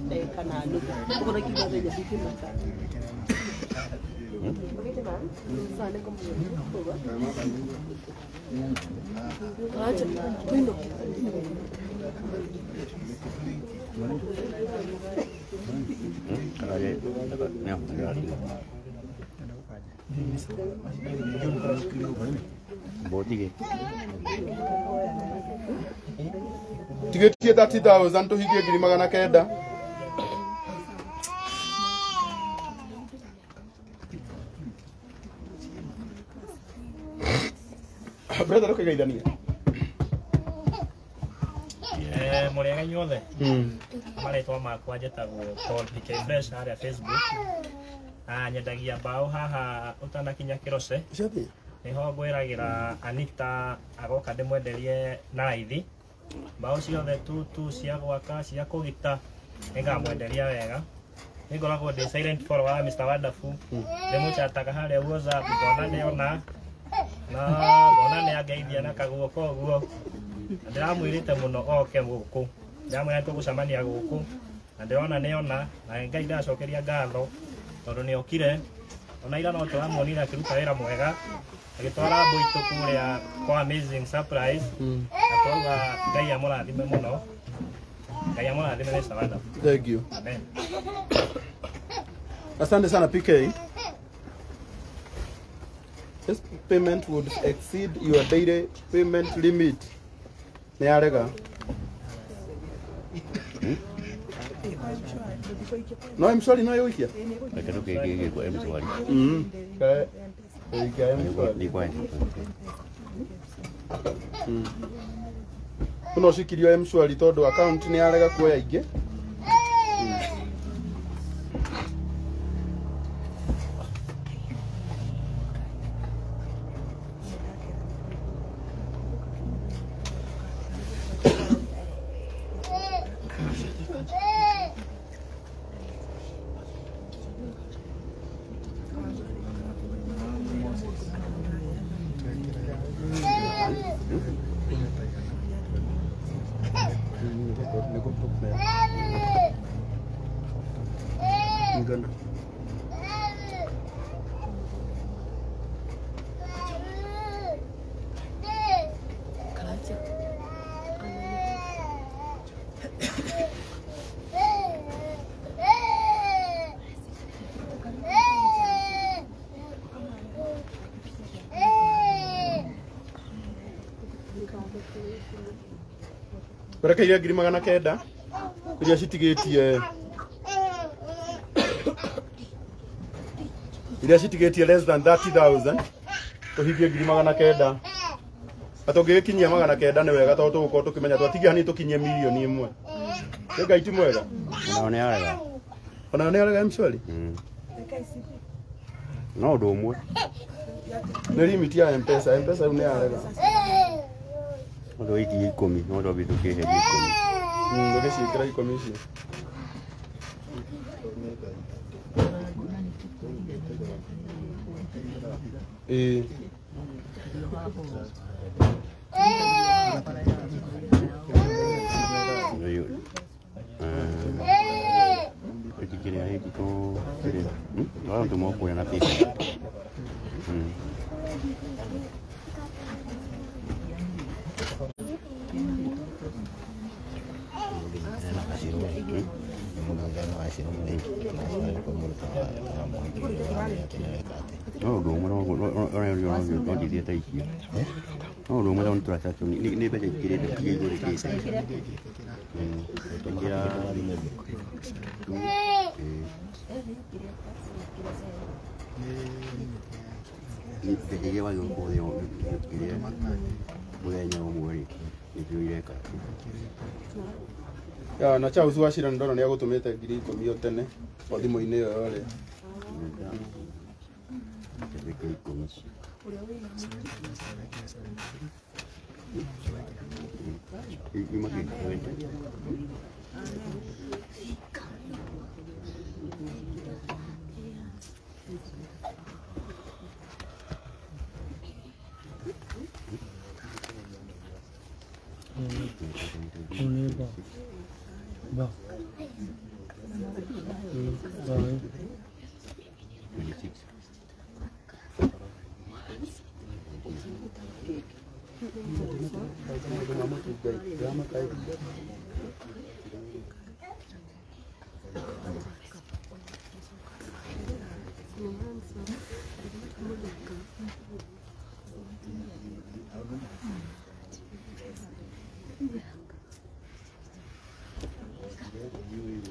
de canal. Por aqui vai ver aqui mata. Sale como acha lindo. Botige. Tigetie 30,000 tuhigie 900. Brother, okay gaidania. Murega inyuothe. Marĩtwa makwa njĩtagwo Paul PK Fresh harĩa Facebook. Nyendagia mbaũ haha ũtanakinya Kĩrose. Nĩho ngwĩragĩra Anita agoka ndĩmwenderie na raithi. Mbaũ ciothe tutu cia gwaka cia kũgita nĩngamwenderia wega. Nĩngoragwo ndĩ silent follower wa Mr. Wonderful. Ndĩmũchataga harĩa WhatsApp ngona nĩona na ngona nĩangeithia na kaguoko ũguo. Ndĩramwĩrĩte mũno oke gũkũ. Ndĩramwĩra tũgũcemania gũkũ. Na ndĩrona nĩona na Ngai ndacokeria ngatho tondũ nĩokire ona ira no tũramwonire akĩruta wĩra mwega agĩtwara mbũitũ kũrĩa kwa amazing surprise na twauga Ngai amũrathime mũno. Ngai amũrathime nĩ Savana. Thank you. Amen. Asante sana PK. This payment would exceed your daily payment limit. Nĩ arega. No M-Shwari no yoikia. Reke tukĩgĩgĩ kwa M-Shwari. Kuno cikirio M-Shwari tondu account nĩ arega kuoya ingĩ. Berekeire 900 iria citigetie less than 30,000 tuhithie 900 atũngĩkinyia 900 nĩ wega tondũ tũgũkorwo tũkĩmenya twatigia hani tũkinyie milioni 1 Ngai ti mwega ona nĩ arega M-Shwari no ũndũ ũmwe nĩ limit ya M-Pesa nĩ arega mũndũ wiki 10 no ndo bitu kehe 10 ndũgĩciĩkĩra 10 icio Kira hiki tu wao ndio moko na pesa no do mo no diria taiki no do mo don trata tu ni bete kire de kire de kisa ya ni te lleva yo puedo quería Muraya umuri ikiuireka ya na cha uzu Shira ndona ni agutumite 10,000 yo tene kwa thimu-ini yo yore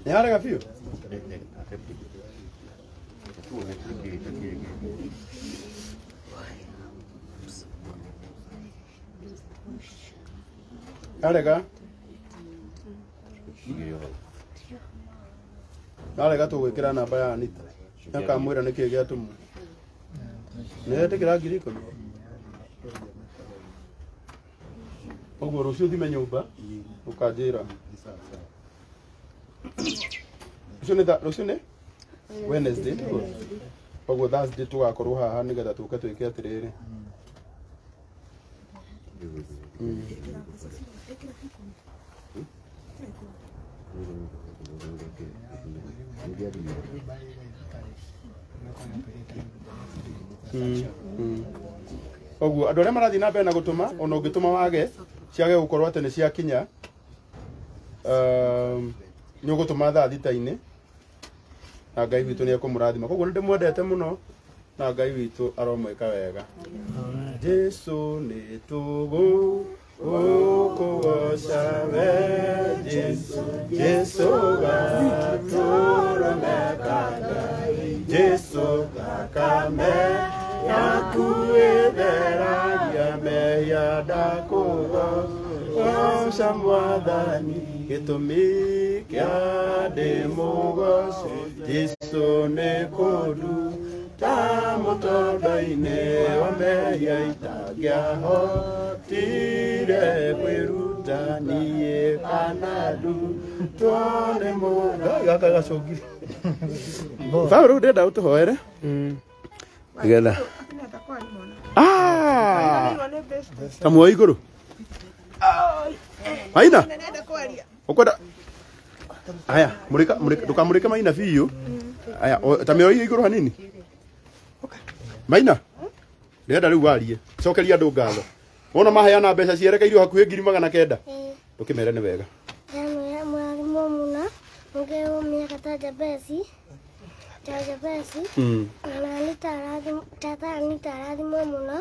Nyara gafio. Alega. Alega tugwikira namba ya Anita. Akamwira niki gia tumu. Netekira ngiri 10. Oguo rucio thime nyumba ukanjira. Rucio nĩ Wednesday oguo Thursday tugakorwo haha nigetha tuke twike atiriri Oguo andu aria marathi na mbere na gutuma ona ungituma wage ciage gukorwo ati ni cia kinya ni ugutuma thaa thita-ini na Ngai witu ni ekumurathima koguo ndimwendete muno na Ngai witu aromwika wega. Jesu ni tugu ukugoca we Jesu Jesu gaturumeka Ngai Jesu gakame yakuitheragia mehia ndakugoca Mwathani gitumi kia ndimugoce Jesu ni kundu ta mutondo-ini wa mehia itangĩahotire kwĩruta niĩ kana ndutwo nĩ mũndũ gaka gacũngire baba rĩu ndĩrenda ũtũhoere nĩgetha tamuoya igũrũ Maina ũkwenda aya ndũkamũrĩke Maina biũ aya tamĩoya igũrũ hanini Maina ndĩrenda rĩu warie cokeria andũ ngatho wona maheana mbeca cierekeirio hakuhĩ 900 ndũkĩmere nĩ wega mwarimũ mũna ngeo mĩaka ta besi na nitarathimwo mũno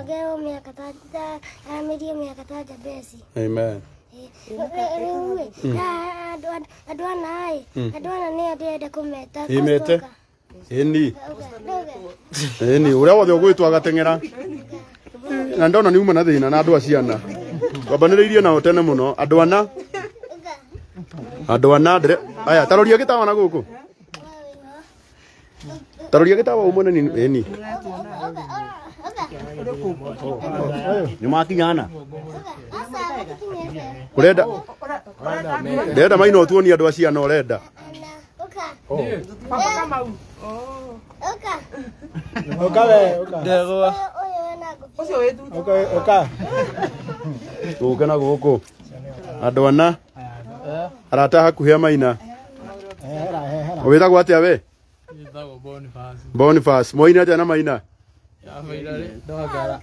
ngeo mĩaka ta aramirie mĩaka ta besi. Amen. Andũ ana nĩ ndĩrenda kũmeta imete eni ũrĩa wothe ũgwĩtwo agateng'era na ndona niuma na thĩna na andũ a ciana twambanĩrĩirie nao tene mũno andũ ana aya taroria gĩtawa na gũkũ taroria gĩtawa ũmwe eni nĩ makinyana ũrenda ndĩrenda Maina ũtuonie andũ a ciana ũrenda Oka we, oka. Ndegwa. Ucio wetu. Oka. Tuke na guku. Andu ana. Arata hakuhia Maina. Witagwo atia we? Witagwo Boniface. Boniface. Moine atia na Maina? Ya Maina ri ndogara.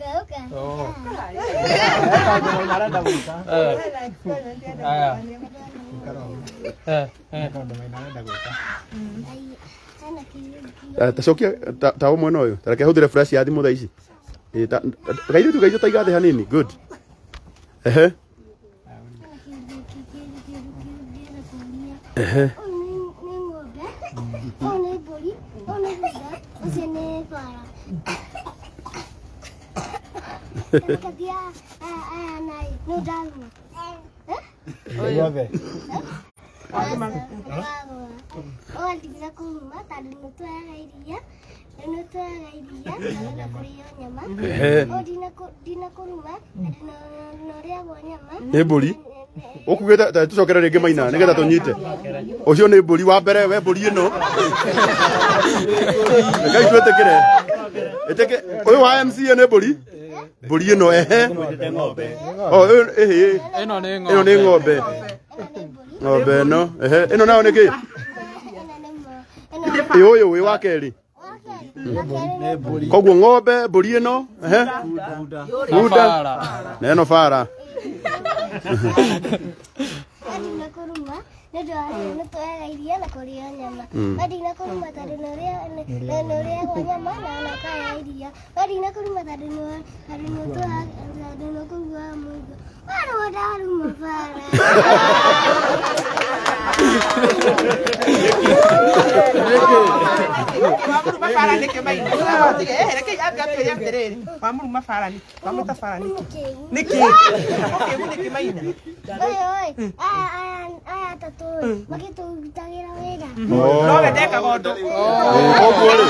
Oh. Tacokia tawo mwena uyu tareke huthire flash ya thimu thaa ici gaithu ta igathe hanini good ehe Oatigire kuruma tondũ nĩtwaga iria na kũrĩo nyama ndina kuruma norĩagwo nyama nĩ mbũri ũkugĩte tũcokere rĩngĩ Maina nĩgetha tũnyite ũcio nĩ mbũri wa mbere we mbũri ĩno Ngai twĩtĩkĩre ũyũ wa MCA nĩ mbũri ĩno ehe ĩno nĩ ng'ombe ĩno ehe ĩno nayo nĩ kĩ ũyũ wĩ wa kerĩ koguo ng'ombe mbũri ĩno ehe bunda na ĩno bara nĩtwaga iria na kũrĩo nyama ndina kũruma tondũ norĩagwo nyama na nakaya iria ndina kũruma tondũ nĩkũigua mũndũ warwo ndaruma bara mabara nĩkĩ Maina reke ambia mbere wamuruma bara wamũta bara nĩkĩ Maina aya tatu magĩtũrutagĩra wĩra nowe ndekaga ũndũ koguo rĩ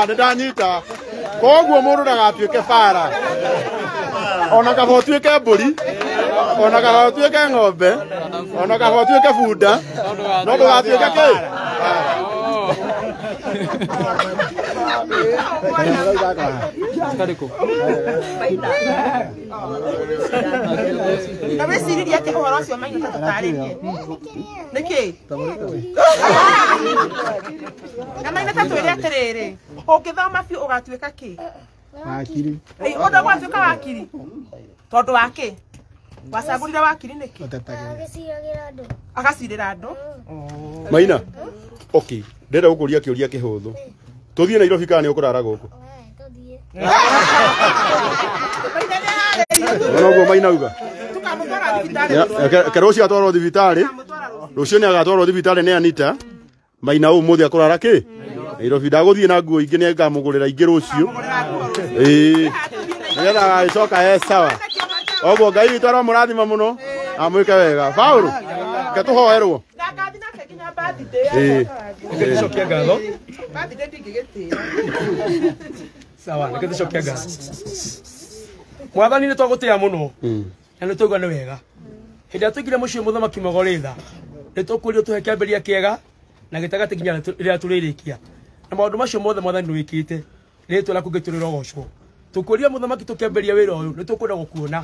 nĩndanyita koguo mũndũ ndagatuĩke bara ona kaba ũtuĩke mbũri ona kaba ũtuĩke ng'ombe ona kaba ũtuĩke bunda no ndũgatuĩke kĩ Kariko. Na wewe siri yake kwa rasi wa Maina tatatarĩrie. Niki? Na Maina tatwĩre atĩrĩrĩ, ũngĩthoma biũ ũgatuĩka kĩ? Wakiri. Ũndũ gwatuĩka wakiri. Tondũ wa kĩ? Wacagũrire wakiri nĩkĩ? Agacirĩra andũ. Maina. Okay. Ndenda gũkũria kĩũria kĩhũthũ. Tũthiĩ Nairobi kana nĩ ũkũrara gũkũ? Ũguo Maina uga. Tukamũtwara thibitarĩ. Rũciũ atwarwo thibitarĩ. Rũciũ nĩ agatwarwo thibitarĩ nĩ Anita. Maina ũmũthĩ akũrara kĩ? Nairobi ndagũthiĩ na nguo ingĩ nĩ ngamũgũrĩra ingĩ rũciũ. Nĩgetha agĩcoka sawa. Oguo Ngai witũ aramũrathima mũno. Amwĩke wega. Paulo. Ke tũhoerwo. Nĩkĩtũcokia ngatho. Sawa, nĩkĩtũcokia ngatho. Mwathani nĩ twagũtĩĩa mũno. Na nĩ twaigua nĩ wega. Hĩndĩ ĩrĩa tũingire mũciĩ mũthamaki Mogoritha, nĩ tũkũrio tũhe kĩambĩrĩria kĩega na gĩtagatĩ nginya rĩrĩa tũrĩrĩkia. Na maũndũ macio mothe Mwathani nĩ wĩkĩte. Rĩtwa rĩaku ngĩtũrĩra ũgocwo. Tũkũria mũthamaki tũkĩambĩrĩria wĩra ũyũ, nĩ tũkwenda gũkuona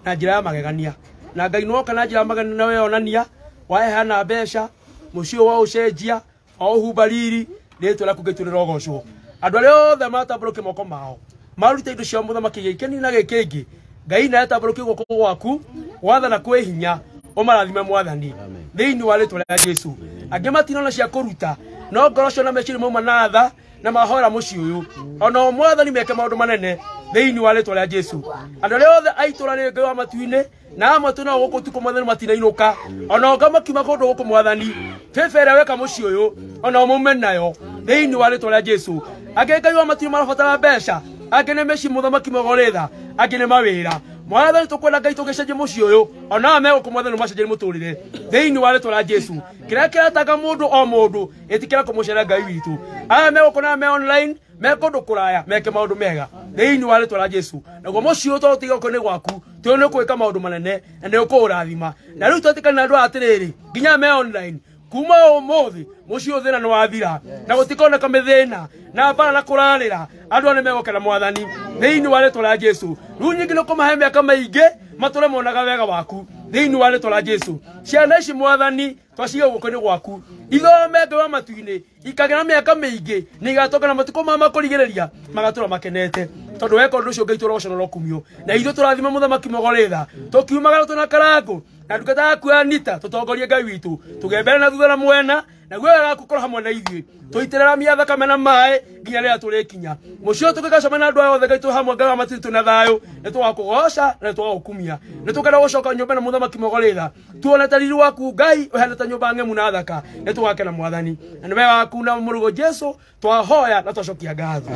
na njĩra ya magegania. Na Ngai nĩwoka na njĩra ya magegania na weyonania, waheana mbeca, mũciĩ wa ũcenjia, o ũhumba riri, rĩtwa rĩaku ngĩtũrĩra ũgocwo. Andũ arĩa othe matambũrũkia moko mao, maruta indo cia mũthamaki gĩkeni na gĩkĩngĩ. Ngai na atambũrũkia guoko gwaku, wathana kwĩ hinya, ũmarathime Mwathani. Thĩinĩ wa rĩtwa rĩa Jesũ. Angĩ matinona cia kũruta, no ngoroco na meciria mauma na tha na mahora mũciĩ ũyũ. Ona Mwathani meke maũndũ manene thĩinĩ wa rĩtwa rĩa Jesũ. Andũ arĩa othe aitũra nĩ Ngai wa matu-inĩ na amatu na gũkũ tuko Mwathani matinainũka. Ona ngama kiuma kũndũ gũkũ Mwathani. Bebe ĩrĩa weka mũciĩ ũyũ, ona mũme nayo thĩinĩ wa rĩtwa rĩa Jesũ. Angĩ Ngai wa matu-inĩ marabatara mbeca, angĩ nĩ meci mũthamaki Mogoritha, angĩ nĩ mawĩra. Mwathani tũkwenda Ngai tũgĩcenjie mũciĩ ũyũ, ona megũkũ Mwathani macenjie mũtũrĩre thĩinĩ wa rĩtwa rĩa Jesũ. Kĩrĩa kĩratanga mũndũ o mũndũ ĩtikĩra kũmũcera Ngai witũ. Aya megũkũ na me online, me kũndũ kũraya, meke maũndũ mega thĩinĩ wa rĩtwa rĩa Jesũ. Naguo mũciĩ ũyũ tũtiga gũkũ gwaku, tũyũ nĩ ũkwĩka maũndũ manene na nĩ ũkũũrathima. Na rĩu twatĩkana na andũ atĩrĩrĩ, nginya me online kuma ũmũthĩ mũciĩ ũyũ thĩna nĩ wathira na gũtikoneka mĩthĩna na mbara na kũrarĩra. Andũ nĩ megũkena Mwathani thĩinĩ wa rĩtwa rĩa Jesũ. Rĩu nyingĩ nĩ ũkũmahe mĩaka mĩingĩ matũre monaga wega waku thĩinĩ wa rĩtwa rĩa Jesũ. Ciana ici Mwathani twaciga guoko-inĩ gwaku, ithome Ngai wa matu-inĩ, ikagĩa na mĩaka mĩingĩ na igatoka na matukũ ma makũrigĩrĩria magatũra makenete. Tondũ weka ũndũ ũcio Ngai tũrogocanĩra kumio. Na ithuĩ tũrathima mũthamaki Mogoritha, tũkiumagara tũna Karangu na ndungata yaku Anita, tũtongorie Ngai witũ, tũgembere na thutha na mwena na guo wega gũkorwo hamwe na ithuĩ. Tũitĩrĩra mia thakame na maĩ nginya rĩrĩa tũrĩkinya. Mũciĩ ũyũ tũgĩgacemania na andũ aya othe Ngai tũ hamwe, Ngai wa matu na thayũ, nĩ tũgakũgoca na nĩ tũgagũkumia. Nĩ tũkenda gũcoka nyũmba na mũthamaki Mogoritha, tuone ta riri waku Ngai ũhana ta nyũmba ng'emu na thaka, nĩ tũgakena Mwathani. Na nĩ wega waku na mũrũgo Jesũ twahoya na twacokia ngatho.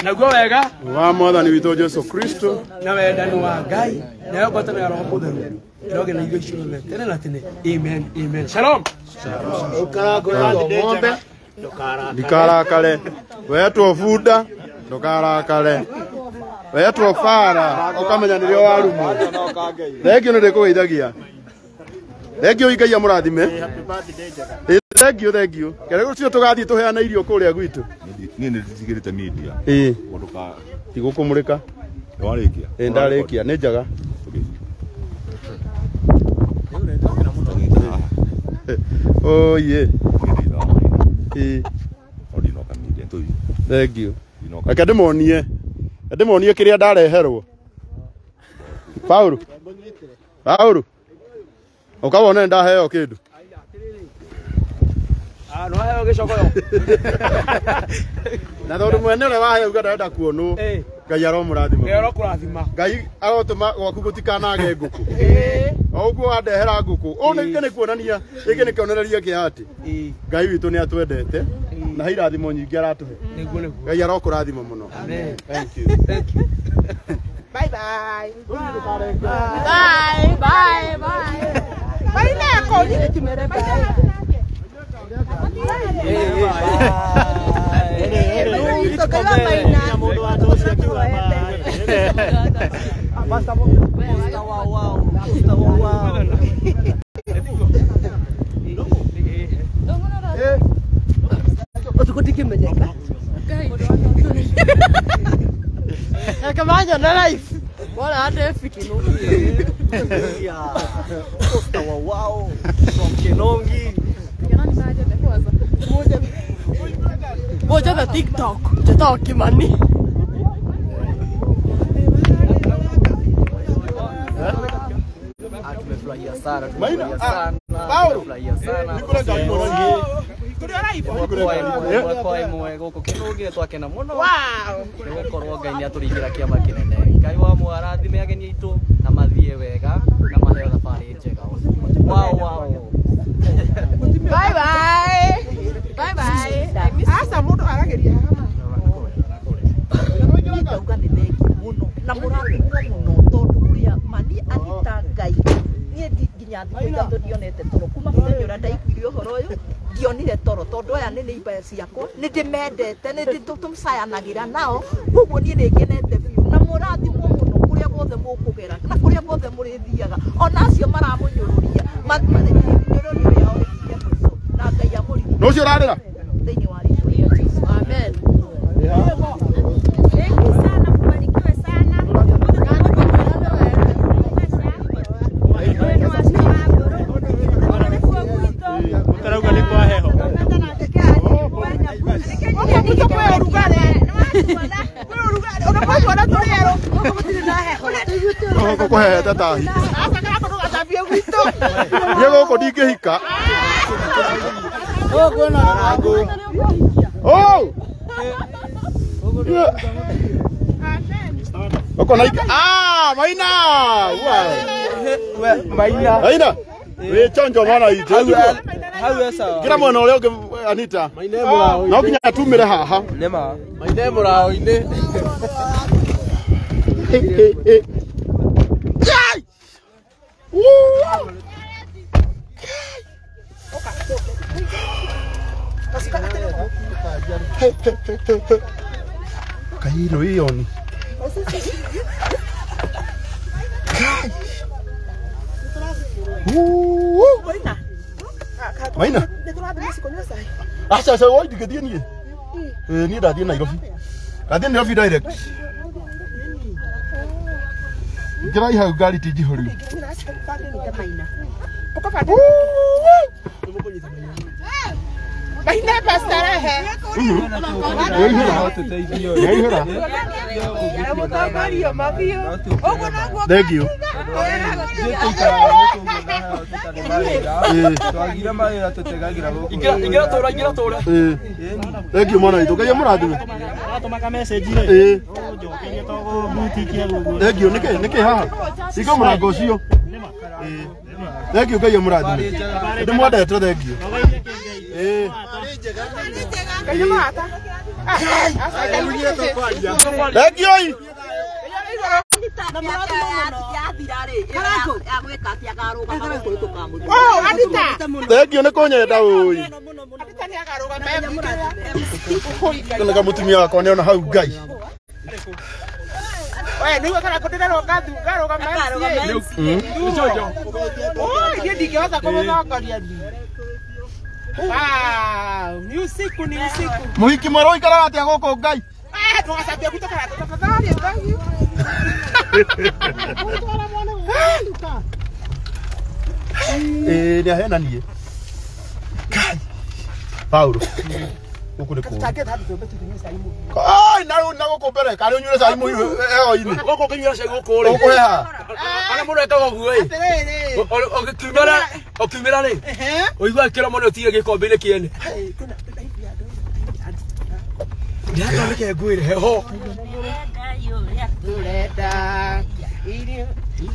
Naguo wega wa Mwathani witũ Jesũ Kristo na wendani wa Ngai na ngwatanĩro ya Roho Mũtheru iroge na ithuĩ ciothe tene na tene. Amen, amen. Shalom. Ng'ombe ndikarakare, wetwo bunda ndũkarakare, wetwo bara ũkamenya nĩrĩo warumwo. Thengio nĩ ndĩkũgeithagia. Thengio Ngai amũrathime. Thengio. Kĩrĩa rũciũ tũgathiĩ tũheana irio kũrĩa gwitũ. Niĩ nĩ ndigĩrĩte media. Tigũkũmũrĩka. Nĩwarĩkia? Ndarĩkia, nĩ njaga. Oye. Thank you. Reke ndĩmonie kĩrĩa ndareherwo. Paulo. Ũkawona ndaheo kĩndũ. No heo gĩcogoyo. Na tondũ mwene ũrĩa waheo uga ndarenda kuonwo. Ngai aromũrathima. Ngai arokũrathima. Ngai agotũma gwaku gũtikanage ngũkũ. O ũguo wandehera ngũkũ. Ũũ nĩ kuonania, gĩkĩ nĩ kĩonereria kĩa atĩ Ngai witũ nĩ atwendete na irathimo nyingĩ aratũhe. Ngai arokũrathima mũno. Amen. Thank you. Bye bye. Bye. Maina yako ni kimere bye. Kamanya na life. Bora hata fiki no. Yeah. Posta wow. From Kinongi. Kinani naje te kwanza. Moja na TikTok. Jeta kimani. Tumefurahia sana. Maina, Tumefurahia sana. Nikula gari morangi. Kwa imwe goko Kinongi twakena muno. Wow. Nigukorwo Ngai ni aturigira kiama kinene. Ngai wa mwarathime ageni itu na mathie wega na maheo thabari njega. Wow. Bye bye. Bye bye. Asa mundu arageria hama. Ndauga ni thengi muno na murathimwo muno tondu uria mani Anita Ngai nie nginya thikũ ndionete toro kuma mũthenya ũrĩa ndaiguire ũhoro ũyũ ndionire toro tondu aya nĩ neighbor ciakwa nĩ ndĩmendete nĩ tũcayanagĩra nao koguo niĩ nĩ ngenete biũ na mũrathimwo mũno kũrĩa guothe mũkũgera na kũrĩa guothe mũrĩthiaga ona acio maramũnyũrũria nyũrũrio yao ĩkinye mũico na Ngai amũririkane no cio ũrarĩra thĩinĩ wa rĩĩtwa rĩa Jesũ amen. Karangu ni kwa heho. Ko he tata. Yego ko ndingĩhika. Kwĩna Karangu. Oh! Oko naika. Maina! Maina! We chonjo mwana itu. Hau sawa. Kira mwana ule ũngĩ Anita. Maina murao. No kinya atumire haha. Nema. Maina murao ine. Yai! Woo! Kaino ioni. Maina. Acha sasa wewe dikethie nie. Ni ndathie Nairobi. Ndathie Nairobi direct. Ngirai hau ngari tinjihũri. Maina pastarehe. Thank you. Ingira tora. Thank you mwana itu kaya mũrathime. Atũmaga message ire. Njokeria togo boutique ya gugu. Thank you niki haha. Siko mũrango ũcio. Thank you kaya mũrathime. Ndimwendete thank you. Thank you. Thank you nĩkũnyenda ũi. Kana kamutumia wakwa nĩona hau Ngai. Oye, nĩguo kana kũndĩrerwo ngarũga meci. Niĩ ndingĩhota kũmũthongoria ni. Wow, ni usiku. Mũhiki mwerũ ikaraga atĩa gũkũ Ngai? Tũgacambia gwitũ kana tafadhali Ngai. Nĩ ahenanie. Paulo. Gũkũ nĩ kũũ. Ai, na gũkũ mbere, karĩ ũnyuĩre cai heho-inĩ. Gũkũ ũkĩnyuĩra cai gũkũ rĩ. Gũkũ heha. Ana mũndũ ekaga ũguo ĩ. Ũkiumĩra rĩ. Ũigua kĩromo nĩ ũtige gĩkombe-inĩ kĩene. Ndĩrenda nĩke ngwĩre heho.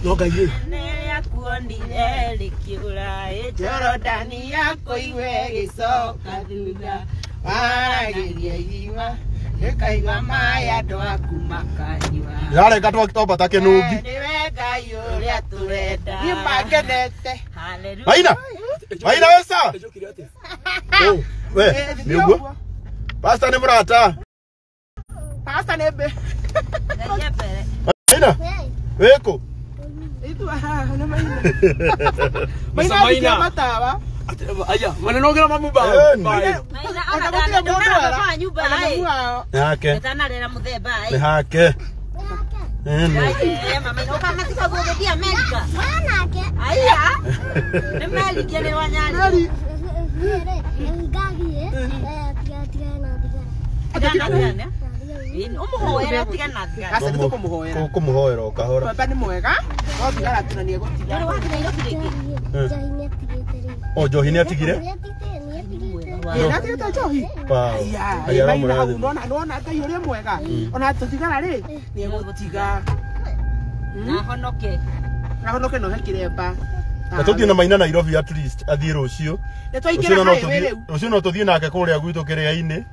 No Ngai rĩ. Nĩrĩakuonire rĩkĩũra Jorodani yakũigwe gĩcoka thutha waragĩria irima rĩkaigua maĩ andũ aku makanyua. Ndĩrarenga twambata kĩnũngi. Nĩwe Ngai ũrĩa tũrenda. Niĩ mangenete. Maina we sawa? We nĩ ũguo? Pastor nĩ Murata. Pastor nĩ mbere. Maina wĩkũ? Maina matawa. Aya, maneno ngira mamumba. Maina ona gũtirĩ mũndũ wa nyũmba ĩ. Nĩ hake. Nĩtanarera mũthemba ĩ. Nĩ hake. Mama inoka matika kuogedia Amerika. Manake. Aya. Ni mali kile wanyali. Ngagi tigana. Umuhoera tigana. Asa nito kumuhoera. Kumuhoera ukahora. Baba ni mwega. No tigara tunanie gutiga. Ndio wathi na ilo kiriki. O Johi atigire? Natigite Johi. Aya murathi. Nona Ngai uria mwega. Ona tutigara ri ni egutiga. Na honoke no hekiremba. Na tuthie na Maina Nairobi at least athie rucio. Rucio no tuthie nake kuria gwitu kiria-ini.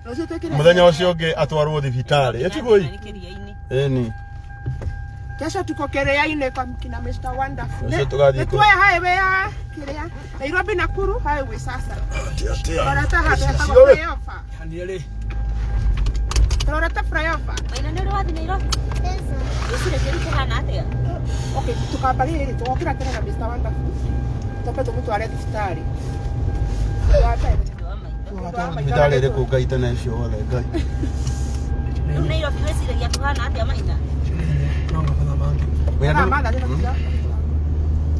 Muthenya ucio ungi atwarwo thibitari. Etigoi. Eni. Kesho tuko kiria-ini kwa kina Mr. Wonderful. Tugathie highway ya kiria. Nairobi Nakuru highway sasa. Murata hapa flyover. Haniele. Murata flyover. Maina ndio wathi Nairobi. Usire kile kana atia. Okay, tukabali tukokira tena na Mr. Wonderful. Tope tumutware thibitari. Thibitari iri ku Ngai tene cio wothe Ngai. Riu Nairobi weciragia tuhana atia Maina?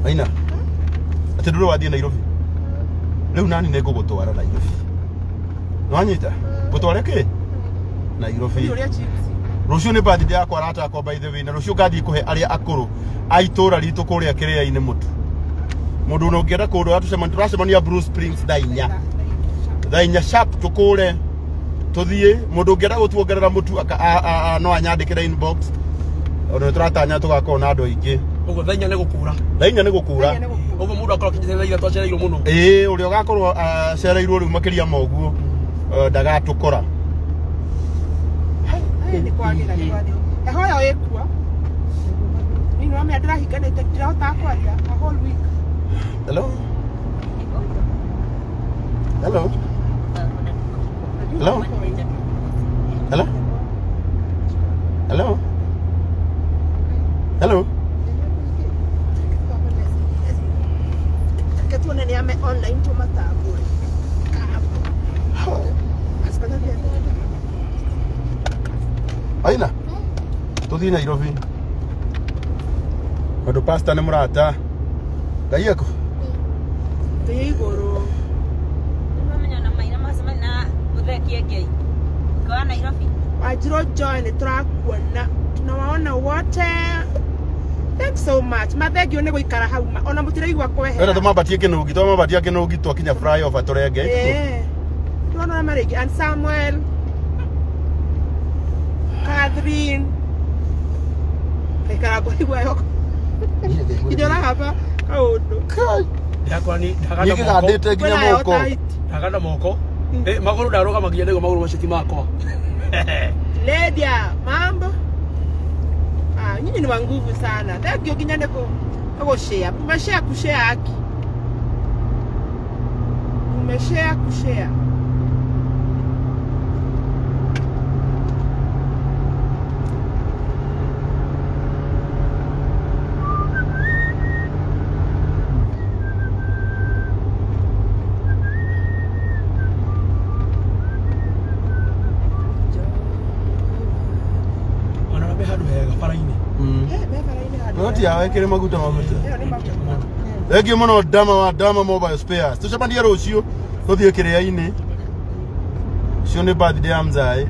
Maina. Ati nduru wathie Nairobi. Riu nani ne ngugutwara Nairobi. Nwanyita? Gutware ki? Nairobi. Rucio ni birthday yakwa arata akwa by the way na rucio ngathie kuhe aria akuru aitura ritu kuria kiria-ini mutu. Mundu no ngienda kundu turacemania Bruce Springs Dainya sharp tukure tuthie mundu ngienda gutuongerera mutu no anyandikire inbox. Ono turatanya tugakorwo na andu aingi. Ugo Dainya ni gukura. Ugo mundu akorwo kinyithagia twacereirwo muno. Uria ugakorwo cereirwo riu makiria moguo ndagatukora. Ni kwagira ni kwagira. Ehoya ekua. Ni no me ndirahinganite ndirahota kwaria a whole week. Hello. Hello. Hello. Hello. Hello. Hello. Ketuone ni ame online tu matagure. Aina. Tuthie Nairobi. Andu pasta ni Murata. Ngai yako. Iguru. Mumenya na Maina masema na mutheki engei. Kwa Nairobi. Wajiro join turakuona. Tunawaona wote. Thanks so much. Mathegio ni guikara hau. Ona mutiraigwa kwehe. Wena tumambatie kinugi twakinya flyover turenge. Tunaona marigi and Samuel. Catherine. Karangu igwa yoko. Kijana hapa kaundo. Yakwa ni gandite nginya moko. Ndaganda moko. Maguru ndaroga magiye nego maguru maciti makwa. Ledia, mambo. Nyinyi ni wa nguvu sana. Thegio nginya ndiko share. Umeshare kushare haki. Umeshare kushare. Noti yawe kire maguta. Egi muno dama mobile spares. Tucemanie rucio tuthie kiria-ini. Cio ni birthday ya mzai.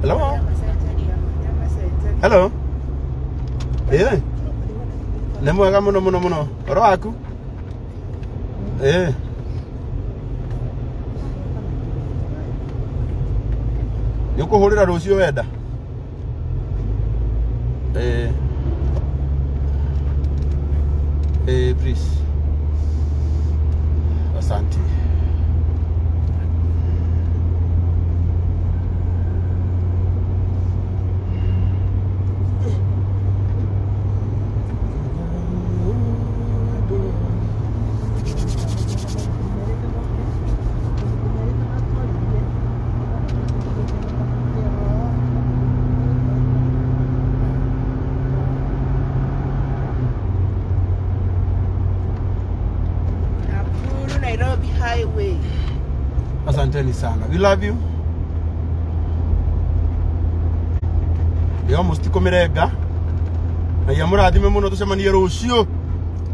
Hello. Hello. Nĩ mwega mũno. Oro waku? Nĩ ũkũhũrĩra rũciũ wenda? Please. Asante. Asanteni sana. We love you. yo mustikumirenga na ya murathime muno tucemanie rucio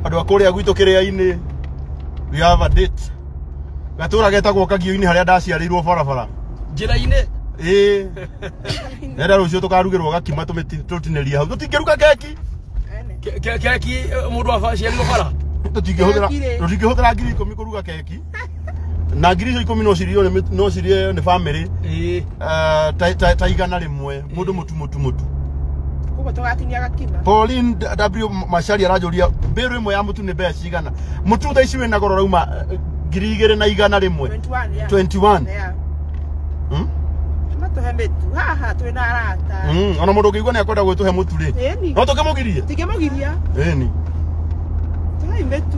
andu akuria gwitu kiria-ini. We have a date. Gatura getagwo Kagio-ini haria ndaciarirwo barabara njira-ini. Nenda rucio tukarugirwo gakima tutineria hau tutingiruga keki. Keki mundu aciarirwo bara tutingihũthĩra ngiri 10 kuruga keki na ngiri 10 no cirio ni family ta igana rimwe mundu mutu. Kuko tugatinia gakima. Pauline W Mashari arajuria mberu imwe ya mutu ni mbeca cigana. Mutu tha ici wina goro rauma ngiri 2 na igana rimwe 21. Matuhe mitu haha twina arata. Ona mundu ngigwa ni akwenda gwituhe mutu ri. No tukimugirie. Tikimugiria. Eni. Tuhe mitu.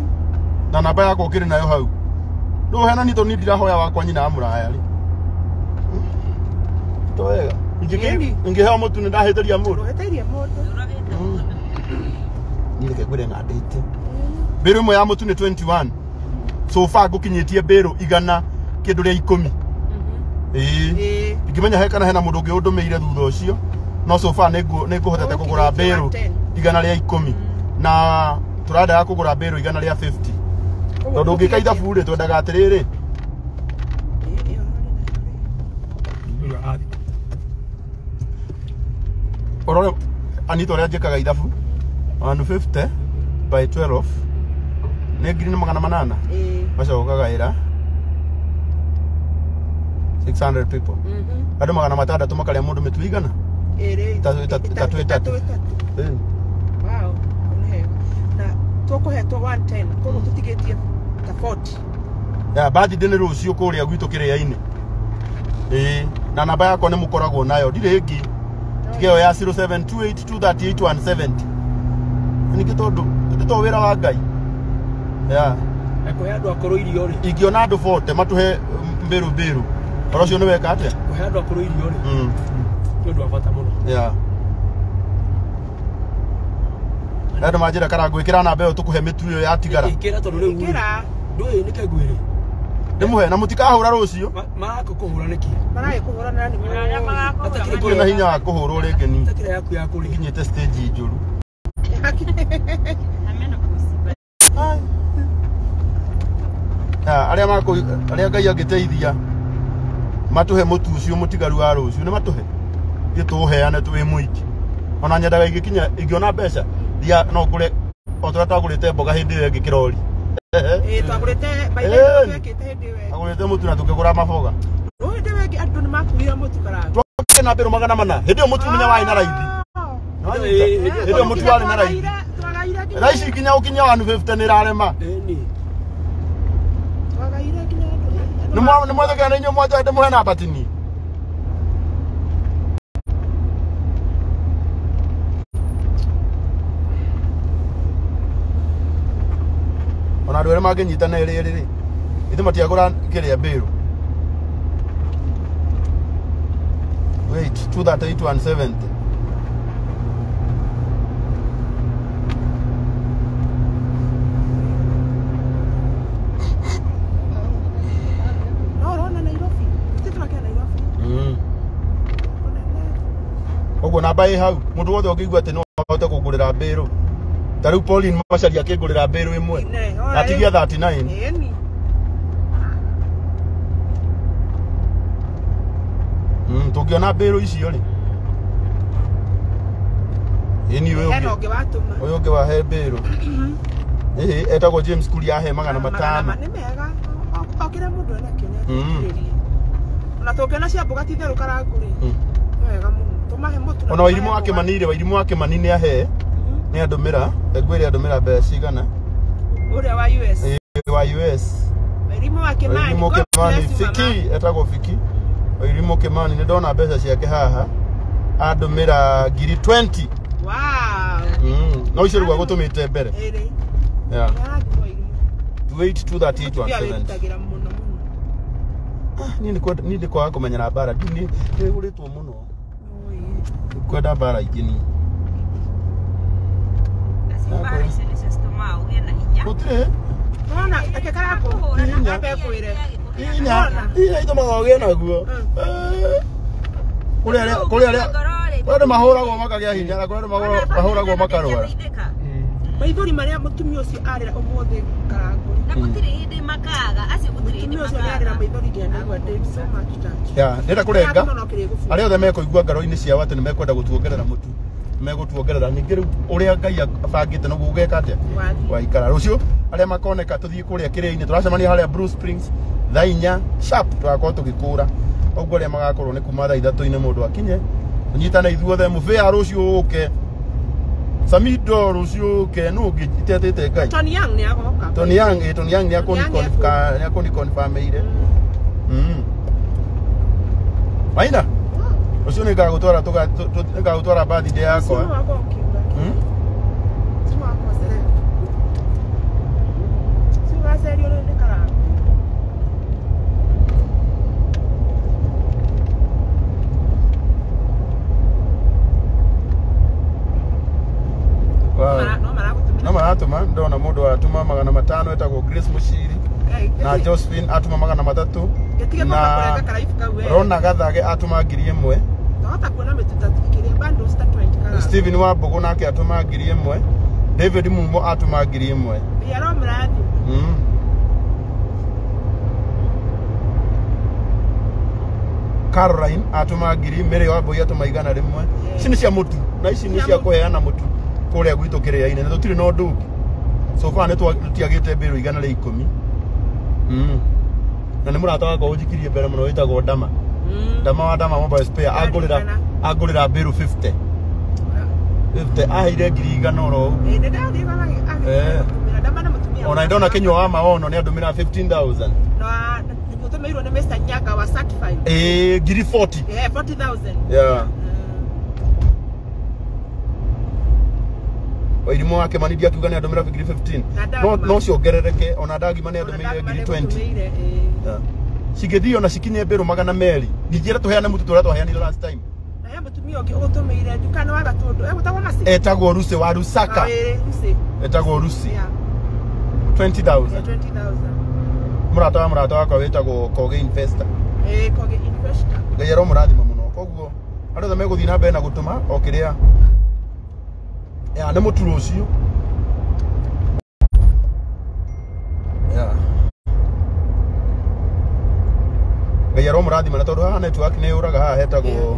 Na namba yako ukiri nayo hau. Ndu hena ni to ni ndirahoya wakwa nyina wa Muraya ri. Toega. Ingeheo mutu ni ndahitiria mundu. Ndahitiria mundu. Nileke gwire ngandite. Mberu imwe ya mutu ni 21. So far gukinyitie mberu igana kindu ria 10. Ngimenya he kana hena mundu ungi undumeire thutha ucio. No so far niguhotete kugura mberu igana ria 10 na turada kugura mberu igana ria 50. Tondu ngikaitha bure twendaga atiriri. Orore anito ria njikaga ithabu 150 by 12 ne green 800 macokaga ira 600 people. Ado 600 makaria mundu mitu igana tatu. Wow, na tukuhetwo 110 koguo tutigetie ta 40. Ya birthday ni rucio kuria gwitu kiria-ini. Na namba yako ni mukoragwo nayo ndire ingi tigeo ya 0728238170. Ni kitondu to wira wa Ngai. Ya eko yandu akoro irio ri ingiona andu 40 matuhe mberu orocio ni weka atia ko yandu akoro irio ri ndu abata muno. Ya Ado majira Karangu ikira namba yo tukuhe mitu yo ya tigara ikira tondu riu ikira ndu ni kegwire ndimuhe na mutikahura rucio marako kuhura niki maraye kuhura nani atakiri na hinya wa kuhurwo ringi ni atakira yaku ya kuri kinyete stage njuru. Aria Ngai angiteithia matuhe mutu ucio mutigaru wa rucio ni matuhe gituheane twi muiki. Ona nyendaga igikinya ingiona mbeca dia no ngure otora twagurite mboga hindi iyo ngikirori twagurite baile twekite hindi we agurite mutu na tukigura maboga no hindi we andu ni makuira mutu Karangu twakena mberu 800 hindi iyo mutu munya wai na raithi hindi iyo mutu wali na raithi raici kinya ukinya 150 ni rarema twagaire kinya ni mwathega ni nyo mwaja ndimuhe na batini. Ona andu ere manginyitana iri ithe matiagura kiria mberu. Wait 238 Ogo na bai hau mundu wothe ungigua ati no ahote kugurira mberu. Tariu Pauline Mashari akigurira mberu imwe atigia 39. Tungiona mberu icio ri ini uyu ungi wahe mberu etagwo James Kuri ahe 500. Ni mega okire mundu ena kinya na tokena cia mboga titheru Karangu ri wega muno tumahe mutu ona wairimu wake manini ahe ni andumira egwire andumira mbeca cigana uria wa US wa US wairimu wake mani fiki etagwo fiki wairimu kimani ni ndona mbeca ciake haha andumira ngiri 20. Wow. No icio rugwa gutumite mbere yeah wait 238 ni ndikwaga kumenyera bara ni guritwo muno kwenda bara ingini Utire Ona ake Karangu ape kwire inya ito magoge naguo Kwani mahoragwo makagĩa hinya na kwani mahoragwo makarwara. Maithori maria mutumia ucio arira umuthi Karangu. Na gutire hindi makaga acio gutire hindi makaga. Mutumia ucio arira maithori ngienda gwa Dave so much touch. Ya, ndira kurenga. Aria othe mekũigua ngaro-inĩ ciao atĩ nĩ mekwenda gũtuongerera mũtu. Megũtuongerera ningĩ rĩu ũrĩa Ngai abangĩte noguo ũgeka atĩa? Waikara rũciũ arĩa makoneka tũthiĩ kũrĩa kĩrĩa-inĩ tũracemania harĩa Blue Springs thaa 4 sharp tũgakorwo tũgĩkũra. Ũguo arĩa magakorwo nĩ kuma thaa 3 mũndũ akinye. Nyitana ithuothe mũbĩa rũciũ ũke. Samido rũciũ ũke nũ ũngĩtetete Ngai. Tony Young nĩ agoka. Tony Young nĩ akũni confirm ire. Maina. Rũciũ nĩ ngagũtwara birthday yakwa. No maratuma ndona mũndũ watuma 500 etagwo Grace Mushiri na Josephine atuma 300 na Rona Gathage atuma 1000. Tawata kuona mituta tukikiria bando star 20 kala. Steven Wambugu nake atuma 1000. David Mumo atuma 1000. Yaro mradi. Caroline atuma 1000, Mary Wambui atuma 100. Ici nĩ cia mũtu na ici nĩ cia kũheana mũtu kũrĩa gwitũ kĩrĩa-inĩ na tũtirĩ na ũndũ ũngĩ. So far nĩ tũtiagĩte mbĩrũ 110. Na nĩ mũrata wakwa ũnjikirie mbere mũno wĩtagwo Ndama. Ndama wa Ndama mobile spare agũrĩra mbĩrũ 50. 50 aheire 100 oro. Ona ndona Kenya wa maono nĩ andũmĩra 15,000. Na gũtũmĩirwo nĩ Mr. Nyaga wa certified. 40. 40,000. Yeah. Wairimu wake manidi akiuga nĩ andũmĩra 15. No ciongerereke ona Ndagima nĩ andũmĩire 20. Cigĩthiĩ ona cikinye mbĩrũ 200. Ningĩ tũheane mũtu tũrĩa twaheanire last time. Na mũtumia ũngĩ ũgũtũmĩire dukani wa Gatũndũ. Egũtagwo Masi. Etagwo Rusi wa Rusaka. Etagwo Rusi. 20,000. 20,000. Murata wakwa wĩtagwo Koge Investor. Koge Investor. Ngai aromũrathima mũno. Koguo andũ othe megũthiĩ na mbere na gũtũma o kĩrĩa nĩ mũtu rũciũ. Ngai aromũrathima na tondũ haha network nĩ yũraga haha hetagwo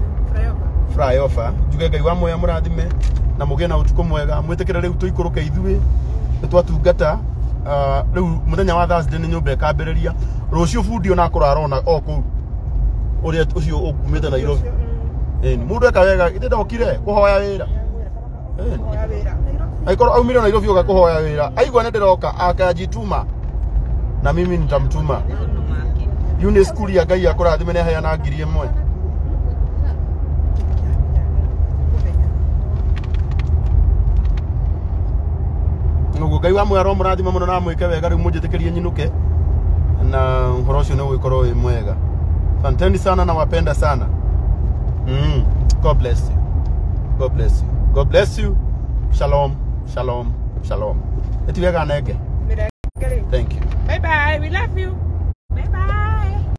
flyover. Njuge Ngai wa muoya mũrathime na mũgĩe na ũtukũ mwega. Mwĩtĩkĩre rĩu tũikũrũke ithuĩ nĩ twatungata. Rĩu mũthenya wa Thursday nĩ nyũmba ĩkambĩrĩria. Rũciũ bundi ona akũra arona o kũu ũrĩa ũcio ũkumĩte Nairobi. Mũndũ eka wega ithĩ ndokire kũhoya wĩra. Aikoro aumire Nairobi oka kuhoya wira. Aigwa nĩ ndĩroka akajituma na mimi nitamtuma. Yune skuli ya Ngai akũrathime nĩ aheana 1,000. Nguo Ngai wa muoya aromũrathima mũno na mwĩke wega rĩu mũnjĩtĩkĩrie nyinũke na ũhoro ũcio nĩ ũgũkorwo wĩ mwega. Asanteni sana na wapenda sana. God bless you. God bless you. God bless you. Shalom, shalom, shalom. Thank you. Bye bye. We love you. Bye bye.